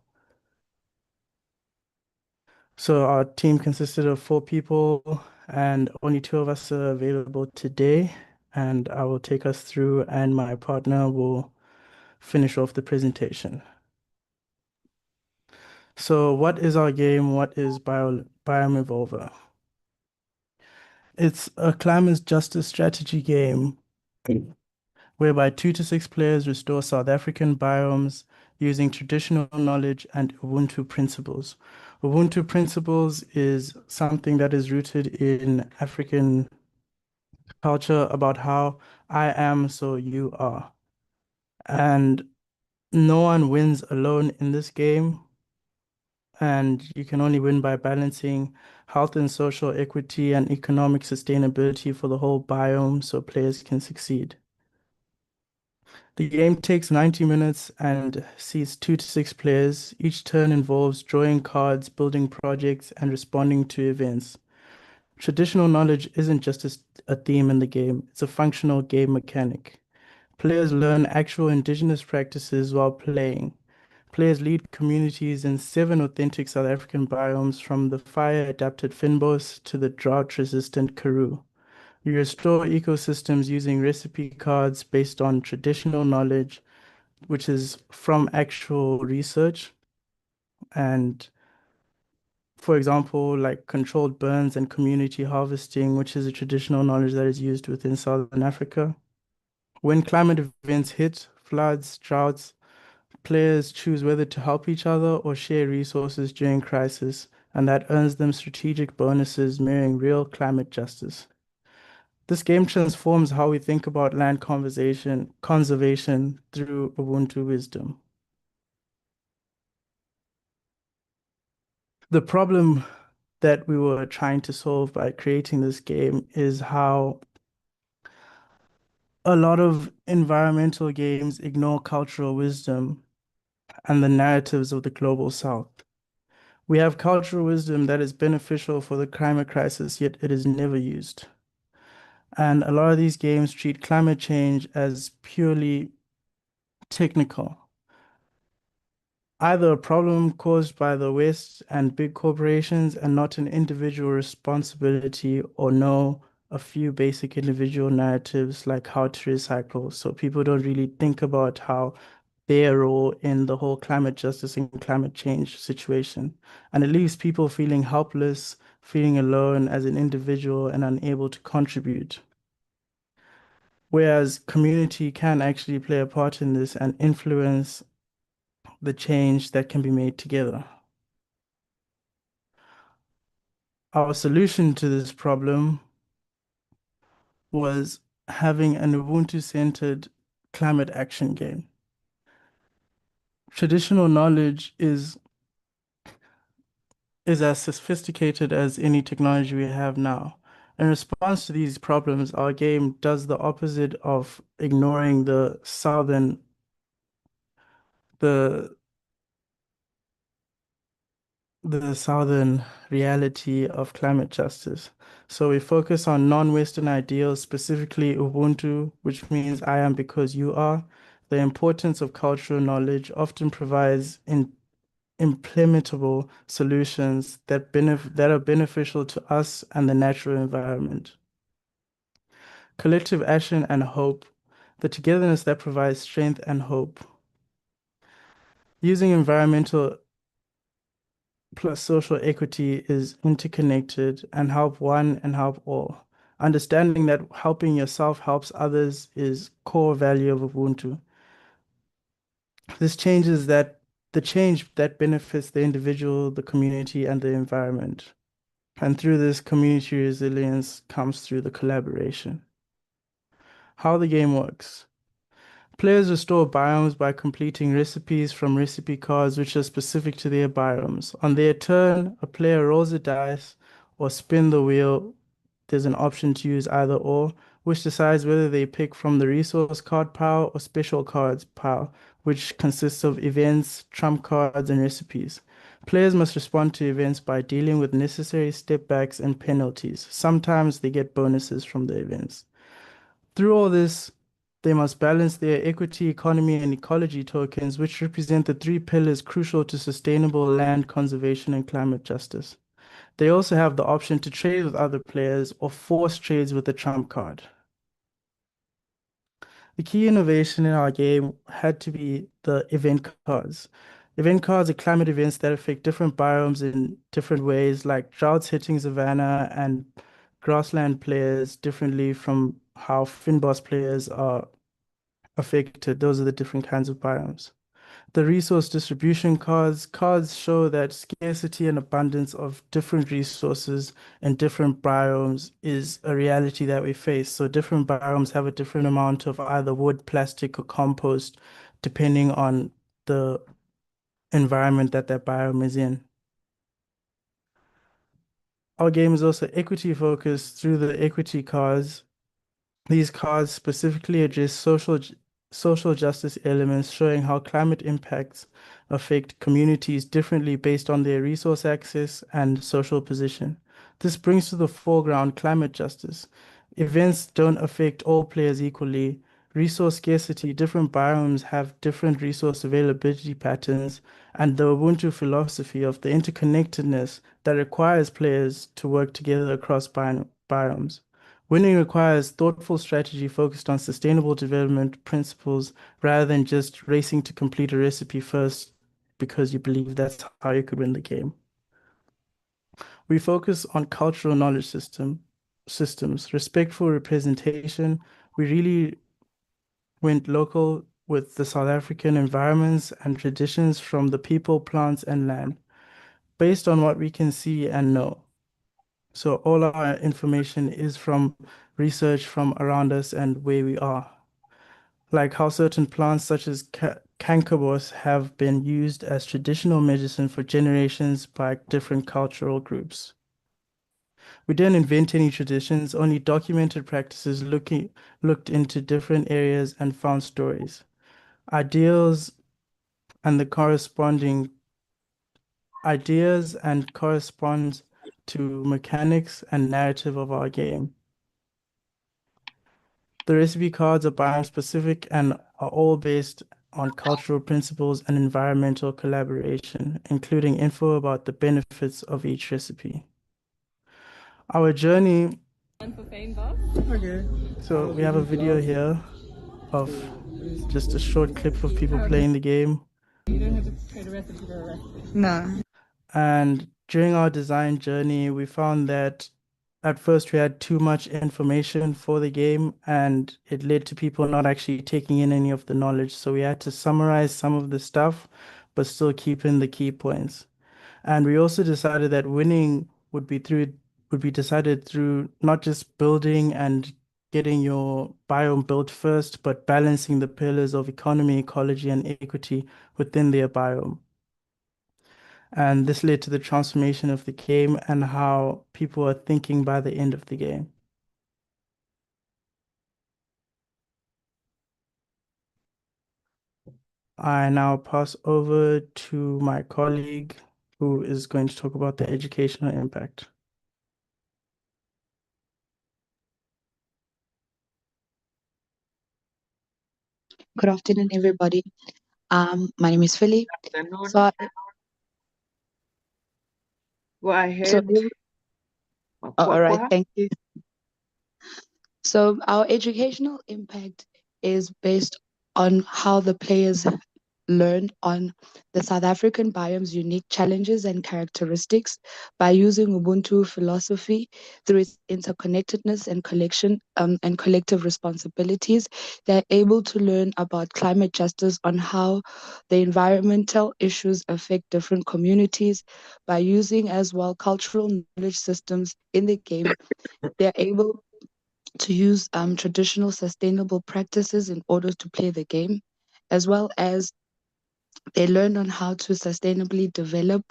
So our team consisted of 4 people, and only 2 of us are available today. And I will take us through, and my partner will finish off the presentation. So what is our game? What is Biome Evolver? It's a climate justice strategy game whereby 2 to 6 players restore South African biomes using traditional knowledge and Ubuntu principles. Ubuntu principles is something that is rooted in African culture about how I am, so you are. And no one wins alone in this game. And you can only win by balancing health and social equity and economic sustainability for the whole biome so players can succeed. The game takes 90 minutes and sees 2 to 6 players. Each turn involves drawing cards, building projects, and responding to events. Traditional knowledge isn't just a theme in the game, it's a functional game mechanic. Players learn actual indigenous practices while playing. Players lead communities in 7 authentic South African biomes, from the fire-adapted Fynbos to the drought-resistant Karoo. You restore ecosystems using recipe cards based on traditional knowledge, which is from actual research. And for example, like controlled burns and community harvesting, which is a traditional knowledge that is used within Southern Africa. When climate events hit, floods, droughts, players choose whether to help each other or share resources during crisis, and that earns them strategic bonuses mirroring real climate justice. This game transforms how we think about land conservation through Ubuntu wisdom. The problem that we were trying to solve by creating this game is how a lot of environmental games ignore cultural wisdom and the narratives of the global south. We have cultural wisdom that is beneficial for the climate crisis, yet it is never used. And a lot of these games treat climate change as purely technical, either a problem caused by the West and big corporations and not an individual responsibility, or no, a few basic individual narratives like how to recycle. So people don't really think about how their role in the whole climate justice and climate change situation. And it leaves people feeling helpless, feeling alone as an individual and unable to contribute. Whereas community can actually play a part in this and influence the change that can be made together. Our solution to this problem was having an Ubuntu-centered climate action game. Traditional knowledge is as sophisticated as any technology we have now. In response to these problems, our game does the opposite of ignoring the southern reality of climate justice. So we focus on non-Western ideals, specifically Ubuntu, which means I am because you are. The importance of cultural knowledge often provides implementable solutions that are beneficial to us and the natural environment. Collective action and hope, the togetherness that provides strength and hope. Using environmental plus social equity is interconnected and help one and help all. Understanding that helping yourself helps others is core value of Ubuntu. The change that benefits the individual, the community, and the environment. And through this, community resilience comes through the collaboration. How the game works. Players restore biomes by completing recipes from recipe cards which are specific to their biomes. On their turn, a player rolls a dice or spin the wheel. There's an option to use either or, which decides whether they pick from the resource card pile or special cards pile, which consists of events, trump cards, and recipes. Players must respond to events by dealing with necessary step backs and penalties. Sometimes they get bonuses from the events. Through all this, they must balance their equity, economy, and ecology tokens, which represent the three pillars crucial to sustainable land conservation and climate justice. They also have the option to trade with other players or force trades with the trump card. The key innovation in our game had to be the event cards. Event cards are climate events that affect different biomes in different ways, like droughts hitting savanna and grassland players differently from how Finboss players are affected. Those are the different kinds of biomes. The resource distribution cards show that scarcity and abundance of different resources and different biomes is a reality that we face. So different biomes have a different amount of either wood, plastic, or compost, depending on the environment that biome is in. Our game is also equity focused through the equity cards. These cards specifically address social justice elements, showing how climate impacts affect communities differently based on their resource access and social position. This brings to the foreground climate justice. Events don't affect all players equally. Resource scarcity, different biomes have different resource availability patterns, and the Ubuntu philosophy of the interconnectedness that requires players to work together across biomes. Winning requires thoughtful strategy focused on sustainable development principles rather than just racing to complete a recipe first because you believe that's how you could win the game. We focus on cultural knowledge systems, respectful representation. We really went local with the South African environments and traditions from the people, plants, and land, based on what we can see and know. So all our information is from research from around us and where we are. Like how certain plants such as cankerbos have been used as traditional medicine for generations by different cultural groups. We didn't invent any traditions, only documented practices looked into different areas and found stories, ideas, and the corresponding ideas and correspond to mechanics and narrative of our game. The recipe cards are biome specific and are all based on cultural principles and environmental collaboration, including info about the benefits of each recipe. Our journey. Okay. So we have a video here of just a short clip of people playing the game. You don't have to play the recipe for a recipe. No. And during our design journey, we found that at first we had too much information for the game and it led to people not actually taking in any of the knowledge. So we had to summarize some of the stuff, but still keep in the key points. And we also decided that winning would be decided through not just building and getting your biome built first, but balancing the pillars of economy, ecology, and equity within their biome. And this led to the transformation of the game and how people are thinking by the end of the game. I now pass over to my colleague who is going to talk about the educational impact. Good afternoon, everybody. My name is Philly. Afternoon. Go ahead. All right, thank you. So our educational impact is based on how the players learn on the South African biome's unique challenges and characteristics by using Ubuntu philosophy through its interconnectedness and collective responsibilities. They're able to learn about climate justice on how the environmental issues affect different communities by using as well cultural knowledge systems in the game. They're able to use traditional sustainable practices in order to play the game, as well as they learn on how to sustainably develop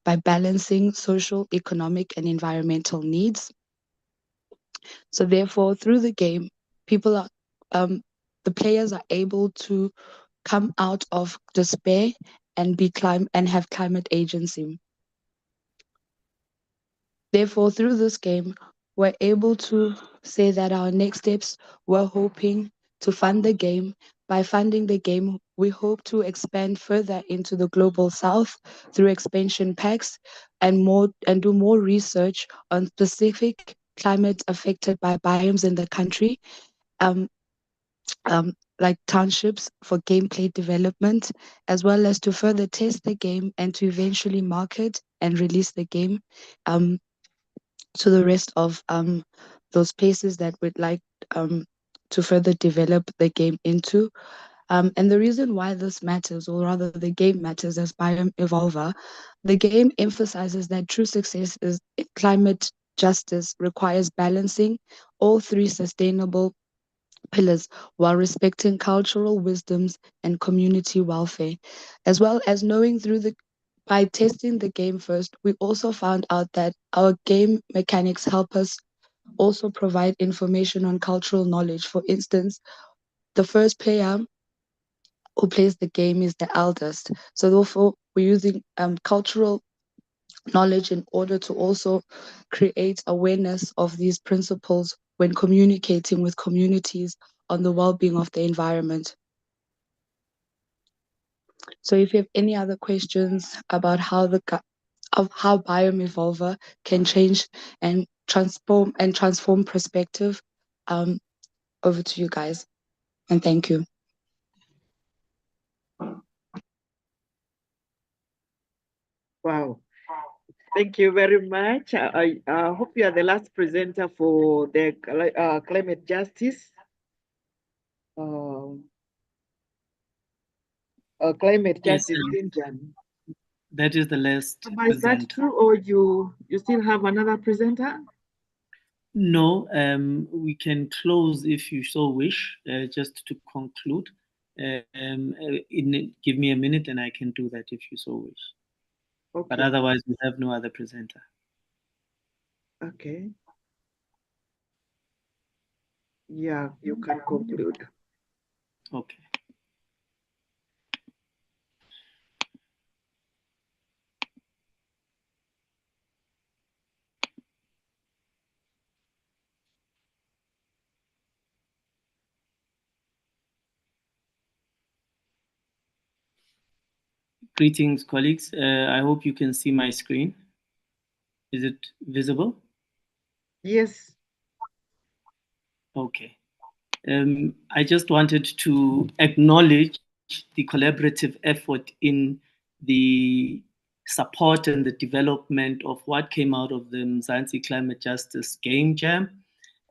by balancing social, economic, and environmental needs. So therefore, through the game, the players are able to come out of despair and have climate agency. Therefore, through this game, we're able to say that our next steps, we're hoping to fund the game. By funding the game, we hope to expand further into the global south through expansion packs and do more research on specific climate affected by biomes in the country, like townships for gameplay development, as well as to further test the game and to eventually market and release the game to the rest of those places that we'd like to further develop the game into. And the reason why this matters, or rather the game matters as Biome Evolver, the game emphasizes that true success is climate justice requires balancing all three sustainable pillars while respecting cultural wisdoms and community welfare, as well as knowing by testing the game first, we also found out that our game mechanics help us also provide information on cultural knowledge. For instance, the first player who plays the game is the eldest. So therefore, we're using cultural knowledge in order to also create awareness of these principles when communicating with communities on the well-being of the environment. So if you have any other questions about how Biome Evolver can change and transform perspective, over to you guys, and thank you. Wow. Thank you very much. I hope you are the last presenter for the climate justice. Climate Yes, justice engine. that is the last Is that true, or you still have another presenter? No, we can close if you so wish, just to conclude. Give me a minute and I can do that if you so wish. Okay. But otherwise, we have no other presenter. Okay. Yeah, you can conclude. Okay. Greetings, colleagues. I hope you can see my screen. Is it visible? Yes. Okay. I just wanted to acknowledge the collaborative effort in the support and the development of what came out of the Mzansi Climate Justice Game Jam.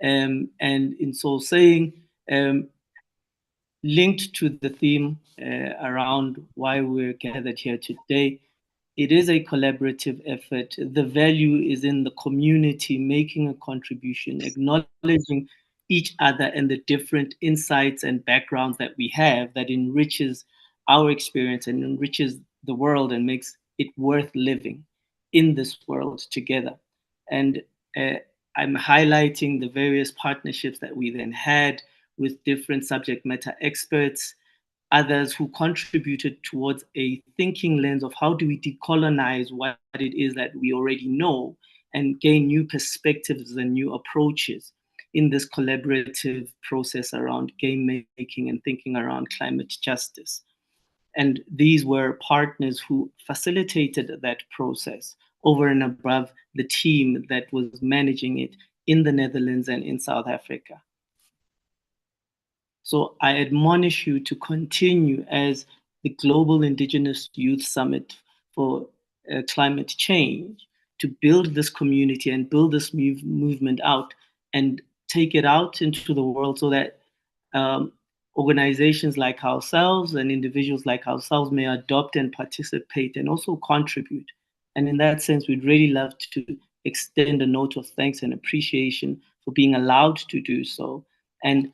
And in so saying, linked to the theme around why we're gathered here today, it is a collaborative effort. The value is in the community making a contribution, acknowledging each other and the different insights and backgrounds that we have that enriches our experience and enriches the world and makes it worth living in this world together. And I'm highlighting the various partnerships that we then had with different subject matter experts, others who contributed towards a thinking lens of how do we decolonize what it is that we already know and gain new perspectives and new approaches in this collaborative process around game making and thinking around climate justice. And these were partners who facilitated that process over and above the team that was managing it in the Netherlands and in South Africa. So I admonish you to continue as the Global Indigenous Youth Summit for Climate Change to build this community and build this movement out and take it out into the world so that organizations like ourselves and individuals like ourselves may adopt and participate and also contribute. And in that sense, we'd really love to extend a note of thanks and appreciation for being allowed to do so and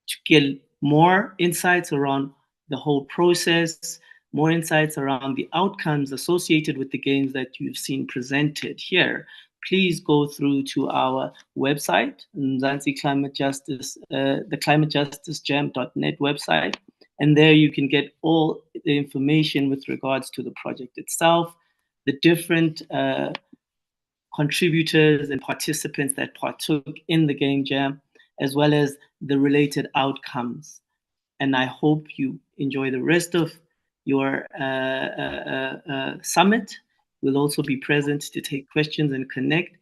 to get more insights around the whole process, more insights around the outcomes associated with the games that you've seen presented here, please go through to our website, Mzansi Climate Justice, the climatejusticejam.net website. And there you can get all the information with regards to the project itself, the different contributors and participants that partook in the game jam, as well as the related outcomes. And I hope you enjoy the rest of your summit. We'll also be present to take questions and connect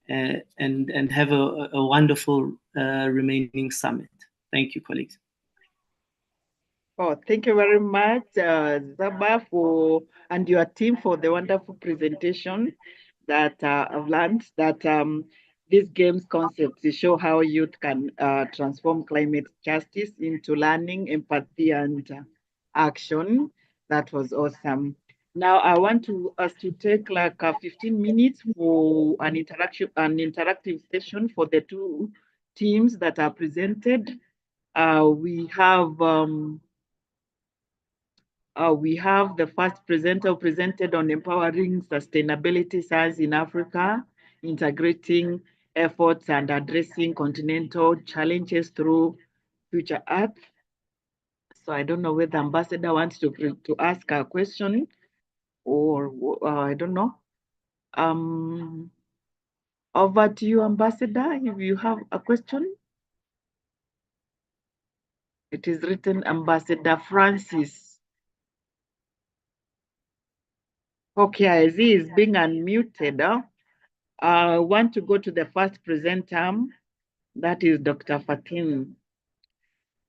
and have a wonderful remaining summit. Thank you, colleagues. Oh, thank you very much, Zaba, and your team for the wonderful presentation that I've learned that these games concepts show how youth can transform climate justice into learning, empathy, and action. That was awesome. Now I want us to take like 15 minutes for an interactive session for the two teams that are presented. We have the first presenter presented on empowering sustainability science in Africa, integrating efforts and addressing continental challenges through future Earth. So I don't know whether Ambassador wants to ask a question or I don't know. Over to you, Ambassador, if you have a question. It is written Ambassador Francis. Okay, as he is being unmuted. I want to go to the first presenter, that is Dr. Fatin.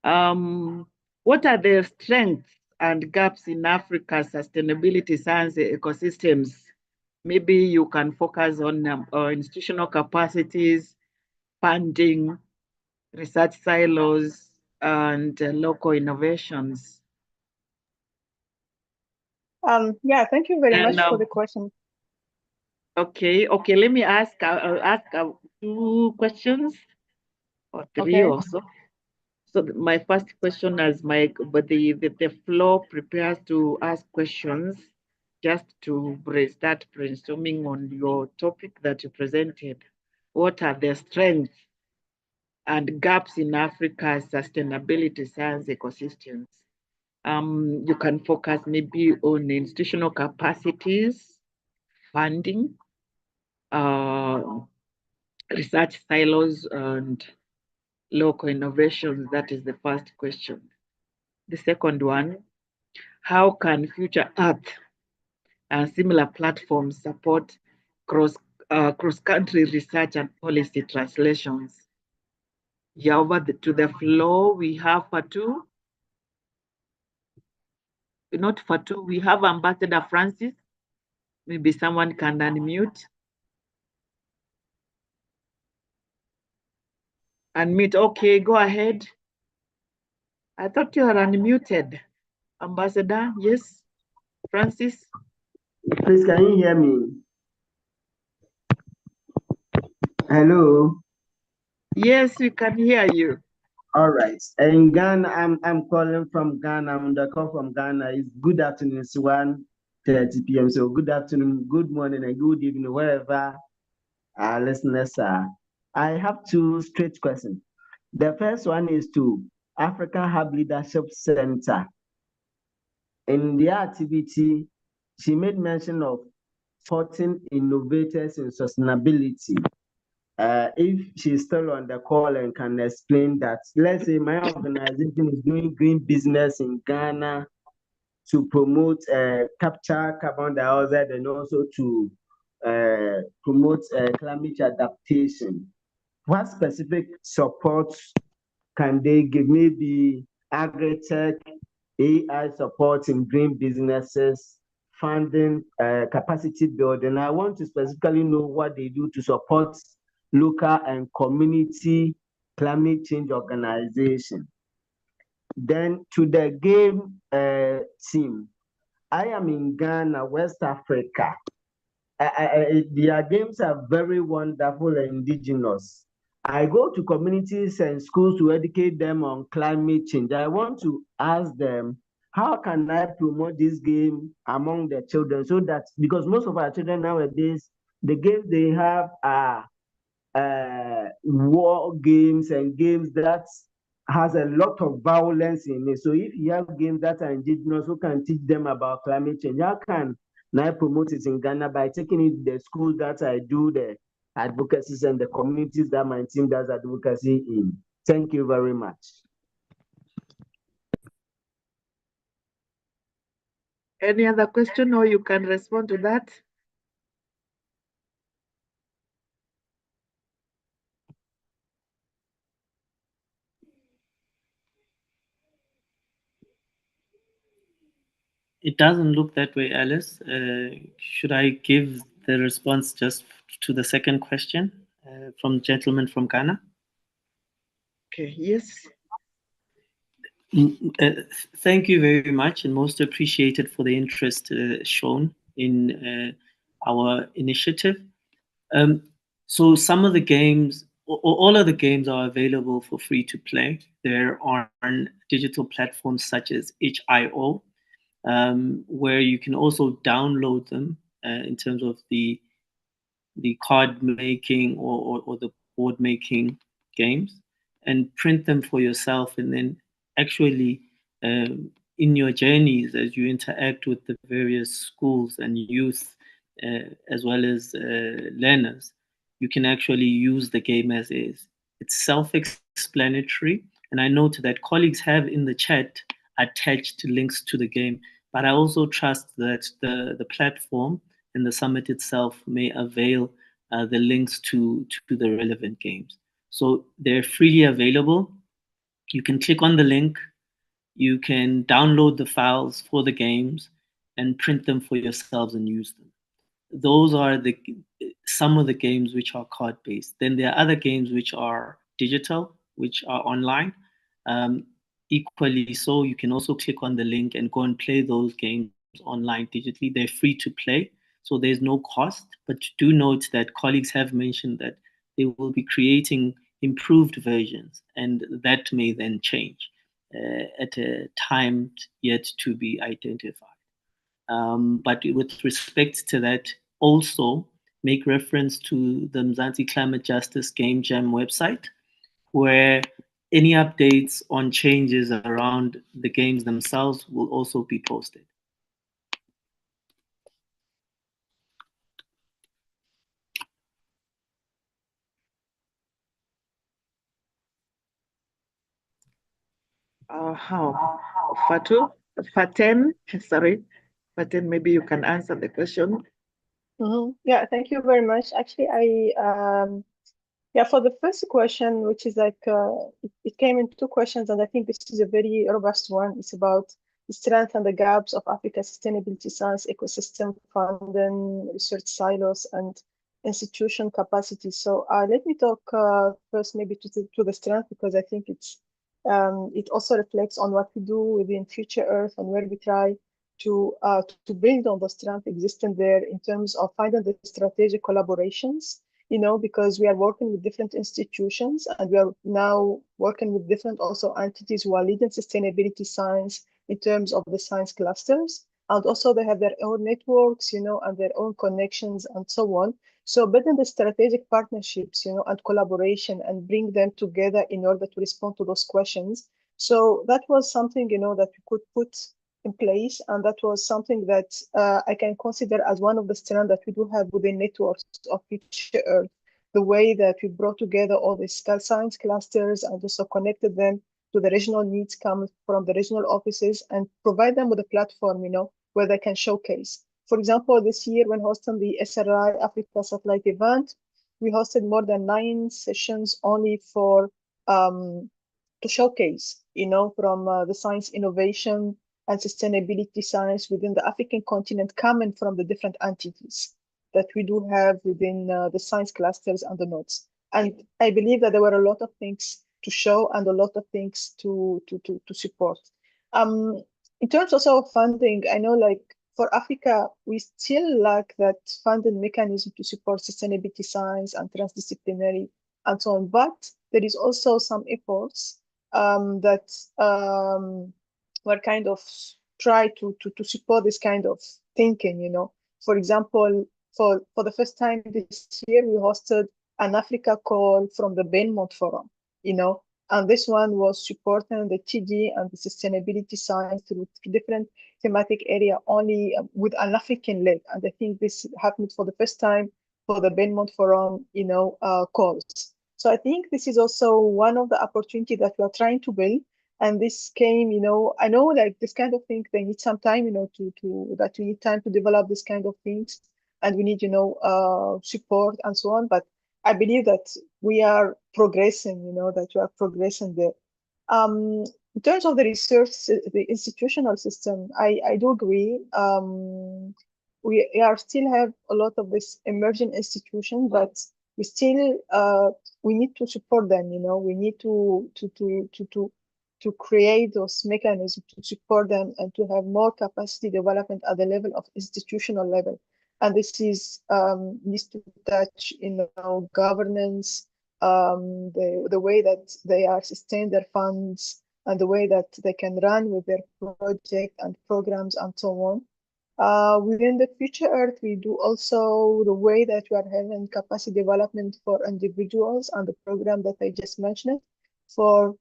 What are the strengths and gaps in Africa's sustainability science ecosystems? Maybe you can focus on institutional capacities, funding, research silos, and local innovations. Yeah, thank you very much for the question. Okay, let me ask 2 questions or 3 Okay. or so. So my first question as the floor prepares to ask questions just to start brainstorming on your topic that you presented. What are the strengths and gaps in Africa's sustainability science ecosystems? You can focus maybe on institutional capacities, funding, research silos, and local innovations. That is the first question. The second one, how can Future Earth and similar platforms support cross-country research and policy translations? Yeah, over to the floor, we have Fatu. Not Fatu, we have Ambassador Francis. Maybe someone can unmute. Unmute, okay, go ahead. I thought you are unmuted. Ambassador, yes. Francis? Please, can you hear me? Hello? Yes, we can hear you. All right. In Ghana, I'm calling from Ghana. I'm on the call from Ghana. It's good afternoon. It's 1:30 p.m. So good afternoon, good morning, and good evening, wherever our listeners are. I have 2 straight questions. The first one is to African Hub Leadership Center. In their activity, she made mention of 14 innovators in sustainability. If she's still on the call and can explain that, let's say my organization is doing green business in Ghana to promote capture carbon dioxide and also to promote climate adaptation. What specific support can they give? Maybe agri-tech, AI support in green businesses, funding, capacity building. I want to specifically know what they do to support local and community climate change organization. Then to the game team, I am in Ghana, West Africa. Their games are very wonderful and indigenous. I go to communities and schools to educate them on climate change. I want to ask them, how can I promote this game among the children so that, because most of our children nowadays, the games they have are war games and games that has a lot of violence in it. So if you have games that are indigenous who can teach them about climate change, how can I promote it in Ghana? By taking it to the schools that I do the advocacies and the communities that my team does advocacy in. Thank you very much. Any other question, or you can respond to that? It doesn't look that way, Alice. Should I give the response just to the second question from the gentleman from Ghana? Okay, yes. Thank you very much, and most appreciated for the interest shown in our initiative. So some of the games, all of the games are available for free to play. They're on digital platforms such as itch.io, where you can also download them in terms of the card making or the board making games, and print them for yourself, and then actually in your journeys as you interact with the various schools and youth as well as learners, you can actually use the game as is. It's self-explanatory, and I note that colleagues have in the chat attached links to the game, but I also trust that the platform and the summit itself may avail the links to the relevant games. So they're freely available. You can click on the link, you can download the files for the games and print them for yourselves and use them. Those are some of the games which are card-based. Then there are other games which are digital, which are online. Equally so, you can also click on the link and go and play those games online digitally. They're free to play, so there's no cost. But do note that colleagues have mentioned that they will be creating improved versions, and that may then change at a time yet to be identified. But with respect to that, also make reference to the Mzansi Climate Justice Game Jam website, where any updates on changes around the games themselves will also be posted. Faten, sorry. Faten, maybe you can answer the question. Yeah, thank you very much. Actually, yeah, for the first question, which is like, it came in two questions, and I think this is a very robust one. It's about the strength and the gaps of Africa's sustainability science ecosystem, funding, research silos, and institution capacity. So let me talk first maybe to the strength, because I think it also reflects on what we do within Future Earth and where we try to build on the strength existing there in terms of finding the strategic collaborations, because we are working with different institutions, and we are now working with different also entities who are leading sustainability science in terms of the science clusters. And also they have their own networks, and their own connections and so on. So building the strategic partnerships, and collaboration, and bring them together in order to respond to those questions. So that was something, that we could put in place, and that was something that I can consider as one of the strengths that we do have within networks of Future Earth, the way that we brought together all these science clusters and also connected them to the regional needs coming from the regional offices, and provide them with a platform, where they can showcase. For example, this year when hosting the SRI Africa Satellite event, we hosted more than 9 sessions only for to showcase, from the science innovation and sustainability science within the African continent, coming from the different entities that we do have within the science clusters and the nodes. And I believe that there were a lot of things to show and a lot of things to support. In terms also of funding, I know like for Africa, we still lack that funding mechanism to support sustainability science and transdisciplinary and so on. But there is also some efforts that were kind of try to support this kind of thinking, For example, for the first time this year, we hosted an Africa call from the Benmont Forum, and this one was supporting the TD and the sustainability science through different thematic area only with an African leg. And I think this happened for the first time for the Benmont Forum, calls. So I think this is also one of the opportunity that we are trying to build. And this came, I know like this kind of thing, they need some time, that we need time to develop this kind of things, and we need, support and so on. But I believe that we are progressing, that we are progressing there. In terms of the research, the institutional system, I do agree. We are still have a lot of this emerging institution, but we still we need to support them. We need to create those mechanisms to support them and to have more capacity development at the level of institutional level. And this is needs to touch, governance, the way that they are sustain their funds, and the way that they can run with their project and programs and so on. Within the Future Earth, we do also the way that we are having capacity development for individuals and the program that I just mentioned for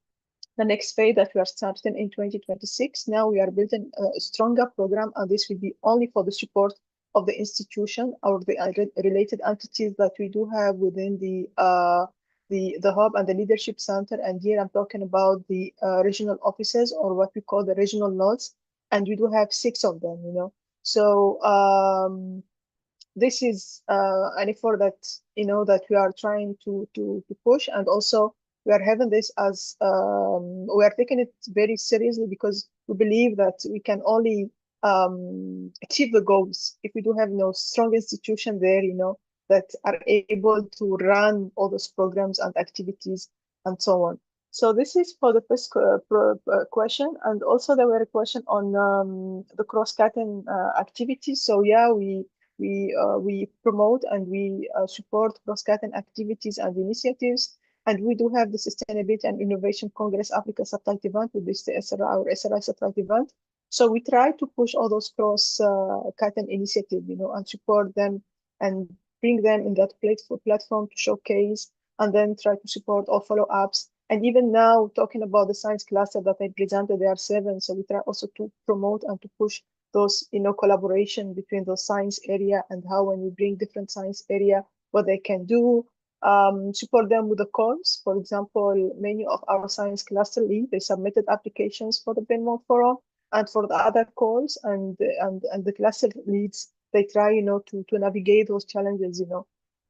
the next phase that we are starting in 2026. Now we are building a stronger program, and this will be only for the support of the institution or the related entities that we do have within the hub and the leadership center. And here I'm talking about the regional offices, or what we call the regional nodes, and we do have 6 of them. So this is an effort that that we are trying to push, and also we are having this as we are taking it very seriously, because we believe that we can only achieve the goals if we do have strong institution there, that are able to run all those programs and activities and so on. So this is for the first question. And also there were a question on the cross-cutting activities. So yeah, we we promote and we support cross-cutting activities and initiatives. And we do have the Sustainability and Innovation Congress Africa satellite event with this our SRI satellite event. So we try to push all those cross-cutting initiatives, and support them and bring them in that platform to showcase, and then try to support all follow-ups. And even now, talking about the science cluster that I presented, there are 7. So we try also to promote and to push those, collaboration between those science area, and how when we bring different science area, what they can do, support them with the calls. For example, many of our science cluster leads, they submitted applications for the Benmont Forum and for the other calls, and the cluster leads, they try, to navigate those challenges,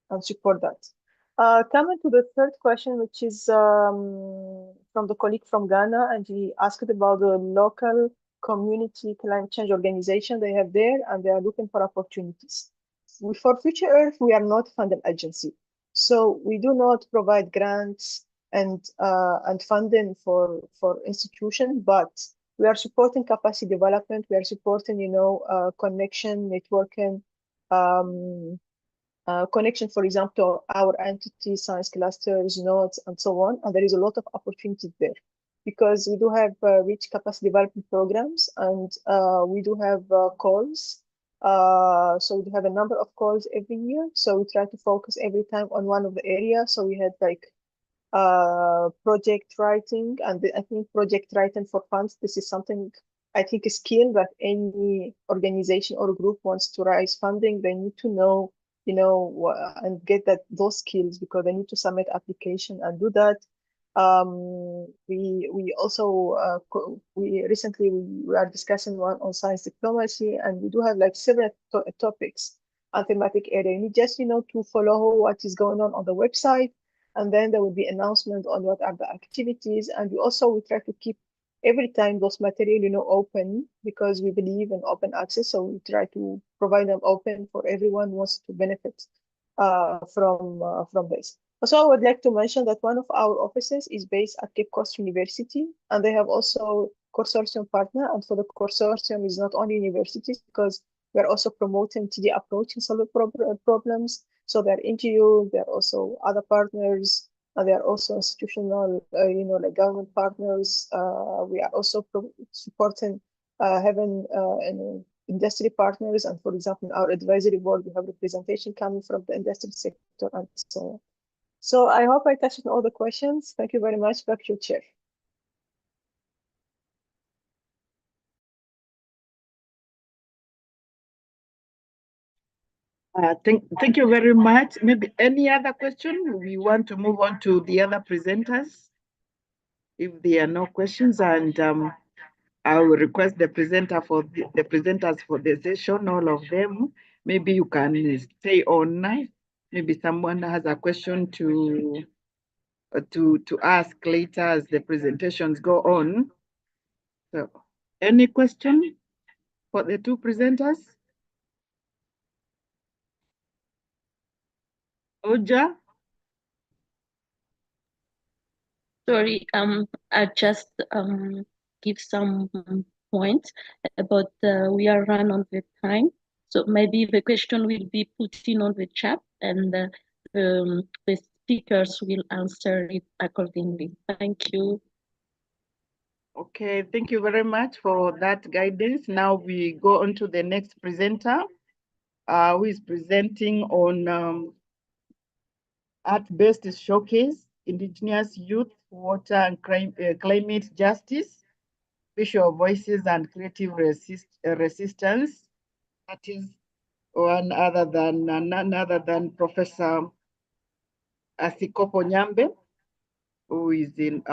and support that. Coming to the third question, which is from the colleague from Ghana, and he asked about the local community climate change organization they have there, and they are looking for opportunities. For Future Earth, we are not a funding agency, so we do not provide grants and funding for institutions, but we are supporting capacity development. We are supporting, connection, networking, connection, for example, our entity, science clusters, nodes, and so on. And there is a lot of opportunities there because we do have rich capacity development programs, and we do have calls. So we have a number of calls every year. So we try to focus every time on one of the areas. So we had like project writing, and I think project writing for funds, this is something I think a skill that any organization or group wants to raise funding. They need to know, and get those skills, because they need to submit application and do that. We also we recently we are discussing one on science diplomacy, and we do have like several topics and thematic area. You need just to follow what is going on the website, and then there will be announcement on what are the activities. And we try to keep every time those material open, because we believe in open access. So we try to provide them open for everyone who wants to benefit from this. Also, I would like to mention that one of our offices is based at Cape Coast University, and they have also consortium partner. And for the consortium is not only universities, because we're also promoting TD approach in solving problems. So they're NGO, they're also other partners, and they are also institutional, like government partners. We are also supporting having industry partners, and for example, in our advisory board, we have representation coming from the industry sector, and so on. So I hope I touched on all the questions. Thank you very much. Back to you, Chair. Thank you very much. Maybe any other question? We want to move on to the other presenters. If there are no questions, and I will request the presenters for the session, all of them. Maybe you can stay on. Maybe someone has a question to ask later as the presentations go on. So, any question for the two presenters? Oja? Sorry, I just give some points about we are run on the time. So maybe the question will be put in on the chat, and the speakers will answer it accordingly. Thank you. Okay, thank you very much for that guidance. Now we go on to the next presenter, who is presenting on Art-Based Showcase, Indigenous Youth, Water and Climate Justice, Visual Voices and Creative Resistance. That is none other than Professor Asikopo Nyambe, who is an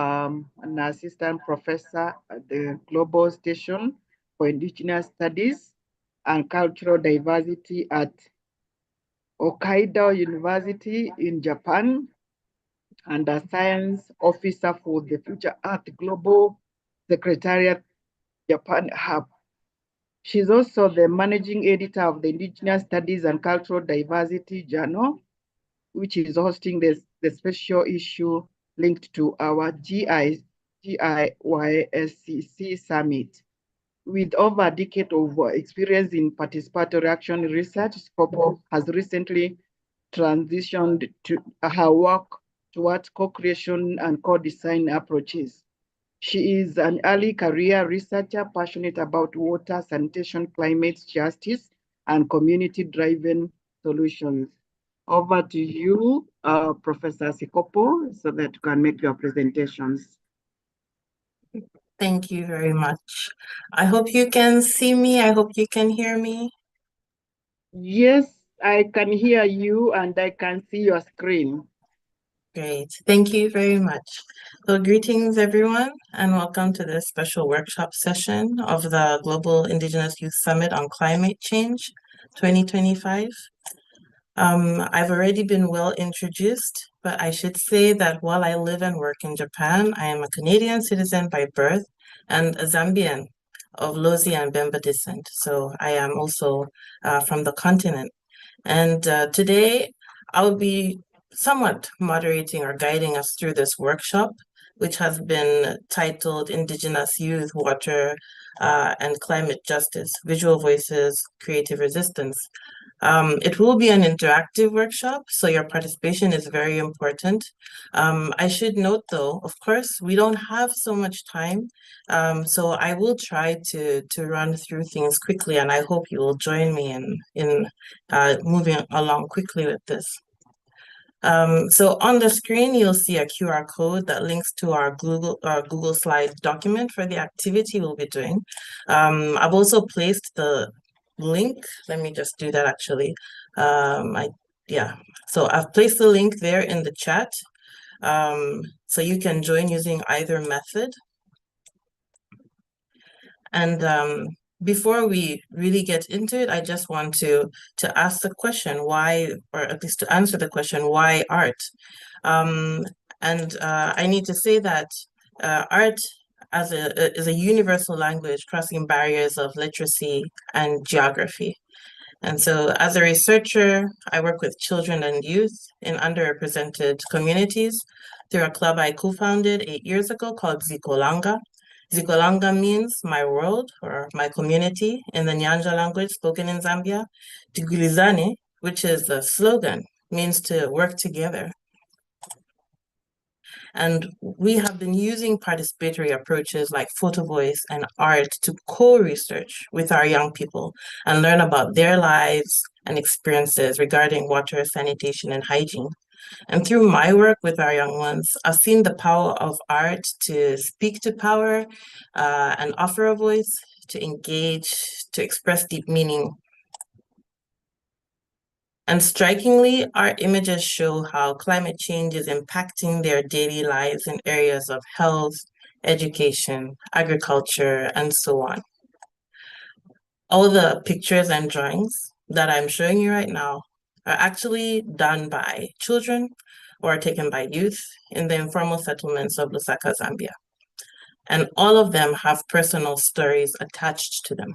assistant professor at the Global Station for Indigenous Studies and Cultural Diversity at Hokkaido University in Japan, and a science officer for the Future Earth Global Secretariat Japan Hub. She's also the managing editor of the Indigenous Studies and Cultural Diversity Journal, which is hosting the special issue linked to our GIYSCC Summit. with over a decade of experience in participatory action research, Scopo has recently transitioned to her work towards co-creation and co-design approaches. She is an early career researcher passionate about water, sanitation, climate justice, and community-driven solutions. Over to you, Professor Sikopo, so that you can make your presentations. Thank you very much. I hope you can see me. I hope you can hear me. Yes, I can hear you and I can see your screen. Great. Thank you very much. So greetings, everyone, and welcome to this special workshop session of the Global Indigenous Youth Summit on Climate Change 2025. I've already been well introduced, but I should say that while I live and work in Japan, I am a Canadian citizen by birth and a Zambian of Lozi and Bemba descent. So I am also from the continent. And today I'll be somewhat moderating or guiding us through this workshop, which has been titled Indigenous Youth, Water, and Climate Justice, Visual Voices, Creative Resistance. It will be an interactive workshop, so your participation is very important. I should note though, of course, we don't have so much time, so I will try to run through things quickly, and I hope you will join me in moving along quickly with this. So on the screen, you'll see a QR code that links to our Google Slide document for the activity we'll be doing. I've also placed the link. Let me just do that actually. So I've placed the link there in the chat. So you can join using either method. And before we really get into it, I just want to ask the question, why, or at least to answer the question, why art? I need to say that art is a universal language crossing barriers of literacy and geography. And so as a researcher, I work with children and youth in underrepresented communities through a club I co-founded 8 years ago called Zikolanga. Zikolanga means my world or my community in the Nyanja language spoken in Zambia. Tugulizane, which is the slogan, means to work together. And we have been using participatory approaches like photo voice and art to co-research with our young people and learn about their lives and experiences regarding water, sanitation, and hygiene. And through my work with our young ones, I've seen the power of art to speak to power and offer a voice, to engage, to express deep meaning. And strikingly, our images show how climate change is impacting their daily lives in areas of health, education, agriculture, and so on. All the pictures and drawings that I'm showing you right now are actually done by children or taken by youth in the informal settlements of Lusaka, Zambia. And all of them have personal stories attached to them.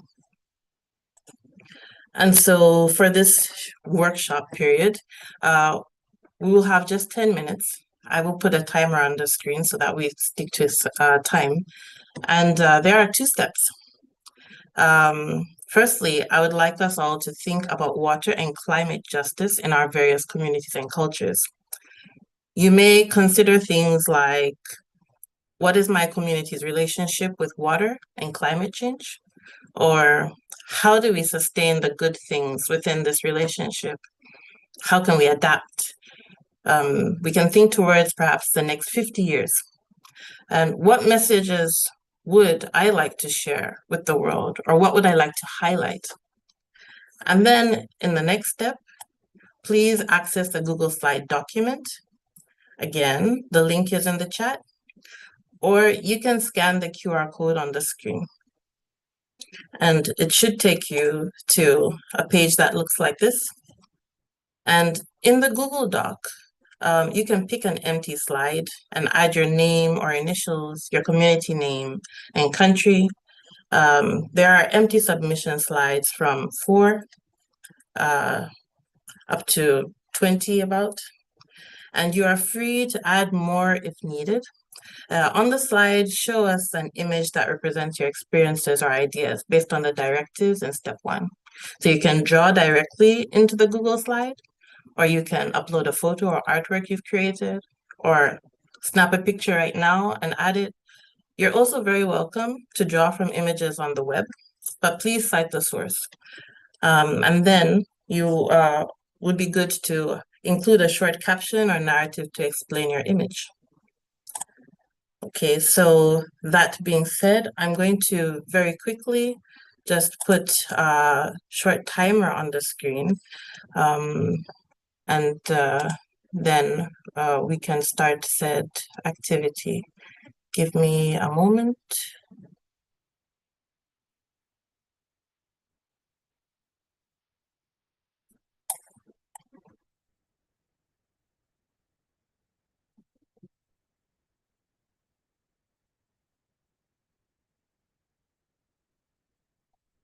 And so for this workshop period, we will have just 10 minutes. I will put a timer on the screen so that we stick to time. And there are 2 steps. Firstly, I would like us all to think about water and climate justice in our various communities and cultures. You may consider things like, what is my community's relationship with water and climate change? Or how do we sustain the good things within this relationship? How can we adapt? We can think towards perhaps the next 50 years. And what messages would I like to share with the world? Or what would I like to highlight? And then in the next step, please access the Google Slide document. Again, the link is in the chat, or you can scan the QR code on the screen. And it should take you to a page that looks like this. And in the Google Doc, you can pick an empty slide and add your name or initials, your community name and country. There are empty submission slides from 4 up to 20 about. and you are free to add more if needed. On the slide, show us an image that represents your experiences or ideas based on the directives in step 1. So you can draw directly into the Google slide, or you can upload a photo or artwork you've created, or snap a picture right now and add it. You're also very welcome to draw from images on the web, but please cite the source. And then you would be good to include a short caption or narrative to explain your image. Okay, so that being said, I'm going to very quickly just put a short timer on the screen, and then we can start said activity. Give me a moment.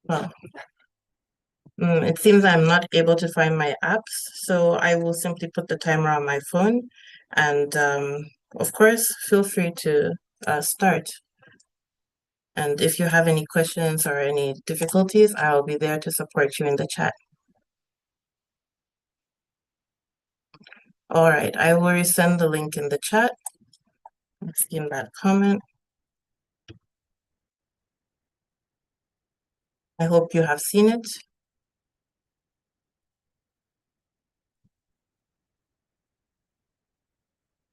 Well, it seems I'm not able to find my apps, so I will simply put the timer on my phone. And of course, feel free to start. And if you have any questions or any difficulties, I'll be there to support you in the chat. All right, I will resend the link in the chat. I've seen that comment. I hope you have seen it.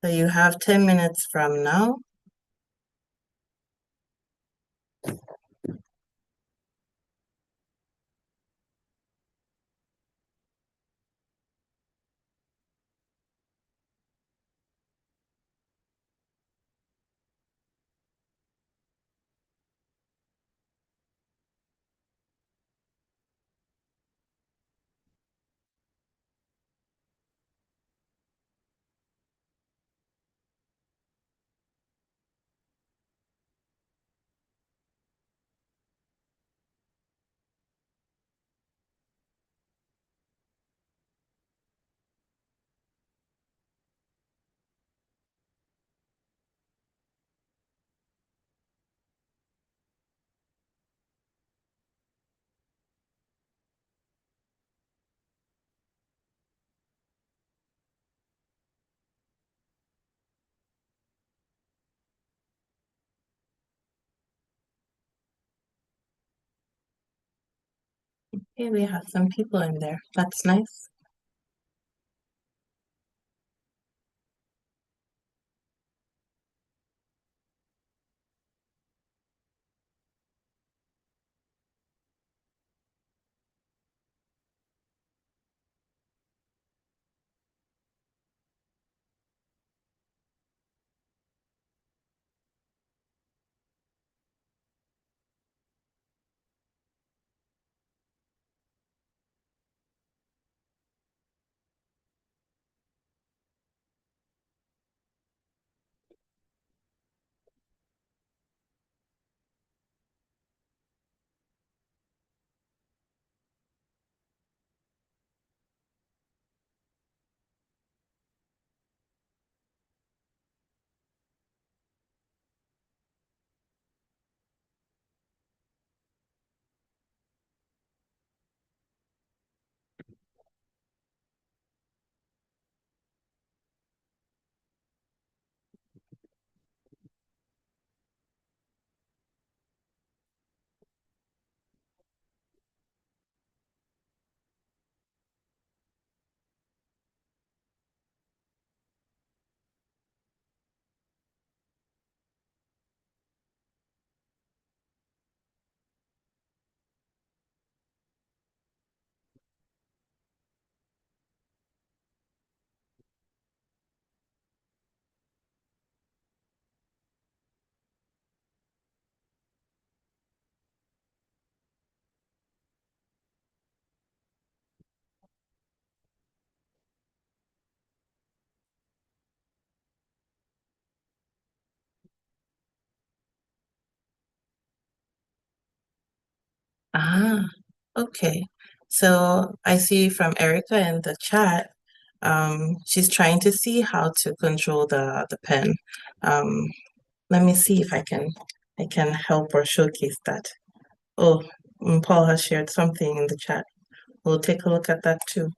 So you have 10 minutes from now. Okay, we have some people in there. That's nice. Ah, okay. So I see from Erica in the chat, She's trying to see how to control the pen. Let me see if I can help or showcase that. Oh, Paul has shared something in the chat. We'll take a look at that too.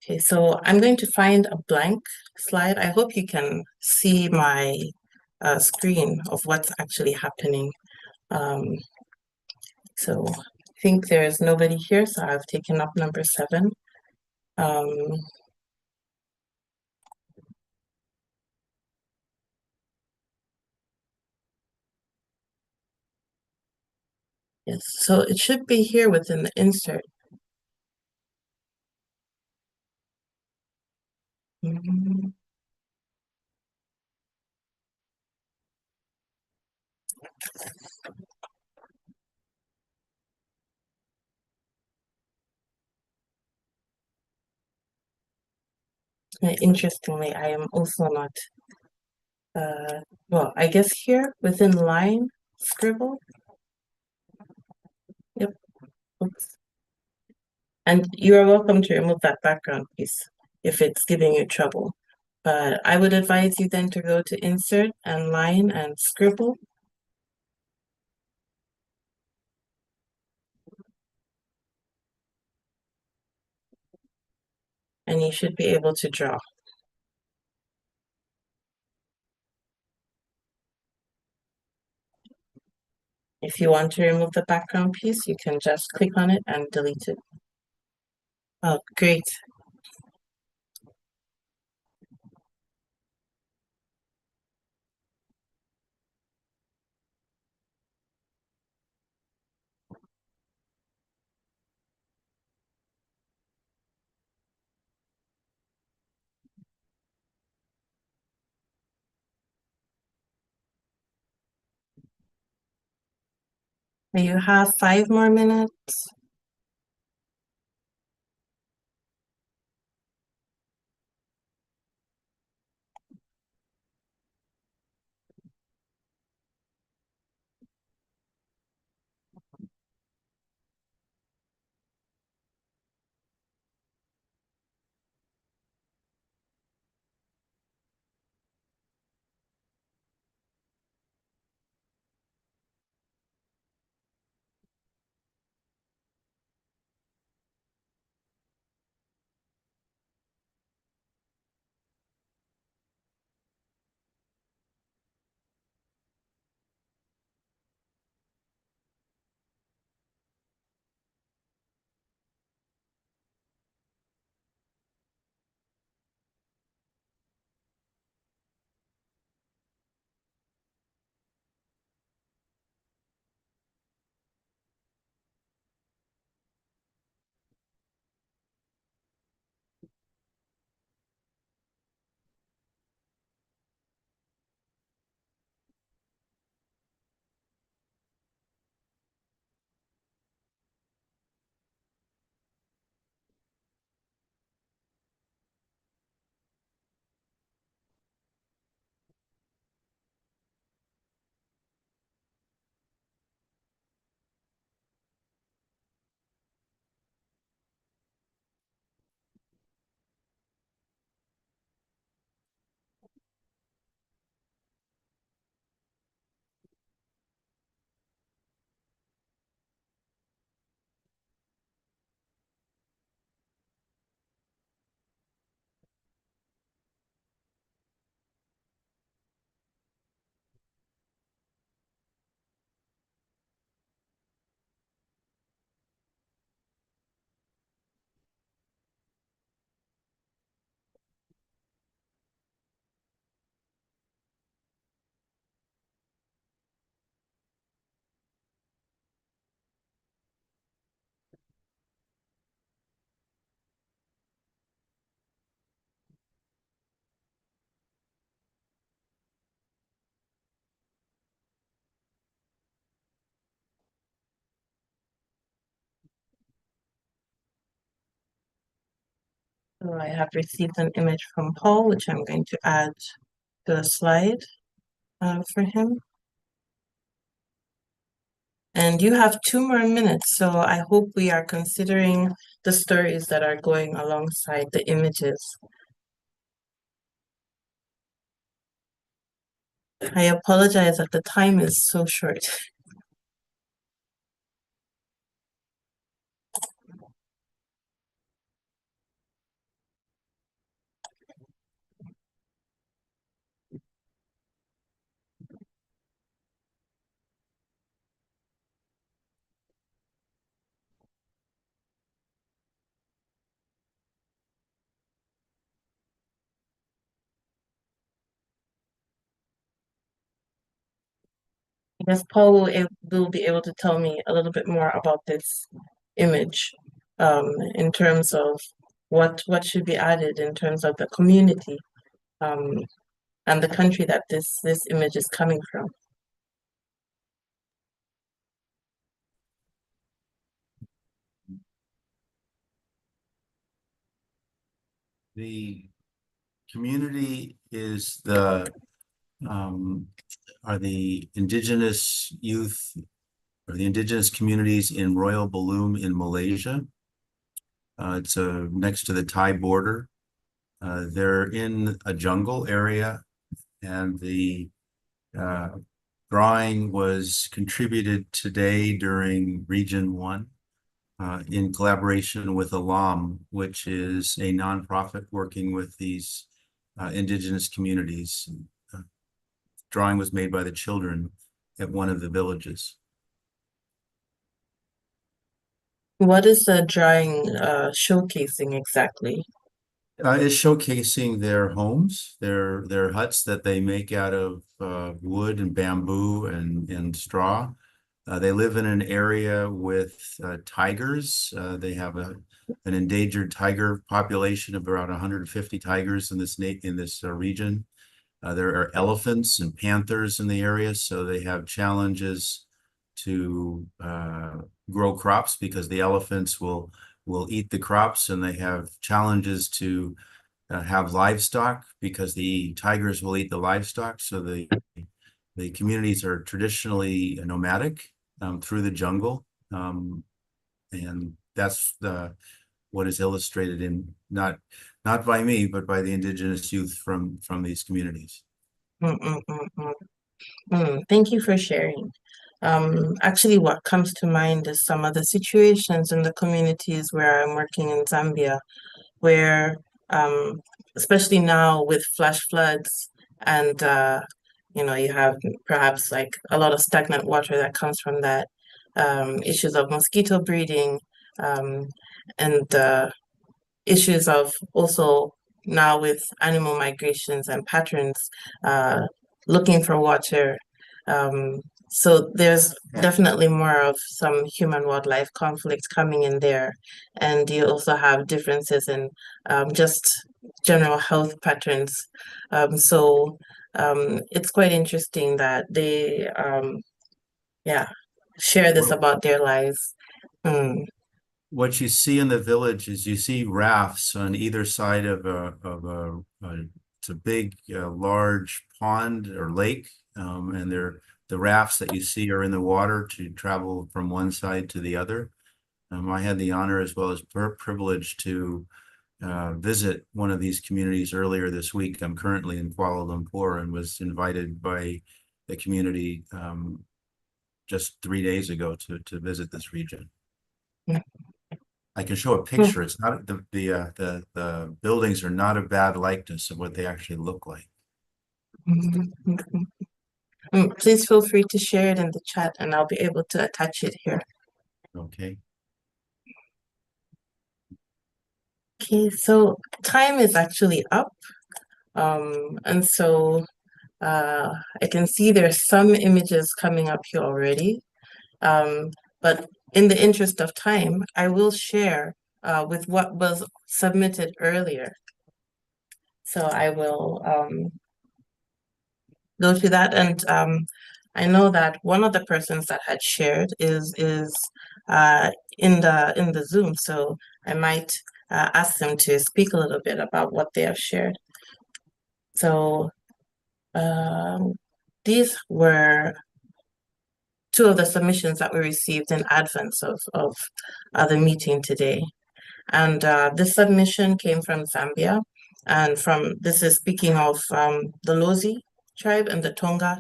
Okay, so I'm going to find a blank slide. I hope you can see my screen of what's actually happening. So I think there's nobody here, so I've taken up number 7. Yes, so it should be here within the insert. Mhm. Interestingly, I am also not, well, I guess here within line scribble. Yep, oops. And you are welcome to remove that background piece if it's giving you trouble. But I would advise you then to go to insert and line and scribble. And you should be able to draw. If you want to remove the background piece, you can just click on it and delete it. Oh, great. You have 5 more minutes. So I have received an image from Paul, which I'm going to add to the slide for him. And you have 2 more minutes, so I hope we are considering the stories that are going alongside the images. I apologize that the time is so short. I guess Paul will be able to tell me a little bit more about this image, in terms of what should be added in terms of the community, and the country that this image is coming from. The community is are the indigenous youth or the indigenous communities in Royal Balloon in Malaysia. It's next to the Thai border. They're in a jungle area, and the drawing was contributed today during Region 1 in collaboration with Alam, which is a nonprofit working with these indigenous communities. Drawing was made by the children at one of the villages. What is the drawing showcasing exactly? It's showcasing their homes, their huts that they make out of wood and bamboo and straw. They live in an area with tigers. They have an endangered tiger population of around 150 tigers in this region. There are elephants and panthers in the area, so they have challenges to grow crops because the elephants will eat the crops, and they have challenges to have livestock because the tigers will eat the livestock. So the communities are traditionally nomadic through the jungle, and that's what is illustrated in not by me, but by the indigenous youth from these communities. Thank you for sharing. Actually, what comes to mind is some of the situations in the communities where I'm working in Zambia, where, especially now with flash floods, and you have perhaps like a lot of stagnant water that comes from that, issues of mosquito breeding, and issues of also now with animal migrations and patterns, looking for water. So there's definitely more of some human-wildlife conflict coming in there. And you also have differences in just general health patterns. So it's quite interesting that they, share this about their lives. What you see in the village is you see rafts on either side of it's a big, large pond or lake, and the rafts that you see are in the water to travel from one side to the other. I had the honor as well as privilege to visit one of these communities earlier this week. I'm currently in Kuala Lumpur and was invited by the community just 3 days ago to visit this region. I can show a picture. It's not the buildings are not a bad likeness of what they actually look like. Please feel free to share it in the chat, and I'll be able to attach it here. Okay. Okay, so time is actually up. And so I can see there's some images coming up here already. But in the interest of time, I will share with what was submitted earlier. So I will go to that. And I know that one of the persons that had shared is in the Zoom. So I might ask them to speak a little bit about what they have shared. So these were two of the submissions that we received in advance of the meeting today. And this submission came from Zambia, and this is speaking of the Lozi tribe and the Tonga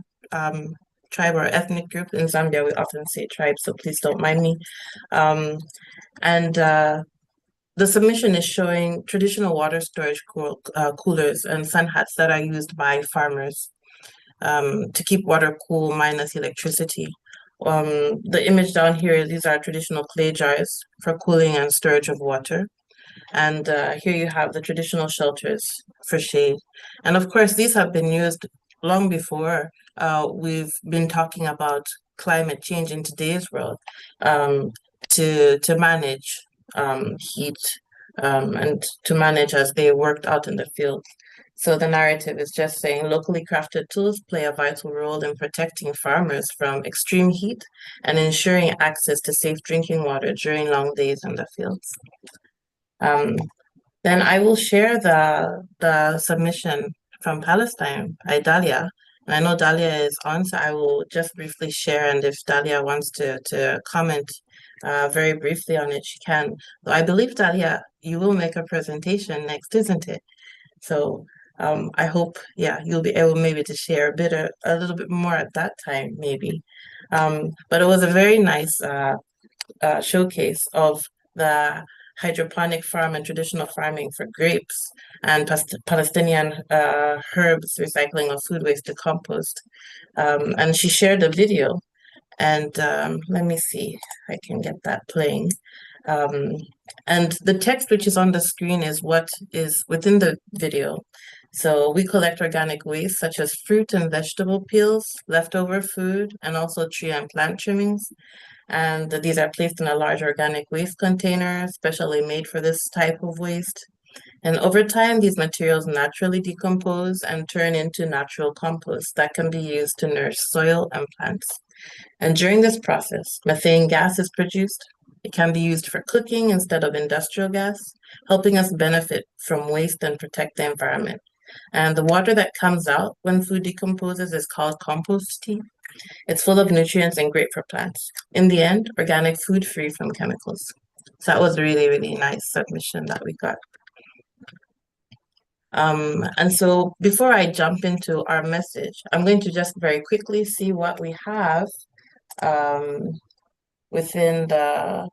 tribe or ethnic group in Zambia. We often say tribe, so please don't mind me. The submission is showing traditional water storage coolers and sun hats that are used by farmers to keep water cool minus electricity. The image down here, these are traditional clay jars for cooling and storage of water. And here you have the traditional shelters for shade. And of course, these have been used long before we've been talking about climate change in today's world to manage heat and to manage as they worked out in the field. So the narrative is just saying locally crafted tools play a vital role in protecting farmers from extreme heat and ensuring access to safe drinking water during long days in the fields. Then I will share the submission from Palestine by Dalia. And I know Dalia is on, so I will just briefly share, and if Dalia wants to comment very briefly on it, she can. So I believe, Dalia, you will make a presentation next, isn't it? So I hope, yeah, you'll be able maybe to share a little bit more at that time, maybe. But it was a very nice showcase of the hydroponic farm and traditional farming for grapes and Palestinian herbs, recycling of food waste to compost. And she shared a video, and let me see if I can get that playing. And the text which is on the screen is what is within the video. So we collect organic waste such as fruit and vegetable peels, leftover food, and also tree and plant trimmings. And these are placed in a large organic waste container, specially made for this type of waste. And over time, these materials naturally decompose and turn into natural compost that can be used to nourish soil and plants. And during this process, methane gas is produced. It can be used for cooking instead of industrial gas, helping us benefit from waste and protect the environment. And the water that comes out when food decomposes is called compost tea. It's full of nutrients and great for plants. In the end, organic food free from chemicals. So that was a really, really nice submission that we got. And so before I jump into our message, I'm going to just very quickly see what we have within the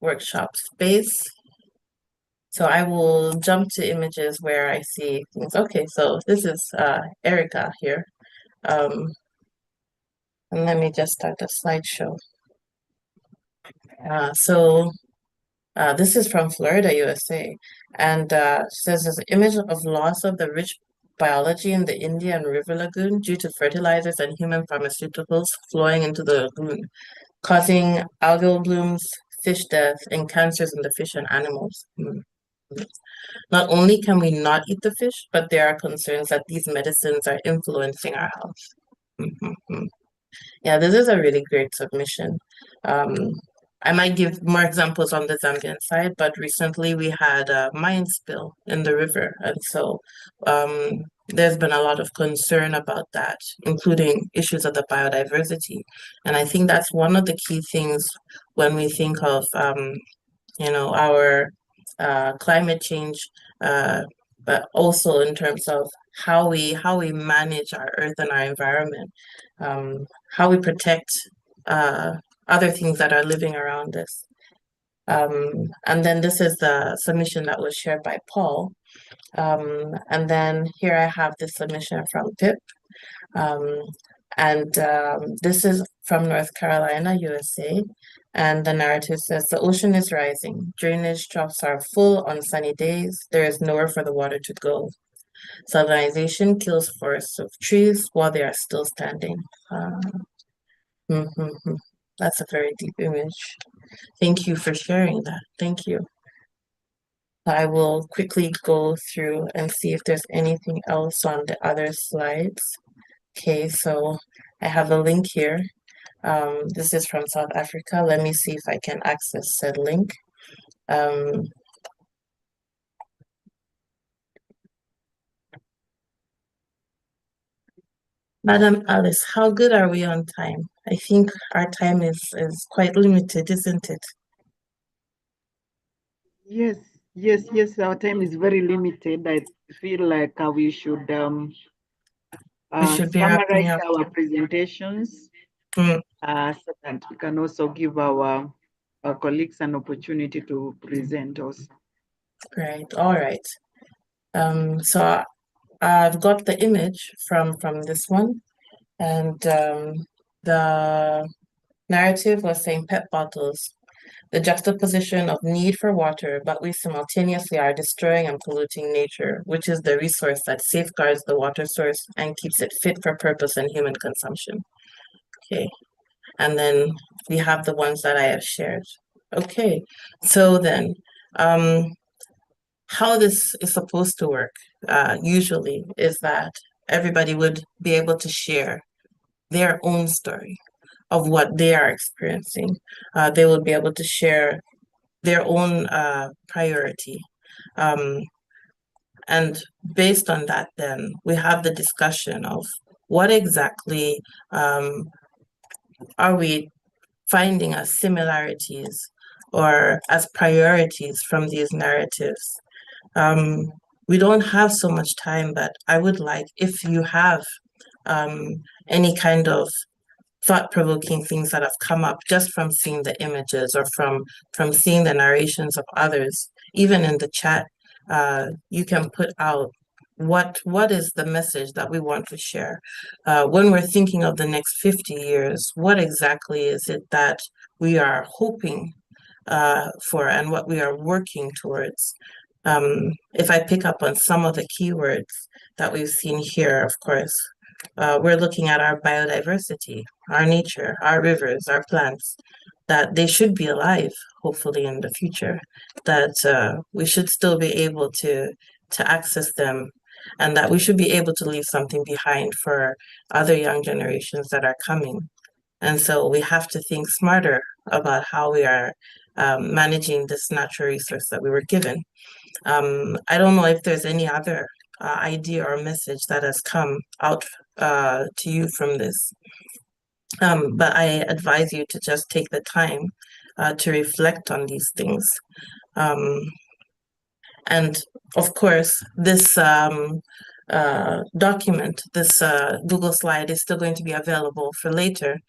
workshop space. So I will jump to images where I see things. Okay, so this is Erica here. And let me just start the slideshow. This is from Florida, USA. And says there's an image of loss of the rich biology in the Indian River Lagoon due to fertilizers and human pharmaceuticals flowing into the lagoon, causing algal blooms, fish death, and cancers in the fish and animals. Not only can we not eat the fish, but there are concerns that these medicines are influencing our health. Yeah, this is a really great submission. I might give more examples on the Zambian side, but recently we had a mine spill in the river. And so there's been a lot of concern about that, including issues of the biodiversity. And I think that's one of the key things when we think of, our climate change, but also in terms of how we manage our earth and our environment, how we protect other things that are living around us. And then this is the submission that was shared by Paul. And then here I have this submission from Pip. This is from North Carolina, USA. And the narrative says, the ocean is rising. Drainage troughs are full on sunny days. There is nowhere for the water to go. Salinization kills forests of trees while they are still standing. That's a very deep image. Thank you for sharing that. Thank you. I will quickly go through and see if there's anything else on the other slides. Okay, so I have a link here. This is from South Africa. Let me see if I can access said link. Madam Alice, how good are we on time? I think our time is quite limited, isn't it? Yes, yes. Our time is very limited. I feel like we should be wrapping summarize up. our presentations so that we can also give our colleagues an opportunity to present also. Right. All right. So I've got the image from this one, and the narrative was saying pet bottles, the juxtaposition of need for water, but we simultaneously are destroying and polluting nature, which is the resource that safeguards the water source and keeps it fit for purpose and human consumption. Okay. And then we have the ones that I have shared. Okay. So then, how this is supposed to work, usually, is that everybody would be able to share their own story of what they are experiencing. They would be able to share their own priority. And based on that, then we have the discussion of what exactly are we finding as similarities or as priorities from these narratives. We don't have so much time, but I would like, if you have any kind of thought-provoking things that have come up just from seeing the images or from seeing the narrations of others, even in the chat, you can put out what is the message that we want to share. When we're thinking of the next 50 years, what exactly is it that we are hoping for and what we are working towards? If I pick up on some of the keywords that we've seen here, of course, we're looking at our biodiversity, our nature, our rivers, our plants, that they should be alive, hopefully in the future, that we should still be able to access them, and that we should be able to leave something behind for other young generations that are coming. And so we have to think smarter about how we are managing this natural resource that we were given. I don't know if there's any other idea or message that has come out to you from this. But I advise you to just take the time to reflect on these things. And of course, this document, this Google slide is still going to be available for later.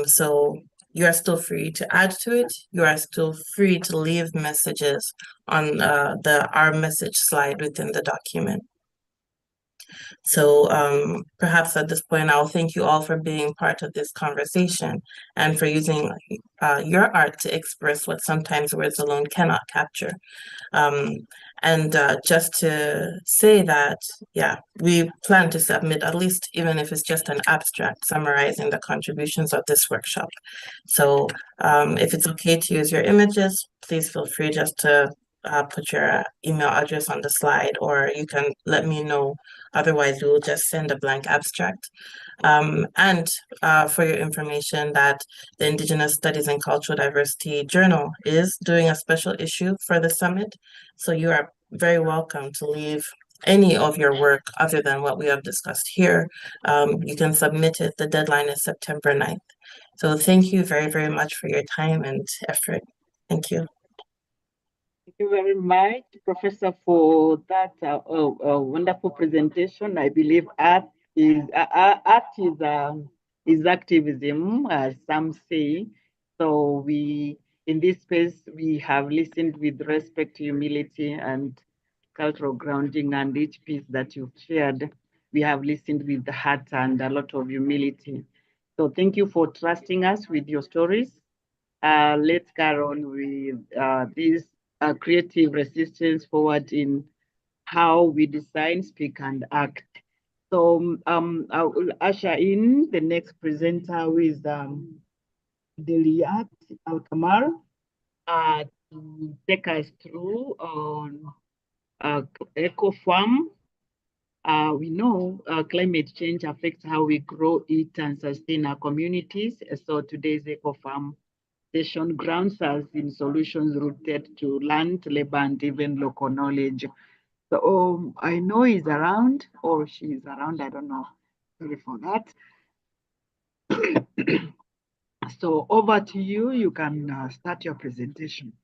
So you are still free to add to it. You are still free to leave messages on the Our Message slide within the document. So perhaps at this point, I'll thank you all for being part of this conversation and for using your art to express what sometimes words alone cannot capture. And just to say that, yeah, we plan to submit at least, even if it's just an abstract summarizing the contributions of this workshop. So if it's okay to use your images, please feel free just to put your email address on the slide, or you can let me know. Otherwise, we will just send a blank abstract. And for your information, that the Indigenous Studies and Cultural Diversity Journal is doing a special issue for the summit. So you are very welcome to leave any of your work other than what we have discussed here. You can submit it. The deadline is September 9th. So thank you very, very much for your time and effort. Thank you. Thank you very much, Professor, for that wonderful presentation. I believe art is activism, as some say. So we, in this space, we have listened with respect, humility, and cultural grounding, and each piece that you've shared, we have listened with the heart and a lot of humility. So thank you for trusting us with your stories. Let's carry on with this creative resistance forward in how we design, speak, and act. So I will usher in the next presenter, who is Deliyat Alkamar, to take us through on eco farm. We know climate change affects how we grow, eat, and sustain our communities. So today's eco farm session grounds us in solutions rooted to land, labor, and even local knowledge. So I know he's around, or she's around, I don't know. Sorry for that. So over to you. You can start your presentation.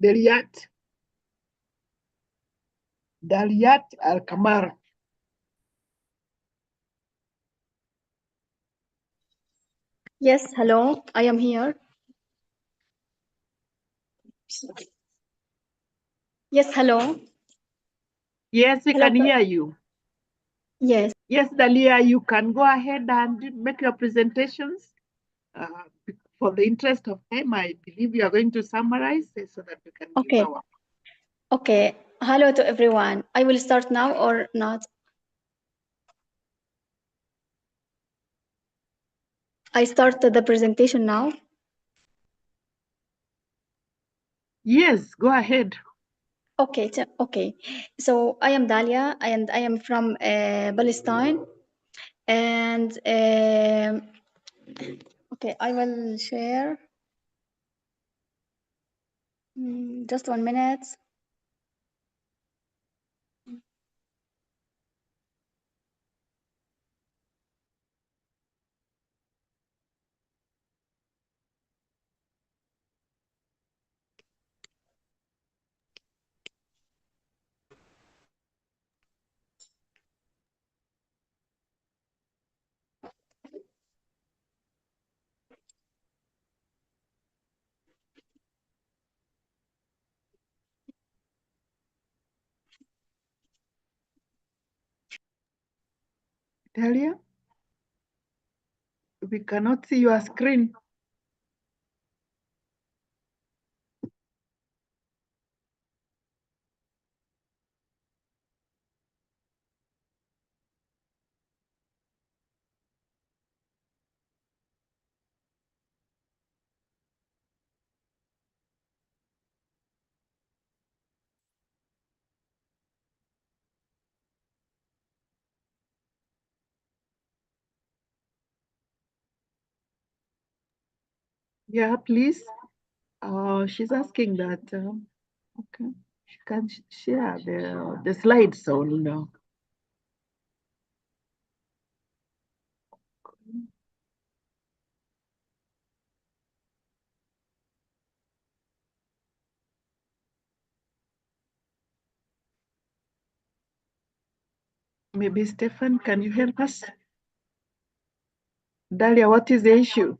Daliat Al-Kamar. Yes, hello, I am here. Yes, hello. Yes, we Hello. can hear you. Yes. Yes, Dalia, you can go ahead and make your presentations. For the interest of time, I believe you are going to summarize so that we can Okay. give our. Okay. Hello to everyone. I will start now or not? I start the presentation now. Yes, go ahead. Okay. Okay. So I am Dalia and I am from Palestine. And okay, I will share. Just 1 minute. Dalia, we cannot see your screen. Yeah, please. She's asking that. Okay, she can share the slides on. Maybe Stefan, can you help us? Dalia, what is the issue?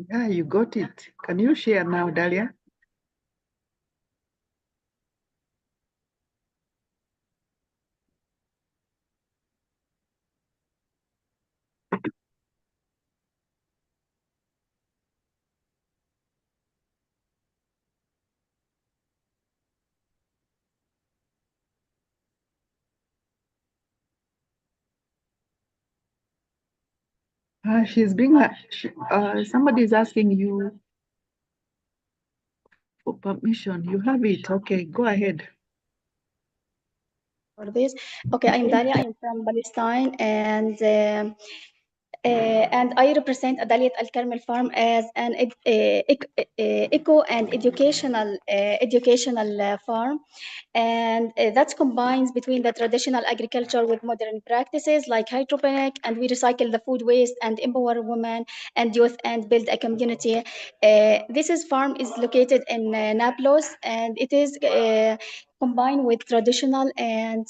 Yeah, you got it. Can you share now, Dalia? She's being, somebody is asking you for permission. You have it. Okay, go ahead. For this, okay, I'm Dalia. I'm from Palestine, and I represent Adaliyat Al Karmel Farm as an eco and educational farm, and that combines between the traditional agriculture with modern practices like hydroponic, and we recycle the food waste and empower women and youth and build a community. This farm is located in Nablus, and it is combined with traditional and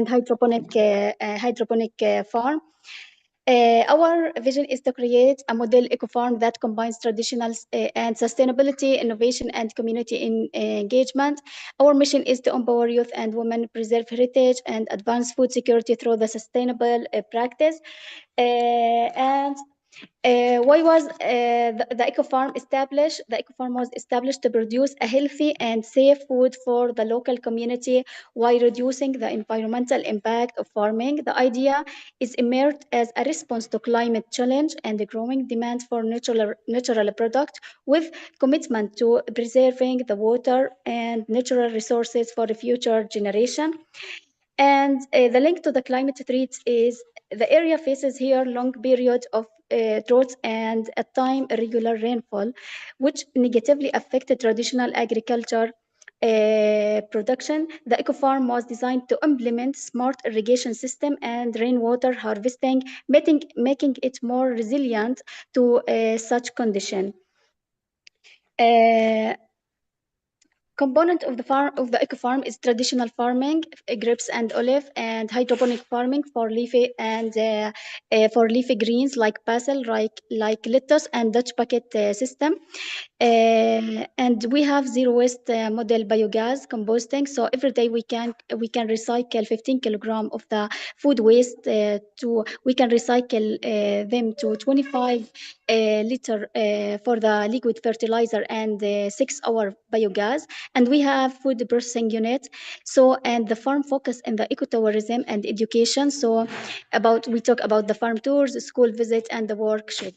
hydroponic farm. Our vision is to create a model eco farm that combines traditional and sustainability, innovation, and community engagement. Our mission is to empower youth and women, preserve heritage, and advance food security through the sustainable practice. And Why was the eco farm established? The eco farm was established to produce a healthy and safe food for the local community while reducing the environmental impact of farming. The idea is emerged as a response to climate challenge and the growing demand for natural product, with commitment to preserving the water and natural resources for the future generation. And the link to the climate threats is the area faces here long period of droughts and at time irregular rainfall, which negatively affected traditional agriculture production. The eco farm was designed to implement smart irrigation system and rainwater harvesting, making it more resilient to such condition. Component of the eco farm is traditional farming, grapes and olive, and hydroponic farming for leafy greens like basil, like lettuce, and Dutch bucket system. And we have zero waste model biogas composting. So every day we can recycle 15 kilogram of the food waste we can recycle them to 25 liter for the liquid fertilizer and 6-hour biogas. And we have food processing unit. So, and the farm focus in the ecotourism and education. So we talk about the farm tours, school visits, and the workshop.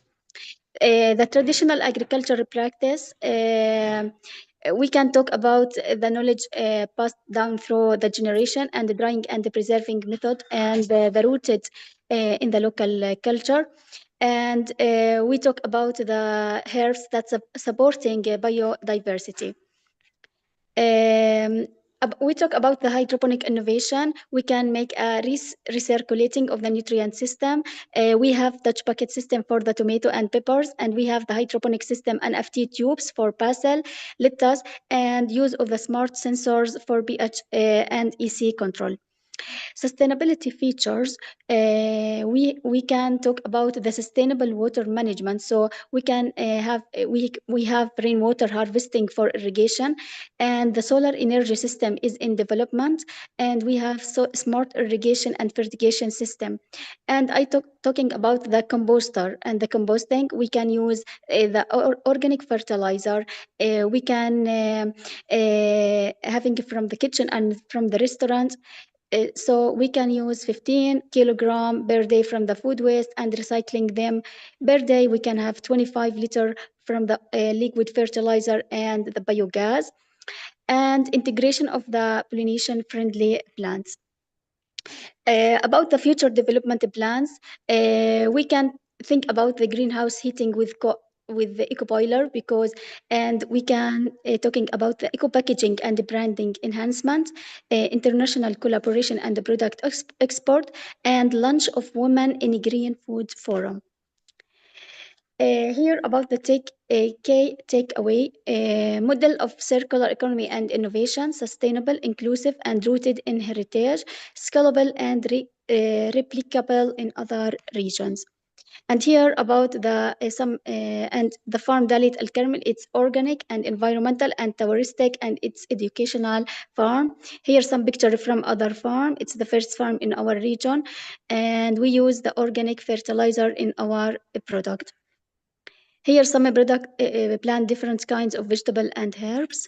The traditional agricultural practice, we can talk about the knowledge passed down through the generation and the drying and the preserving method and the rooted in the local culture. And we talk about the herbs that's supporting biodiversity. We talk about the hydroponic innovation. We can make a recirculating of the nutrient system. We have Dutch bucket system for the tomato and peppers, and we have the hydroponic system NFT tubes for basil, lettuce, and use of the smart sensors for pH and EC control. Sustainability features, we can talk about the sustainable water management. So we can we have rainwater harvesting for irrigation, and the solar energy system is in development, and we have smart irrigation and fertigation system. And talking about the composter and the composting, we can use the organic fertilizer. We can having from the kitchen and from the restaurant. So we can use 15 kilogram per day from the food waste and recycling them per day. We can have 25 liter from the liquid fertilizer and the biogas, and integration of the pollination friendly plants. About the future development plans, we can think about the greenhouse heating with the eco boiler, because, and we can talking about the eco packaging and the branding enhancement, international collaboration and the product export, and launch of women in green food forum. Here about the key takeaway, model of circular economy and innovation, sustainable, inclusive, and rooted in heritage, scalable and replicable in other regions. And here about the and the farm Dalit Al Karmel, it's organic and environmental and touristic, and it's educational farm. Here some picture from other farm. It's the first farm in our region, and we use the organic fertilizer in our product. Here some product plant different kinds of vegetable and herbs.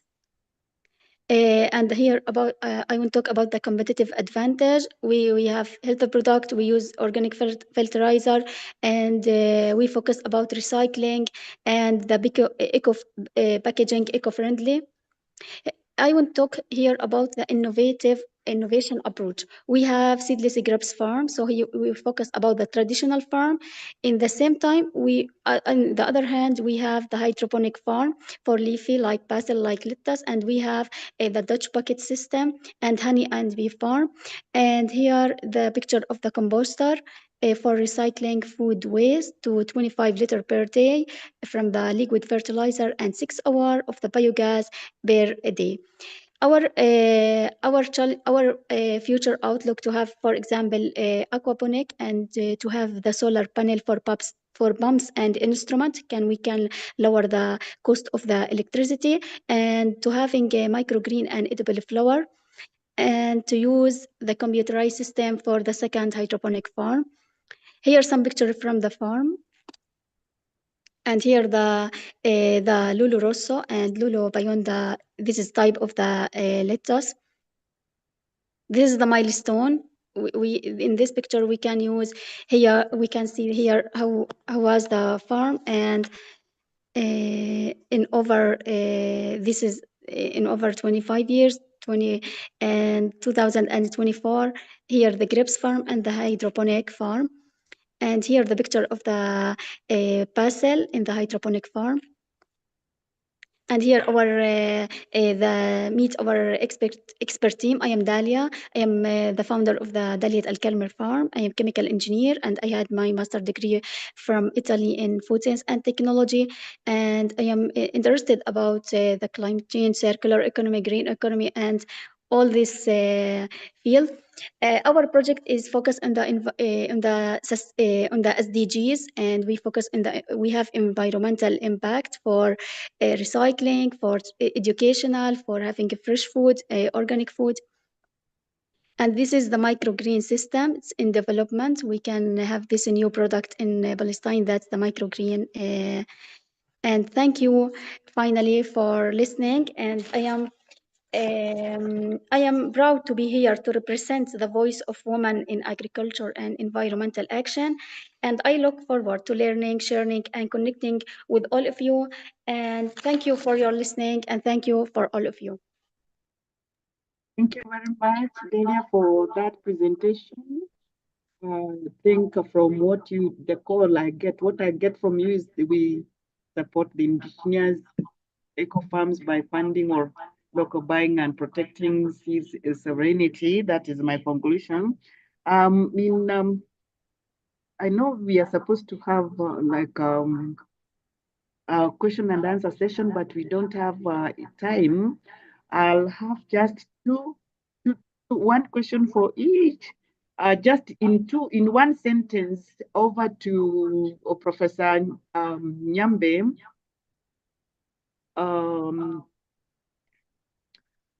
And here about I want to talk about the competitive advantage. We have healthy product. We use organic fertilizer, and we focus about recycling and the eco packaging, eco-friendly. I want to talk here about the innovation approach. We have seedless grapes farm, so we focus about the traditional farm. In the same time, on the other hand, we have the hydroponic farm for leafy like basil, like lettuce, and we have the Dutch bucket system and honey and bee farm. And here the picture of the composter for recycling food waste to 25 liter per day from the liquid fertilizer and 6 hours of the biogas per day. Our future outlook to have, for example, aquaponic, and to have the solar panel for pumps and instruments. We can lower the cost of the electricity, and to having a microgreen and edible flower, and to use the computerized system for the second hydroponic farm. Here some picture from the farm. And here the Lulu Rosso and Lulu Bayonda, this is type of the lettuce. This is the milestone. We in this picture we can use here, we can see here how was the farm, and in over this is in over 25 years, 20 and 2024, here the grapes farm and the hydroponic farm. And here the picture of the basil in the hydroponic farm. And here our the meet our expert team. I am Dalia. I am the founder of the Dalia Al Kalmer farm. I am chemical engineer, and I had my master degree from Italy in food science and technology. And I am interested about the climate change, circular economy, green economy, and all this field. Our project is focused on the SDGs, and we focus on we have environmental impact for recycling, for educational, for having fresh food, organic food. And this is the microgreen system. It's in development. We can have this new product in Palestine. That's the microgreen. And thank you finally for listening. And I am proud to be here to represent the voice of women in agriculture and environmental action. And I look forward to learning, sharing, and connecting with all of you. And thank you for your listening, and thank you for all of you. Thank you very much, Delia, for that presentation. I think from the call I get, what I get from you is we support the indigenous eco farms by funding or local buying and protecting seeds sovereignty. That is my conclusion. I know we are supposed to have a question and answer session, but we don't have time. I'll have just one question for each. Just in one sentence, over to Professor Nyambe.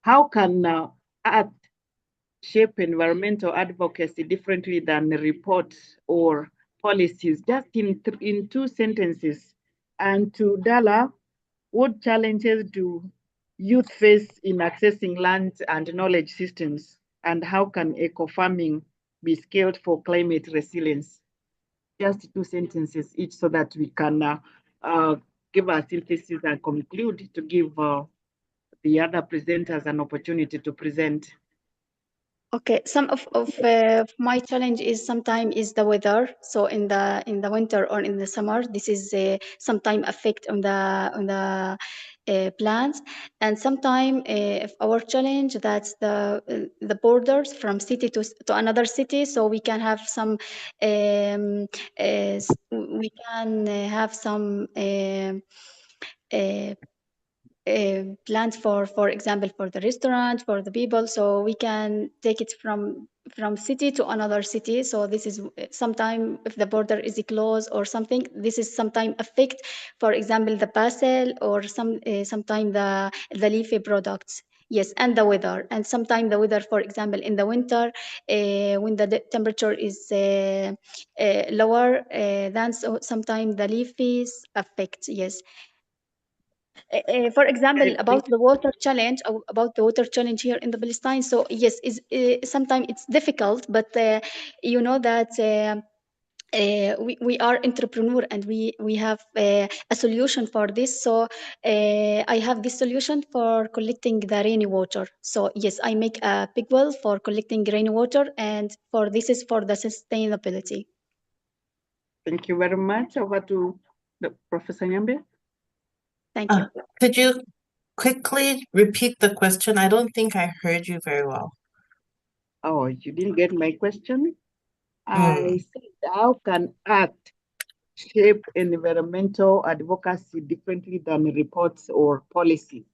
How can art shape environmental advocacy differently than reports or policies? Just in two sentences. And to Dala, what challenges do youth face in accessing land and knowledge systems? And how can eco-farming be scaled for climate resilience? Just two sentences each so that we can give our synthesis and conclude to give the other presenters an opportunity to present. Okay, some of my challenge is sometimes is the weather. So in the winter or in the summer, this is sometimes affect on the plants, and sometimes if our challenge that's the borders from city to another city. So we can have some we can have some plans for example for the restaurant, for the people, so we can take it from city to another city. So this is sometime if the border is closed or something, this is sometime affect, for example the basil or sometime the leafy products. Yes, and the weather, and sometimes the weather, for example in the winter when the temperature is lower than, so sometimes the leafies affect. Yes. For example, about the water challenge, here in the Palestine. So yes, is sometimes it's difficult, but you know that we are entrepreneur, and we have a solution for this. So I have this solution for collecting the rainwater. So yes, I make a big well for collecting rainwater, and for this is for the sustainability. Thank you very much. Over to Professor Nyambe. Thank you. Could you quickly repeat the question? I don't think I heard you very well. Oh, you didn't get my question? I said, how can art shape environmental advocacy differently than reports or policy?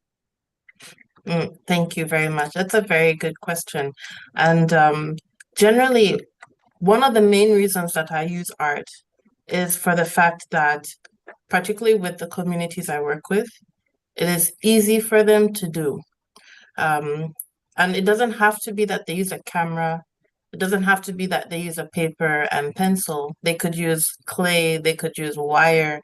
Thank you very much. That's a very good question. And generally, one of the main reasons that I use art is for the fact that, particularly with the communities I work with, it is easy for them to do. And it doesn't have to be that they use a camera. It doesn't have to be that they use a paper and pencil. They could use clay, they could use wire.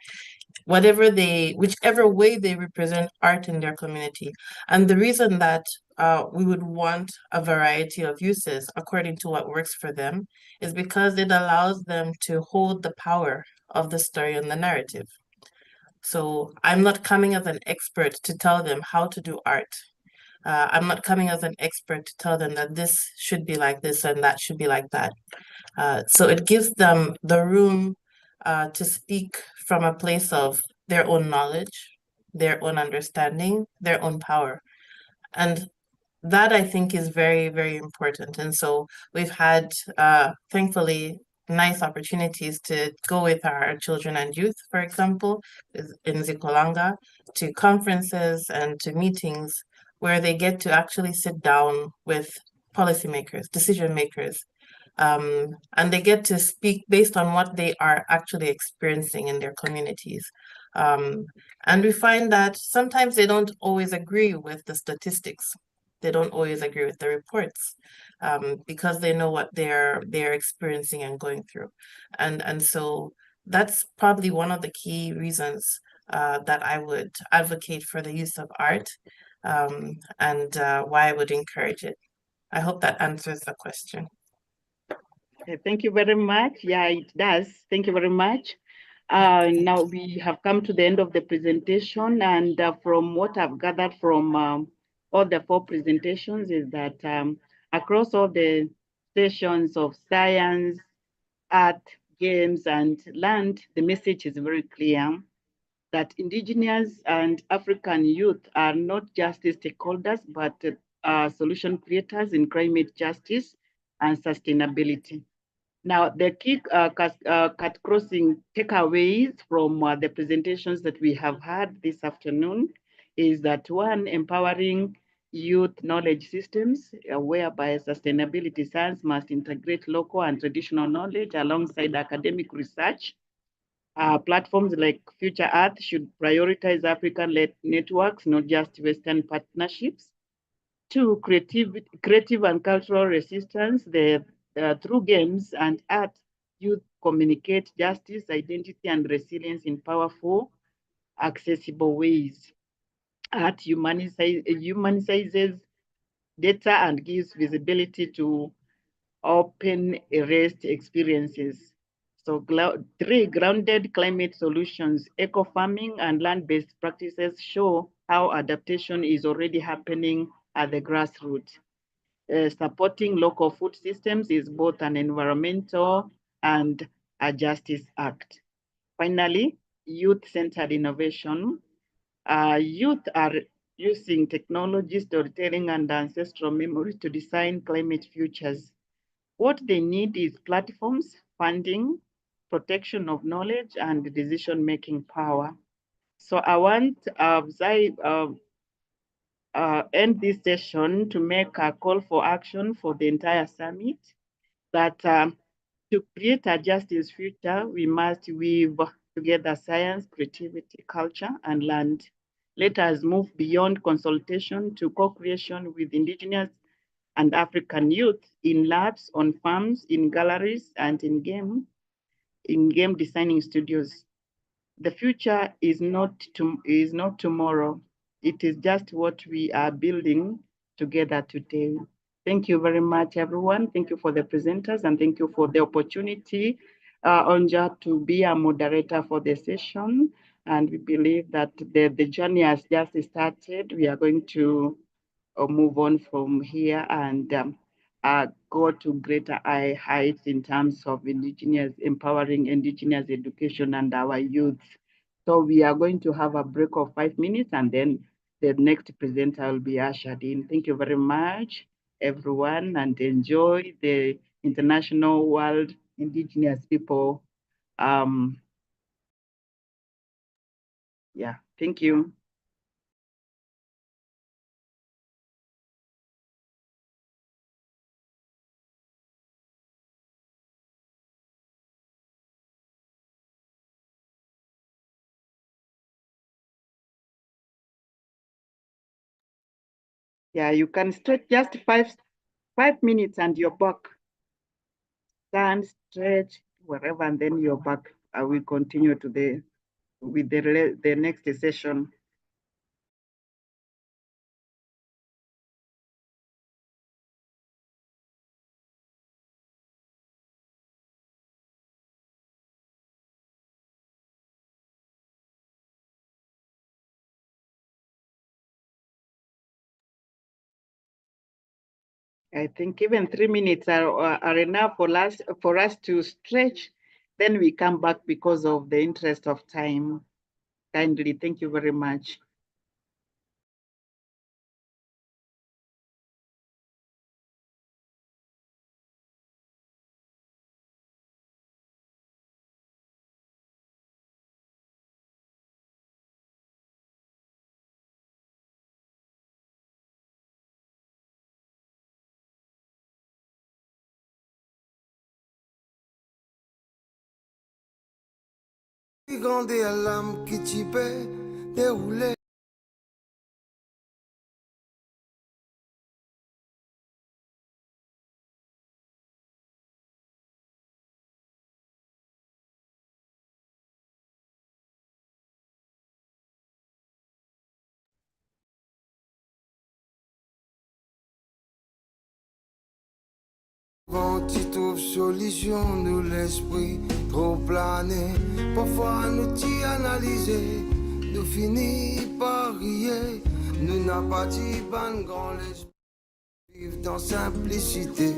whichever way they represent art in their community. And the reason that we would want a variety of uses according to what works for them is because it allows them to hold the power of the story and the narrative. So I'm not coming as an expert to tell them how to do art. I'm not coming as an expert to tell them that this should be like this and that should be like that. So it gives them the room to speak from a place of their own knowledge, their own understanding, their own power. And that I think is very, very important. And so we've had, thankfully, nice opportunities to go with our children and youth, for example, in Zikolanga, to conferences and to meetings where they get to actually sit down with policymakers, decision makers, and they get to speak based on what they are actually experiencing in their communities. And we find that sometimes they don't always agree with the statistics. They don't always agree with the reports because they know what they're experiencing and going through. And so that's probably one of the key reasons that I would advocate for the use of art and why I would encourage it. I hope that answers the question. Okay, thank you very much. Yeah, it does. Thank you very much. Now we have come to the end of the presentation, and from what I've gathered from all the 4 presentations is that across all the sessions of science, art, games, and land, the message is very clear that Indigenous and African youth are not just stakeholders, but solution creators in climate justice and sustainability. Now, the key cut-crossing takeaways from the presentations that we have had this afternoon is that 1, empowering youth knowledge systems, whereby sustainability science must integrate local and traditional knowledge alongside academic research. Platforms like Future Earth should prioritize African-led networks, not just Western partnerships. 2, creative and cultural resistance. Through games and art, youth communicate justice, identity, and resilience in powerful, accessible ways. Art humanizes data and gives visibility to open, erased experiences. So 3, grounded climate solutions, eco-farming and land-based practices show how adaptation is already happening at the grassroots. Supporting local food systems is both an environmental and a justice act. Finally, youth-centered innovation. Youth are using technology, storytelling, and ancestral memory to design climate futures. What they need is platforms, funding, protection of knowledge, and decision-making power. So I want end this session to make a call for action for the entire summit that to create a justice future, we must weave together science, creativity, culture, and land. Let us move beyond consultation to co-creation with Indigenous and African youth in labs, on farms, in galleries, and in game designing studios. The future is not tomorrow. It is just what we are building together today. Thank you very much, everyone. Thank you for the presenters, and thank you for the opportunity, Onja, to be a moderator for the session. And we believe that the journey has just started. We are going to move on from here and go to greater heights in terms of empowering Indigenous education and our youth. So we are going to have a break of 5 minutes, and then the next presenter will be ushered in. Thank you very much, everyone, and enjoy the International World Indigenous People. Yeah, thank you. Yeah, you can stretch just five minutes and you're back. Stand, stretch, wherever, and then you're back. I will continue to the with the next session. I think even 3 minutes are enough for us to stretch. Then we come back because of the interest of time. Kindly, thank you very much. Grande à l'âme qui t'y peut dérouler. Quand tu trouves solution, nous l'esprit trop plané. Parfois nous t'y analyser, nous finit par rier. Nous n'a pas dit ban grand l'esprit, vivre dans simplicité.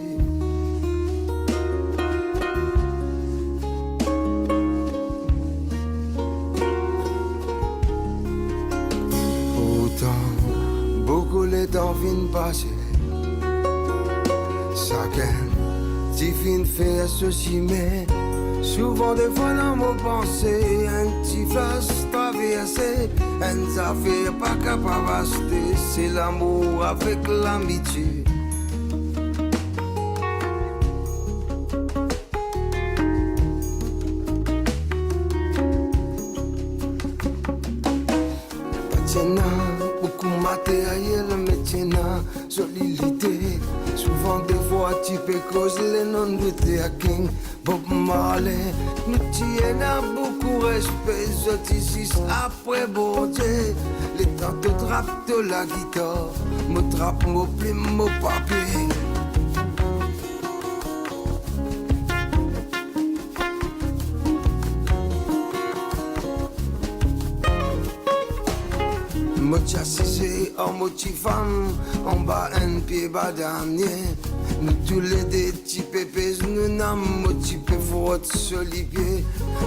Pourtant, beaucoup les temps viennent passer. Chacun, tu finis faire ceci, mais souvent des fois dans mon pensée, un petit flash traversé, un affaire pas capable d'acheter, c'est l'amour avec l'amitié. Beaucoup matériel, mais tiens, solidité. Souvent des fois tu peux causer les noms de tes King Bob Marley. Nous tiens beaucoup respect, je ici après bon Dieu. Les temps te trappe de la guitare, me trappe mon plume, mon papier. Mochi assisé en mochi femme, en bas un pied bas dernier. Nous tous les deux petits pépés, nous n'avons mochi peu frotte sur les pieds.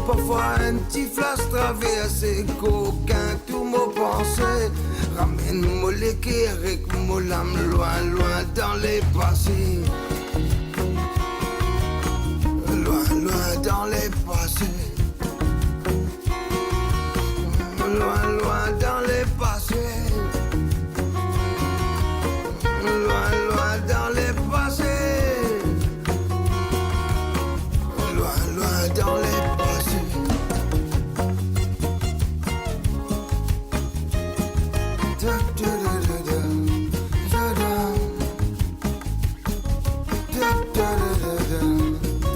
Parfois un petit flash traversé, qu'aucun tout mot pensé. Ramène-moi les kérés, mon l'âme loin, loin dans les passés. Loin, loin dans les passés. Loin, loin dans les passés. Loin, loin dans les passés. Loin, loin dans les passés. Da, da, da, da, da. Da, da. Da, da, da, da, da.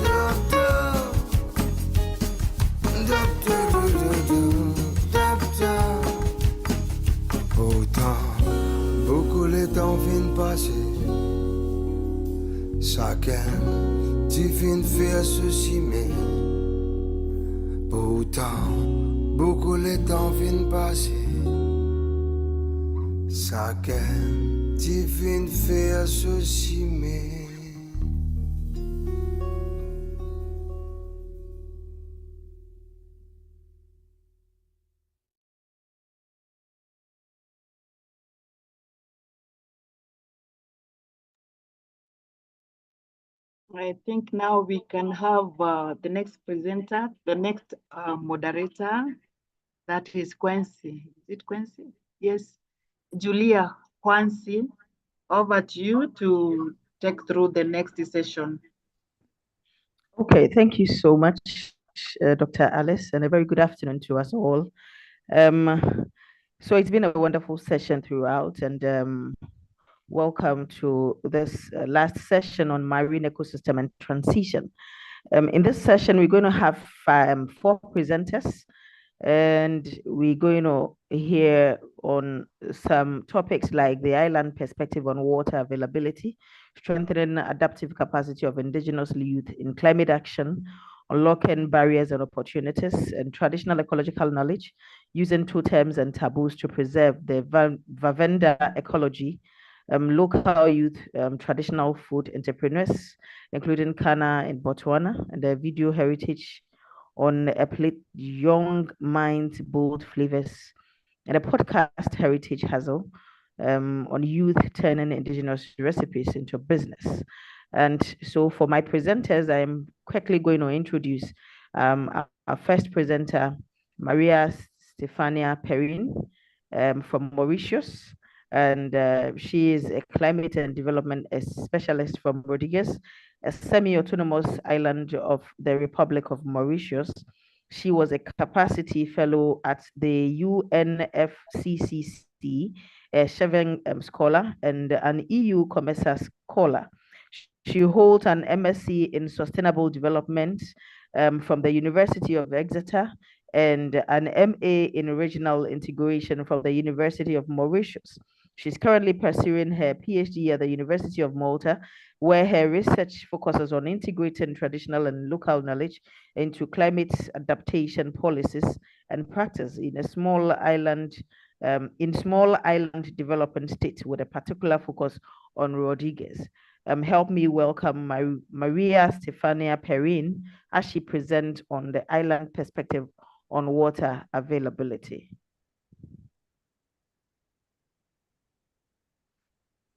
Da, da. Da, da, da, da, da. Pourtant, beaucoup les temps viennent passer. Chacun, tu viens faire ceci, mais pourtant, beaucoup les temps viennent passer. Chacun, tu viens faire ceci, mais. I think now we can have the next presenter, the next moderator, that is Quincy. Is it Quincy? Yes, Julia Quincy, over to you to take through the next session. Okay, thank you so much, Dr. Alice, and a very good afternoon to us all. So it's been a wonderful session throughout, and welcome to this last session on marine ecosystem and transition. In this session, we're going to have 4 presenters. And we're going to hear on some topics like the island perspective on water availability, strengthening adaptive capacity of indigenous youth in climate action, unlocking barriers and opportunities, and traditional ecological knowledge, using totems and taboos to preserve the Vavenda ecology, local youth, traditional food entrepreneurs, including Kana in Botswana, and the video heritage on a plate young minds, bold flavors, and a podcast heritage hustle on youth turning indigenous recipes into business. And so for my presenters, I'm quickly going to introduce our first presenter, Maria Stefania Perrin from Mauritius. And she is a climate and development specialist from Rodriguez, a semi-autonomous island of the Republic of Mauritius. She was a capacity fellow at the UNFCCC, a Cheven scholar, and an EU Commissar scholar. She holds an MSc in Sustainable Development from the University of Exeter and an MA in Regional Integration from the University of Mauritius. She's currently pursuing her PhD at the University of Malta, where her research focuses on integrating traditional and local knowledge into climate adaptation policies and practice in a small island development states with a particular focus on Rodriguez. Help me welcome Maria Stefania Perrin as she presents on the island perspective on water availability.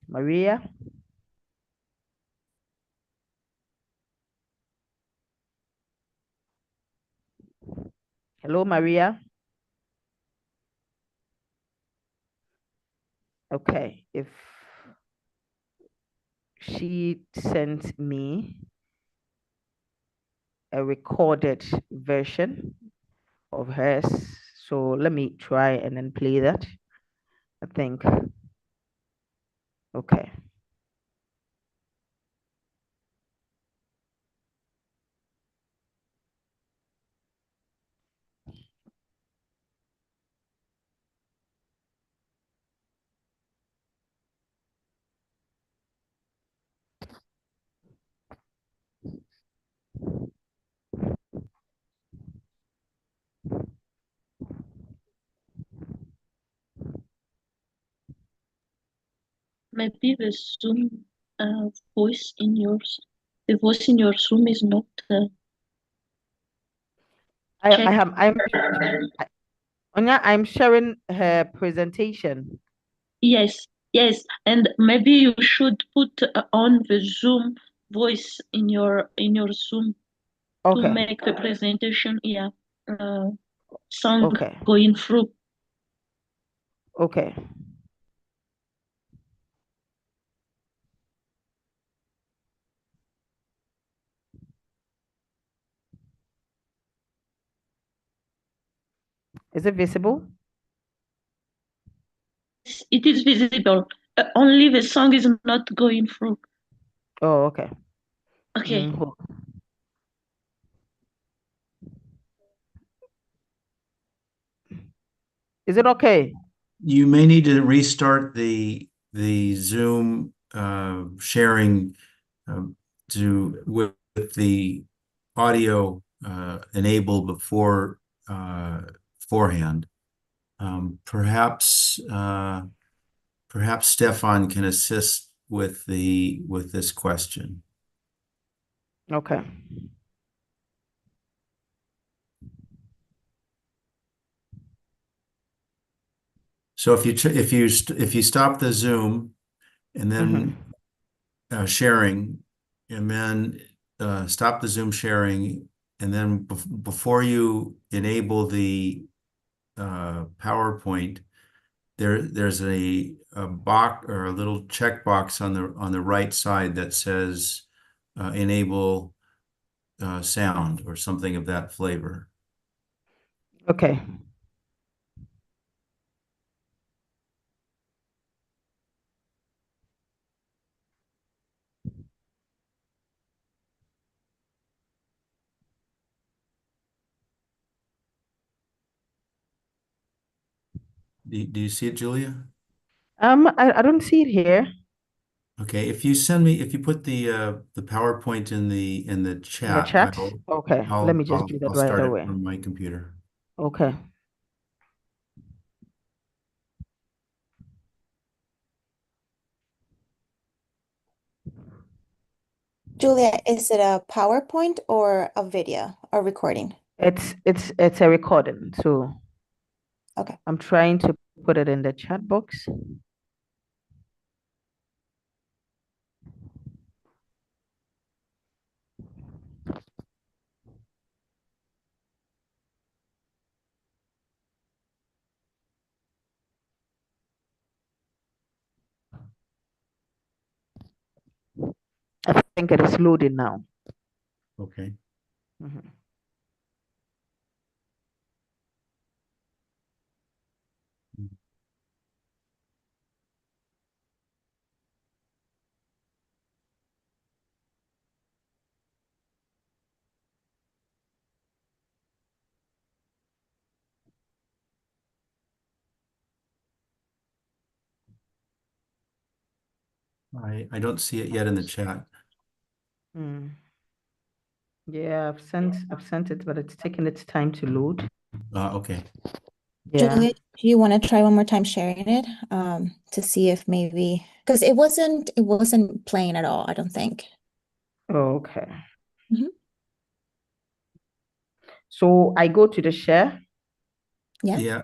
Maria? Hello, Maria? Okay, if she sent me a recorded version of hers, so let me try and then play that. I think, okay. Maybe the Zoom voice in yours, the voice in your Zoom is not. I'm sharing her presentation. Yes, and maybe you should put on the Zoom voice in your Zoom to make the presentation. Yeah, sound going through. Okay. Is it visible? It is visible. Only the song is not going through. Oh, okay. Okay. Is it okay? You may need to restart the Zoom sharing with the audio enabled beforehand. Perhaps Stefan can assist with this question. Okay. So if you stop the Zoom and then sharing, and then stop the Zoom sharing, and then before you enable the PowerPoint, there's a box or a little checkbox on the right side that says enable sound or something of that flavor. Okay. Do you see it, Julia? I don't see it here. Okay, if you put the PowerPoint in the In the chat, chat? Okay, let me just do that I'll right start it away. from my computer. Okay. Julia, is it a PowerPoint or a video or recording? It's a recording, so Okay. I'm trying to put it in the chat box. I think it is loading now. Okay. Mhm. I don't see it yet in the chat. Mm. Yeah, I've sent it, but it's taking its time to load. Okay. Yeah. Julia, do you want to try one more time sharing it to see if maybe because it wasn't playing at all, I don't think. Oh, okay. Mhm. So I go to the share. Yeah. Yeah.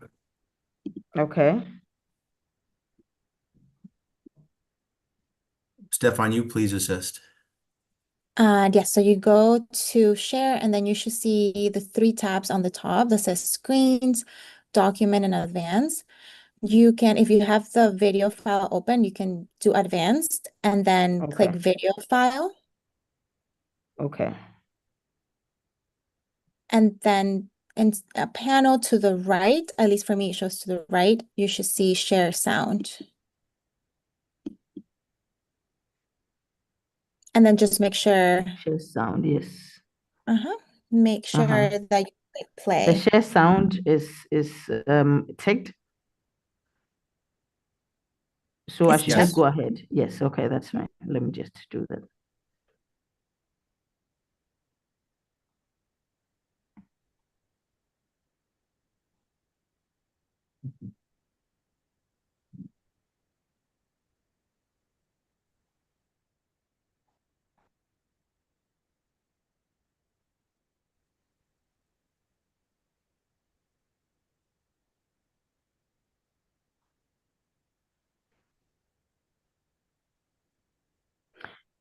Okay. Stefan, you please assist. Yes, so you go to share and then you should see the three tabs on the top that says screens, document, and advanced. You can, if you have the video file open, you can do advanced and then click Okay. video file. Okay. And then in a panel to the right, at least for me, it shows to the right, you should see share sound. And then just make sure, Share sound, yes. make sure that you click The play. share sound is ticked. So I It's should just go ahead. Yes, okay, that's fine. Let me just do that.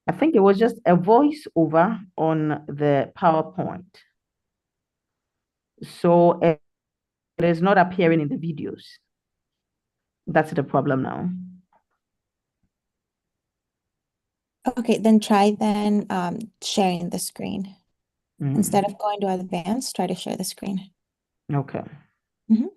I think it was just a voiceover on the PowerPoint. So it is not appearing in the videos. That's the problem now. Okay, then try then sharing the screen. Mm. Instead of going to advanced, try to share the screen. Okay. Mhm.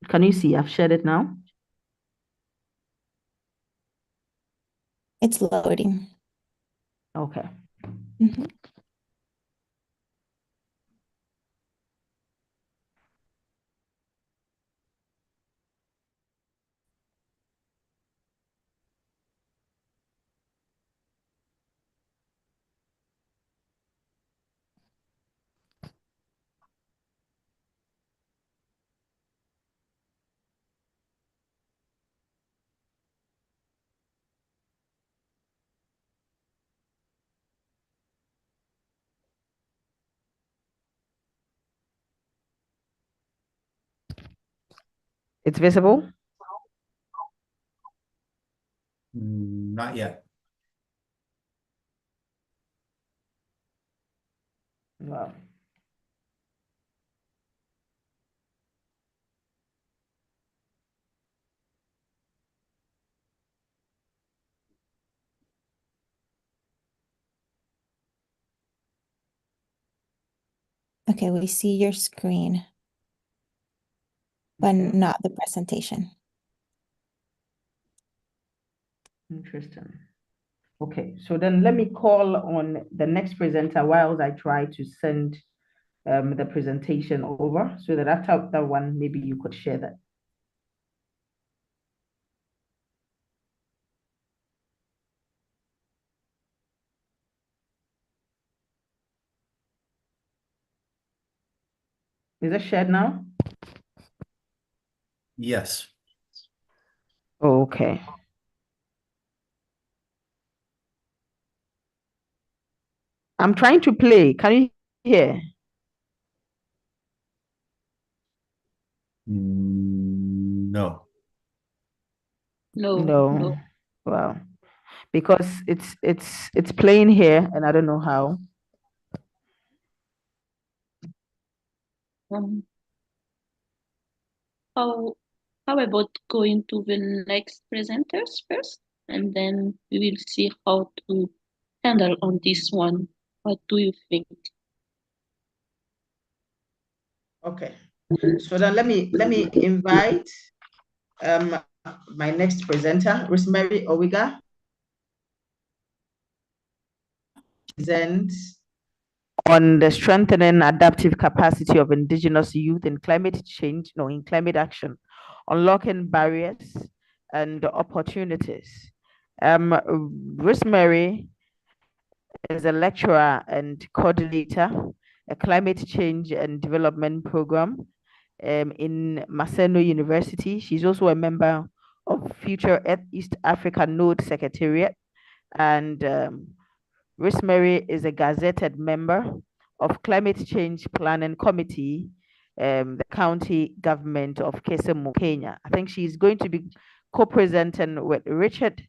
Can you see? I've shared it now. It's loading. Okay. Mhm. It's visible? Not yet. Wow. Okay, we see your screen, but not the presentation. Interesting. Okay, so then let me call on the next presenter while I try to send the presentation over, so that after that one, maybe you could share that. Is it shared now? Yes. Okay. I'm trying to play. Can you hear? No. No. Wow. Because it's playing here and I don't know how. How about going to the next presenters first, and then we will see how to handle on this one. What do you think? Okay. So then let me invite my next presenter, Rosemary Owiga. Presents on the strengthening adaptive capacity of indigenous youth in climate change, in climate action, unlocking barriers and opportunities. Rosemary is a lecturer and coordinator, a climate change and development program in Maseno University. She's also a member of Future East Africa Node Secretariat, and Rosemary is a gazetted member of Climate Change Planning Committee, the county government of Kisumu, Kenya. I think she's going to be co-presenting with Richard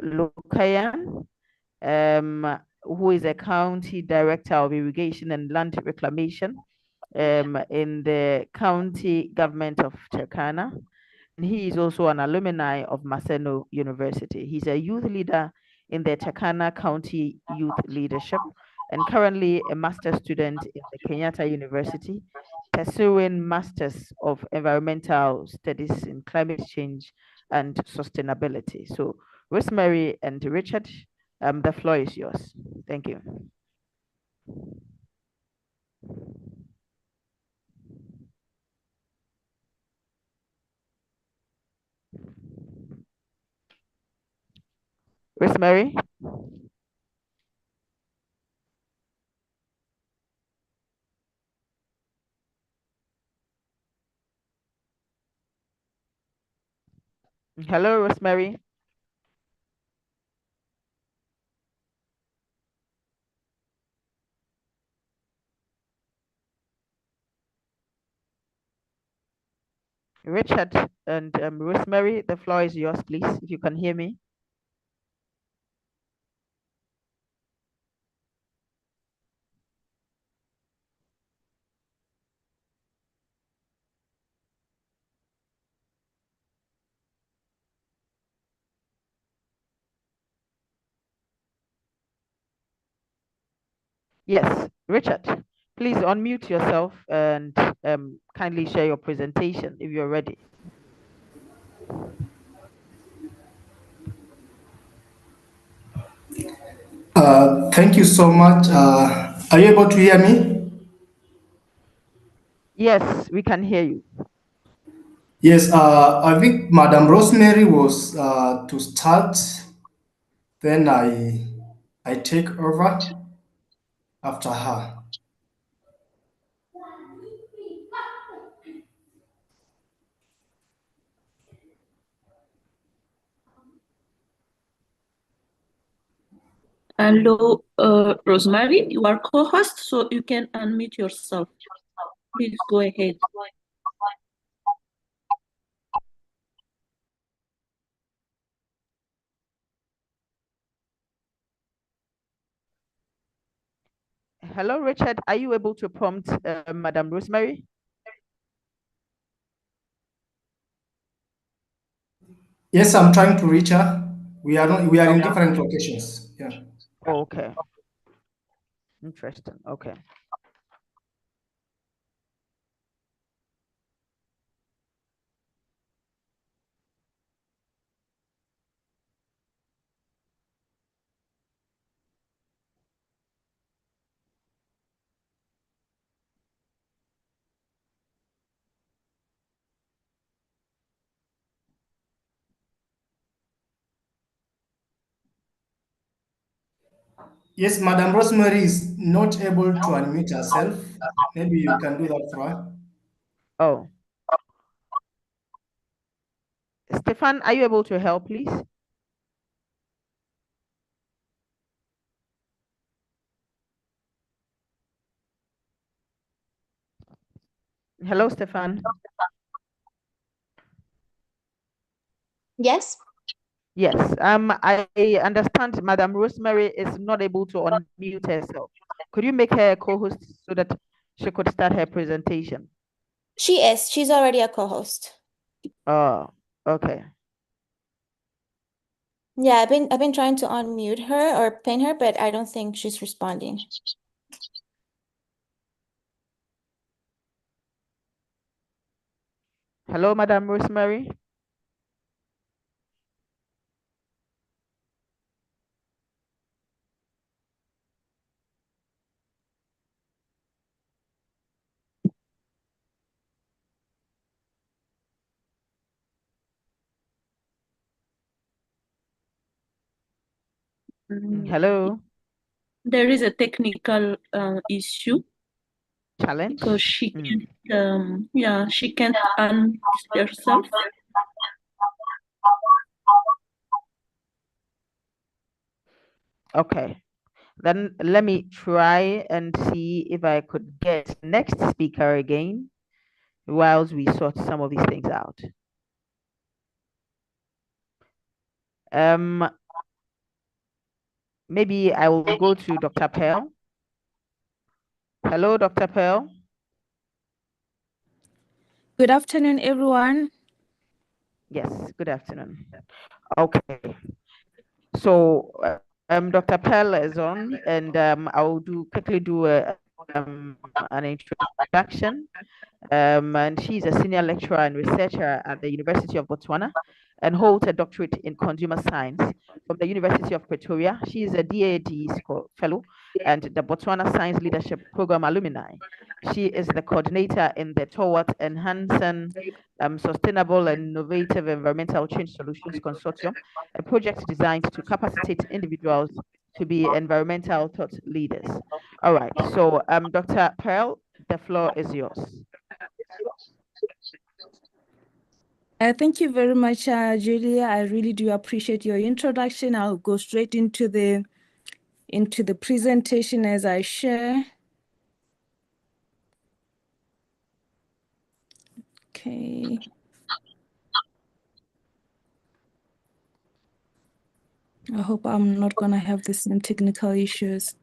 Lukayan, who is a county director of irrigation and land reclamation in the county government of Turkana. And he is also an alumni of Maseno University. He's a youth leader in the Turkana County Youth Leadership and currently a master's student in the Kenyatta University, pursuing Masters of Environmental Studies in Climate Change and Sustainability. So Rosemary and Richard, the floor is yours. Thank you. Rosemary? Hello, Rosemary. Richard and Rosemary, the floor is yours, please, if you can hear me. Yes, Richard, please unmute yourself and kindly share your presentation if you're ready. Thank you so much. Are you able to hear me? Yes, we can hear you. Yes, I think Madam Rosemary was to start, then I take over after her. Hello, Rosemary, you are co-host, so you can unmute yourself. Please go ahead. Hello, Richard. Are you able to prompt Madam Rosemary? Yes, I'm trying to reach her. We are in different locations. Yeah. Oh, okay. Interesting. Okay. Yes, Madam Rosemary is not able to unmute herself. Maybe you can do that for her. Oh, Stefan, are you able to help, please? Hello, Stefan. Yes. Yes, I understand Madam Rosemary is not able to unmute herself. Could you make her a co-host so that she could start her presentation? She is. She's already a co-host. Oh, okay. Yeah, I've been trying to unmute her or pin her, but I don't think she's responding. Hello, Madam Rosemary. Hello. There is a technical issue. Challenge? Because she can't, yeah, she can't unmute herself. Okay. Then let me try and see if I could get next speaker again whilst we sort some of these things out. Maybe I will go to Dr. Pearl. Hello, Dr. Pearl. Good afternoon, everyone. Yes, good afternoon. Okay. So Dr. Pearl is on, and I'll quickly do an introduction. And she's a senior lecturer and researcher at the University of Botswana and holds a doctorate in consumer science from the University of Pretoria. She is a DAD fellow and the Botswana Science Leadership Program alumni. She is the coordinator in the Towards Enhancing Sustainable and Innovative Environmental Change Solutions Consortium, a project designed to capacitate individuals to be environmental thought leaders. All right, so Dr. Pearl, the floor is yours. Thank you very much, Julia. I really do appreciate your introduction. I'll go straight into the presentation as I share. Okay. I hope I'm not gonna have the same technical issues.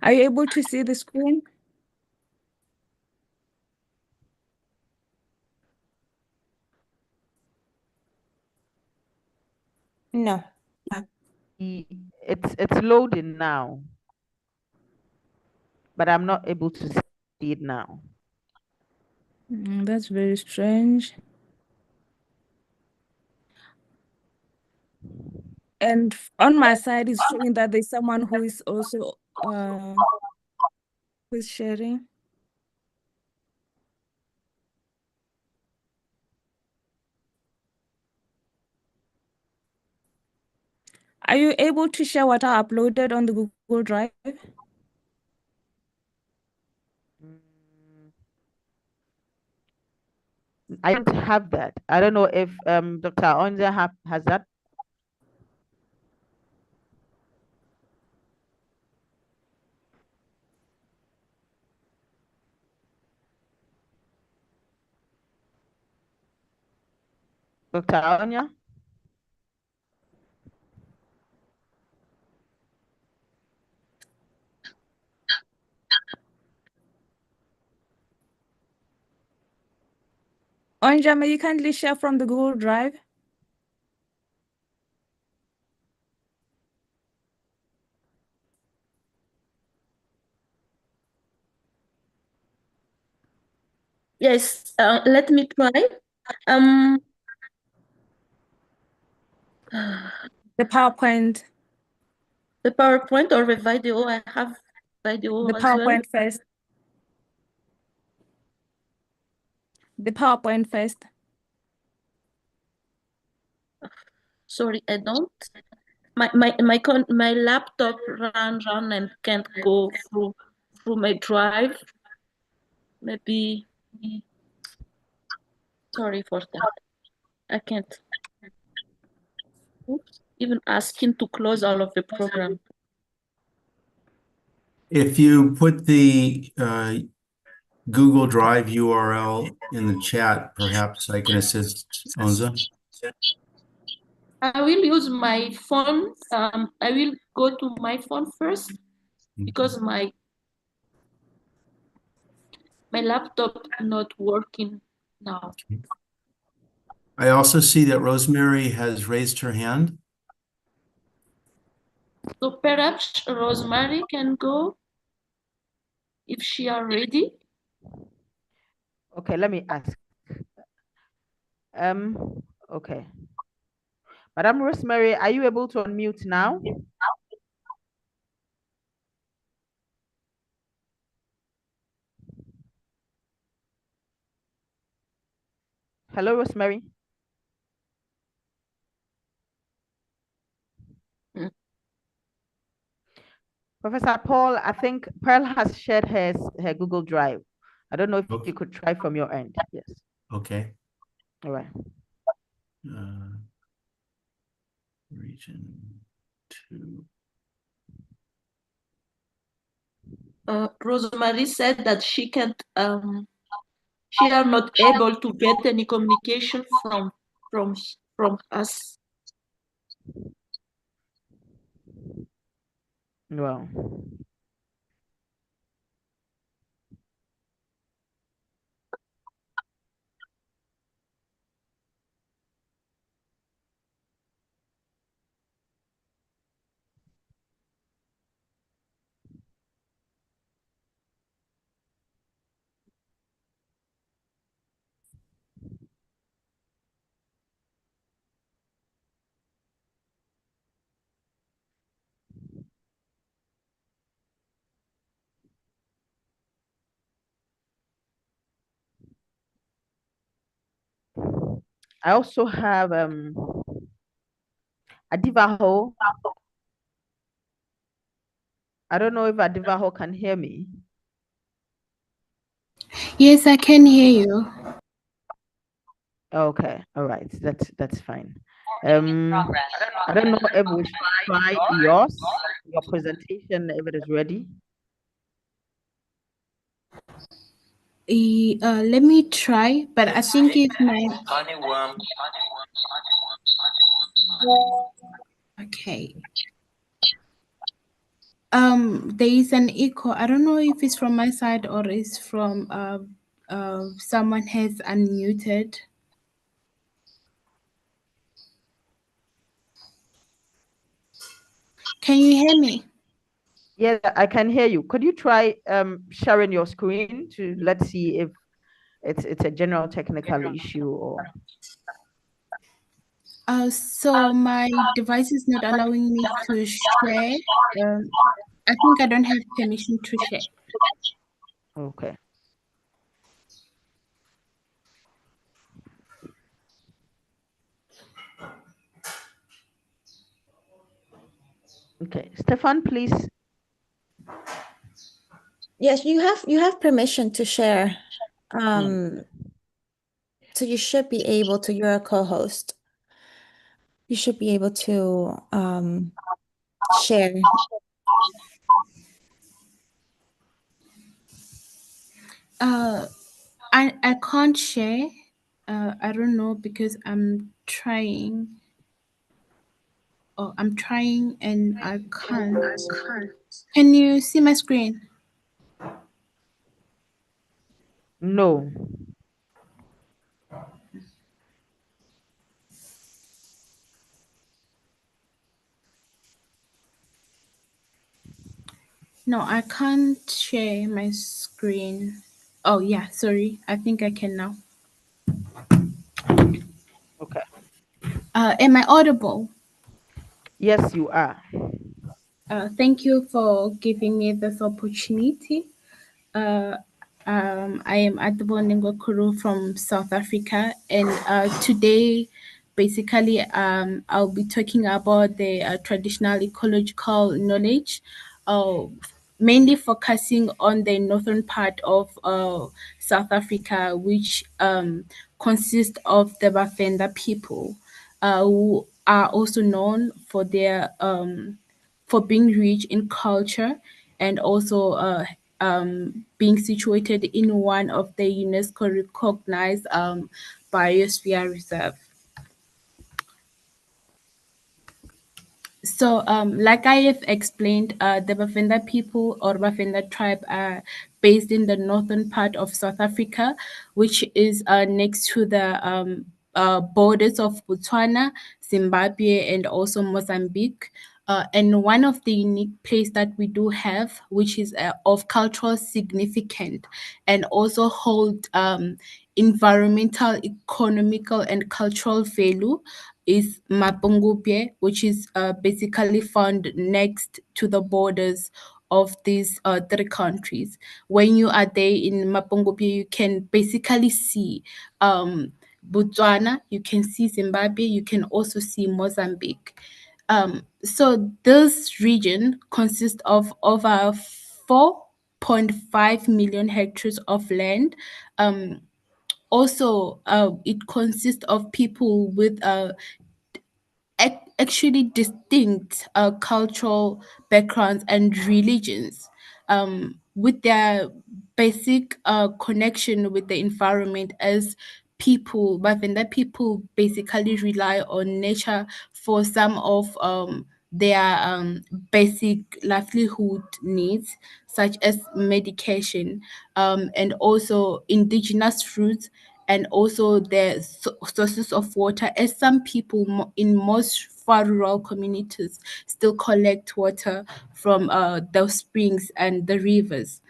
Are you able to see the screen? No. It's loading now, but I'm not able to see it now. That's very strange. And on my side, it's showing that there's someone who is also who's sharing. Are you able to share what I uploaded on the Google Drive? I don't have that. I don't know if Dr. Onja has that. Dr. Onja? Onja, may you kindly share from the Google Drive? Yes, let me try. The PowerPoint. The PowerPoint or the video? I have video The as well. PowerPoint first. The PowerPoint first. Sorry, I don't. My laptop run and can't go through my drive. Maybe. Sorry for that. I can't. Oops. Even asking to close all of the program. If you put the Google Drive URL in the chat, perhaps I can assist Onza. I will use my phone. I will go to my phone first because my laptop not working now. I also see that Rosemary has raised her hand. So perhaps Rosemary can go if she are ready. Okay, let me ask. Okay. Madam Rosemary, are you able to unmute now? Hello, Rosemary. Professor Paul, I think Pearl has shared her Google Drive. I don't know if you could try from your end. Yes. Okay. All right. Region 2. Rosemary said that she can't. She are not able to get any communication from us. Well. I also have Adivaho. I don't know if Adivaho can hear me. Yes, I can hear you. Okay, all right, that's fine. I don't know if we should try your presentation if it is ready. Let me try, but I think it's my. Okay. There is an echo. I don't know if it's from my side or it's from someone has unmuted. Can you hear me? Yeah, I can hear you. Could you try sharing your screen to let's see if it's a general technical issue or. So my device is not allowing me to share. I think I don't have permission to share. Okay. Okay, Stefan, please. Yes, you have permission to share. So you should be able to, you're a co-host. You should be able to share. I can't share. I don't know because I'm trying. Oh, I'm trying and I can't. Can you see my screen? No. No, I can't share my screen. Oh, yeah, sorry. I think I can now. Okay. Am I audible? Yes, you are. Thank you for giving me this opportunity. I am Adebo Ningokuru from South Africa, and today basically, I'll be talking about the traditional ecological knowledge, mainly focusing on the northern part of South Africa, which consists of the Bafenda people, who are also known for their for being rich in culture and also being situated in one of the UNESCO recognized biosphere reserve. So, like I have explained, the Bafenda people or Bafenda tribe are based in the northern part of South Africa, which is next to the borders of Botswana, Zimbabwe, and also Mozambique. And one of the unique place that we do have, which is of cultural significance and also hold environmental, economical, and cultural value, is Mapungubwe, which is basically found next to the borders of these three countries. When you are there in Mapungubwe, you can basically see Botswana, you can see Zimbabwe, you can also see Mozambique. So this region consists of over 4.5 million hectares of land. Also, it consists of people with actually distinct cultural backgrounds and religions, with their basic connection with the environment, as people, Bavenda people basically rely on nature for some of their basic livelihood needs, such as medication, and also indigenous fruits, and also the sources of water, as some people in most far rural communities still collect water from the springs and the rivers.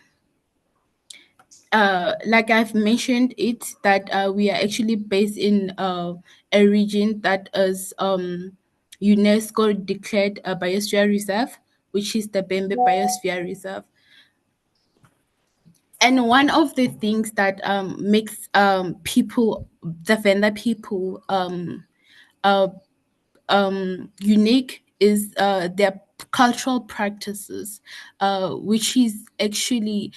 Like I've mentioned it, that we are actually based in a region that is UNESCO declared a biosphere reserve, which is the Bembe Biosphere Reserve. And one of the things that makes people, the Venda people, uh, unique is their cultural practices, which is actually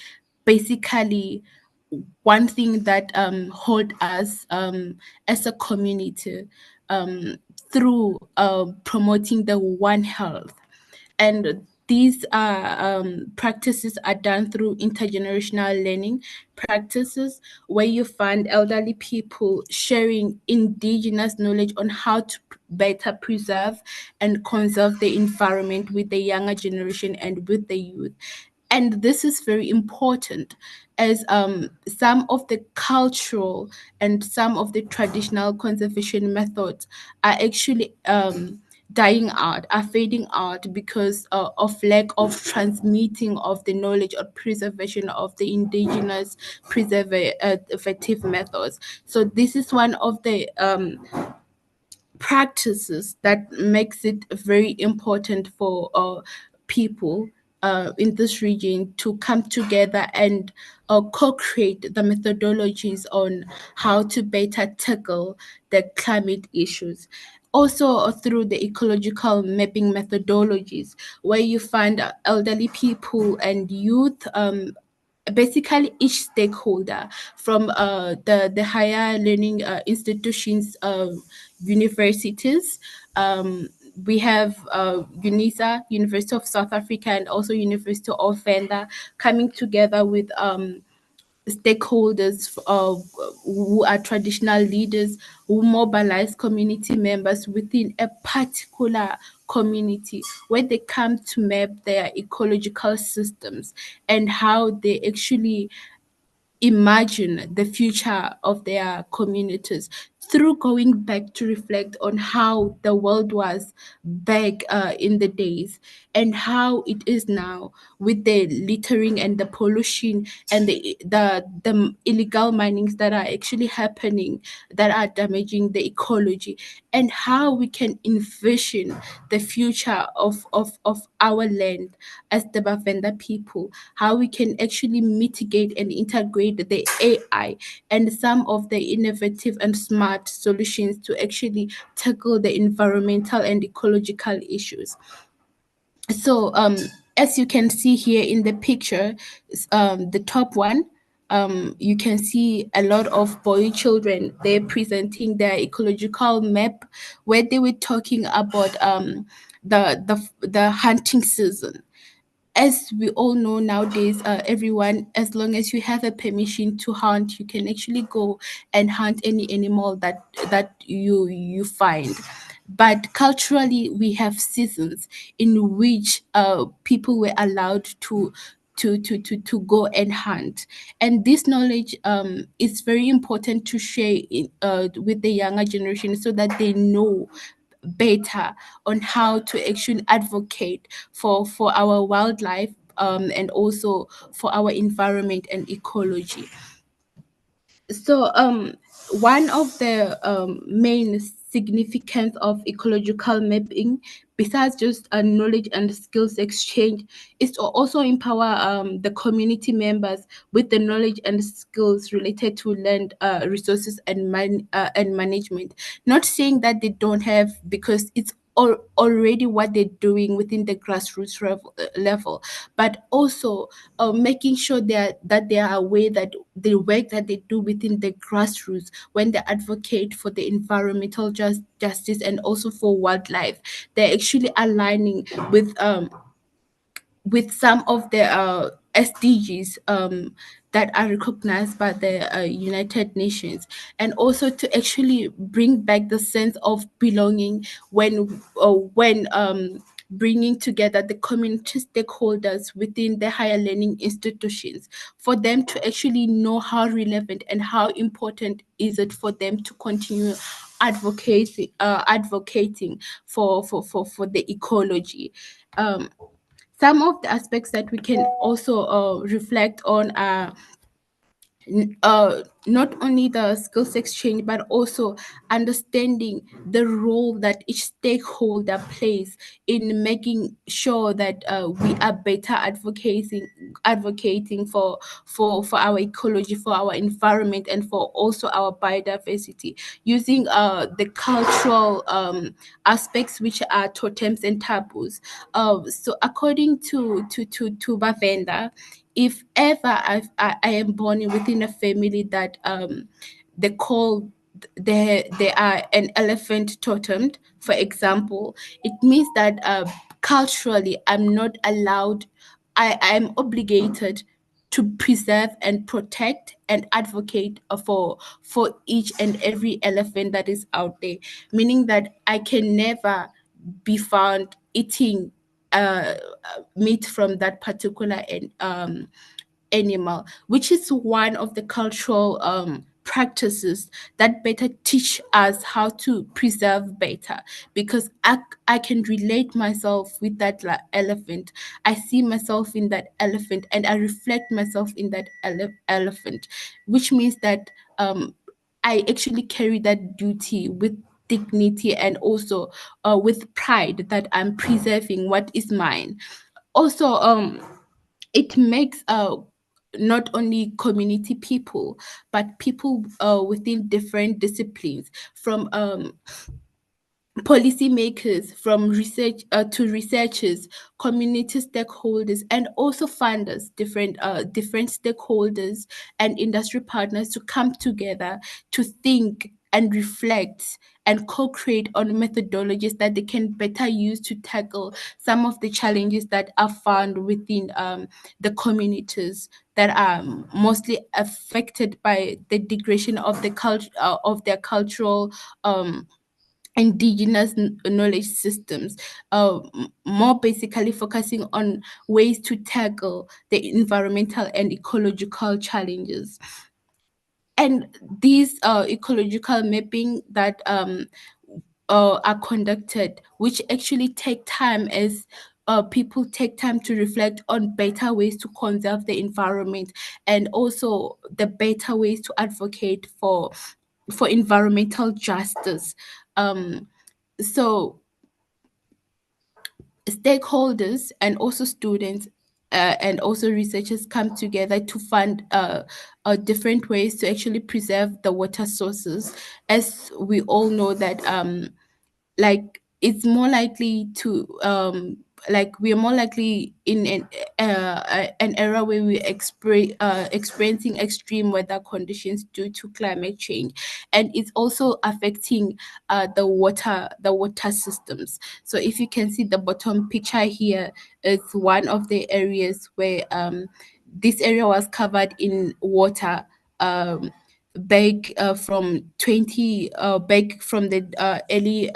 basically one thing that hold us as a community, through promoting the One Health. And these practices are done through intergenerational learning practices, where you find elderly people sharing indigenous knowledge on how to better preserve and conserve the environment with the younger generation and with the youth. And this is very important, as some of the cultural and some of the traditional conservation methods are actually dying out, are fading out because of lack of transmitting of the knowledge or preservation of the indigenous preservative methods. So this is one of the practices that makes it very important for people in this region to come together and co-create the methodologies on how to better tackle the climate issues. Also, through the ecological mapping methodologies, where you find elderly people and youth, basically each stakeholder from the higher learning institutions, universities. We have UNISA, University of South Africa, and also University of Venda, coming together with stakeholders who are traditional leaders, who mobilize community members within a particular community, where they come to map their ecological systems and how they actually imagine the future of their communities, through going back to reflect on how the world was back in the days and how it is now, with the littering and the pollution and the illegal minings that are actually happening, that are damaging the ecology, and how we can envision the future of our land as the Bavenda people, how we can actually mitigate and integrate the AI and some of the innovative and smart smart solutions to actually tackle the environmental and ecological issues. So as you can see here in the picture, the top one, you can see a lot of boy children. They're presenting their ecological map where they were talking about the hunting season. As we all know nowadays, everyone, as long as you have a permission to hunt, you can actually go and hunt any animal that you find. But culturally, we have seasons in which people were allowed to go and hunt, and this knowledge is very important to share with the younger generation so that they know better on how to actually advocate for our wildlife, and also for our environment and ecology. So one of the main significance of ecological mapping, besides just a knowledge and skills exchange, is to also empower the community members with the knowledge and skills related to land resources and management. Not saying that they don't have, because it's already what they're doing within the grassroots level, but also making sure that they are aware that the work that they do within the grassroots, when they advocate for the environmental justice and also for wildlife, they're actually aligning with some of the SDGs that are recognized by the United Nations, and also to actually bring back the sense of belonging when bringing together the community stakeholders within the higher learning institutions, for them to actually know how relevant and how important is it for them to continue advocating for the ecology. Some of the aspects that we can also reflect on are not only the skills exchange, but also understanding the role that each stakeholder plays in making sure that we are better advocating for our ecology, for our environment, and for also our biodiversity, using the cultural aspects, which are totems and taboos. So according to Bavenda, if ever I am born within a family that they call they are an elephant totemed, for example, it means that culturally I'm not allowed, I am obligated to preserve and protect and advocate for each and every elephant that is out there, meaning that I can never be found eating meat from that particular animal, which is one of the cultural practices that better teach us how to preserve better, because I can relate myself with that elephant. I see myself in that elephant and I reflect myself in that elephant, which means that I actually carry that duty with dignity and also with pride that I'm preserving what is mine. Also, it makes not only community people, but people within different disciplines, from policymakers, from research to researchers, community stakeholders, and also funders, different stakeholders and industry partners, to come together to think and reflect and co-create on methodologies that they can better use to tackle some of the challenges that are found within the communities that are mostly affected by the degradation of the culture of their cultural indigenous knowledge systems, more basically focusing on ways to tackle the environmental and ecological challenges. And these ecological mapping that are conducted, which actually take time, as people take time to reflect on better ways to conserve the environment, and also the better ways to advocate for environmental justice. So stakeholders and also students and also researchers come together to fund different ways to actually preserve the water sources. As we all know that like it's more likely to like we are more likely in an era where we experiencing extreme weather conditions due to climate change, and it's also affecting the water systems. So if you can see the bottom picture here, it's one of the areas where this area was covered in water back from 20 back from the early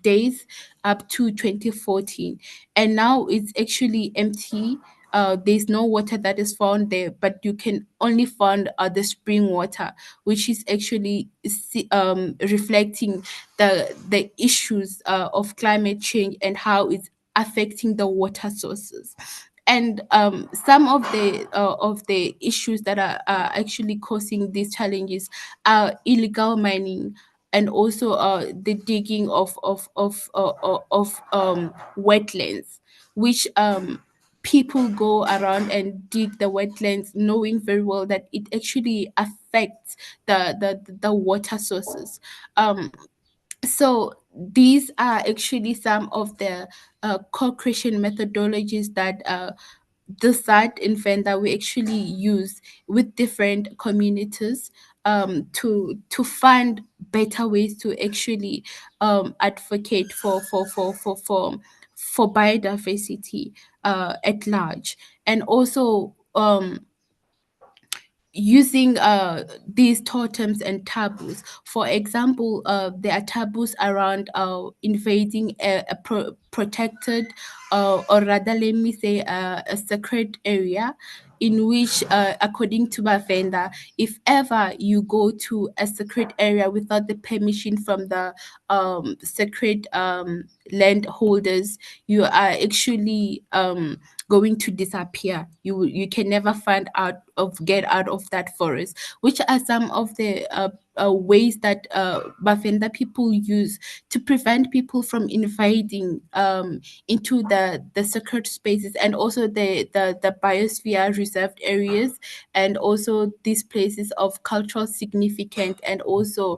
days up to 2014, and now it's actually empty. There's no water that is found there, but you can only find the spring water, which is actually reflecting the issues of climate change and how it's affecting the water sources. And some of the issues that are actually causing these challenges are illegal mining, and also the digging of wetlands, which people go around and dig the wetlands, knowing very well that it actually affects the water sources. So these are actually some of the co-creation methodologies that the site in Venda we actually use with different communities to find better ways to actually advocate for biodiversity at large, and also using these totems and taboos. For example, there are taboos around invading a protected, or rather, let me say, a sacred area, in which, according to Bavenda, if ever you go to a sacred area without the permission from the sacred landholders, you are actually going to disappear. You can never get out of that forest, which are some of the ways that Bafenda people use to prevent people from invading into the sacred spaces, and also the biosphere reserved areas, and also these places of cultural significance, and also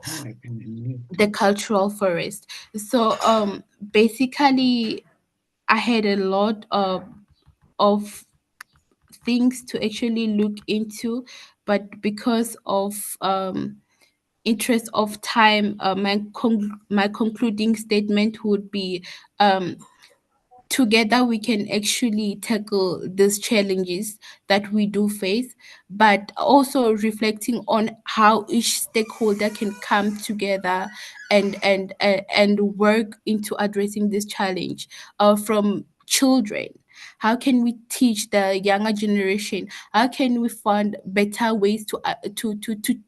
the cultural forest. So basically I had a lot of things to actually look into, but because of interest of time, my concluding statement would be, together we can actually tackle these challenges that we do face, but also reflecting on how each stakeholder can come together and work into addressing this challenge, from children. How can we teach the younger generation? How can we find better ways to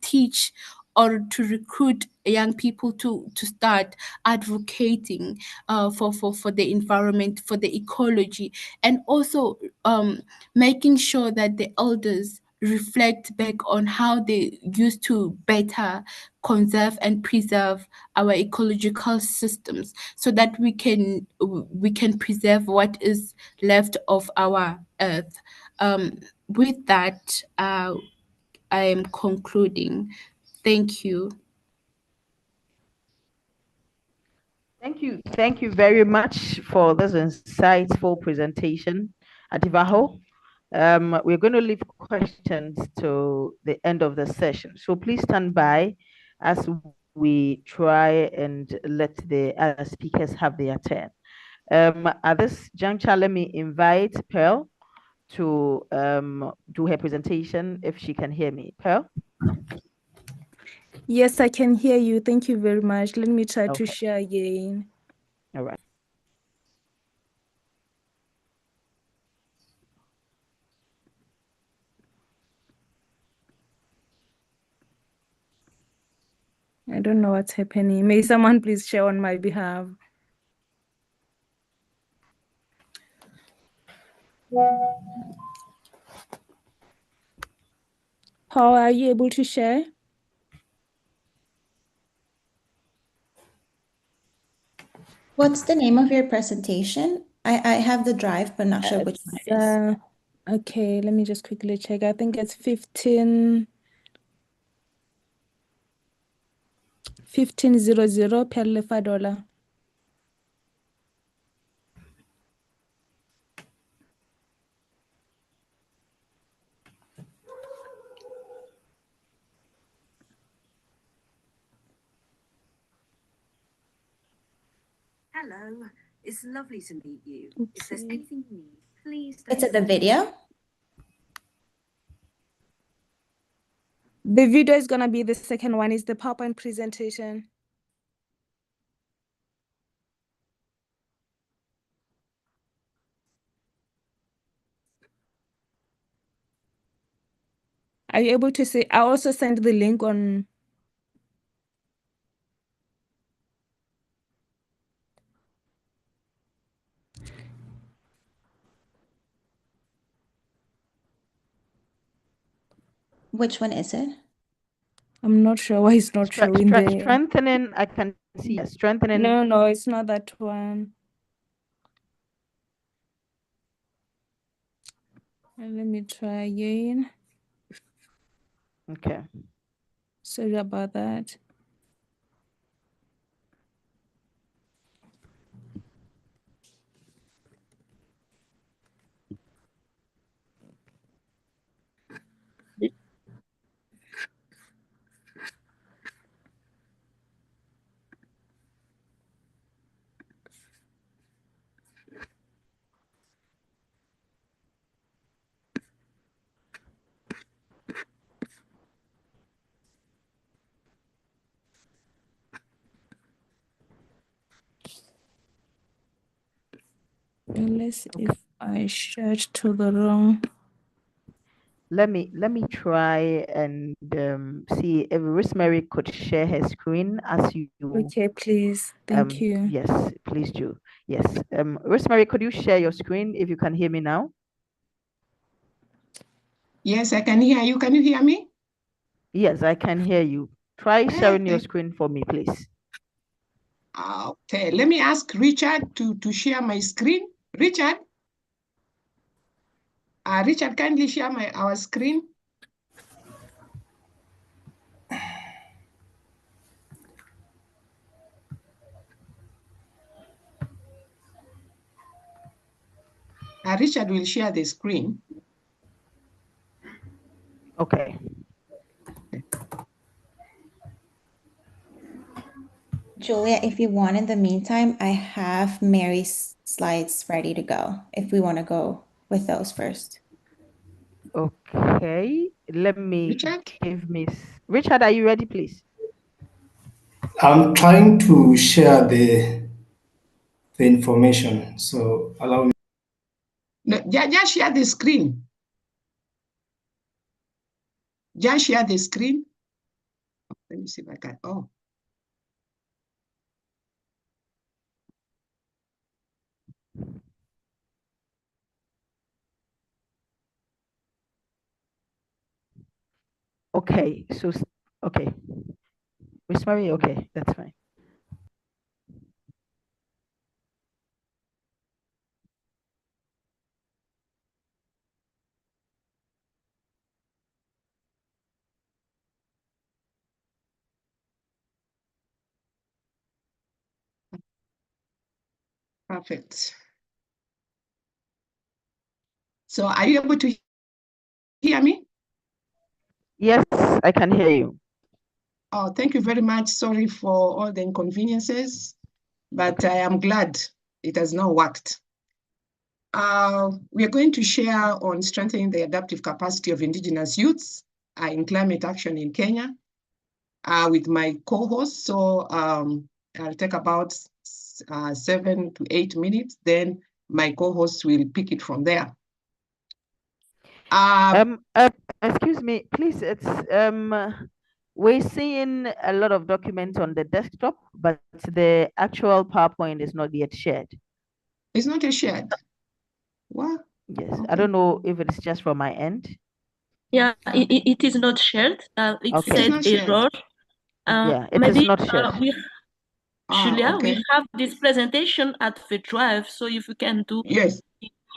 teach or to recruit young people to start advocating for the environment, for the ecology, and also making sure that the elders reflect back on how they used to better conserve and preserve our ecological systems, so that we can preserve what is left of our earth. With that, I am concluding. Thank you. Thank you very much for this insightful presentation, Ativaho. We're going to leave questions to the end of the session, so please stand by as we try and let the other speakers have their turn. At this juncture, let me invite Pearl to do her presentation if she can hear me. Pearl? Yes, I can hear you. Thank you very much. Let me try to Okay. share again. All right. I don't know what's happening. May someone please share on my behalf? Paul, are you able to share? What's the name of your presentation? I have the drive, but not sure which one it is. Okay, let me just quickly check. I think it's 1500 per $5. Hello, it's lovely to meet you. If there's Oopsie. anything you need, please It's don't at the video. The video is gonna be the second one, is the PowerPoint presentation. Are you able to see? I also sent the link on. Which one is it? I'm not sure why it's not showing there. Strengthening, I can see strengthening. No, it's not that one. Let me try again. Okay. Sorry about that. Unless if I shared to the wrong. Let me try and see if Rosemary could share her screen as you. Okay, please. Thank you. Yes, please do. Yes. Rosemary, could you share your screen if you can hear me now? Yes, I can hear you. Can you hear me? Yes, I can hear you. Try sharing your screen for me, please. Okay, let me ask Richard to share my screen. Richard? Richard, kindly share our screen. Richard will share the screen. Okay. Julia, if you want, in the meantime, I have Mary's slides ready to go, if we want to go with those first. Okay. Let me give Miss Richard, are you ready, please? I'm trying to share the information, so allow me. No, just share the screen. Just share the screen. Let me see if I can. Oh. Okay, so okay. Rosemary, okay, that's fine. Perfect. So are you able to hear me? Yes, I can hear you. Oh, thank you very much. Sorry for all the inconveniences, but I am glad it has now worked. We are going to share on strengthening the adaptive capacity of Indigenous youths in climate action in Kenya with my co-host. So I'll take about 7 to 8 minutes, then my co-host will pick it from there. Excuse me, please. It's we're seeing a lot of documents on the desktop, but the actual PowerPoint is not yet shared. It's not yet shared. What? Yes, okay. I don't know if it's just from my end. Yeah, it is not shared. It Okay. said error. Yeah, it maybe is not shared. Julia, okay. we have this presentation at the drive, so if you can do yes,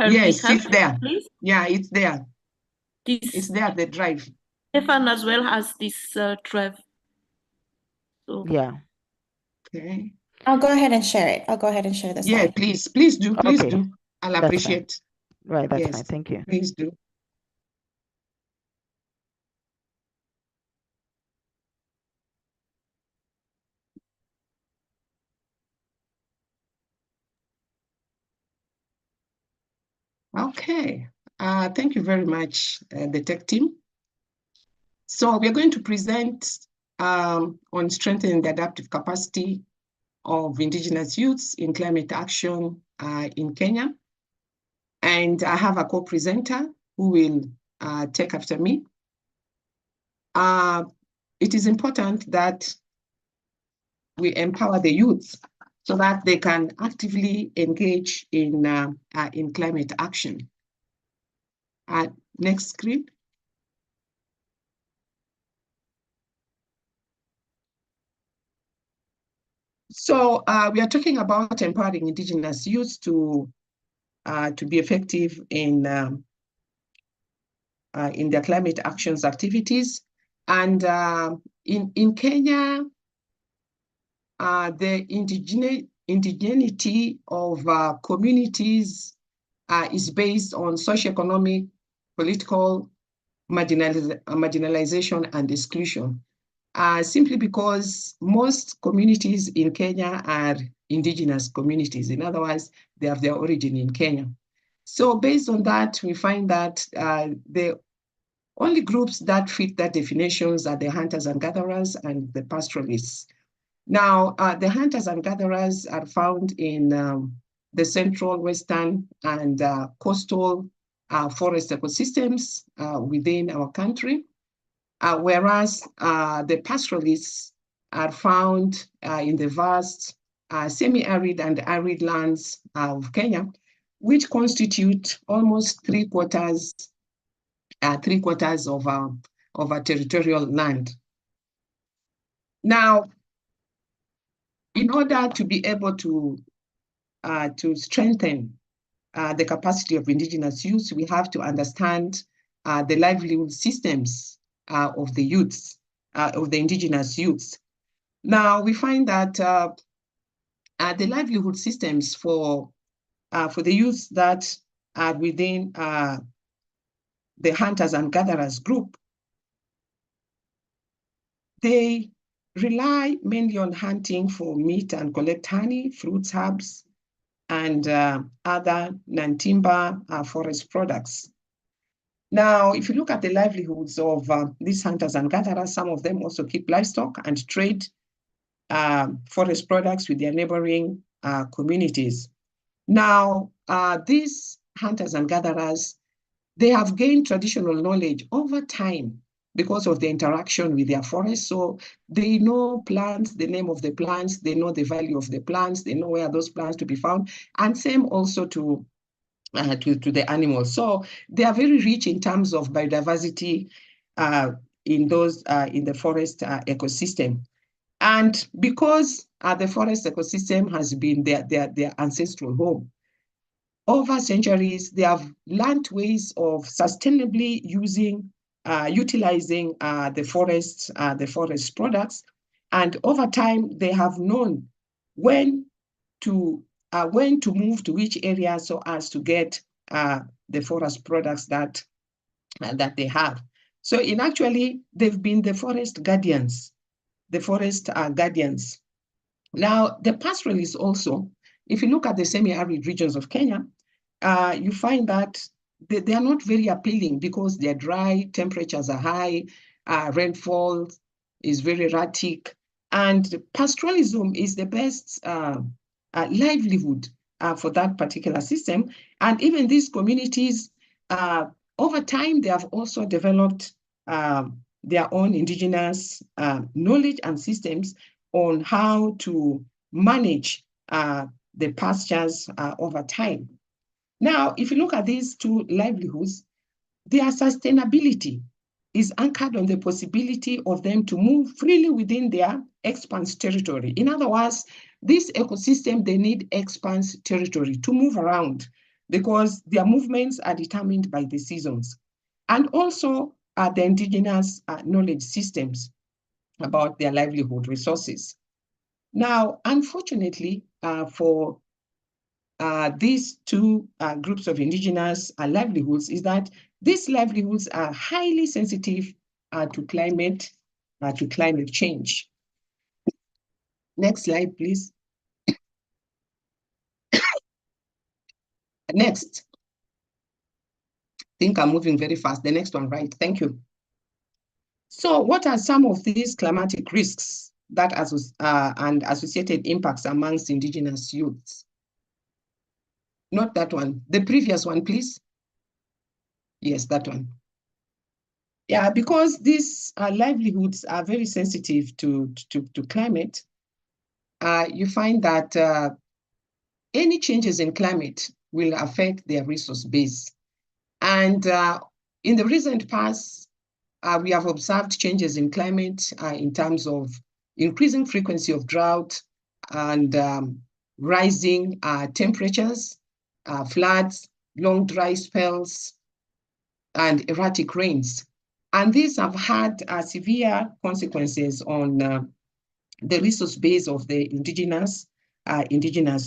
Yes, help, it's there. please? Yeah, it's there. It's This there, the drive. Stefan as well has this drive. So Yeah. Okay. I'll go ahead and share it. I'll go ahead and share the Yeah, slide. please do. Please Okay. do. I'll That's fine. appreciate. Right, that's Yes, fine. Thank you. please do. Okay. Thank you very much, the tech team. So we're going to present on strengthening the adaptive capacity of indigenous youths in climate action in Kenya. And I have a co-presenter who will take after me. It is important that we empower the youth so that they can actively engage in climate action. Next screen. So we are talking about empowering indigenous youth to be effective in their climate actions activities. And in Kenya, the indigeneity of communities is based on socioeconomic, political marginalization and exclusion. Simply because most communities in Kenya are indigenous communities. In other words, they have their origin in Kenya. So based on that, we find that the only groups that fit that definitions are the hunters and gatherers and the pastoralists. Now, the hunters and gatherers are found in the central, western, and coastal forest ecosystems within our country. Whereas the pastoralists are found in the vast semi-arid and arid lands of Kenya, which constitute almost three quarters of our territorial land. Now, in order to be able to strengthen the capacity of indigenous youth, we have to understand the livelihood systems of the youths, of the indigenous youths. Now, we find that the livelihood systems for the youths that are within the hunters and gatherers group, they rely mainly on hunting for meat and collect honey, fruits, herbs, and other non-timber forest products. Now, if you look at the livelihoods of these hunters and gatherers, some of them also keep livestock and trade forest products with their neighboring communities. Now, these hunters and gatherers, they have gained traditional knowledge over time because of the interaction with their forests. So they know plants, the name of the plants, they know the value of the plants, they know where those plants to be found, and same also to the animals. So they are very rich in terms of biodiversity in the forest ecosystem. And because the forest ecosystem has been their ancestral home, over centuries, they have learned ways of sustainably utilizing the forest products. And over time, they have known when to move to which area so as to get the forest products that they have. So actually, they've been the forest guardians. Now, the pastoralists also, if you look at the semi-arid regions of Kenya, you find that they are not very appealing because they're dry, temperatures are high, rainfall is very erratic, and pastoralism is the best livelihood for that particular system. And even these communities, over time, they have also developed their own indigenous knowledge and systems on how to manage the pastures over time. Now, if you look at these two livelihoods, their sustainability is anchored on the possibility of them to move freely within their expanse territory. In other words, this ecosystem, they need expanse territory to move around because their movements are determined by the seasons. And also the indigenous knowledge systems about their livelihood resources. Now, unfortunately, for these two groups of indigenous livelihoods is that these livelihoods are highly sensitive to climate change. Next slide, please. Next. I think I'm moving very fast. The next one, right? Thank you. So what are some of these climatic risks that and associated impacts amongst indigenous youths? Not that one. The previous one, please. Yes, that one. Yeah, because these livelihoods are very sensitive to climate, you find that any changes in climate will affect their resource base. And in the recent past, we have observed changes in climate in terms of increasing frequency of drought and rising temperatures, floods, long dry spells, and erratic rains. And these have had severe consequences on the resource base of the indigenous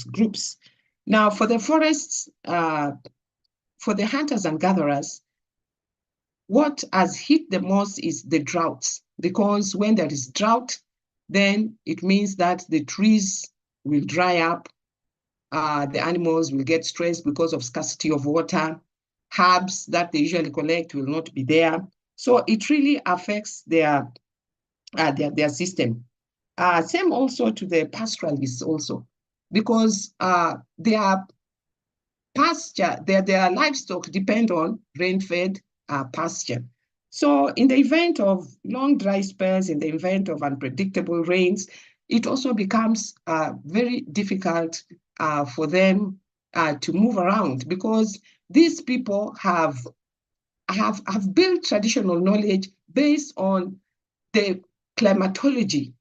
groups. Now, for the forests, for the hunters and gatherers, what has hit the most is the droughts, because when there is drought, then it means that the trees will dry up, the animals will get stressed because of scarcity of water, herbs that they usually collect will not be there. So it really affects their system. Same also to the pastoralists also, because their pasture, their livestock depend on rain-fed pasture. So in the event of long dry spells, in the event of unpredictable rains, it also becomes very difficult for them to move around, because these people have built traditional knowledge based on the climatology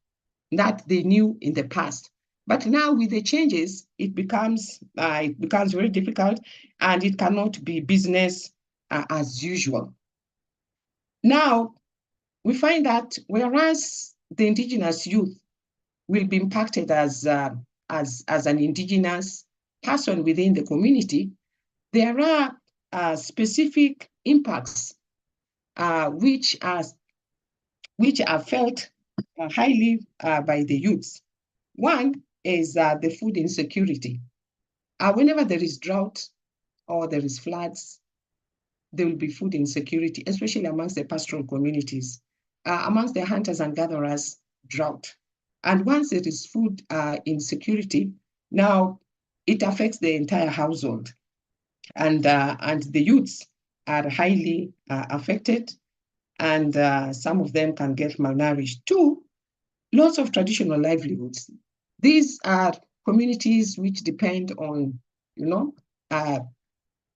that they knew in the past. But now with the changes, it becomes very difficult, and it cannot be business as usual. Now, we find that whereas the indigenous youth will be impacted as an indigenous person within the community, there are specific impacts which are felt highly by the youths. One is the food insecurity. Whenever there is drought or there is floods, there will be food insecurity, especially amongst the pastoral communities, amongst the hunters and gatherers, drought. And once there is food insecurity, now it affects the entire household. And the youths are highly affected, and some of them can get malnourished. Two, lots of traditional livelihoods. These are communities which depend on,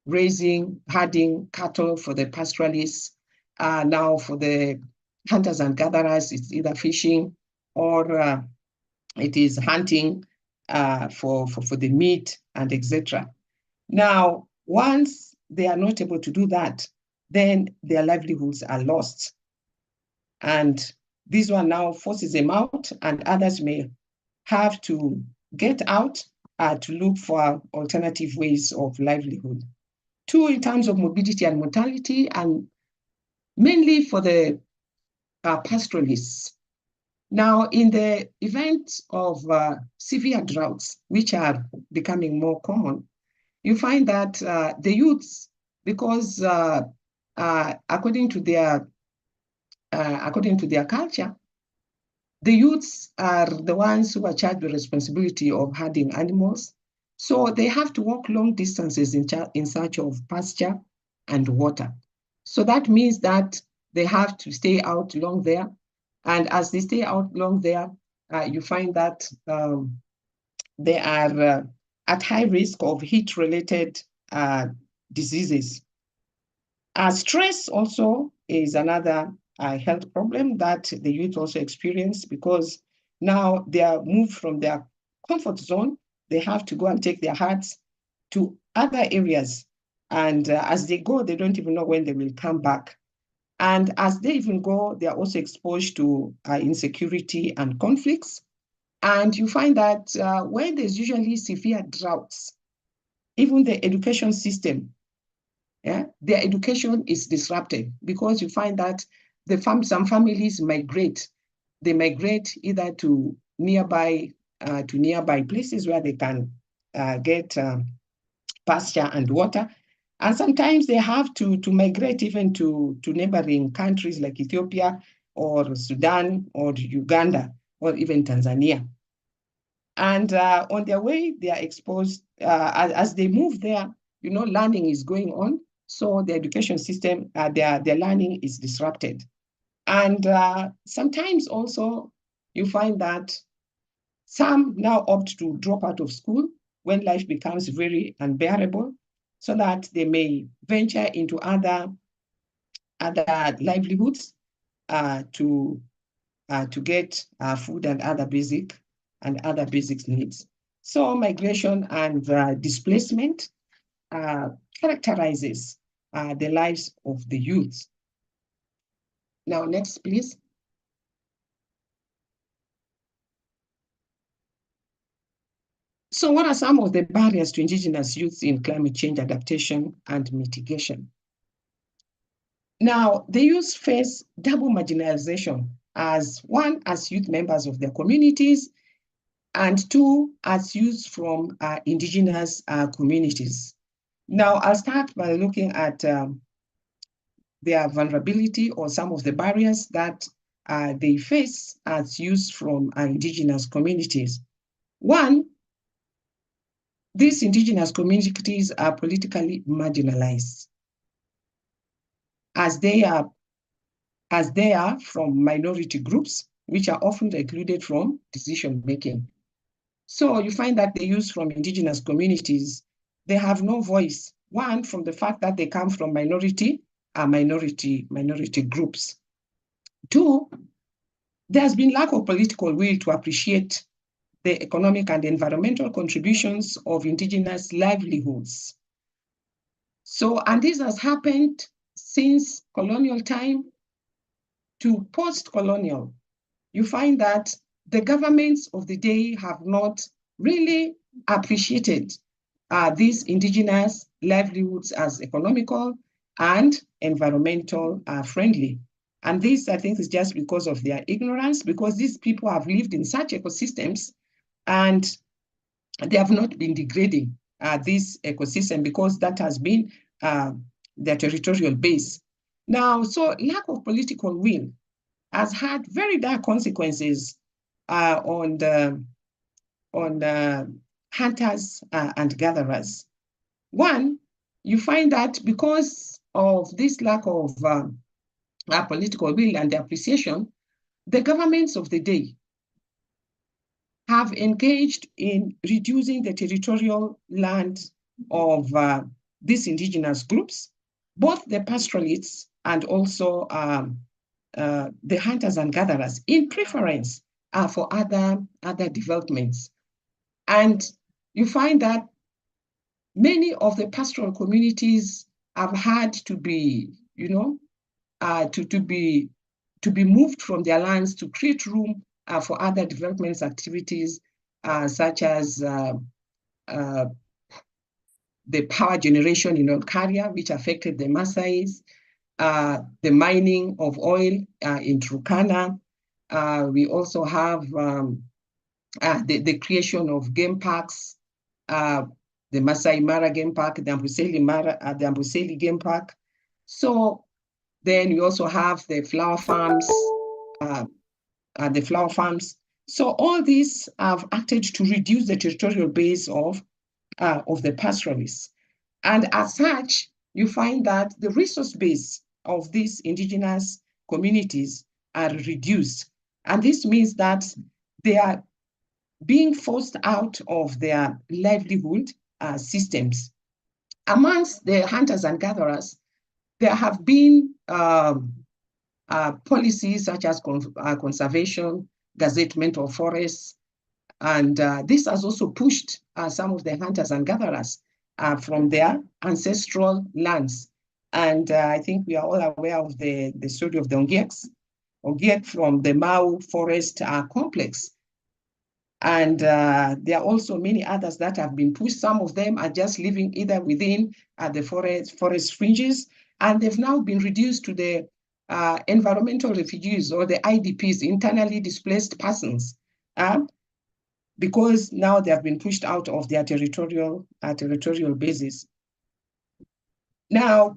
raising, herding cattle for the pastoralists. Now for the hunters and gatherers, it's either fishing or it is hunting for the meat and etc. Now, once they are not able to do that, then their livelihoods are lost. And this one now forces them out, and others may have to get out to look for alternative ways of livelihood. Two, in terms of morbidity and mortality, and mainly for the pastoralists. Now, in the event of severe droughts, which are becoming more common, you find that the youths, because according to their culture, the youths are the ones who are charged with the responsibility of herding animals. So they have to walk long distances in search of pasture and water. So that means that they have to stay out long there. And as they stay out long there, you find that they are at high risk of heat-related diseases. Stress also is another health problem that the youth also experience, because now they are moved from their comfort zone. They have to go and take their herds to other areas. And as they go, they don't even know when they will come back. And as they even go, they are also exposed to insecurity and conflicts. And you find that when there's usually severe droughts, even the education system, their education is disrupted, because you find that some families migrate. They migrate either to nearby places where they can get pasture and water. And sometimes they have to migrate even to neighboring countries like Ethiopia or Sudan or Uganda or even Tanzania. And on their way, they are exposed, as they move there, learning is going on. So the education system, their learning is disrupted. And sometimes also you find that some now opt to drop out of school when life becomes very unbearable, so that they may venture into other livelihoods to get food and other basic needs. So migration and displacement characterizes the lives of the youth. Now, next, please. So what are some of the barriers to indigenous youth in climate change adaptation and mitigation? Now, the youth face double marginalization, as one, as youth members of their communities, and two, as youth from indigenous communities. Now, I'll start by looking at their vulnerability or some of the barriers that they face as youth from indigenous communities. One, these indigenous communities are politically marginalized, as they are from minority groups, which are often excluded from decision-making. So you find that the youth from indigenous communities, they have no voice. One, from the fact that they come from minority groups. Two, there's been lack of political will to appreciate the economic and environmental contributions of indigenous livelihoods. So, and this has happened since colonial time to post-colonial. You find that the governments of the day have not really appreciated these indigenous livelihoods as economical and environmental friendly. And this, I think, is just because of their ignorance, because these people have lived in such ecosystems and they have not been degrading this ecosystem, because that has been their territorial base. Now, so lack of political will has had very dire consequences on hunters and gatherers. One, you find that because of this lack of political will and appreciation, the governments of the day have engaged in reducing the territorial land of these indigenous groups, both the pastoralists and also the hunters and gatherers, in preference for other developments. And you find that many of the pastoral communities have had to be, to be moved from their lands to create room for other development activities, such as the power generation in Olkaria, which affected the Maasais, the mining of oil in Turkana. We also have the creation of game parks, the Masai Mara Game Park, the Amboseli Game Park. So then we also have the flower farms, So all these have acted to reduce the territorial base of the pastoralists. And as such, you find that the resource base of these indigenous communities are reduced. And this means that they are being forced out of their livelihood systems. Amongst the hunters and gatherers, there have been policies such as conservation, gazettement of forests, and this has also pushed some of the hunters and gatherers from their ancestral lands. And I think we are all aware of the story of the Ogiek from the Mau Forest Complex. And there are also many others that have been pushed. Some of them are just living either within the forest fringes, and they've now been reduced to the environmental refugees, or the IDPs, internally displaced persons, because now they have been pushed out of their territorial bases. Now,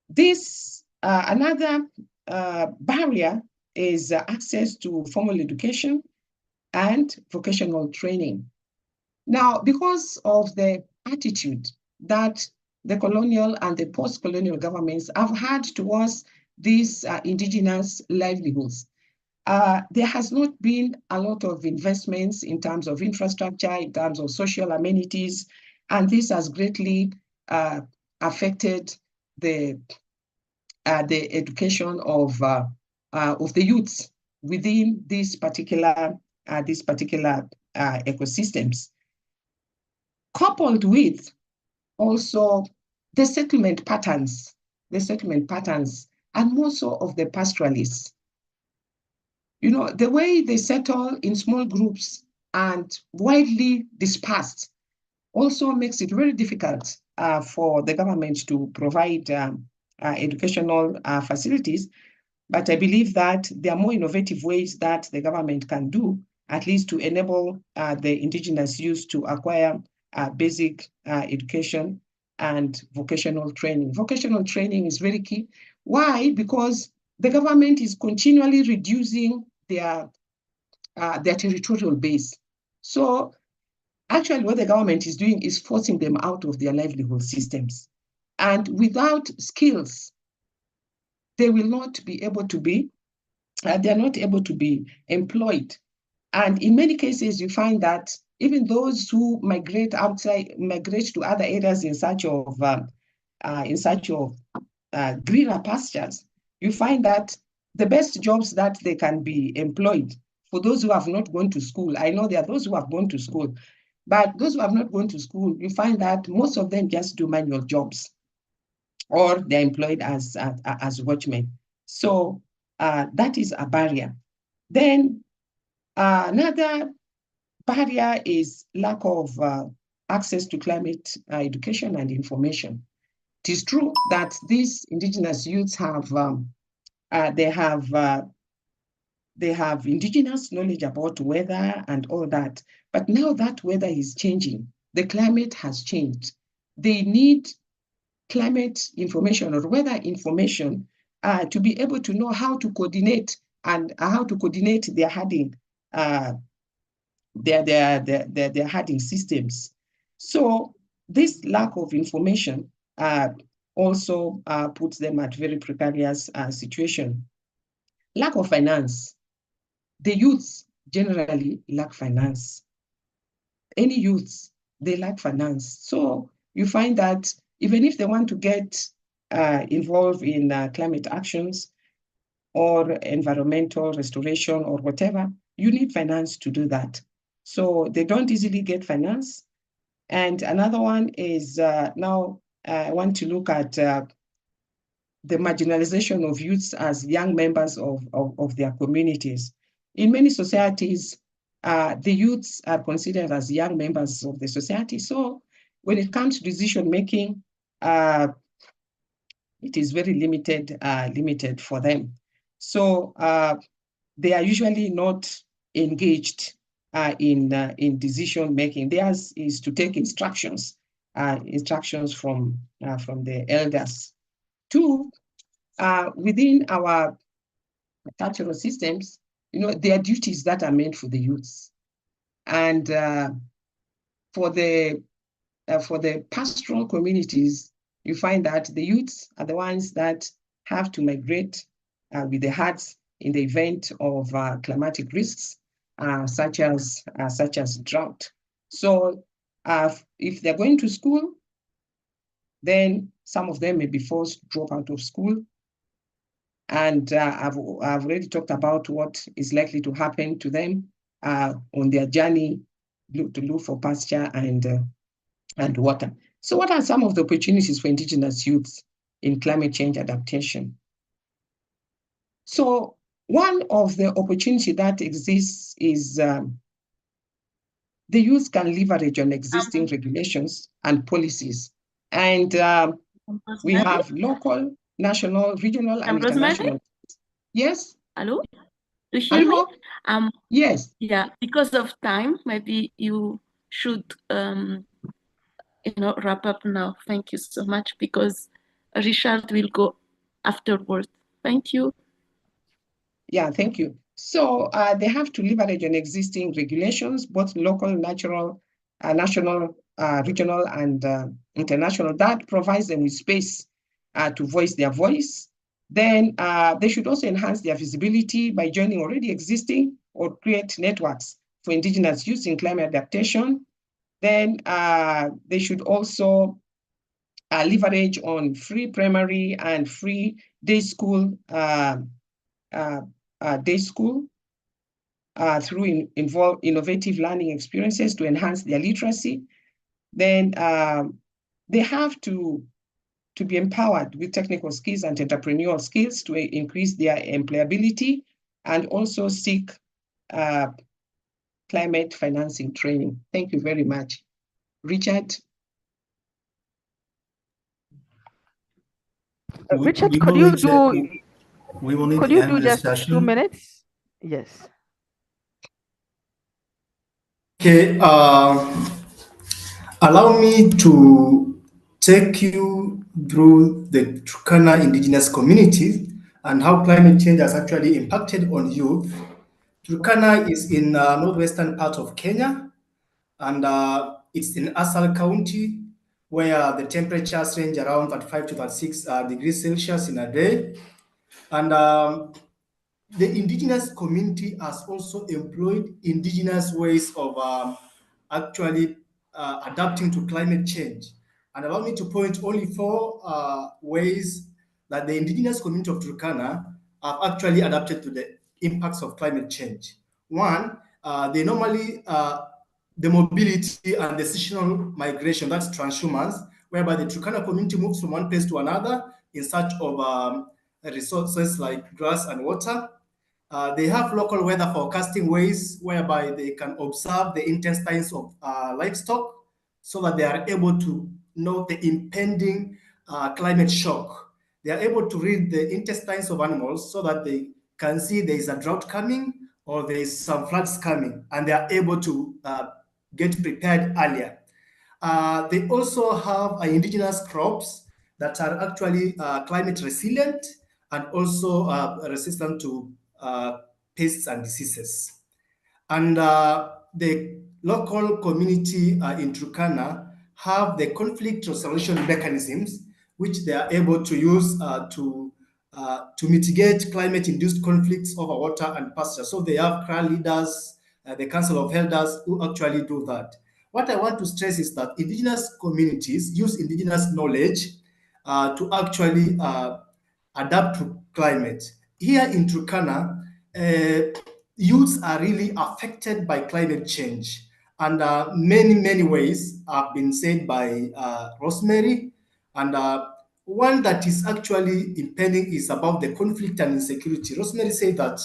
this another barrier is access to formal education and vocational training. Now, because of the attitude that the colonial and the post-colonial governments have had towards these indigenous livelihoods, there has not been a lot of investments in terms of infrastructure, in terms of social amenities, and this has greatly affected the education of the youths within these particular ecosystems, coupled with also the settlement patterns, and more so of the pastoralists. You know, the way they settle in small groups and widely dispersed also makes it very difficult for the government to provide educational facilities. But I believe that there are more innovative ways that the government can do, at least to enable the indigenous youth to acquire basic education and vocational training. Vocational training is very key. Why? Because the government is continually reducing their territorial base. So actually what the government is doing is forcing them out of their livelihood systems. And without skills, they will not be able to be, they're not able to be employed. And in many cases, you find that even those who migrate to other areas in search of greener pastures, you find that the best jobs that they can be employed for those who have not gone to school. I know there are those who have gone to school, but those who have not gone to school, you find that most of them just do manual jobs, or they're employed as watchmen. So that is a barrier. Then another barrier is lack of access to climate education and information. It is true that these indigenous youths have they have indigenous knowledge about weather and all that, but now that weather is changing. The climate has changed. They need climate information or weather information to be able to know how to coordinate and how to coordinate their herding, their herding systems. So this lack of information also puts them at very precarious situation. Lack of finance. The youths generally lack finance. Any youths, they lack finance. So you find that even if they want to get involved in climate actions or environmental restoration or whatever, you need finance to do that. So they don't easily get finance. And another one is now I want to look at the marginalization of youths as young members of their communities. In many societies, the youths are considered as young members of the society. So when it comes to decision making, it is very limited for them. So they are usually not engaged in decision making. Theirs is to take instructions from the elders. Two, within our cultural systems, you know, there are duties that are meant for the youths. And for the pastoral communities, you find that the youths are the ones that have to migrate with the herds in the event of climatic risks, such as drought. So if they're going to school, then some of them may be forced to drop out of school. And I've already talked about what is likely to happen to them on their journey to look for pasture and and water. So what are some of the opportunities for indigenous youths in climate change adaptation? So one of the opportunity that exists is the youth can leverage on existing regulations and policies. And we have local, national, regional, and international. Yes? Hello? Do you hear me? Yes. Yeah, because of time, maybe you should wrap up now. Thank you so much, because Richard will go afterwards. Thank you. Yeah, thank you. So they have to leverage on existing regulations, both local, national, regional, and international. That provides them with space to voice their voice. Then they should also enhance their visibility by joining already existing or create networks for indigenous youth in climate adaptation. Then they should also leverage on free primary and free day school through innovative learning experiences to enhance their literacy. Then they have to be empowered with technical skills and entrepreneurial skills to increase their employability, and also seek climate financing training. Thank you very much. Richard? Richard, could you do? We will need could to you end do this just session. 2 minutes? Yes. Okay. Allow me to take you through the Turkana indigenous community and how climate change has actually impacted on youth. Turkana is in northwestern part of Kenya, and it's in Asal County, where the temperatures range around 35 to 36 degrees Celsius in a day. And the indigenous community has also employed indigenous ways of actually adapting to climate change. And allow me to point only 4 ways that the indigenous community of Turkana have actually adapted to the impacts of climate change. One, they normally, the mobility and the seasonal migration, that's transhumance, whereby the Turkana community moves from one place to another in search of resources like grass and water. They have local weather forecasting ways whereby they can observe the intestines of livestock so that they are able to know the impending climate shock. They are able to read the intestines of animals so that they can see there is a drought coming or there is some floods coming, and they are able to get prepared earlier. They also have indigenous crops that are actually climate resilient and also resistant to pests and diseases. And the local community in Turkana have the conflict resolution mechanisms which they are able to use to mitigate climate-induced conflicts over water and pasture. So they have crowd leaders, the Council of Elders who actually do that. What I want to stress is that indigenous communities use indigenous knowledge to actually adapt to climate. Here in Turkana, youths are really affected by climate change. And many ways have been said by Rosemary. And one that is actually impending is about the conflict and insecurity. Rosemary said that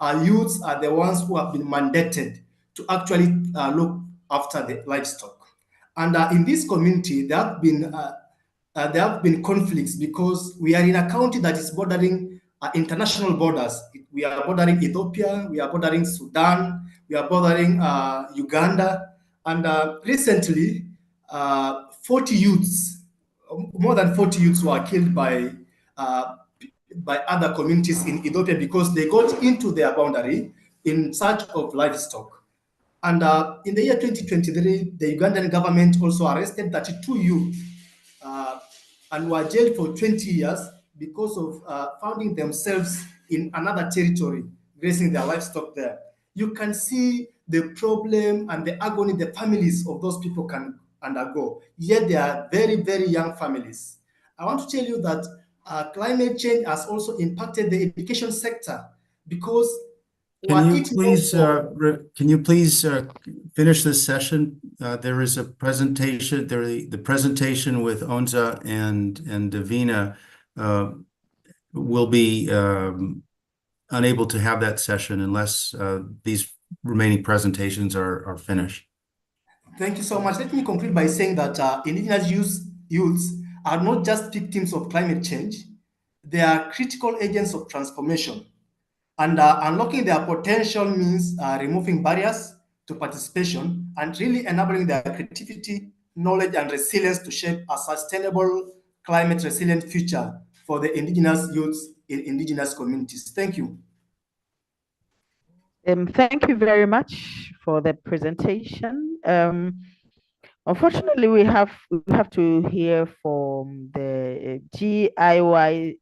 our youths are the ones who have been mandated to actually look after the livestock. And in this community, there have been conflicts because we are in a county that is bordering international borders. We are bordering Ethiopia, we are bordering Sudan, we are bordering Uganda, and recently 40 youths, more than 40 youths were killed by other communities in Ethiopia because they got into their boundary in search of livestock. And in the year 2023, the Ugandan government also arrested 32 youth and were jailed for 20 years because of finding themselves in another territory, grazing their livestock there. You can see the problem and the agony the families of those people can undergo, yet they are very young families. I want to tell you that climate change has also impacted the education sector because Can you please finish this session? There is a presentation. The presentation with Onza and Davina will be unable to have that session unless these remaining presentations are finished. Thank you so much. Let me conclude by saying that indigenous youths are not just victims of climate change. They are critical agents of transformation. And unlocking their potential means removing barriers to participation and really enabling their creativity, knowledge, and resilience to shape a sustainable, climate resilient future for the indigenous youths in indigenous communities. Thank you. Thank you very much for the presentation. Unfortunately, we have to hear from the GIYSCC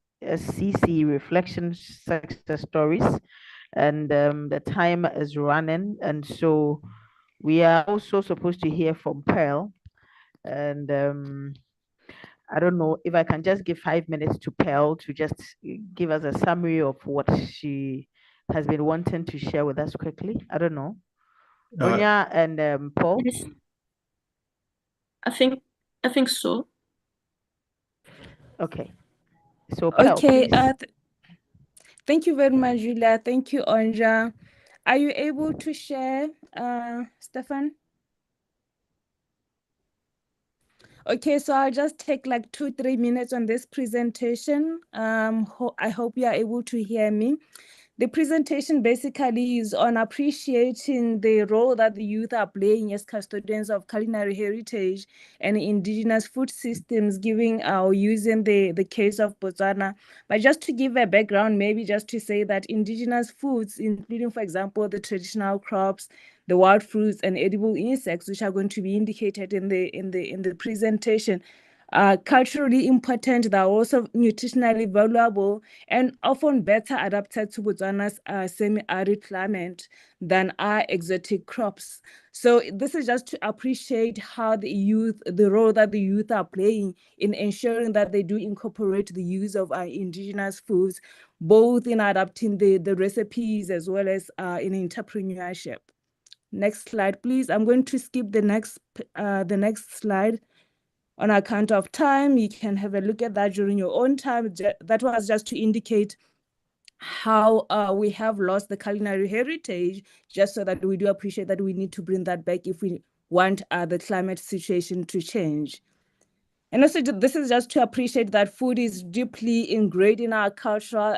reflection success stories, and the time is running, and so we are also supposed to hear from Pearl, and I don't know if I can just give 5 minutes to Pearl to just give us a summary of what she has been wanting to share with us quickly. I don't know. Onya and Paul? Yes. I think so. Okay. So Pearl, Okay, please. thank you very much, Julia. Thank you, Onja. Are you able to share, Stefan? Okay, so I'll just take like 2-3 minutes on this presentation. I hope you are able to hear me. The presentation basically is on appreciating the role that the youth are playing as custodians of culinary heritage and indigenous food systems, giving or using the case of Botswana. But just to give a background, maybe just to say that indigenous foods, including, for example, the traditional crops, the wild fruits and edible insects, which are going to be indicated in the presentation, are culturally important. They're also nutritionally valuable and often better adapted to Botswana's semi-arid climate than our exotic crops. So this is just to appreciate how the role that the youth are playing in ensuring that they do incorporate the use of our indigenous foods, both in adapting the recipes as well as in entrepreneurship. Next slide, please. I'm going to skip the next slide on account of time. You can have a look at that during your own time. That was just to indicate how we have lost the culinary heritage, just so that we do appreciate that we need to bring that back if we want the climate situation to change. And also, this is just to appreciate that food is deeply ingrained in our cultural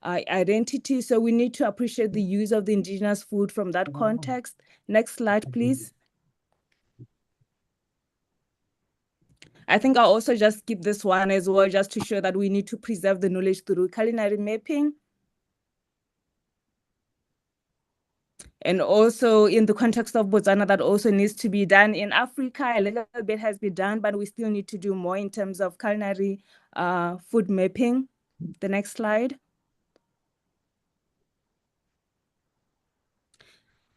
identity. So we need to appreciate the use of the indigenous food from that context. Next slide, please. I think I'll also just skip this one as well, just to show that we need to preserve the knowledge through culinary mapping. And also in the context of Botswana, that also needs to be done. In Africa, a little bit has been done, but we still need to do more in terms of culinary food mapping. The next slide.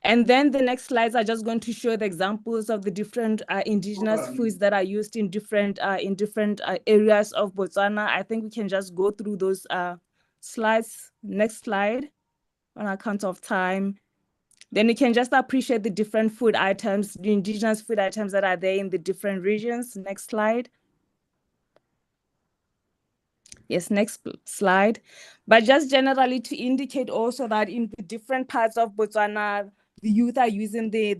And then the next slides are just going to show the examples of the different indigenous foods that are used in different areas of Botswana. I think we can just go through those slides. Next slide, on account of time. Then you can just appreciate the different food items, the indigenous food items that are there in the different regions. Next slide. Yes, next slide. But just generally to indicate also that in the different parts of Botswana, the youth are using the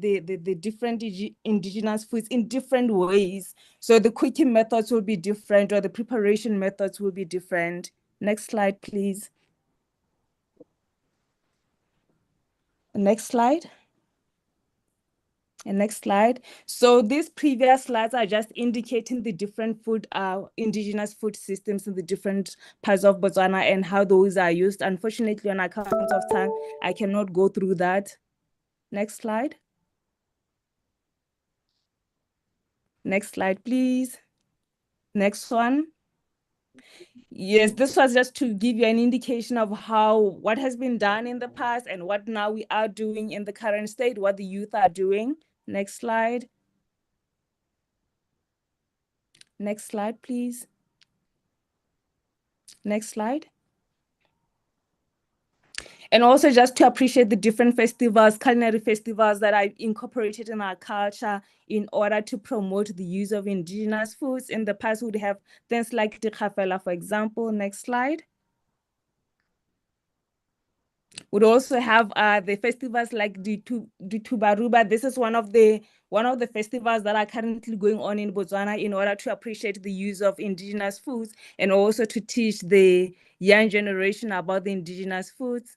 different indigenous foods in different ways. So the cooking methods will be different, or the preparation methods will be different. Next slide, please. Next slide. And next slide. So these previous slides are just indicating the different indigenous food systems in the different parts of Botswana and how those are used. Unfortunately, on account of time, I cannot go through that. Next slide. Next slide, please. Next one. Yes, this was just to give you an indication of what has been done in the past and what now we are doing in the current state, what the youth are doing. Next slide. Next slide, please. Next slide. And also just to appreciate the different festivals, culinary festivals that are incorporated in our culture in order to promote the use of indigenous foods. In the past, we'd have things like tikafela, for example. Next slide. We'd also have the festivals like the Tubaruba. This is one of the festivals that are currently going on in Botswana in order to appreciate the use of indigenous foods and also to teach the young generation about the indigenous foods.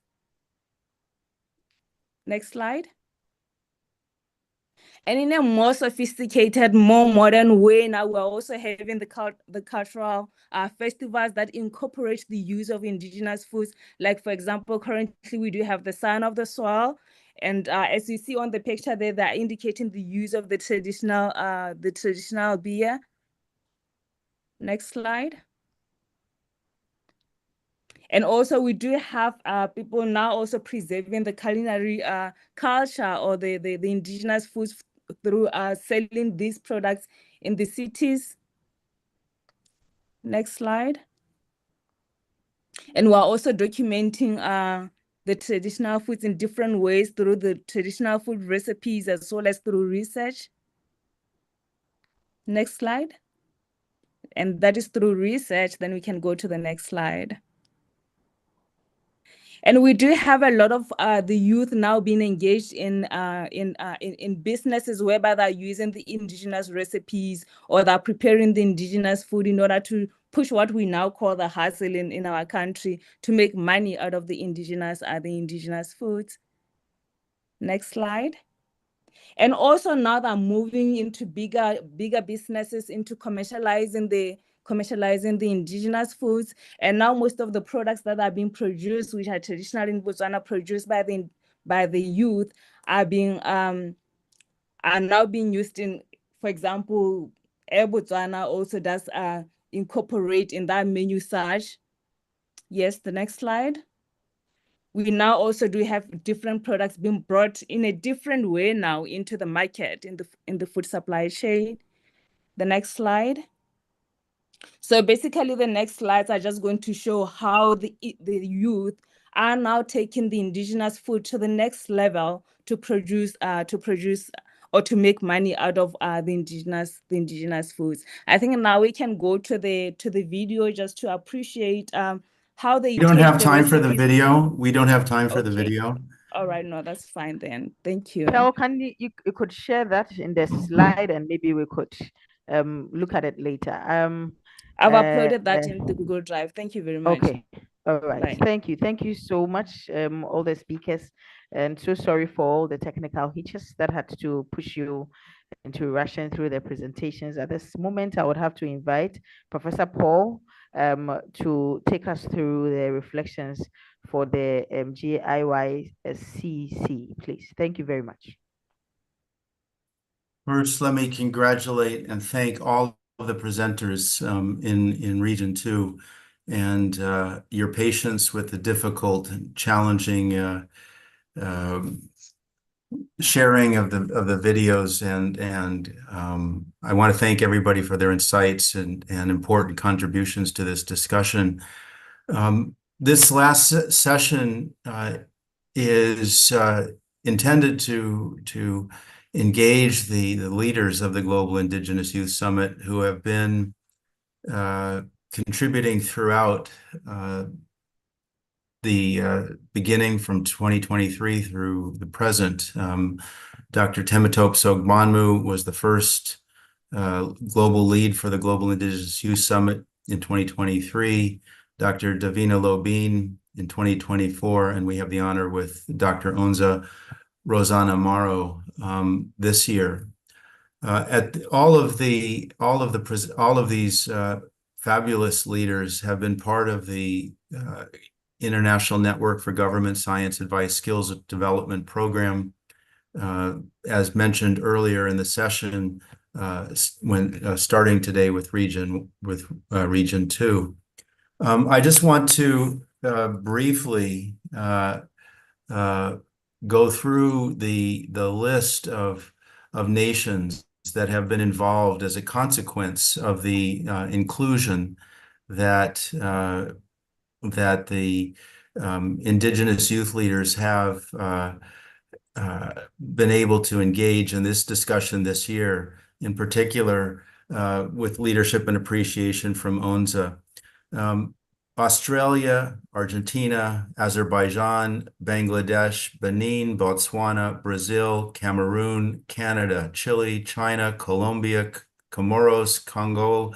Next slide. And in a more sophisticated, more modern way, now we're also having the cultural festivals that incorporate the use of indigenous foods. Like, for example, currently we do have the Sign of the Soil. And as you see on the picture there, they're indicating the use of the traditional beer. Next slide. And also we do have people now also preserving the culinary culture or the indigenous foods through selling these products in the cities. Next slide. And we're also documenting the traditional foods in different ways through the traditional food recipes as well as through research. Next slide. And that is through research. Then we can go to the next slide. And we do have a lot of the youth now being engaged in businesses whereby they're using the indigenous recipes or they're preparing the indigenous food in order to push what we now call the hustle in our country to make money out of the indigenous foods. Next slide. And also now they're moving into bigger businesses, into commercializing the indigenous foods. And now most of the products that are being produced, which are traditionally in Botswana produced by the youth, are now being used in, for example, Air Botswana also does incorporate in that menu search. Yes, the next slide. We now also do have different products being brought in a different way now into the market in the food supply chain. The next slide. So basically the next slides are just going to show how the youth are now taking the indigenous food to the next level to produce or to make money out of the indigenous foods. I think now we can go to the video just to appreciate how they We don't take have the time for the recipes. video. We don't have time for the Okay. video. All right, no, that's fine then. Thank you. Kel, can you could share that in the slide and maybe we could look at it later. I've uploaded that in the Google Drive. Thank you very much. Okay. All right. Bye. Thank you so much, all the speakers, and so sorry for all the technical hitches that had to push you into rushing through the presentations. At this moment, I would have to invite Professor Paul to take us through the reflections for the GIYSCC, please. Thank you very much. First, let me congratulate and thank all of the presenters in Region 2 and your patience with the difficult and challenging sharing of the videos, and I want to thank everybody for their insights and important contributions to this discussion. This last session is intended to engage the leaders of the Global Indigenous Youth Summit who have been contributing throughout the beginning from 2023 through the present. Dr. Temitope Sogmanmu was the first global lead for the Global Indigenous Youth Summit in 2023, Dr. Davina Lobine in 2024, and we have the honor with Dr. Onza Rosanna Morrow this year. All of these fabulous leaders have been part of the International Network for Government Science Advice Skills Development Program, as mentioned earlier in the session, when starting today with Region 2. I just want to briefly go through the list of nations that have been involved as a consequence of the inclusion that the Indigenous youth leaders have been able to engage in this discussion this year, in particular with leadership and appreciation from ONZA. Australia, Argentina, Azerbaijan, Bangladesh, Benin, Botswana, Brazil, Cameroon, Canada, Chile, China, Colombia, Comoros, Congo,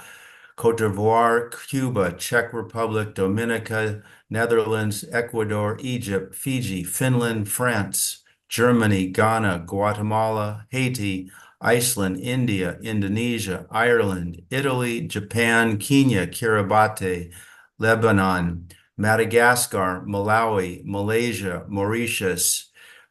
Cote d'Ivoire, Cuba, Czech Republic, Dominica, Netherlands, Ecuador, Egypt, Fiji, Finland, France, Germany, Ghana, Guatemala, Haiti, Iceland, India, Indonesia, Ireland, Italy, Japan, Kenya, Kiribati, Lebanon, Madagascar, Malawi, Malaysia, Mauritius,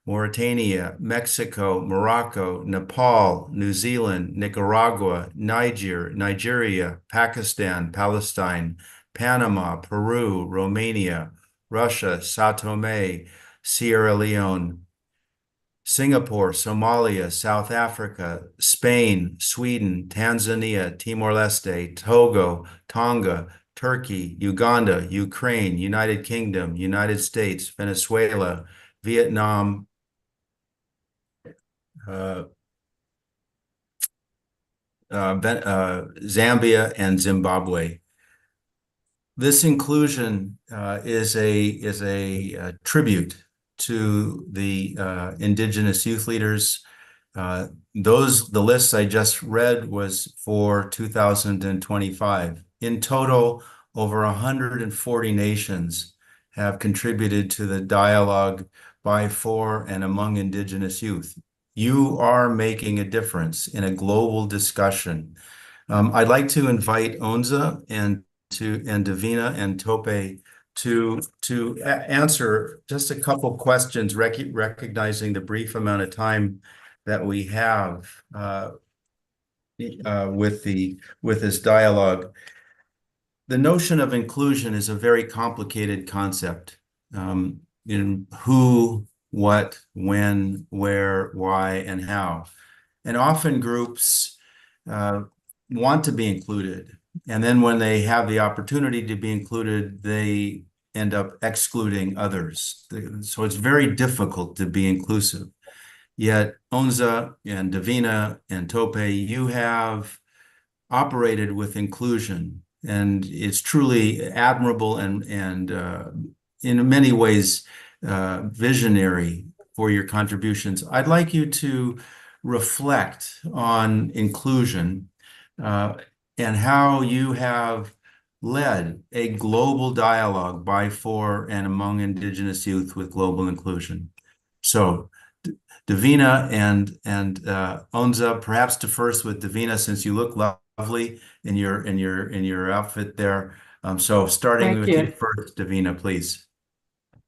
Mauritania, Mexico, Morocco, Nepal, New Zealand, Nicaragua, Nigeria, Pakistan, Palestine, Panama, Peru, Romania, Russia, Sao Tome, Sierra Leone, Singapore, Somalia, South Africa, Spain, Sweden, Tanzania, Timor-Leste, Togo, Tonga, Turkey, Uganda, Ukraine, United Kingdom, United States, Venezuela, Vietnam, Zambia, and Zimbabwe. This inclusion is a tribute to the Indigenous youth leaders. The lists I just read was for 2025. In total, over 140 nations have contributed to the dialogue by, for, and among Indigenous youth. You are making a difference in a global discussion. I'd like to invite Onza and Davina and Tope to answer just a couple questions, recognizing the brief amount of time that we have with this dialogue. The notion of inclusion is a very complicated concept. In who, what, when, where, why, and how. And often groups want to be included. And then when they have the opportunity to be included, they end up excluding others. So it's very difficult to be inclusive. Yet Onza and Davina and Tope, you have operated with inclusion, and it's truly admirable and in many ways visionary for your contributions. I'd like you to reflect on inclusion and how you have led a global dialogue by, for, and among Indigenous youth with global inclusion. So Davina and Onza, perhaps to first with Davina, since you look lovely in your outfit there. So starting with you first, Davina, please.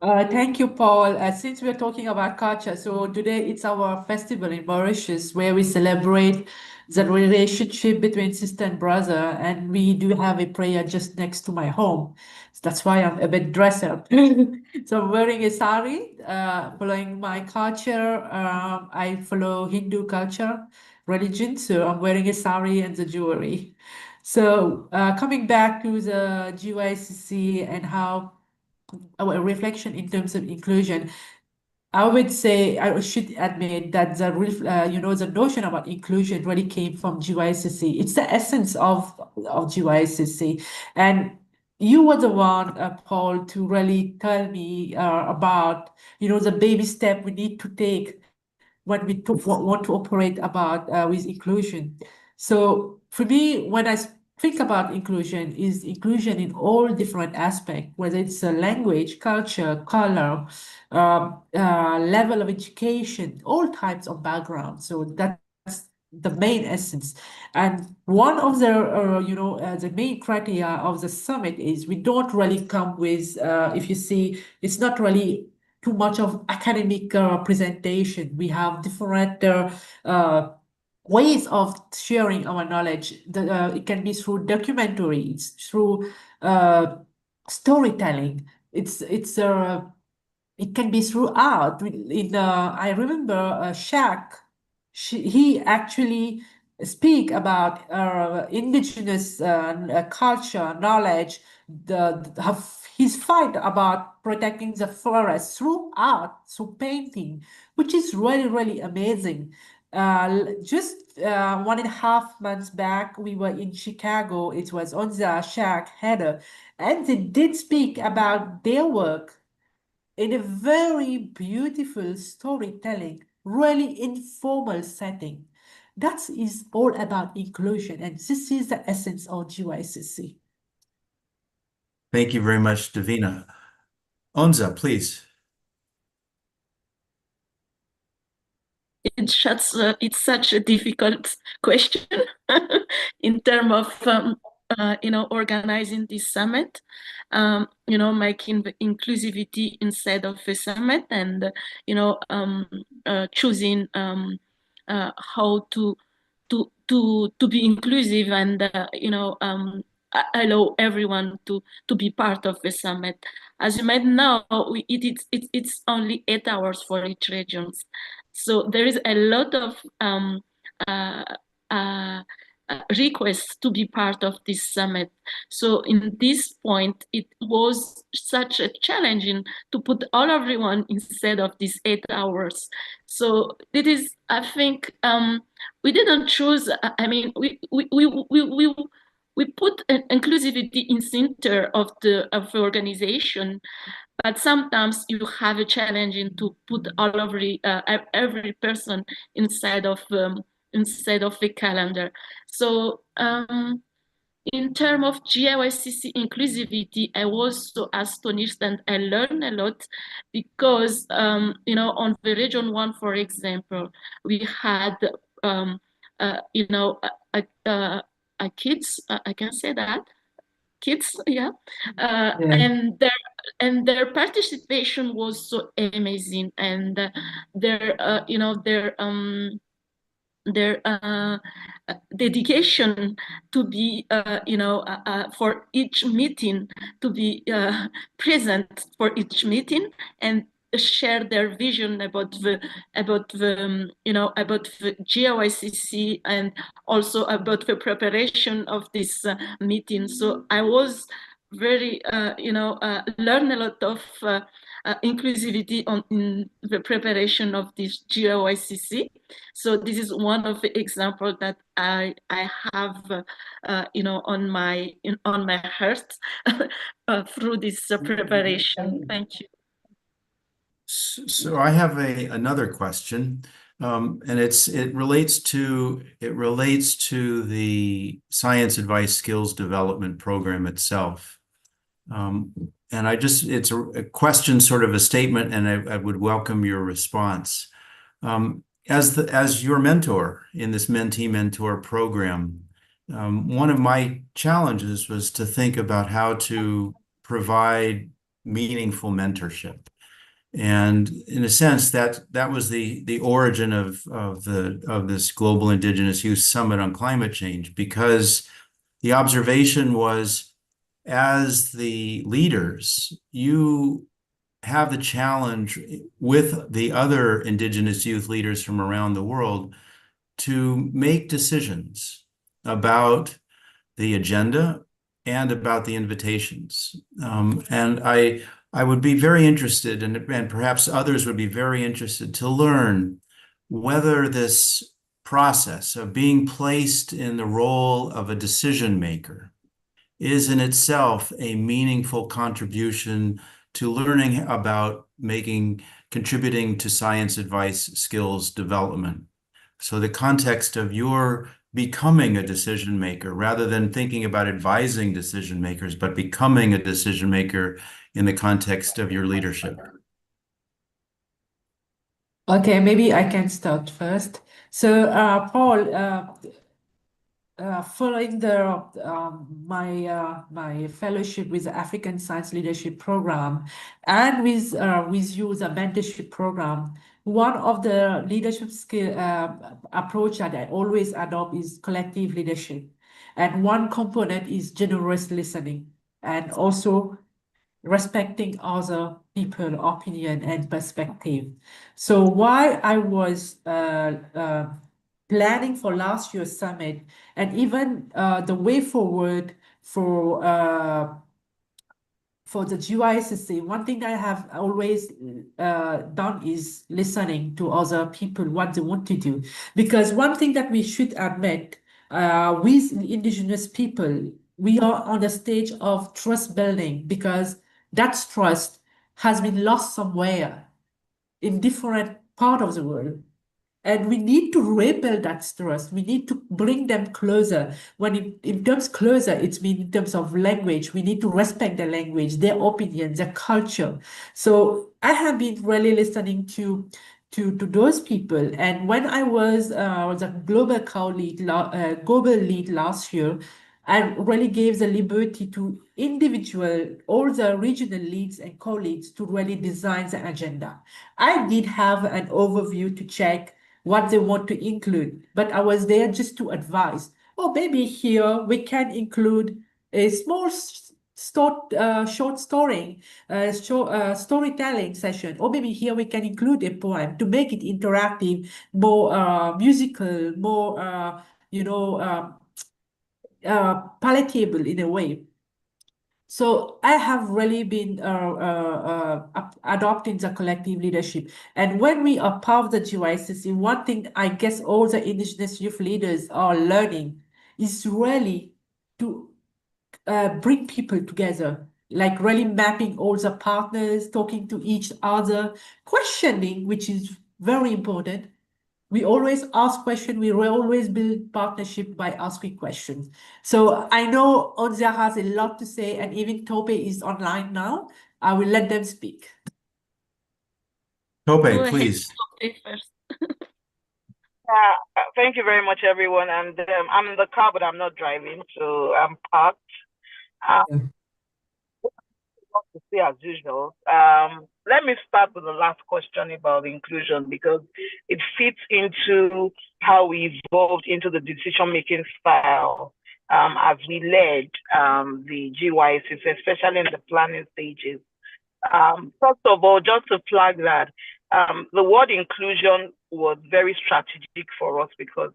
Thank you, Paul. Since we're talking about culture, so today it's our festival in Mauritius where we celebrate the relationship between sister and brother, and we do have a prayer just next to my home. So that's why I'm a bit dressed up. So I'm wearing a sari, following my culture. I follow Hindu culture, religion, so I'm wearing a sari and the jewelry. So coming back to the GIYSCC and how a reflection in terms of inclusion, I would say I should admit that the notion about inclusion really came from GIYSCC. It's the essence of GIYSCC, and you were the one, Paul, to really tell me about the baby step we need to take when we want to operate about with inclusion. So for me, when I think about inclusion, is inclusion in all different aspects, whether it's a language, culture, color, level of education, all types of background. So that's the main essence. And one of the main criteria of the summit is we don't really come with, if you see, it's not really too much of academic presentation. We have different ways of sharing our knowledge. It can be through documentaries, through storytelling. It can be through art. I remember Shaq. He actually speak about indigenous culture, knowledge, his fight about protecting the forest through art, through painting, which is really, really amazing. Just 1.5 months back, we were in Chicago. It was on the Shack Header, and they did speak about their work in a very beautiful storytelling, really informal setting. That is all about inclusion, and this is the essence of GIYSCC. Thank you very much, Davina. Onza, please. It's such a difficult question in terms of organizing this summit, making the inclusivity inside of the summit, and choosing how to be inclusive and allow everyone to be part of the summit. As you might know, it's only 8 hours for each region. So there is a lot of uh, uh, requests to be part of this summit. So in this point, it was such a challenging to put all everyone instead of these 8 hours. So it is, I think, we didn't choose. I mean, we put inclusivity in center of the organization, but sometimes you have a challenge in to put all of every person inside of the calendar. So in terms of GIYSCC inclusivity, I was so astonished and I learned a lot because on the region 1, for example, we had kids. I can say that kids, yeah, and their participation was so amazing, and their dedication to be for each meeting, to be present for each meeting and share their vision about the GIYSCC and also about the preparation of this meeting. So I was very learn a lot of inclusivity in the preparation of this GIYSCC. So this is one of the examples that I have on my heart through this preparation. Thank you. So I have another question, and it relates to the Science Advice Skills Development Program itself. And it's a question, sort of a statement, and I would welcome your response. As your mentor in this mentee-mentor program, one of my challenges was to think about how to provide meaningful mentorship. And in a sense, that was the origin of this Global Indigenous Youth Summit on Climate Change, because the observation was, as the leaders, you have the challenge with the other Indigenous youth leaders from around the world to make decisions about the agenda and about the invitations. And I would be very interested, and perhaps others would be very interested, to learn whether this process of being placed in the role of a decision maker is in itself a meaningful contribution to learning about contributing to science advice skills development. So the context of your becoming a decision maker, rather than thinking about advising decision makers, but becoming a decision maker in the context of your leadership. Okay, maybe I can start first. So, Paul, following my fellowship with the African Science Leadership Program and with you, the mentorship program, one of the leadership skill approach that I always adopt is collective leadership. And one component is generous listening and also respecting other people's opinion and perspective. So while I was planning for last year's summit, and even the way forward for the GIYSCC, one thing I have always done is listening to other people, what they want to do. Because one thing that we should admit, with indigenous people, we are on the stage of trust building, because that trust has been lost somewhere in different part of the world. And we need to rebuild that trust. We need to bring them closer. When in terms closer, it's mean in terms of language. We need to respect their language, their opinions, their culture. So I have been really listening to those people. And when I was the global lead last year, I really gave the liberty to all the regional leads and co-leads to really design the agenda. I did have an overview to check what they want to include, but I was there just to advise. Oh, maybe here we can include a small short storytelling session, or maybe here we can include a poem to make it interactive, more musical, more palatable in a way. So I have really been adopting the collective leadership. And when we are part of the GIYSCC, one thing I guess all the indigenous youth leaders are learning is really to bring people together, like really mapping all the partners, talking to each other, questioning, which is very important. We always ask questions. We always build partnership by asking questions. So I know Onzia has a lot to say, and even Tope is online now. I will let them speak. Tope, Go ahead, please. Tope first. Thank you very much, everyone. And I'm in the car, but I'm not driving, so I'm parked. To say as usual. Let me start with the last question about inclusion, because it fits into how we evolved into the decision-making style as we led the GIYSCC, especially in the planning stages. First of all, just to flag that the word inclusion was very strategic for us, because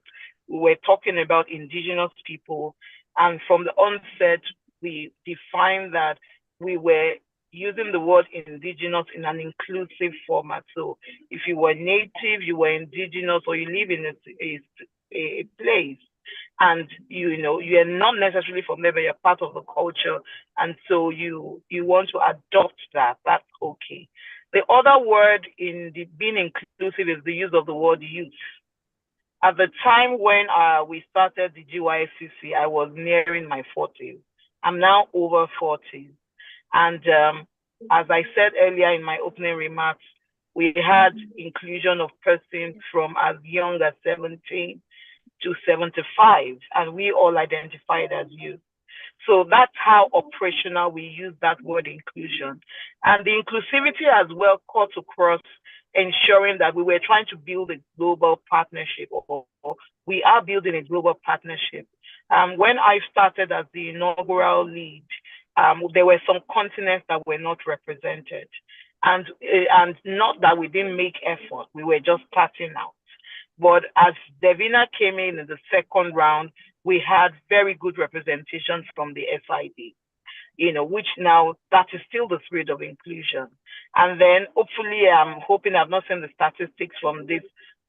we were talking about indigenous people, and from the onset, we defined that we were using the word indigenous in an inclusive format. So if you were native, you were indigenous, or you live in a place, and you are not necessarily from there, but you're part of the culture, and so you want to adopt that, that's okay. The other word in the being inclusive is the use of the word youth. At the time when we started the GIYSCC, I was nearing my 40s. I'm now over 40s. And as I said earlier in my opening remarks, we had inclusion of persons from as young as 17 to 75, and we all identified as youth. So that's how operational we use that word inclusion. And the inclusivity as well cut across ensuring that we were trying to build a global partnership, or we are building a global partnership. When I started as the inaugural lead, there were some continents that were not represented. And not that we didn't make effort, we were just starting out. But as Devina came in the second round, we had very good representation from the SID, which now that is still the spirit of inclusion. And then hopefully, I'm hoping, I've not seen the statistics from this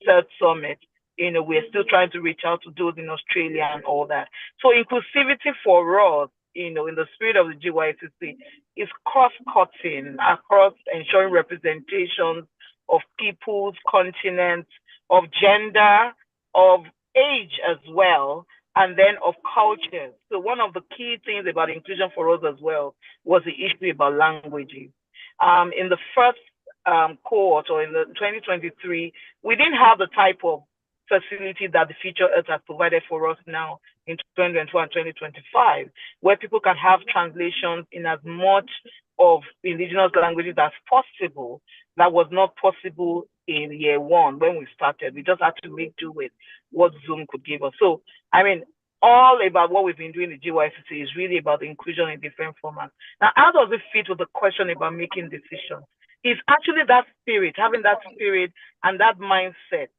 third summit. We're still trying to reach out to those in Australia and all that. So inclusivity for us, in the spirit of the GIYSCC, is cross-cutting across ensuring representations of peoples, continents, of gender, of age as well, and then of culture. So one of the key things about inclusion for us as well was the issue about languages. In the first cohort, or in the 2023, we didn't have the type of facility that the Future Earth has provided for us now in 2024 and 2025, where people can have translations in as much of indigenous languages as possible. That was not possible in year one when we started. We just had to make do with what Zoom could give us. So, I mean, all about what we've been doing in GIYSCC is really about the inclusion in different formats. Now, how does it fit with the question about making decisions? It's actually that spirit, having that spirit and that mindset.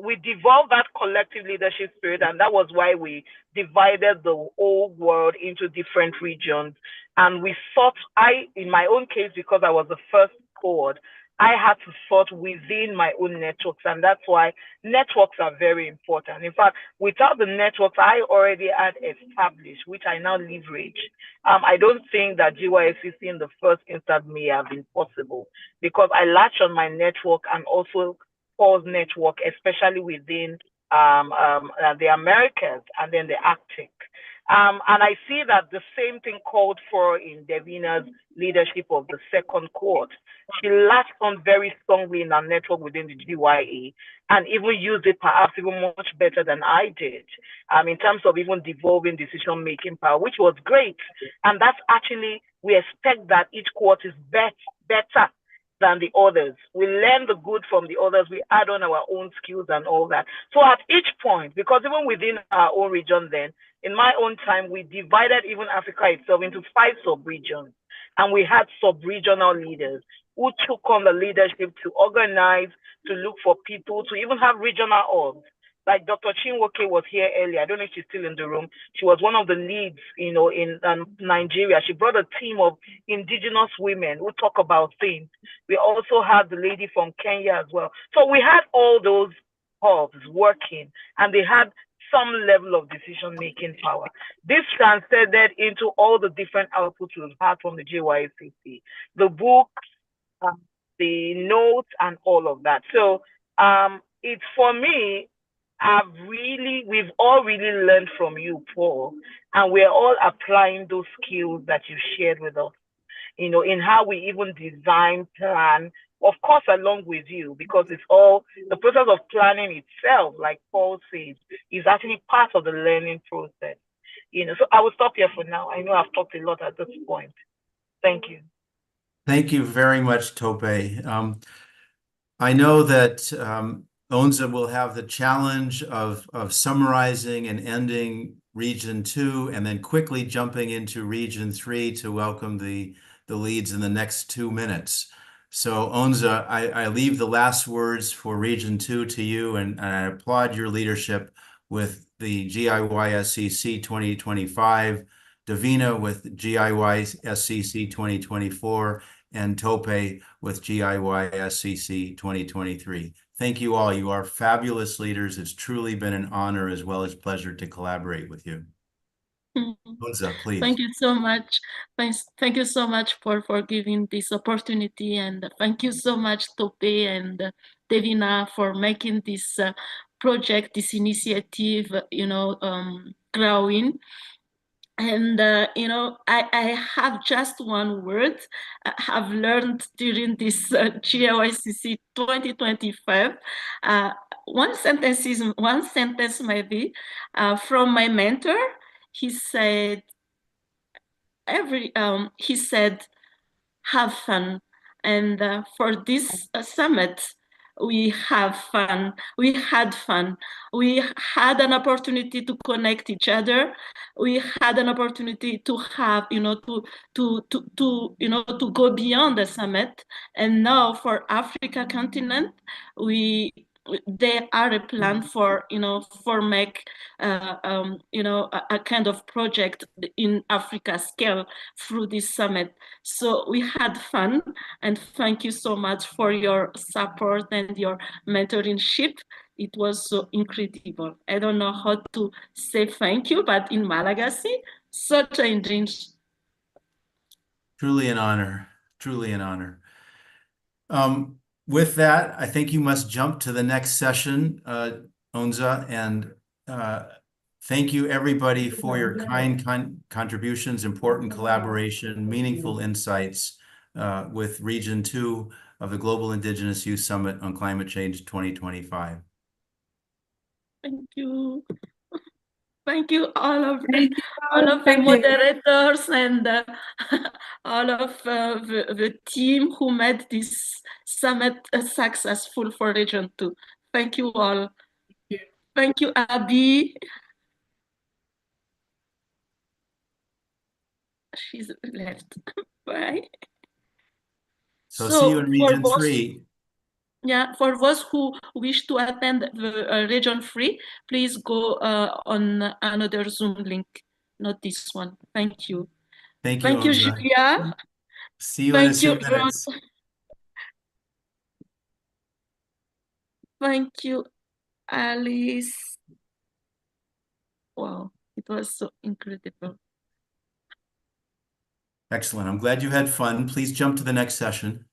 we devolved that collective leadership spirit, and that was why we divided the whole world into different regions. And we sought, in my own case, because I was the first cohort, I had to sort within my own networks, and that's why networks are very important. In fact, without the networks I already had established, which I now leverage, I don't think that GIYSCC in the first instance may have been possible, because I latch on my network and also Paul's network, especially within the Americas and then the Arctic. And I see that the same thing called for in Davina's leadership of the second cohort. She latched on very strongly in our network within the GYE and even used it perhaps even much better than I did, in terms of even devolving decision-making power, which was great. And that's actually, we expect that each cohort is better than the others. We learn the good from the others. We add on our own skills and all that. So at each point, because even within our own region then, in my own time, we divided even Africa itself into 5 sub-regions. And we had sub-regional leaders who took on the leadership to organize, to look for people, to even have regional orgs. Like Dr. Chinwoke was here earlier. I don't know if she's still in the room. She was one of the leads, in Nigeria. She brought a team of indigenous women who talk about things. We also had the lady from Kenya as well. So we had all those hubs working, and they had some level of decision-making power. This transcended into all the different outputs we've had from the GIYSCC, the books, the notes, and all of that. So it's, for me, we've all really learned from you, Paul, and we're all applying those skills that you shared with us, in how we even design, plan, of course, along with you, because it's all the process of planning itself, like Paul says, is actually part of the learning process. So I will stop here for now. I know I've talked a lot at this point. Thank you. Thank you very much, Tope. I know that Onza will have the challenge of summarizing and ending Region 2 and then quickly jumping into Region 3 to welcome the leads in the next 2 minutes. So Onza, I leave the last words for Region 2 to you, and I applaud your leadership with the GIYSCC 2025, Davina with GIYSCC 2024, and Tope with GIYSCC 2023. Thank you all. You are fabulous leaders. It's truly been an honor as well as pleasure to collaborate with you. Onza, please. Thank you so much. Thank you so much for giving this opportunity, and thank you so much, Tope and Davina, for making this project, this initiative, growing. And, I have just one word I have learned during this GIYSCC 2025. One sentence maybe from my mentor. He said, have fun. And for this summit, we have fun. We had fun. We had an opportunity to connect each other. We had an opportunity to have, to go beyond the summit. And now for Africa continent, there are a plan for make a kind of project in Africa scale through this summit. So we had fun, and thank you so much for your support and your mentorship. It was so incredible. I don't know how to say thank you, but in Malagasy, such an dream. Truly an honor. Truly an honor. With that, I think you must jump to the next session, Onza, and thank you everybody for your kind contributions, important collaboration, meaningful insights with Region 2 of the Global Indigenous Youth Summit on Climate Change 2025. Thank you. Thank you, all of the moderators and all of the team who made this summit successful for Region 2. Thank you all. Thank you, Abby. She's left. Bye. So see you in Region 3. Yeah, for those who wish to attend the region 3, please go on another Zoom link, not this one. Thank you. Thank you, Thank you, Onza. Julia. See you in a Thank you, few minutes. Thank you, Alice. Wow, it was so incredible. Excellent. I'm glad you had fun. Please jump to the next session.